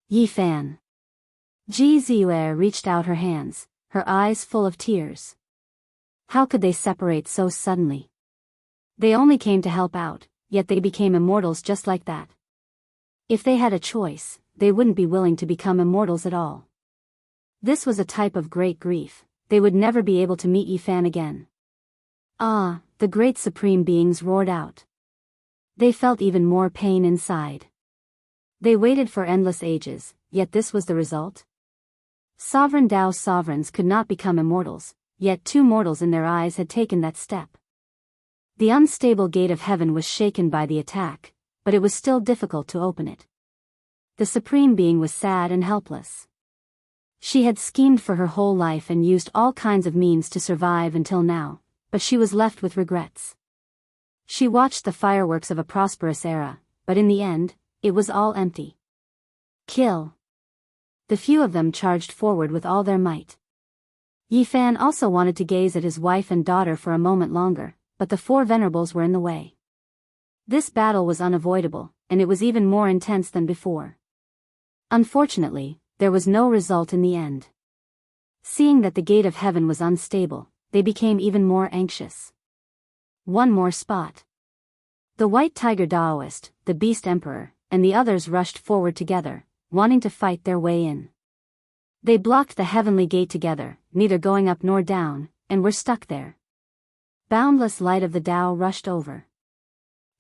Yi Fan. Jizue reached out her hands, her eyes full of tears. How could they separate so suddenly? They only came to help out, yet they became immortals just like that. If they had a choice, they wouldn't be willing to become immortals at all. This was a type of great grief. They would never be able to meet Yi Fan again. "Ah!" the great supreme beings roared out. They felt even more pain inside. They waited for endless ages, yet this was the result? Sovereign Tao sovereigns could not become immortals, yet 2 mortals in their eyes had taken that step. The unstable gate of heaven was shaken by the attack, but it was still difficult to open it. The supreme being was sad and helpless. She had schemed for her whole life and used all kinds of means to survive until now, but she was left with regrets. She watched the fireworks of a prosperous era, but in the end, it was all empty. Kill. The few of them charged forward with all their might. Yi Fan also wanted to gaze at his wife and daughter for a moment longer, but the 4 venerables were in the way. This battle was unavoidable, and it was even more intense than before. Unfortunately, there was no result in the end. Seeing that the gate of heaven was unstable, they became even more anxious. One more spot. The White Tiger Daoist, the Beast Emperor, and the others rushed forward together, wanting to fight their way in. They blocked the heavenly gate together, neither going up nor down, and were stuck there. Boundless light of the Tao rushed over.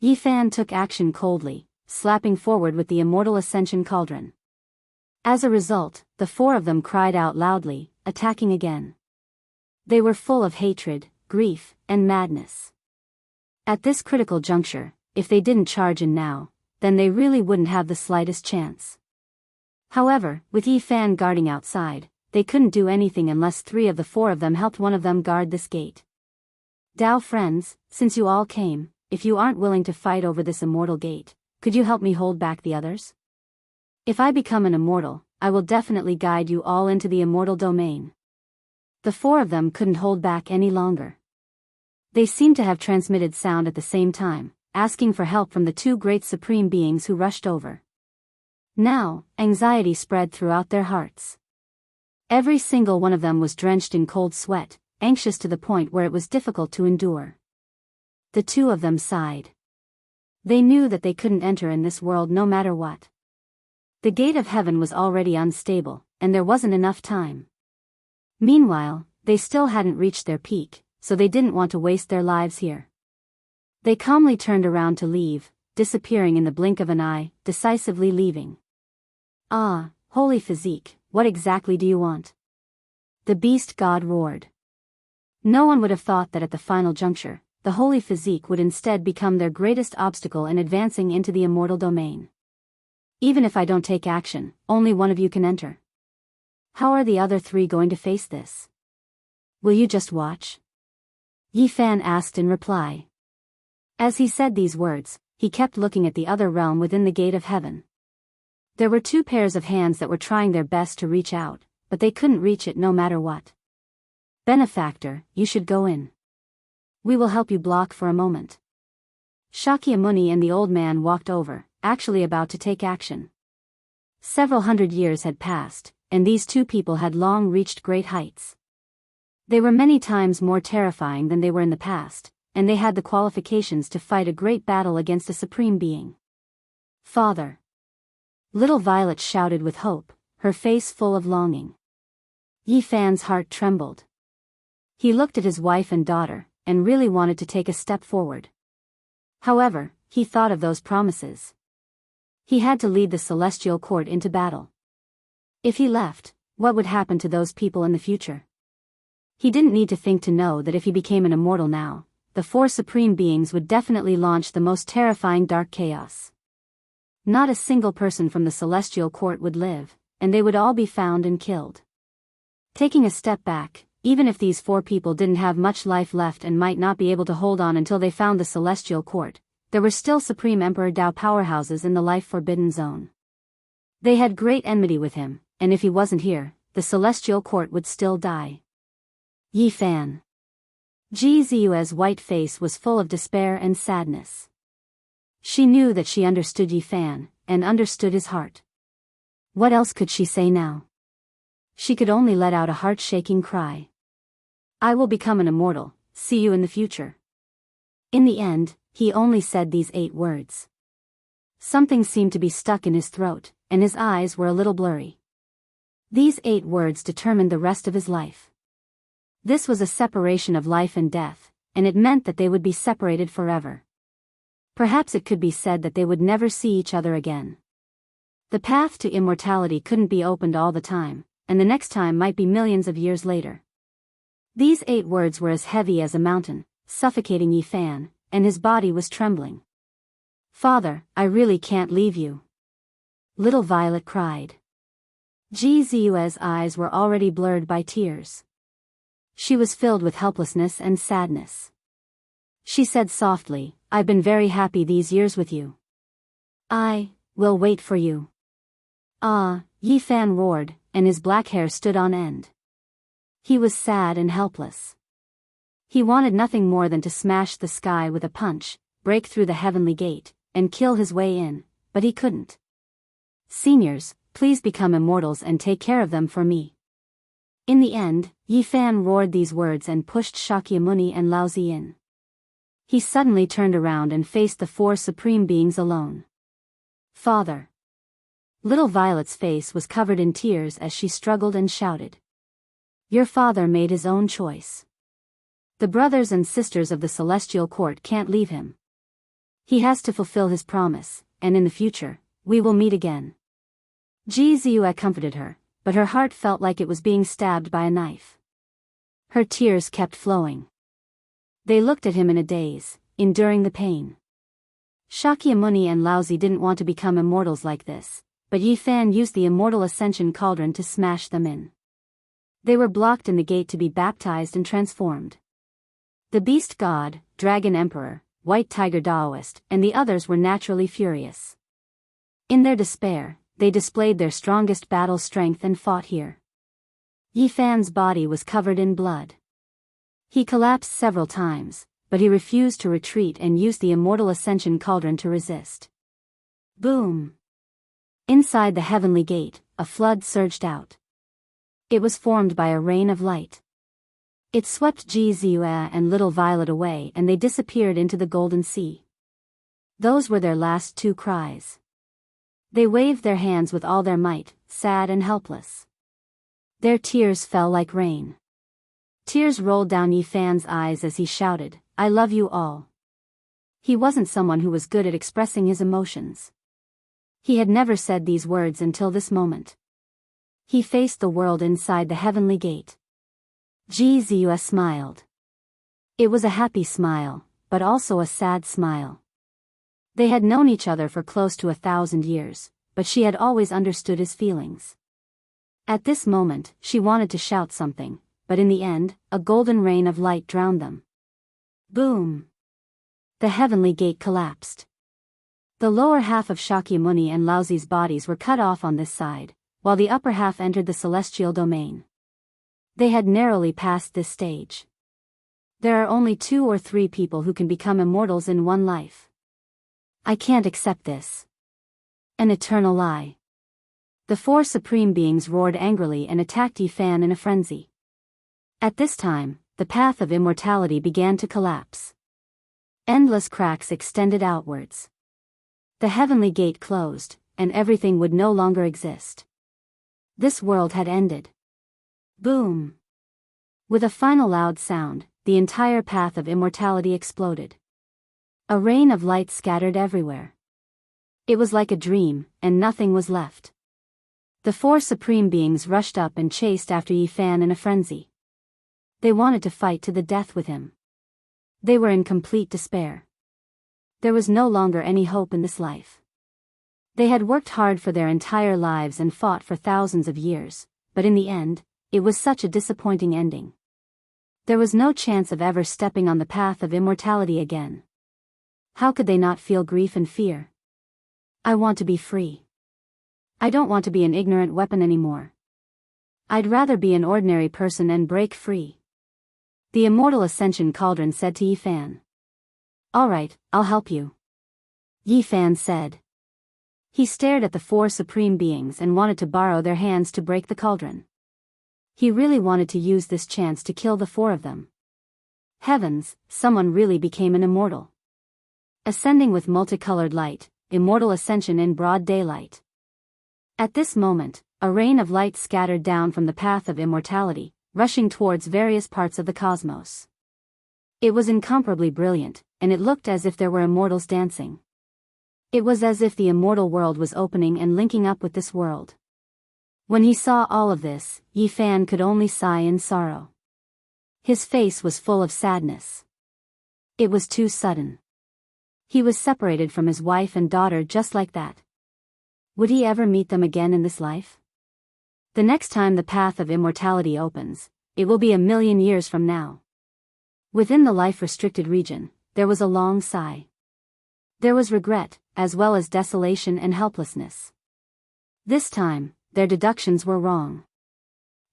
Yi Fan took action coldly, slapping forward with the immortal ascension cauldron. As a result, the 4 of them cried out loudly, attacking again. They were full of hatred, grief, and madness. At this critical juncture, if they didn't charge in now, then they really wouldn't have the slightest chance. However, with Yi Fan guarding outside, they couldn't do anything unless 3 of the 4 of them helped one of them guard this gate. "Tao friends, since you all came, if you aren't willing to fight over this immortal gate, could you help me hold back the others? If I become an immortal, I will definitely guide you all into the immortal domain." The 4 of them couldn't hold back any longer. They seemed to have transmitted sound at the same time, asking for help from the 2 great supreme beings who rushed over. Now, anxiety spread throughout their hearts. Every single one of them was drenched in cold sweat, anxious to the point where it was difficult to endure. The 2 of them sighed. They knew that they couldn't enter in this world no matter what. The gate of heaven was already unstable, and there wasn't enough time. Meanwhile, they still hadn't reached their peak, so they didn't want to waste their lives here. They calmly turned around to leave, disappearing in the blink of an eye, decisively leaving. "Ah, holy physique, what exactly do you want?" The beast god roared. No one would have thought that at the final juncture, the holy physique would instead become their greatest obstacle in advancing into the immortal domain. "Even if I don't take action, only one of you can enter. How are the other 3 going to face this? Will you just watch?" Yi Fan asked in reply. As he said these words, he kept looking at the other realm within the gate of heaven. There were two pairs of hands that were trying their best to reach out, but they couldn't reach it no matter what. Benefactor, you should go in. We will help you block for a moment. Shakyamuni and the old man walked over, actually about to take action. Several hundred years had passed, and these two people had long reached great heights. They were many times more terrifying than they were in the past, and they had the qualifications to fight a great battle against a supreme being. Father! Little Violet shouted with hope, her face full of longing. Yi Fan's heart trembled. He looked at his wife and daughter, and really wanted to take a step forward. However, he thought of those promises. He had to lead the celestial court into battle. If he left, what would happen to those people in the future? He didn't need to think to know that if he became an immortal now, the four supreme beings would definitely launch the most terrifying dark chaos. Not a single person from the celestial court would live, and they would all be found and killed. Taking a step back, even if these four people didn't have much life left and might not be able to hold on until they found the celestial court, there were still Supreme Emperor Dao powerhouses in the life forbidden zone. They had great enmity with him, and if he wasn't here, the celestial court would still die. Yi Fan. Jizu's white face was full of despair and sadness. She knew that she understood Yi Fan, and understood his heart. What else could she say now? She could only let out a heart-shaking cry. I will become an immortal, see you in the future. In the end, he only said these 8 words. Something seemed to be stuck in his throat, and his eyes were a little blurry. These 8 words determined the rest of his life. This was a separation of life and death, and it meant that they would be separated forever. Perhaps it could be said that they would never see each other again. The path to immortality couldn't be opened all the time, and the next time might be millions of years later. These 8 words were as heavy as a mountain, suffocating Yi Fan, and his body was trembling. Father, I really can't leave you. Little Violet cried. Jizu's eyes were already blurred by tears. She was filled with helplessness and sadness. She said softly, I've been very happy these years with you. I will wait for you. Ah, Yi Fan roared, and his black hair stood on end. He was sad and helpless. He wanted nothing more than to smash the sky with a punch, break through the heavenly gate, and kill his way in, but he couldn't. Seniors, please become immortals and take care of them for me. In the end, Yi Fan roared these words and pushed Shakyamuni and Laozi in. He suddenly turned around and faced the 4 supreme beings alone. Father. Little Violet's face was covered in tears as she struggled and shouted. Your father made his own choice. The brothers and sisters of the celestial court can't leave him. He has to fulfill his promise, and in the future, we will meet again. Jizu comforted her, but her heart felt like it was being stabbed by a knife. Her tears kept flowing. They looked at him in a daze, enduring the pain. Shakyamuni and Laozi didn't want to become immortals like this, but Yi Fan used the immortal ascension cauldron to smash them in. They were blocked in the gate to be baptized and transformed. The beast god, dragon emperor, white tiger Daoist, and the others were naturally furious. In their despair, they displayed their strongest battle strength and fought here. Yi Fan's body was covered in blood. He collapsed several times, but he refused to retreat and used the immortal ascension cauldron to resist. Boom! Inside the heavenly gate, a flood surged out. It was formed by a rain of light. It swept Jizu and Little Violet away and they disappeared into the golden sea. Those were their last 2 cries. They waved their hands with all their might, sad and helpless. Their tears fell like rain. Tears rolled down Yi Fan's eyes as he shouted, I love you all. He wasn't someone who was good at expressing his emotions. He had never said these words until this moment. He faced the world inside the heavenly gate. Jizu smiled. It was a happy smile, but also a sad smile. They had known each other for close to 1,000 years, but she had always understood his feelings. At this moment, she wanted to shout something, but in the end, a golden rain of light drowned them. Boom! The heavenly gate collapsed. The lower half of Shakyamuni and Laozi's bodies were cut off on this side, while the upper half entered the celestial domain. They had narrowly passed this stage. There are only 2 or 3 people who can become immortals in one life. I can't accept this. An eternal lie. The 4 supreme beings roared angrily and attacked Yifan in a frenzy. At this time, the path of immortality began to collapse. Endless cracks extended outwards. The heavenly gate closed, and everything would no longer exist. This world had ended. Boom! With a final loud sound, the entire path of immortality exploded. A rain of light scattered everywhere. It was like a dream, and nothing was left. The 4 supreme beings rushed up and chased after Yifan in a frenzy. They wanted to fight to the death with him. They were in complete despair. There was no longer any hope in this life. They had worked hard for their entire lives and fought for thousands of years, but in the end, it was such a disappointing ending. There was no chance of ever stepping on the path of immortality again. How could they not feel grief and fear? I want to be free. I don't want to be an ignorant weapon anymore. I'd rather be an ordinary person and break free. The Immortal Ascension Cauldron said to Yifan. All right, I'll help you. Yifan said. He stared at the 4 supreme beings and wanted to borrow their hands to break the cauldron. He really wanted to use this chance to kill the 4 of them. Heavens, someone really became an immortal. Ascending with multicolored light, immortal ascension in broad daylight. At this moment, a rain of light scattered down from the path of immortality, rushing towards various parts of the cosmos. It was incomparably brilliant, and it looked as if there were immortals dancing. It was as if the immortal world was opening and linking up with this world. When he saw all of this, Yifan could only sigh in sorrow. His face was full of sadness. It was too sudden. He was separated from his wife and daughter just like that. Would he ever meet them again in this life? The next time the path of immortality opens, it will be 1,000,000 years from now. Within the life-restricted region, there was a long sigh. There was regret, as well as desolation and helplessness. This time, their deductions were wrong.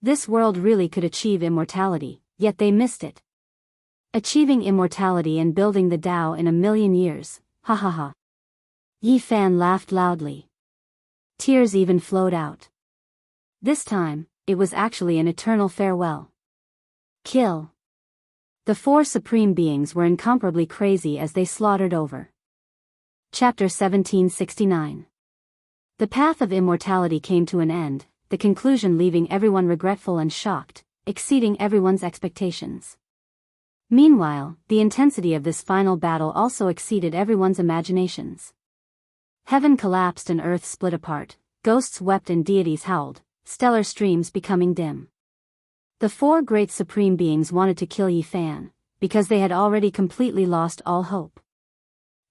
This world really could achieve immortality, yet they missed it. Achieving immortality and building the Tao in 1,000,000 years, ha ha ha. Yifan laughed loudly. Tears even flowed out. This time, it was actually an eternal farewell. Kill. The 4 supreme beings were incomparably crazy as they slaughtered over. Chapter 1769. The path of immortality came to an end, the conclusion leaving everyone regretful and shocked, exceeding everyone's expectations. Meanwhile, the intensity of this final battle also exceeded everyone's imaginations. Heaven collapsed and earth split apart, ghosts wept and deities howled, stellar streams becoming dim. The 4 great supreme beings wanted to kill Yifan, because they had already completely lost all hope.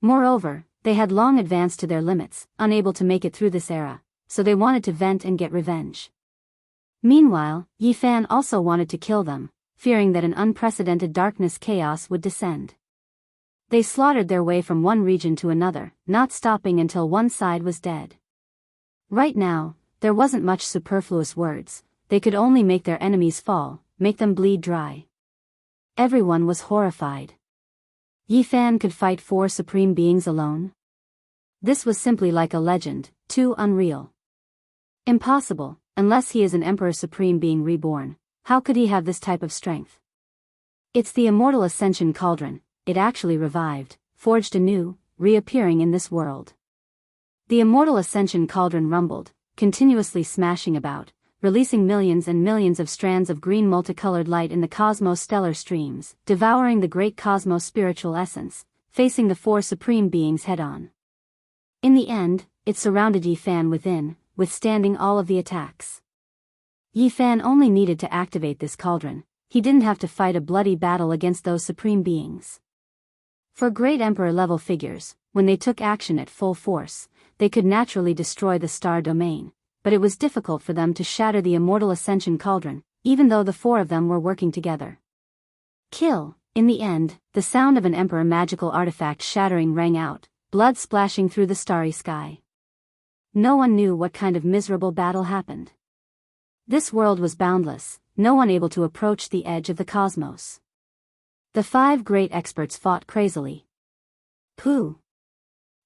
Moreover, they had long advanced to their limits, unable to make it through this era, so they wanted to vent and get revenge. Meanwhile, Yifan also wanted to kill them, fearing that an unprecedented darkness chaos would descend. They slaughtered their way from one region to another, not stopping until one side was dead. Right now, there wasn't much superfluous words, they could only make their enemies fall, make them bleed dry. Everyone was horrified. Yifan could fight 4 supreme beings alone? This was simply like a legend, too unreal. Impossible, unless he is an Emperor Supreme being reborn. How could he have this type of strength? It's the Immortal Ascension Cauldron, it actually revived, forged anew, reappearing in this world. The Immortal Ascension Cauldron rumbled, continuously smashing about, releasing millions and millions of strands of green multicolored light in the cosmos stellar streams, devouring the great cosmos spiritual essence, facing the 4 supreme beings head-on. In the end, it surrounded Yifan within, withstanding all of the attacks. Yifan only needed to activate this cauldron, he didn't have to fight a bloody battle against those supreme beings. For great Emperor-level figures, when they took action at full force, they could naturally destroy the star domain, but it was difficult for them to shatter the Immortal Ascension Cauldron, even though the 4 of them were working together. Kill. In the end, the sound of an Emperor magical artifact shattering rang out, blood splashing through the starry sky. No one knew what kind of miserable battle happened. This world was boundless, no one able to approach the edge of the cosmos. The 5 great experts fought crazily. Pooh!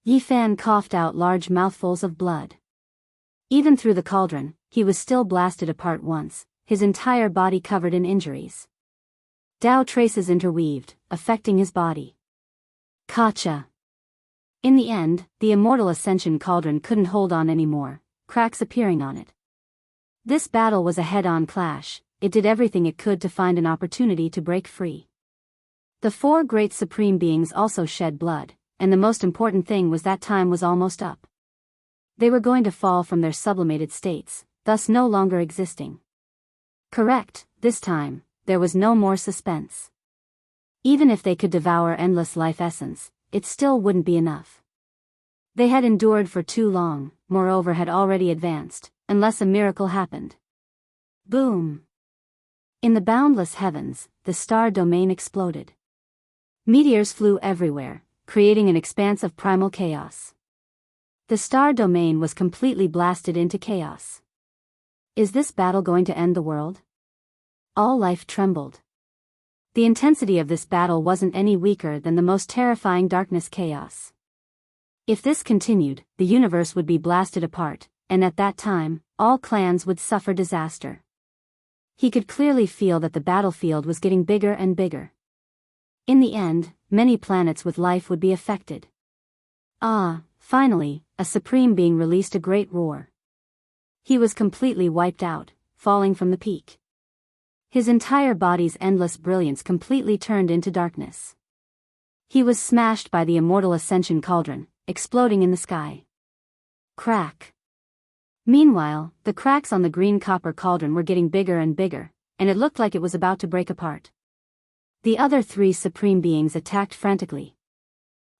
Yifan coughed out large mouthfuls of blood. Even through the cauldron, he was still blasted apart once, his entire body covered in injuries. Dao traces interweaved, affecting his body. Kacha! In the end, the immortal ascension cauldron couldn't hold on anymore, cracks appearing on it. This battle was a head-on clash, it did everything it could to find an opportunity to break free. The 4 great supreme beings also shed blood, and the most important thing was that time was almost up. They were going to fall from their sublimated states, thus no longer existing. Correct, this time, there was no more suspense. Even if they could devour endless life essence, it still wouldn't be enough. They had endured for too long, moreover had already advanced, unless a miracle happened. Boom! In the boundless heavens, the star domain exploded. Meteors flew everywhere, creating an expanse of primal chaos. The star domain was completely blasted into chaos. Is this battle going to end the world? All life trembled. The intensity of this battle wasn't any weaker than the most terrifying darkness chaos. If this continued, the universe would be blasted apart, and at that time, all clans would suffer disaster. He could clearly feel that the battlefield was getting bigger and bigger. In the end, many planets with life would be affected. Finally, a supreme being released a great roar. He was completely wiped out, falling from the peak. His entire body's endless brilliance completely turned into darkness. He was smashed by the immortal ascension cauldron, exploding in the sky. Crack! Meanwhile, the cracks on the green copper cauldron were getting bigger and bigger, and it looked like it was about to break apart. The other 3 supreme beings attacked frantically.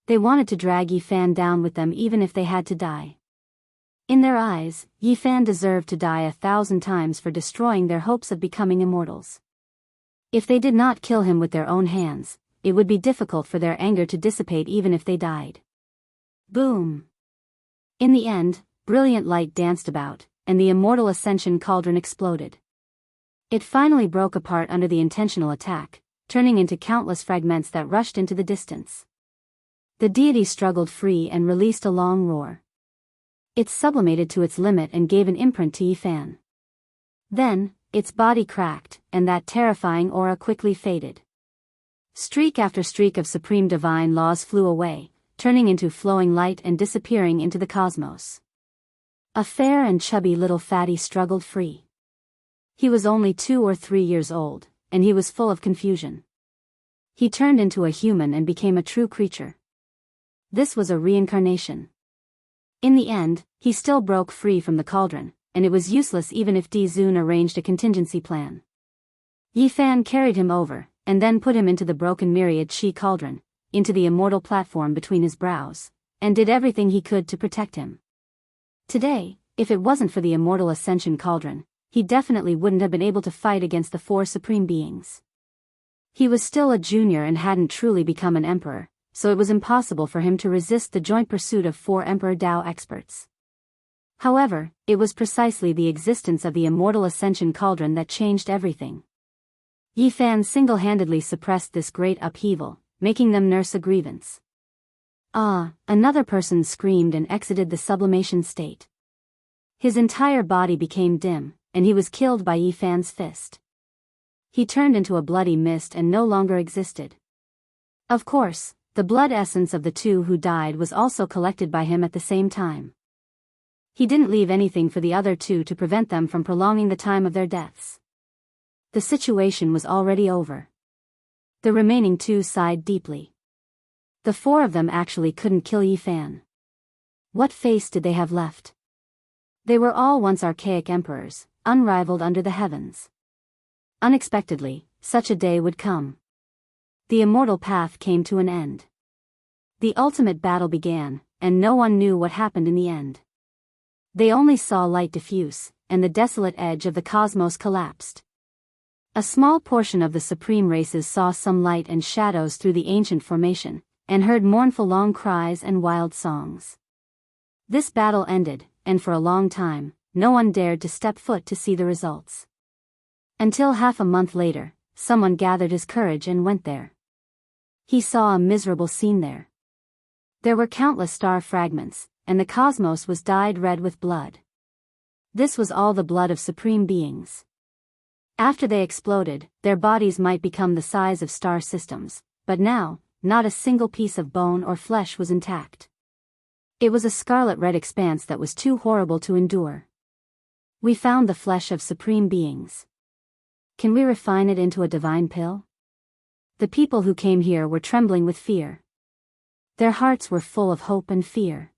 They wanted to drag Yifan down with them even if they had to die. In their eyes, Yifan deserved to die 1,000 times for destroying their hopes of becoming immortals. If they did not kill him with their own hands, it would be difficult for their anger to dissipate even if they died. Boom! In the end, brilliant light danced about, and the immortal ascension cauldron exploded. It finally broke apart under the intentional attack, turning into countless fragments that rushed into the distance. The deity struggled free and released a long roar. It sublimated to its limit and gave an imprint to Yifan. Then, its body cracked, and that terrifying aura quickly faded. Streak after streak of supreme divine laws flew away, turning into flowing light and disappearing into the cosmos. A fair and chubby little fatty struggled free. He was only 2 or 3 years old, and he was full of confusion. He turned into a human and became a true creature. This was a reincarnation. In the end, he still broke free from the cauldron, and it was useless even if Di-Zun arranged a contingency plan. Yifan carried him over, and then put him into the broken myriad Chi cauldron, into the immortal platform between his brows, and did everything he could to protect him. Today, if it wasn't for the immortal ascension cauldron, he definitely wouldn't have been able to fight against the 4 supreme beings. He was still a junior and hadn't truly become an emperor, so it was impossible for him to resist the joint pursuit of 4 Emperor Dao experts. However, it was precisely the existence of the immortal ascension cauldron that changed everything. Yifan single-handedly suppressed this great upheaval, making them nurse a grievance. Another person screamed and exited the sublimation state. His entire body became dim, and he was killed by Yifan's fist. He turned into a bloody mist and no longer existed. Of course, the blood essence of the 2 who died was also collected by him at the same time. He didn't leave anything for the other 2 to prevent them from prolonging the time of their deaths. The situation was already over. The remaining 2 sighed deeply. The 4 of them actually couldn't kill Yifan. What face did they have left? They were all once archaic emperors, unrivaled under the heavens. Unexpectedly, such a day would come. The immortal path came to an end. The ultimate battle began, and no one knew what happened in the end. They only saw light diffuse, and the desolate edge of the cosmos collapsed. A small portion of the supreme races saw some light and shadows through the ancient formation, and heard mournful long cries and wild songs. This battle ended, and for a long time, no one dared to step foot to see the results. Until half a month later, someone gathered his courage and went there. He saw a miserable scene there. There were countless star fragments, and the cosmos was dyed red with blood. This was all the blood of supreme beings. After they exploded, their bodies might become the size of star systems, but now, not a single piece of bone or flesh was intact. It was a scarlet-red expanse that was too horrible to endure. We found the flesh of supreme beings. Can we refine it into a divine pill? The people who came here were trembling with fear. Their hearts were full of hope and fear.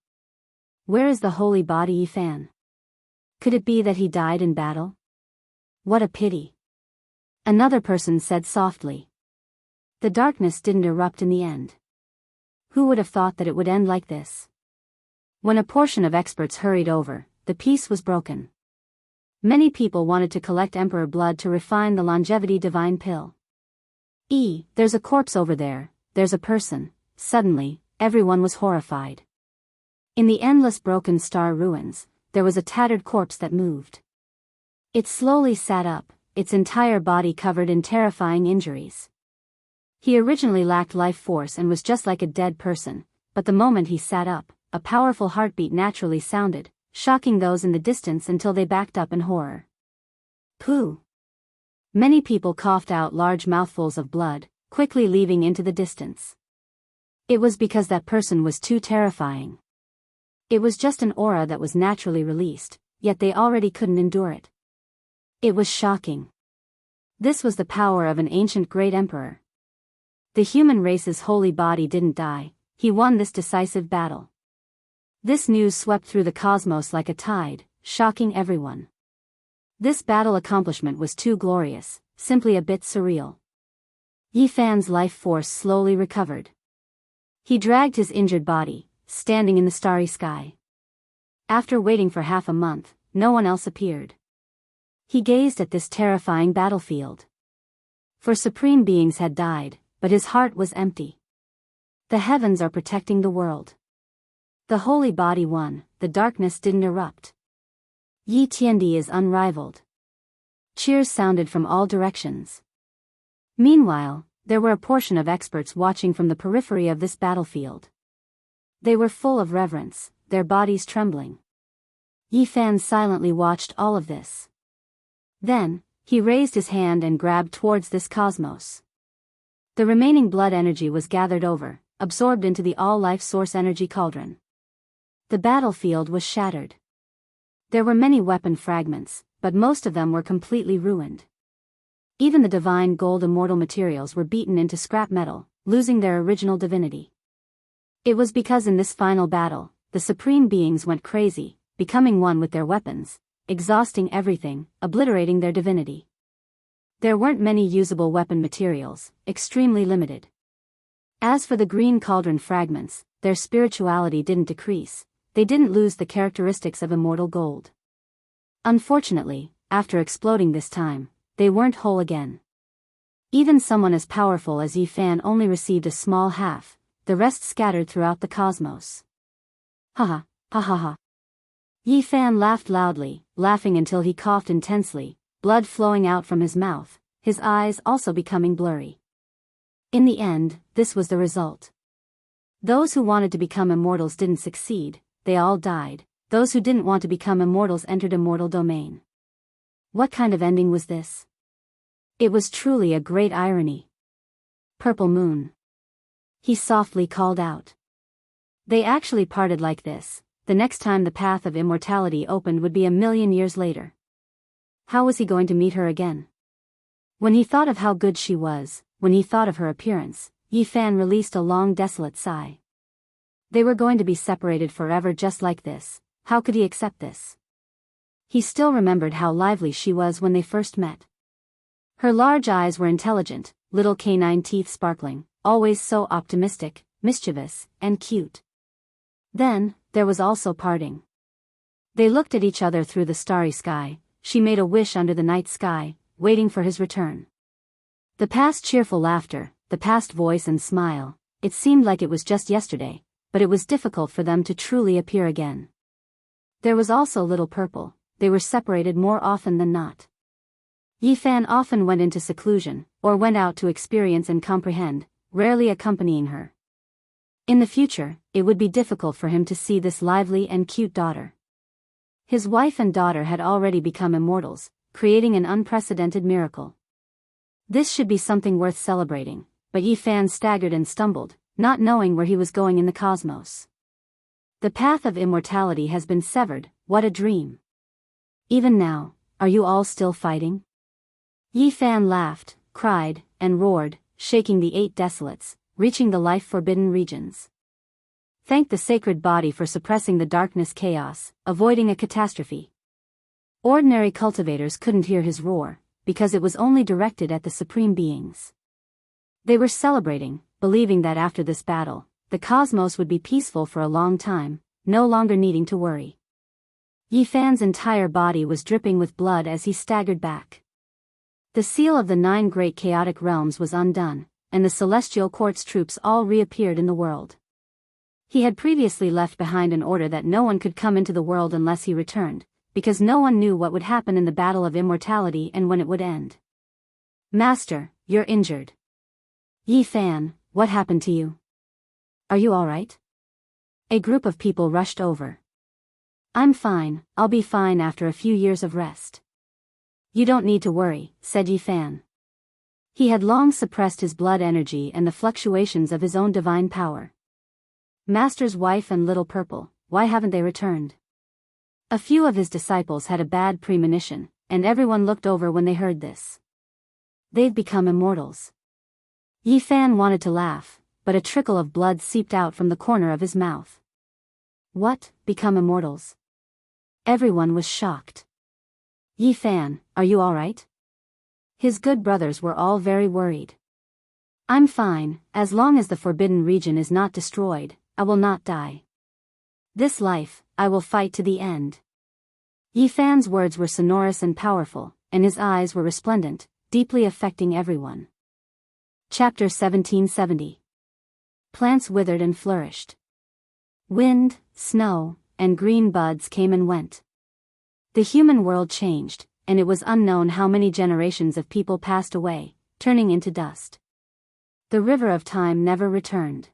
Where is the holy body Yifan? Could it be that he died in battle? What a pity. Another person said softly. The darkness didn't erupt in the end. Who would have thought that it would end like this? When a portion of experts hurried over, the peace was broken. Many people wanted to collect emperor blood to refine the longevity divine pill. There's a corpse over there, there's a person. Suddenly, everyone was horrified. In the endless broken star ruins, there was a tattered corpse that moved. It slowly sat up, its entire body covered in terrifying injuries. He originally lacked life force and was just like a dead person, but the moment he sat up, a powerful heartbeat naturally sounded, shocking those in the distance until they backed up in horror. Pooh! Many people coughed out large mouthfuls of blood, quickly leaving into the distance. It was because that person was too terrifying. It was just an aura that was naturally released, yet they already couldn't endure it. It was shocking. This was the power of an ancient great emperor. The human race's holy body didn't die, he won this decisive battle. This news swept through the cosmos like a tide, shocking everyone. This battle accomplishment was too glorious, simply a bit surreal. Yifan's life force slowly recovered. He dragged his injured body, standing in the starry sky. After waiting for half a month, no one else appeared. He gazed at this terrifying battlefield. For supreme beings had died, but his heart was empty. The heavens are protecting the world. The holy body won, the darkness didn't erupt. Yi Tiandi is unrivaled. Cheers sounded from all directions. Meanwhile, there were a portion of experts watching from the periphery of this battlefield. They were full of reverence, their bodies trembling. Yifan silently watched all of this. Then, he raised his hand and grabbed towards this cosmos. The remaining blood energy was gathered over, absorbed into the all-life source energy cauldron. The battlefield was shattered. There were many weapon fragments, but most of them were completely ruined. Even the divine gold immortal materials were beaten into scrap metal, losing their original divinity. It was because in this final battle, the supreme beings went crazy, becoming one with their weapons, exhausting everything, obliterating their divinity. There weren't many usable weapon materials, extremely limited. As for the green cauldron fragments, their spirituality didn't decrease. They didn't lose the characteristics of immortal gold. Unfortunately, after exploding this time, they weren't whole again. Even someone as powerful as Yifan only received a small half, the rest scattered throughout the cosmos. Ha ha, ha ha ha. Yifan laughed loudly, laughing until he coughed intensely, blood flowing out from his mouth, his eyes also becoming blurry. In the end, this was the result. Those who wanted to become immortals didn't succeed. They all died. Those who didn't want to become immortals entered immortal domain. What kind of ending was this? It was truly a great irony. Purple moon. He softly called out. They actually parted like this. The next time the path of immortality opened would be 1,000,000 years later. How was he going to meet her again? When he thought of how good she was, when he thought of her appearance, Yifan released a long desolate sigh. They were going to be separated forever just like this. How could he accept this? He still remembered how lively she was when they first met. Her large eyes were intelligent, little canine teeth sparkling, always so optimistic, mischievous, and cute. Then, there was also parting. They looked at each other through the starry sky. She made a wish under the night sky, waiting for his return. The past cheerful laughter, the past voice and smile, it seemed like it was just yesterday, but it was difficult for them to truly appear again. There was also little Purple, they were separated more often than not. Yifan often went into seclusion, or went out to experience and comprehend, rarely accompanying her. In the future, it would be difficult for him to see this lively and cute daughter. His wife and daughter had already become immortals, creating an unprecedented miracle. This should be something worth celebrating, but Yifan staggered and stumbled, not knowing where he was going in the cosmos. The path of immortality has been severed, what a dream. Even now, are you all still fighting? Yifan laughed, cried, and roared, shaking the 8 desolates, reaching the life-forbidden regions. Thank the sacred body for suppressing the darkness chaos, avoiding a catastrophe. Ordinary cultivators couldn't hear his roar, because it was only directed at the supreme beings. They were celebrating, believing that after this battle, the cosmos would be peaceful for a long time, no longer needing to worry. Yifan's entire body was dripping with blood as he staggered back. The seal of the 9 great chaotic realms was undone, and the celestial court's troops all reappeared in the world. He had previously left behind an order that no one could come into the world unless he returned, because no one knew what would happen in the battle of immortality and when it would end. Master, you're injured. Yifan, what happened to you? Are you all right? A group of people rushed over. I'm fine, I'll be fine after a few years of rest. You don't need to worry, said Yifan. He had long suppressed his blood energy and the fluctuations of his own divine power. Master's wife and little Purple, why haven't they returned? A few of his disciples had a bad premonition, and everyone looked over when they heard this. They've become immortals. Yifan wanted to laugh, but a trickle of blood seeped out from the corner of his mouth. What, become immortals? Everyone was shocked. Yifan, are you all right? His good brothers were all very worried. I'm fine, as long as the forbidden region is not destroyed, I will not die. This life, I will fight to the end. Yifan's words were sonorous and powerful, and his eyes were resplendent, deeply affecting everyone. Chapter 1770. Plants withered and flourished. Wind, snow, and green buds came and went. The human world changed, and it was unknown how many generations of people passed away, turning into dust. The river of time never returned.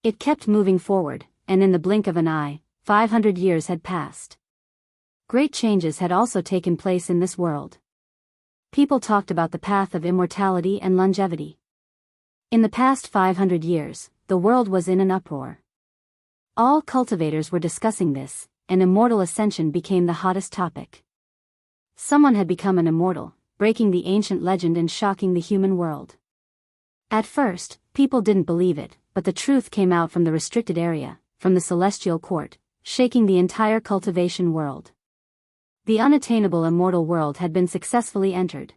It kept moving forward, and in the blink of an eye, 500 years had passed. Great changes had also taken place in this world. People talked about the path of immortality and longevity. In the past 500 years, the world was in an uproar. All cultivators were discussing this, and immortal ascension became the hottest topic. Someone had become an immortal, breaking the ancient legend and shocking the human world. At first, people didn't believe it, but the truth came out from the restricted area, from the celestial court, shaking the entire cultivation world. The unattainable immortal world had been successfully entered.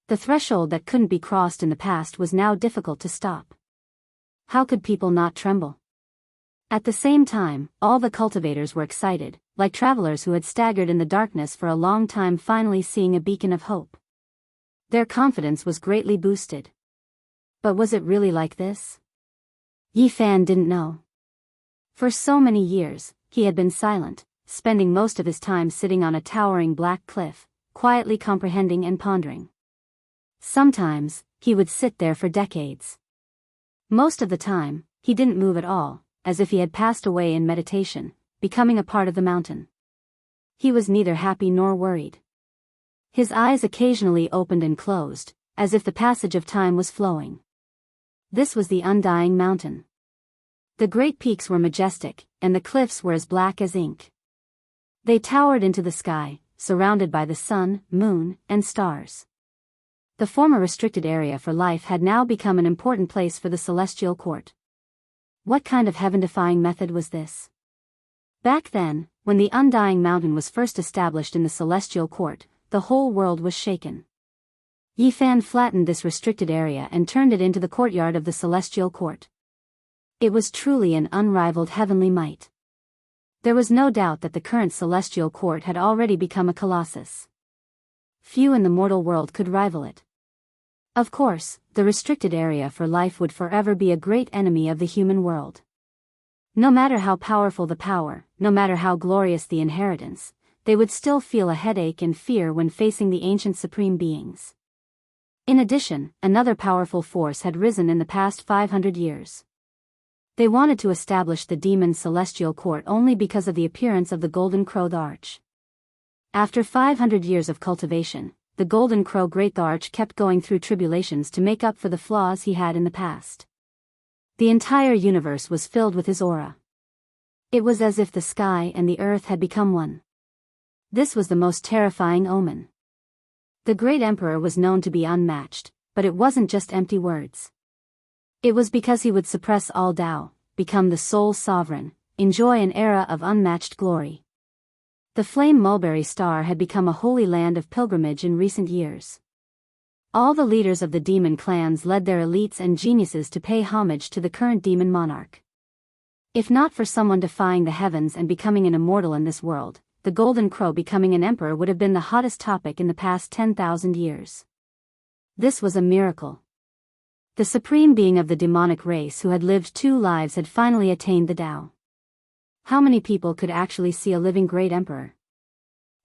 The threshold that couldn't be crossed in the past was now difficult to stop. How could people not tremble? At the same time, all the cultivators were excited, like travelers who had staggered in the darkness for a long time finally seeing a beacon of hope. Their confidence was greatly boosted. But was it really like this? Yifan didn't know. For so many years, he had been silent, spending most of his time sitting on a towering black cliff, quietly comprehending and pondering. Sometimes, he would sit there for decades. Most of the time, he didn't move at all, as if he had passed away in meditation, becoming a part of the mountain. He was neither happy nor worried. His eyes occasionally opened and closed, as if the passage of time was flowing. This was the undying mountain. The great peaks were majestic, and the cliffs were as black as ink. They towered into the sky, surrounded by the sun, moon, and stars. The former restricted area for life had now become an important place for the celestial court. What kind of heaven-defying method was this? Back then, when the undying mountain was first established in the celestial court, the whole world was shaken. Yifan flattened this restricted area and turned it into the courtyard of the celestial court. It was truly an unrivaled heavenly might. There was no doubt that the current celestial court had already become a colossus. Few in the mortal world could rival it. Of course, the restricted area for life would forever be a great enemy of the human world. No matter how powerful the power, no matter how glorious the inheritance, they would still feel a headache and fear when facing the ancient supreme beings. In addition, another powerful force had risen in the past 500 years. They wanted to establish the demon's celestial court only because of the appearance of the Golden Crow Arch. After 500 years of cultivation, the Golden Crow Great Arch kept going through tribulations to make up for the flaws he had in the past. The entire universe was filled with his aura. It was as if the sky and the earth had become one. This was the most terrifying omen. The great emperor was known to be unmatched, but it wasn't just empty words. It was because he would suppress all Tao, become the sole sovereign, enjoy an era of unmatched glory. The flame mulberry star had become a holy land of pilgrimage in recent years. All the leaders of the demon clans led their elites and geniuses to pay homage to the current demon monarch. If not for someone defying the heavens and becoming an immortal in this world, the Golden Crow becoming an emperor would have been the hottest topic in the past 10,000 years. This was a miracle. The supreme being of the demonic race who had lived 2 lives had finally attained the Tao. How many people could actually see a living great emperor?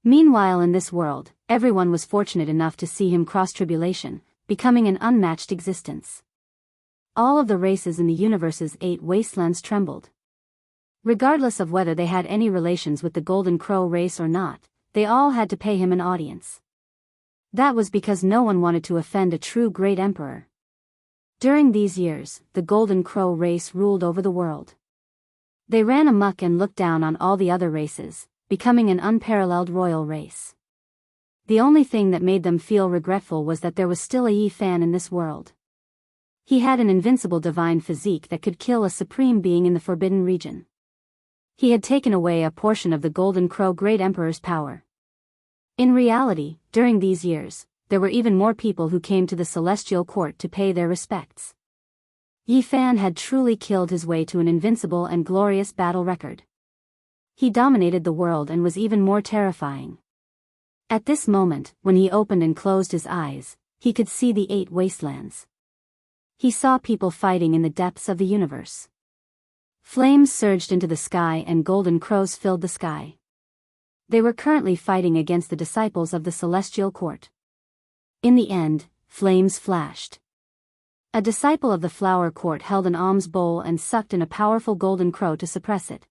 Meanwhile in this world, everyone was fortunate enough to see him cross tribulation, becoming an unmatched existence. All of the races in the universe's 8 wastelands trembled. Regardless of whether they had any relations with the Golden Crow race or not, they all had to pay him an audience. That was because no one wanted to offend a true great emperor. During these years, the Golden Crow race ruled over the world. They ran amok and looked down on all the other races, becoming an unparalleled royal race. The only thing that made them feel regretful was that there was still a Yi Fan in this world. He had an invincible divine physique that could kill a supreme being in the Forbidden Region. He had taken away a portion of the Golden Crow Great Emperor's power. In reality, during these years, there were even more people who came to the Celestial Court to pay their respects. Yi Fan had truly killed his way to an invincible and glorious battle record. He dominated the world and was even more terrifying. At this moment, when he opened and closed his eyes, he could see the 8 wastelands. He saw people fighting in the depths of the universe. Flames surged into the sky and golden crows filled the sky. They were currently fighting against the disciples of the Celestial Court. In the end, flames flashed. A disciple of the Flower Court held an alms bowl and sucked in a powerful golden crow to suppress it.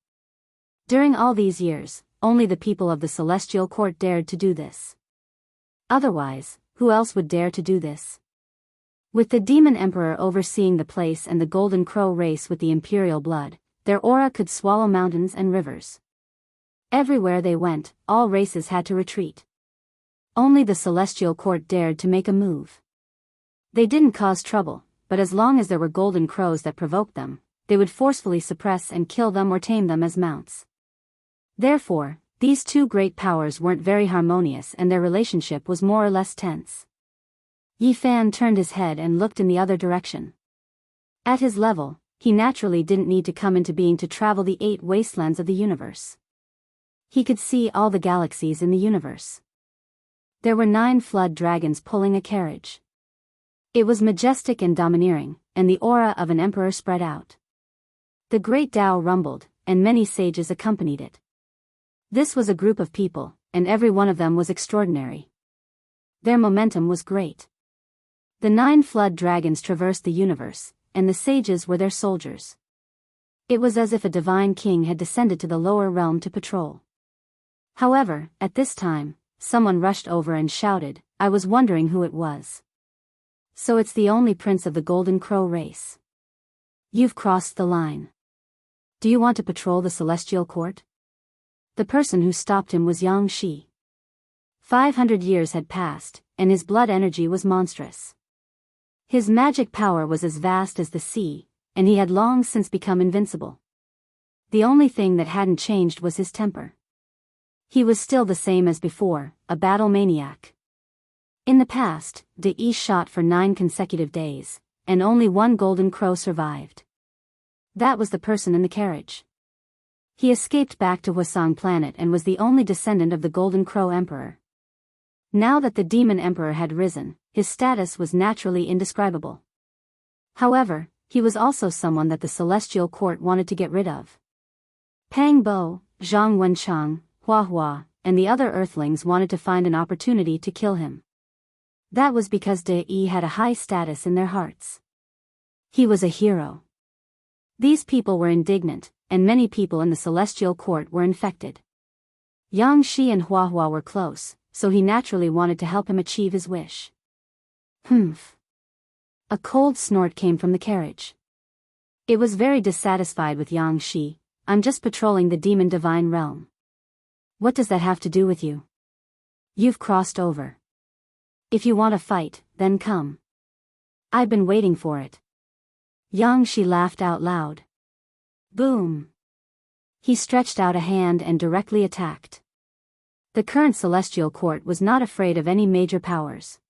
During all these years, only the people of the Celestial Court dared to do this. Otherwise, who else would dare to do this? With the Demon Emperor overseeing the place and the Golden Crow race with the imperial blood, their aura could swallow mountains and rivers. Everywhere they went, all races had to retreat. Only the Celestial Court dared to make a move. They didn't cause trouble, but as long as there were golden crows that provoked them, they would forcefully suppress and kill them or tame them as mounts. Therefore, these 2 great powers weren't very harmonious and their relationship was more or less tense. Yi Fan turned his head and looked in the other direction. At his level, he naturally didn't need to come into being to travel the 8 wastelands of the universe. He could see all the galaxies in the universe. There were 9 flood dragons pulling a carriage. It was majestic and domineering, and the aura of an emperor spread out. The great Tao rumbled, and many sages accompanied it. This was a group of people, and every one of them was extraordinary. Their momentum was great. The 9 flood dragons traversed the universe, and the sages were their soldiers. It was as if a divine king had descended to the lower realm to patrol. However, at this time, someone rushed over and shouted, "I was wondering who it was. So it's the only prince of the Golden Crow race. You've crossed the line. Do you want to patrol the Celestial Court?" The person who stopped him was Yang Shi. 500 years had passed, and his blood energy was monstrous. His magic power was as vast as the sea, and he had long since become invincible. The only thing that hadn't changed was his temper. He was still the same as before, a battle maniac. In the past, De Yi shot for 9 consecutive days, and only 1 golden crow survived. That was the person in the carriage. He escaped back to Hwasong planet and was the only descendant of the Golden Crow Emperor. Now that the demon emperor had risen, his status was naturally indescribable. However, he was also someone that the celestial court wanted to get rid of. Pang Bo, Zhang Wenchang, Hua Hua, and the other earthlings wanted to find an opportunity to kill him. That was because De Yi had a high status in their hearts. He was a hero. These people were indignant, and many people in the celestial court were infected. Yang Shi and Hua Hua were close, so he naturally wanted to help him achieve his wish. Humph. A cold snort came from the carriage. It was very dissatisfied with Yang Shi. I'm just patrolling the demon divine realm. What does that have to do with you? You've crossed over. If you want a fight, then come. I've been waiting for it. Yang Shi laughed out loud. Boom. He stretched out a hand and directly attacked. The current celestial court was not afraid of any major powers.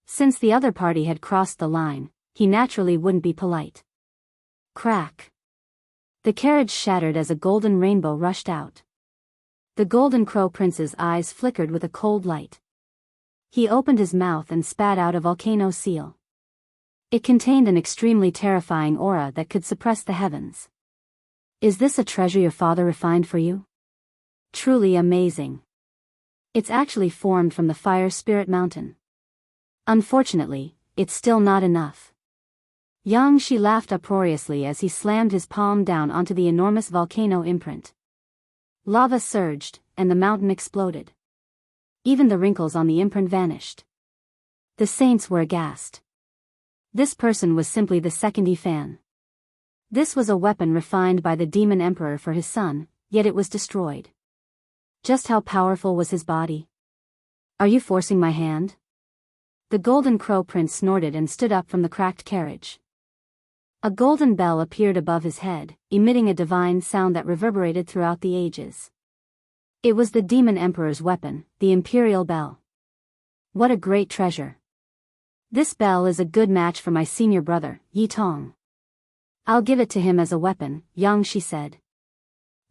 Since the other party had crossed the line, he naturally wouldn't be polite. Crack. The carriage shattered as a golden rainbow rushed out. The Golden Crow Prince's eyes flickered with a cold light. He opened his mouth and spat out a volcano seal. It contained an extremely terrifying aura that could suppress the heavens. Is this a treasure your father refined for you? Truly amazing. It's actually formed from the Fire Spirit Mountain. Unfortunately, it's still not enough. Yang Shi laughed uproariously as he slammed his palm down onto the enormous volcano imprint. Lava surged, and the mountain exploded. Even the wrinkles on the imprint vanished. The saints were aghast. This person was simply the second Yi Fan. This was a weapon refined by the demon emperor for his son, yet it was destroyed. Just how powerful was his body? Are you forcing my hand? The Golden Crow Prince snorted and stood up from the cracked carriage. A golden bell appeared above his head, emitting a divine sound that reverberated throughout the ages. It was the demon emperor's weapon, the imperial bell. What a great treasure. This bell is a good match for my senior brother, Yi Tong. I'll give it to him as a weapon, Yang Shi said.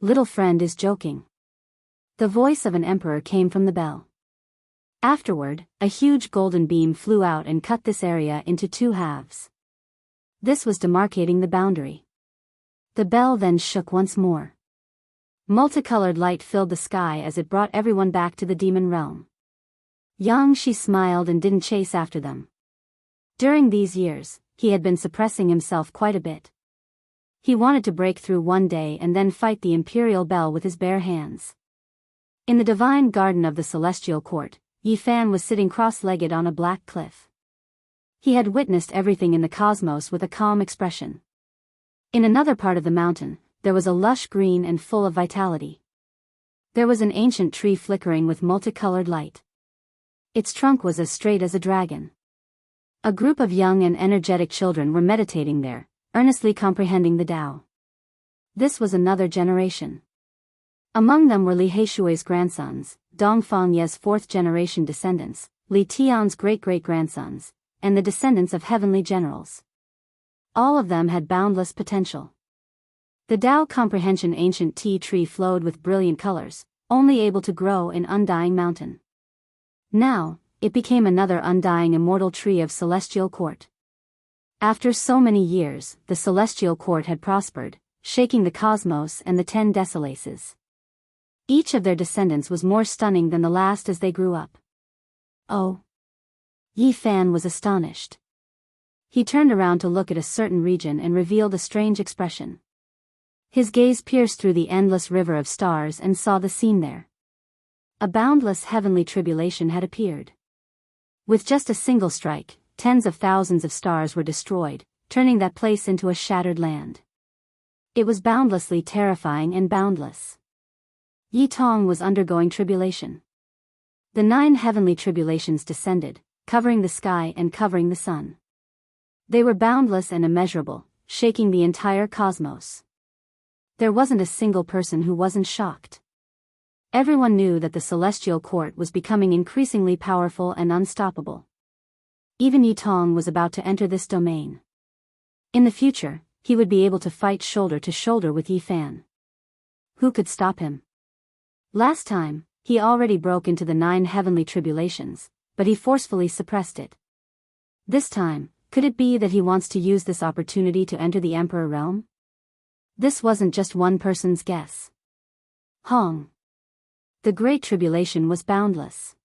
Little friend is joking. The voice of an emperor came from the bell. Afterward, a huge golden beam flew out and cut this area into two halves. This was demarcating the boundary. The bell then shook once more. Multicolored light filled the sky as it brought everyone back to the demon realm. Yang Shi smiled and didn't chase after them. During these years, he had been suppressing himself quite a bit. He wanted to break through one day and then fight the imperial bell with his bare hands. In the divine garden of the celestial court, Yi Fan was sitting cross-legged on a black cliff. He had witnessed everything in the cosmos with a calm expression. In another part of the mountain, there was a lush green and full of vitality. There was an ancient tree flickering with multicolored light. Its trunk was as straight as a dragon. A group of young and energetic children were meditating there, earnestly comprehending the Tao. This was another generation. Among them were Li Heishui's grandsons, Dong Fangye's fourth-generation descendants, Li Tian's great-great-grandsons, and the descendants of heavenly generals. All of them had boundless potential. The Tao Comprehension ancient tea tree flowed with brilliant colors, only able to grow in Undying Mountain. Now, it became another undying immortal tree of celestial court. After so many years, the celestial court had prospered, shaking the cosmos and the 10 Desolaces. Each of their descendants was more stunning than the last as they grew up. Oh! Yi Fan was astonished. He turned around to look at a certain region and revealed a strange expression. His gaze pierced through the endless river of stars and saw the scene there. A boundless heavenly tribulation had appeared. With just a single strike, tens of thousands of stars were destroyed, turning that place into a shattered land. It was boundlessly terrifying and boundless. Yi Tong was undergoing tribulation. The 9 heavenly tribulations descended, covering the sky and covering the sun. They were boundless and immeasurable, shaking the entire cosmos. There wasn't a single person who wasn't shocked. Everyone knew that the celestial court was becoming increasingly powerful and unstoppable. Even Yi Tong was about to enter this domain. In the future, he would be able to fight shoulder to shoulder with Yi Fan. Who could stop him? Last time, he already broke into the 9 heavenly tribulations, but he forcefully suppressed it. This time, could it be that he wants to use this opportunity to enter the Emperor realm? This wasn't just one person's guess. Hong. The Great Tribulation was boundless.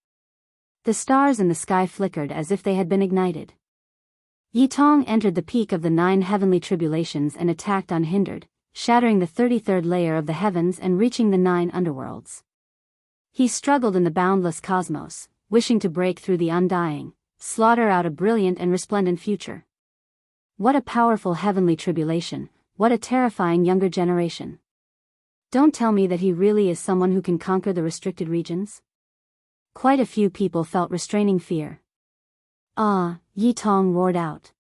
The stars in the sky flickered as if they had been ignited. Yitong entered the peak of the 9 heavenly tribulations and attacked unhindered, shattering the 33rd layer of the heavens and reaching the 9 underworlds. He struggled in the boundless cosmos, wishing to break through the undying, slaughter out a brilliant and resplendent future. What a powerful heavenly tribulation, what a terrifying younger generation. Don't tell me that he really is someone who can conquer the restricted regions? Quite a few people felt restraining fear. Ah, Yitong roared out.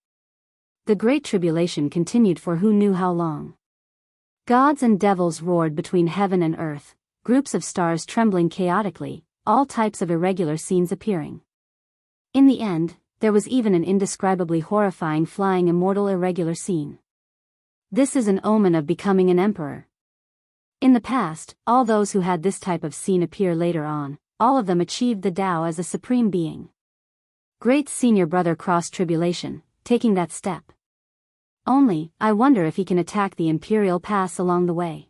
The Great Tribulation continued for who knew how long. Gods and devils roared between heaven and earth, groups of stars trembling chaotically, all types of irregular scenes appearing. In the end, there was even an indescribably horrifying flying immortal irregular scene. This is an omen of becoming an emperor. In the past, all those who had this type of scene appear later on, all of them achieved the Tao as a supreme being. Great senior brother crossed tribulation, taking that step. Only, I wonder if he can attack the imperial pass along the way.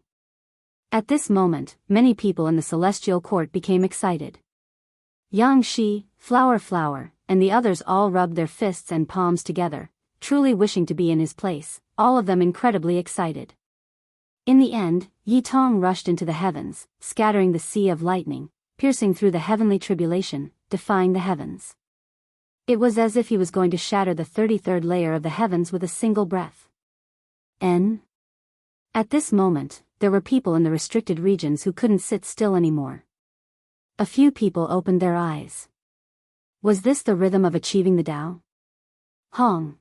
At this moment, many people in the celestial court became excited. Yang Shi, Flower, and the others all rubbed their fists and palms together, truly wishing to be in his place, all of them incredibly excited. In the end, Yitong rushed into the heavens, scattering the sea of lightning, piercing through the heavenly tribulation, defying the heavens. It was as if he was going to shatter the 33rd layer of the heavens with a single breath. At this moment, there were people in the restricted regions who couldn't sit still anymore. A few people opened their eyes. Was this the rhythm of achieving the Tao? Hong.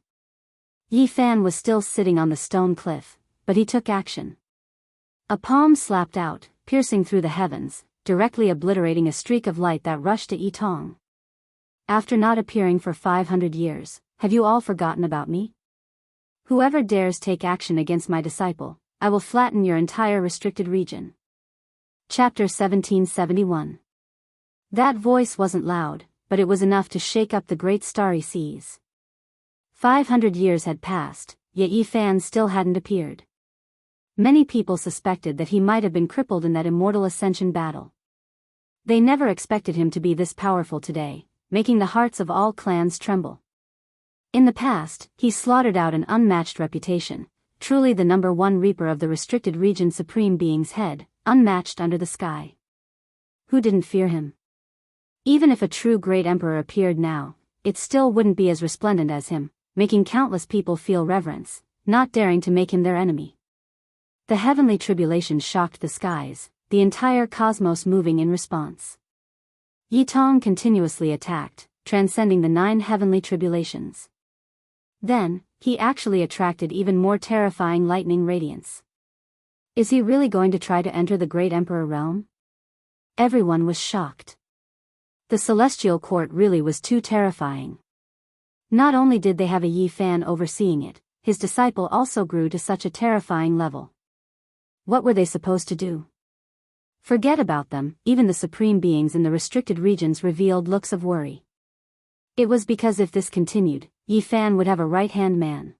Yi Fan was still sitting on the stone cliff, but he took action. A palm slapped out, piercing through the heavens, directly obliterating a streak of light that rushed to Yitong. After not appearing for 500 years, have you all forgotten about me? Whoever dares take action against my disciple, I will flatten your entire restricted region. Chapter 1771. That voice wasn't loud, but it was enough to shake up the great starry seas. 500 years had passed, yet Yi Fan still hadn't appeared. Many people suspected that he might have been crippled in that immortal ascension battle. They never expected him to be this powerful today, making the hearts of all clans tremble. In the past, he slaughtered out an unmatched reputation, truly the #1 reaper of the restricted region, supreme being's head, unmatched under the sky. Who didn't fear him? Even if a true great emperor appeared now, it still wouldn't be as resplendent as him, making countless people feel reverence, not daring to make him their enemy. The heavenly tribulation shocked the skies, the entire cosmos moving in response. Yitong continuously attacked, transcending the 9 heavenly tribulations. Then, he actually attracted even more terrifying lightning radiance. Is he really going to try to enter the great emperor realm? Everyone was shocked. The celestial court really was too terrifying. Not only did they have a Yi Fan overseeing it, his disciple also grew to such a terrifying level. What were they supposed to do? Forget about them, even the supreme beings in the restricted regions revealed looks of worry. It was because if this continued, Yi Fan would have a right-hand man.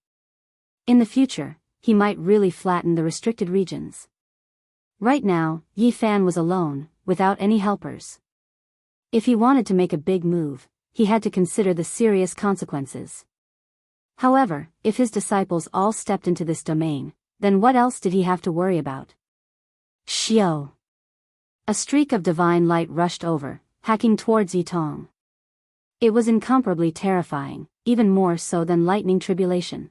In the future, he might really flatten the restricted regions. Right now, Yi Fan was alone, without any helpers. If he wanted to make a big move, he had to consider the serious consequences. However, if his disciples all stepped into this domain, then what else did he have to worry about? Xiao. A streak of divine light rushed over, hacking towards Yitong. It was incomparably terrifying, even more so than lightning tribulation.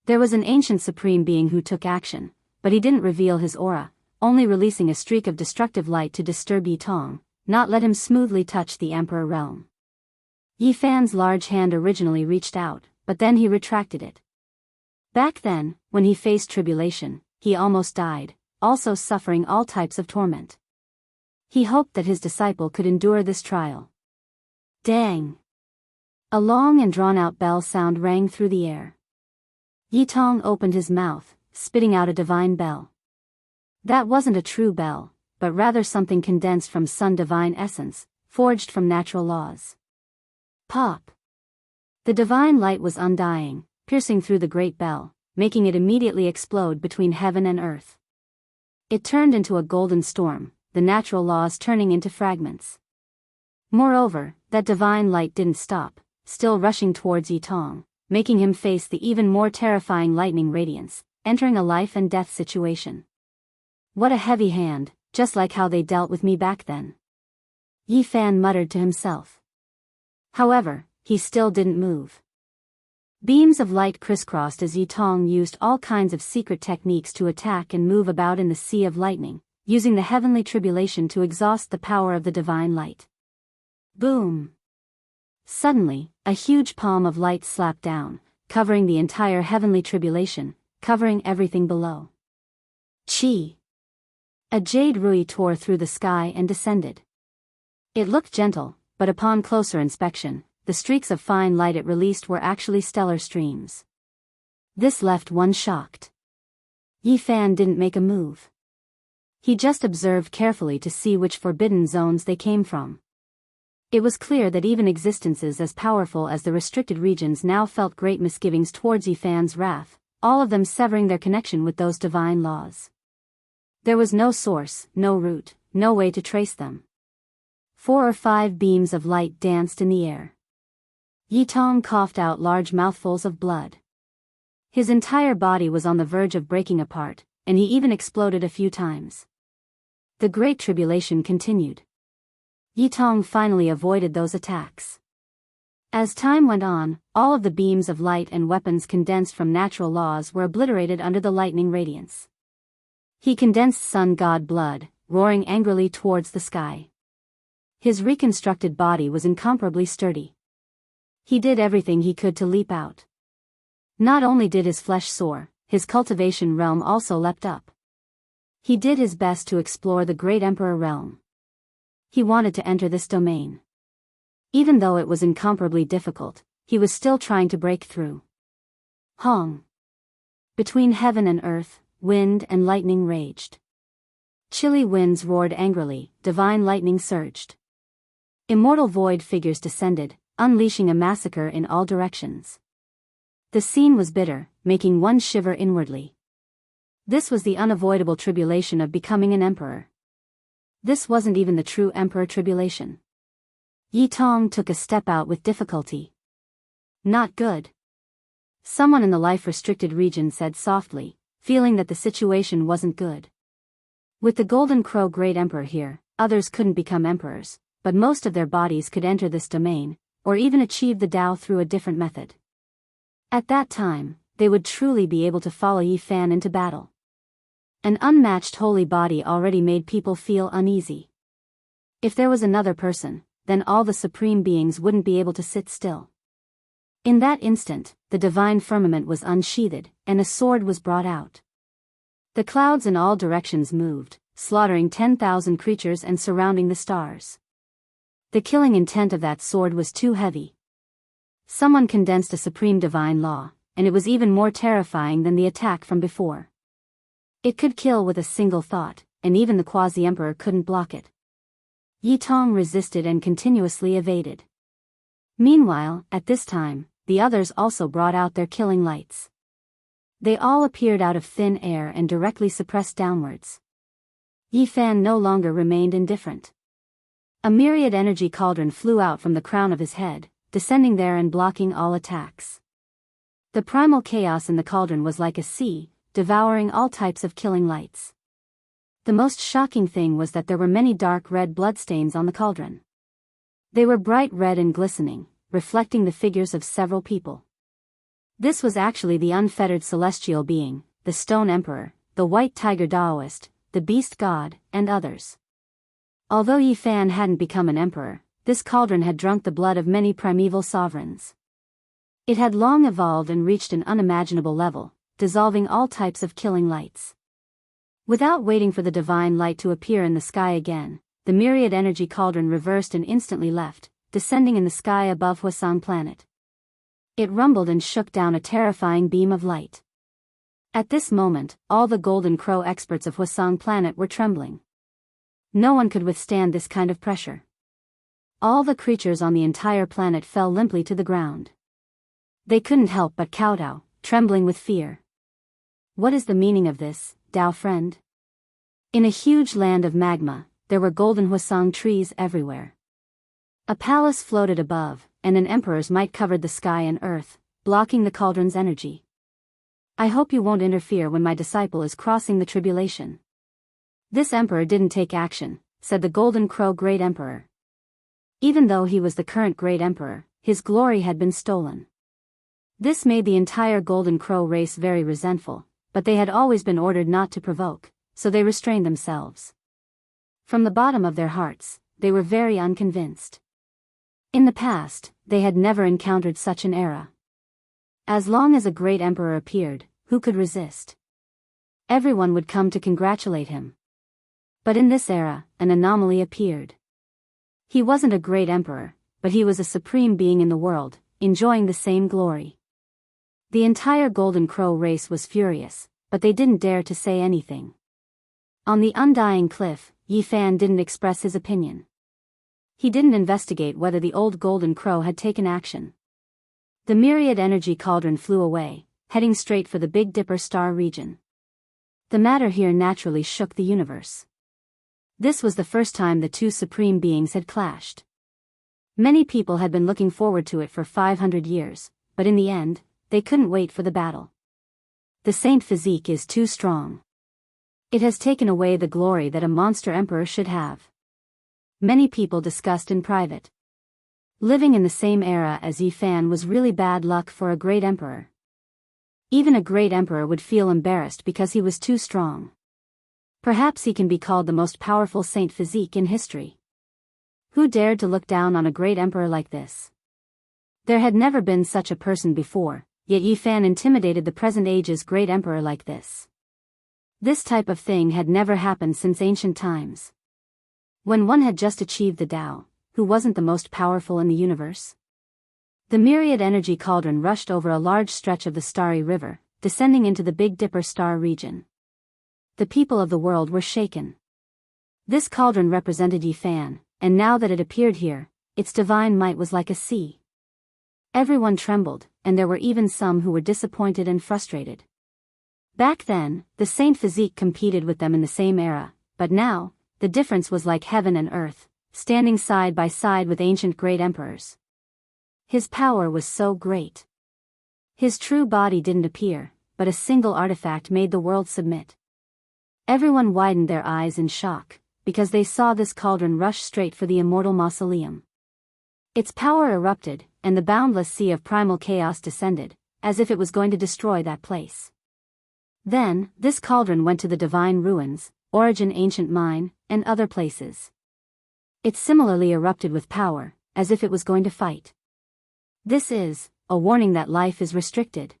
There was an ancient supreme being who took action, but he didn't reveal his aura, only releasing a streak of destructive light to disturb Yitong, not let him smoothly touch the emperor realm. Yi Fan's large hand originally reached out, but then he retracted it. Back then, when he faced tribulation, he almost died, also suffering all types of torment. He hoped that his disciple could endure this trial. Dang! A long and drawn-out bell sound rang through the air. Yitong opened his mouth, spitting out a divine bell. That wasn't a true bell, but rather something condensed from Sun divine essence, forged from natural laws. Pop! The divine light was undying, piercing through the great bell, making it immediately explode between heaven and earth. It turned into a golden storm, the natural laws turning into fragments. Moreover, that divine light didn't stop, still rushing towards Yitong, making him face the even more terrifying lightning radiance, entering a life and death situation. What a heavy hand, just like how they dealt with me back then. Yi Fan muttered to himself. However, he still didn't move. Beams of light crisscrossed as Yitong used all kinds of secret techniques to attack and move about in the sea of lightning, using the heavenly tribulation to exhaust the power of the divine light. Boom! Suddenly, a huge palm of light slapped down, covering the entire heavenly tribulation, covering everything below. Chi! A jade rui tore through the sky and descended. It looked gentle, but upon closer inspection, the streaks of fine light it released were actually stellar streams. This left one shocked. Yi Fan didn't make a move. He just observed carefully to see which forbidden zones they came from. It was clear that even existences as powerful as the restricted regions now felt great misgivings towards Yi Fan's wrath, all of them severing their connection with those divine laws. There was no source, no root, no way to trace them. 4 or 5 beams of light danced in the air. Yitong coughed out large mouthfuls of blood. His entire body was on the verge of breaking apart, and he even exploded a few times. The Great Tribulation continued. Yitong finally avoided those attacks. As time went on, all of the beams of light and weapons condensed from natural laws were obliterated under the lightning radiance. He condensed sun god blood, roaring angrily towards the sky. His reconstructed body was incomparably sturdy. He did everything he could to leap out. Not only did his flesh soar, his cultivation realm also leapt up. He did his best to explore the great Emperor realm. He wanted to enter this domain. Even though it was incomparably difficult, he was still trying to break through. Hong! Between heaven and earth, wind and lightning raged. Chilly winds roared angrily, divine lightning surged. Immortal void figures descended, unleashing a massacre in all directions. The scene was bitter, making one shiver inwardly. This was the unavoidable tribulation of becoming an emperor. This wasn't even the true emperor tribulation. Yitong took a step out with difficulty. Not good. Someone in the life-restricted region said softly, feeling that the situation wasn't good. With the Golden Crow Great Emperor here, others couldn't become emperors, but most of their bodies could enter this domain, or even achieve the Tao through a different method. At that time, they would truly be able to follow Yi Fan into battle. An unmatched holy body already made people feel uneasy. If there was another person, then all the supreme beings wouldn't be able to sit still. In that instant, the divine firmament was unsheathed, and a sword was brought out. The clouds in all directions moved, slaughtering 10,000 creatures and surrounding the stars. The killing intent of that sword was too heavy. Someone condensed a supreme divine law, and it was even more terrifying than the attack from before. It could kill with a single thought, and even the quasi-emperor couldn't block it. Yitong resisted and continuously evaded. Meanwhile, at this time, the others also brought out their killing lights. They all appeared out of thin air and directly suppressed downwards. Yi Fan no longer remained indifferent. A myriad energy cauldron flew out from the crown of his head, descending there and blocking all attacks. The primal chaos in the cauldron was like a sea, devouring all types of killing lights. The most shocking thing was that there were many dark red bloodstains on the cauldron. They were bright red and glistening, reflecting the figures of several people. This was actually the unfettered celestial being, the Stone Emperor, the White Tiger Taoist, the Beast God, and others. Although Yi Fan hadn't become an emperor, this cauldron had drunk the blood of many primeval sovereigns. It had long evolved and reached an unimaginable level, dissolving all types of killing lights. Without waiting for the divine light to appear in the sky again, the myriad energy cauldron reversed and instantly left, descending in the sky above Hwasong planet. It rumbled and shook down a terrifying beam of light. At this moment, all the Golden Crow experts of Hwasong planet were trembling. No one could withstand this kind of pressure. All the creatures on the entire planet fell limply to the ground. They couldn't help but kowtow, trembling with fear. What is the meaning of this, Tao friend? In a huge land of magma, there were golden huasang trees everywhere. A palace floated above, and an emperor's might covered the sky and earth, blocking the cauldron's energy. I hope you won't interfere when my disciple is crossing the tribulation. This emperor didn't take action, said the Golden Crow Great Emperor. Even though he was the current Great Emperor, his glory had been stolen. This made the entire Golden Crow race very resentful, but they had always been ordered not to provoke, so they restrained themselves. From the bottom of their hearts, they were very unconvinced. In the past, they had never encountered such an era. As long as a great emperor appeared, who could resist? Everyone would come to congratulate him. But in this era, an anomaly appeared. He wasn't a great emperor, but he was a supreme being in the world, enjoying the same glory. The entire Golden Crow race was furious, but they didn't dare to say anything. On the undying cliff, Yi Fan didn't express his opinion. He didn't investigate whether the old Golden Crow had taken action. The myriad energy cauldron flew away, heading straight for the Big Dipper star region. The matter here naturally shook the universe. This was the first time the two supreme beings had clashed. Many people had been looking forward to it for 500 years, but in the end, they couldn't wait for the battle. The saint physique is too strong. It has taken away the glory that a monster emperor should have. Many people discussed in private. Living in the same era as Yi Fan was really bad luck for a great emperor. Even a great emperor would feel embarrassed because he was too strong. Perhaps he can be called the most powerful saint physique in history. Who dared to look down on a great emperor like this? There had never been such a person before, yet Yi Fan intimidated the present age's great emperor like this. This type of thing had never happened since ancient times. When one had just achieved the Tao, who wasn't the most powerful in the universe? The myriad energy cauldron rushed over a large stretch of the starry river, descending into the Big Dipper star region. The people of the world were shaken. This cauldron represented Yi Fan, and now that it appeared here, its divine might was like a sea. Everyone trembled, and there were even some who were disappointed and frustrated. Back then, the saint physique competed with them in the same era, but now, the difference was like heaven and earth, standing side by side with ancient great emperors. His power was so great. His true body didn't appear, but a single artifact made the world submit. Everyone widened their eyes in shock, because they saw this cauldron rush straight for the immortal mausoleum. Its power erupted, and the boundless sea of primal chaos descended, as if it was going to destroy that place. Then, this cauldron went to the divine ruins, origin ancient mine, and other places. It similarly erupted with power, as if it was going to fight. This is a warning that life is restricted.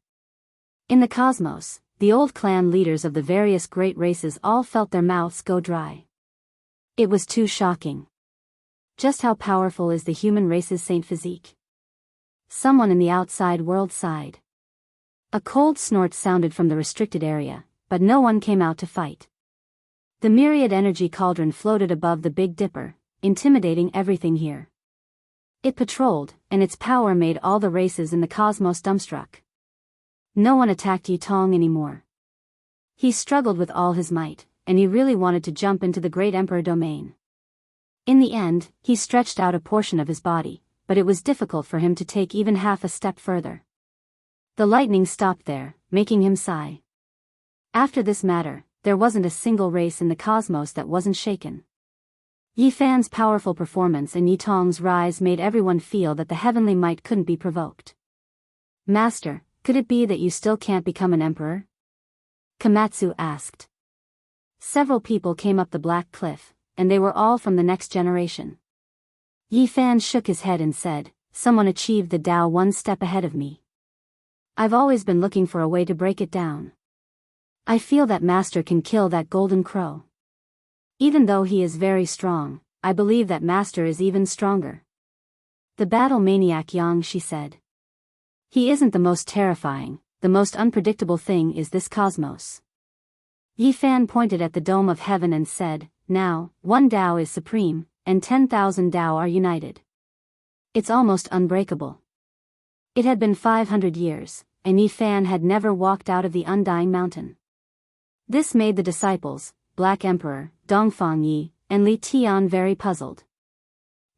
In the cosmos, the old clan leaders of the various great races all felt their mouths go dry. It was too shocking. Just how powerful is the human race's saint physique? Someone in the outside world sighed. A cold snort sounded from the restricted area, but no one came out to fight. The myriad energy cauldron floated above the Big Dipper, intimidating everything here. It patrolled, and its power made all the races in the cosmos dumbstruck. No one attacked Yi Tong anymore. He struggled with all his might, and he really wanted to jump into the Great Emperor domain. In the end, he stretched out a portion of his body, but it was difficult for him to take even half a step further. The lightning stopped there, making him sigh. After this matter, there wasn't a single race in the cosmos that wasn't shaken. Yi Fan's powerful performance and Yi Tong's rise made everyone feel that the heavenly might couldn't be provoked. Master, could it be that you still can't become an emperor? Komatsu asked. Several people came up the black cliff, and they were all from the next generation. Yi Fan shook his head and said, "Someone achieved the Tao one step ahead of me. I've always been looking for a way to break it down. I feel that Master can kill that Golden Crow. Even though he is very strong, I believe that Master is even stronger." The battle maniac Yang, she said. He isn't the most terrifying, the most unpredictable thing is this cosmos. Yi Fan pointed at the dome of heaven and said, now, one Tao is supreme, and 10,000 Tao are united. It's almost unbreakable. It had been 500 years, and Yi Fan had never walked out of the Undying Mountain. This made the disciples, Black Emperor, Dongfang Yi, and Li Tian very puzzled.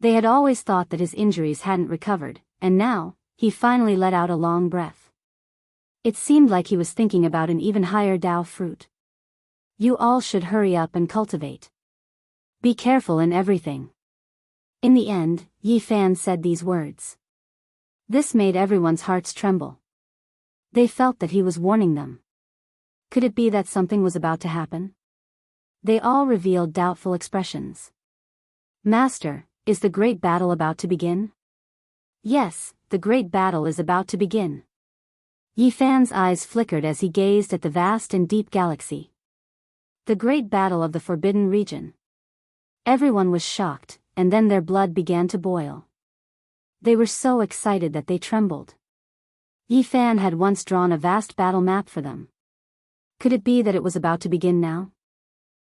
They had always thought that his injuries hadn't recovered, and now, he finally let out a long breath. It seemed like he was thinking about an even higher Tao fruit. You all should hurry up and cultivate. Be careful in everything. In the end, Yi Fan said these words. This made everyone's hearts tremble. They felt that he was warning them. Could it be that something was about to happen? They all revealed doubtful expressions. Master, is the great battle about to begin? Yes, the great battle is about to begin. Yi Fan's eyes flickered as he gazed at the vast and deep galaxy. The great battle of the Forbidden Region. Everyone was shocked, and then their blood began to boil. They were so excited that they trembled. Yi Fan had once drawn a vast battle map for them. Could it be that it was about to begin now?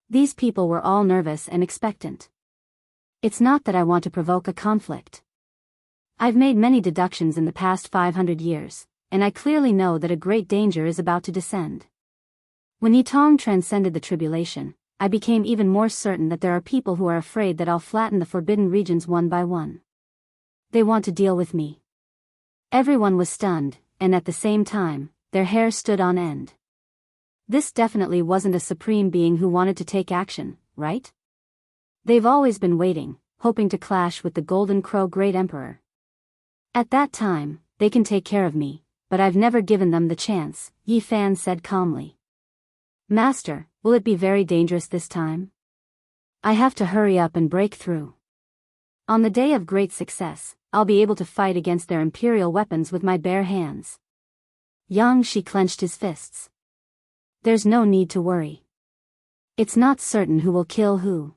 These people were all nervous and expectant. It's not that I want to provoke a conflict. I've made many deductions in the past 500 years, and I clearly know that a great danger is about to descend. When Yitong transcended the tribulation, I became even more certain that there are people who are afraid that I'll flatten the forbidden regions one by one. They want to deal with me. Everyone was stunned, and at the same time, their hair stood on end. This definitely wasn't a supreme being who wanted to take action, right? They've always been waiting, hoping to clash with the Golden Crow Great Emperor. At that time, they can take care of me, but I've never given them the chance, Yi Fan said calmly. Master, will it be very dangerous this time? I have to hurry up and break through. On the day of great success, I'll be able to fight against their imperial weapons with my bare hands. Yang Shi clenched his fists. There's no need to worry. It's not certain who will kill who.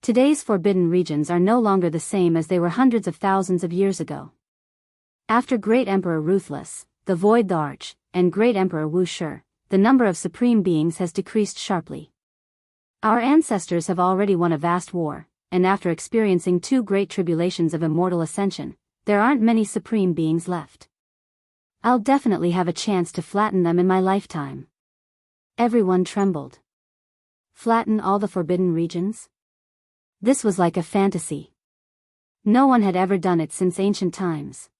Today's forbidden regions are no longer the same as they were hundreds of thousands of years ago. After Great Emperor Ruthless, the Void the Arch, and Great Emperor Wu Shi, the number of supreme beings has decreased sharply. Our ancestors have already won a vast war, and after experiencing 2 great tribulations of immortal ascension, there aren't many supreme beings left. I'll definitely have a chance to flatten them in my lifetime. Everyone trembled. Flatten all the forbidden regions? This was like a fantasy. No one had ever done it since ancient times.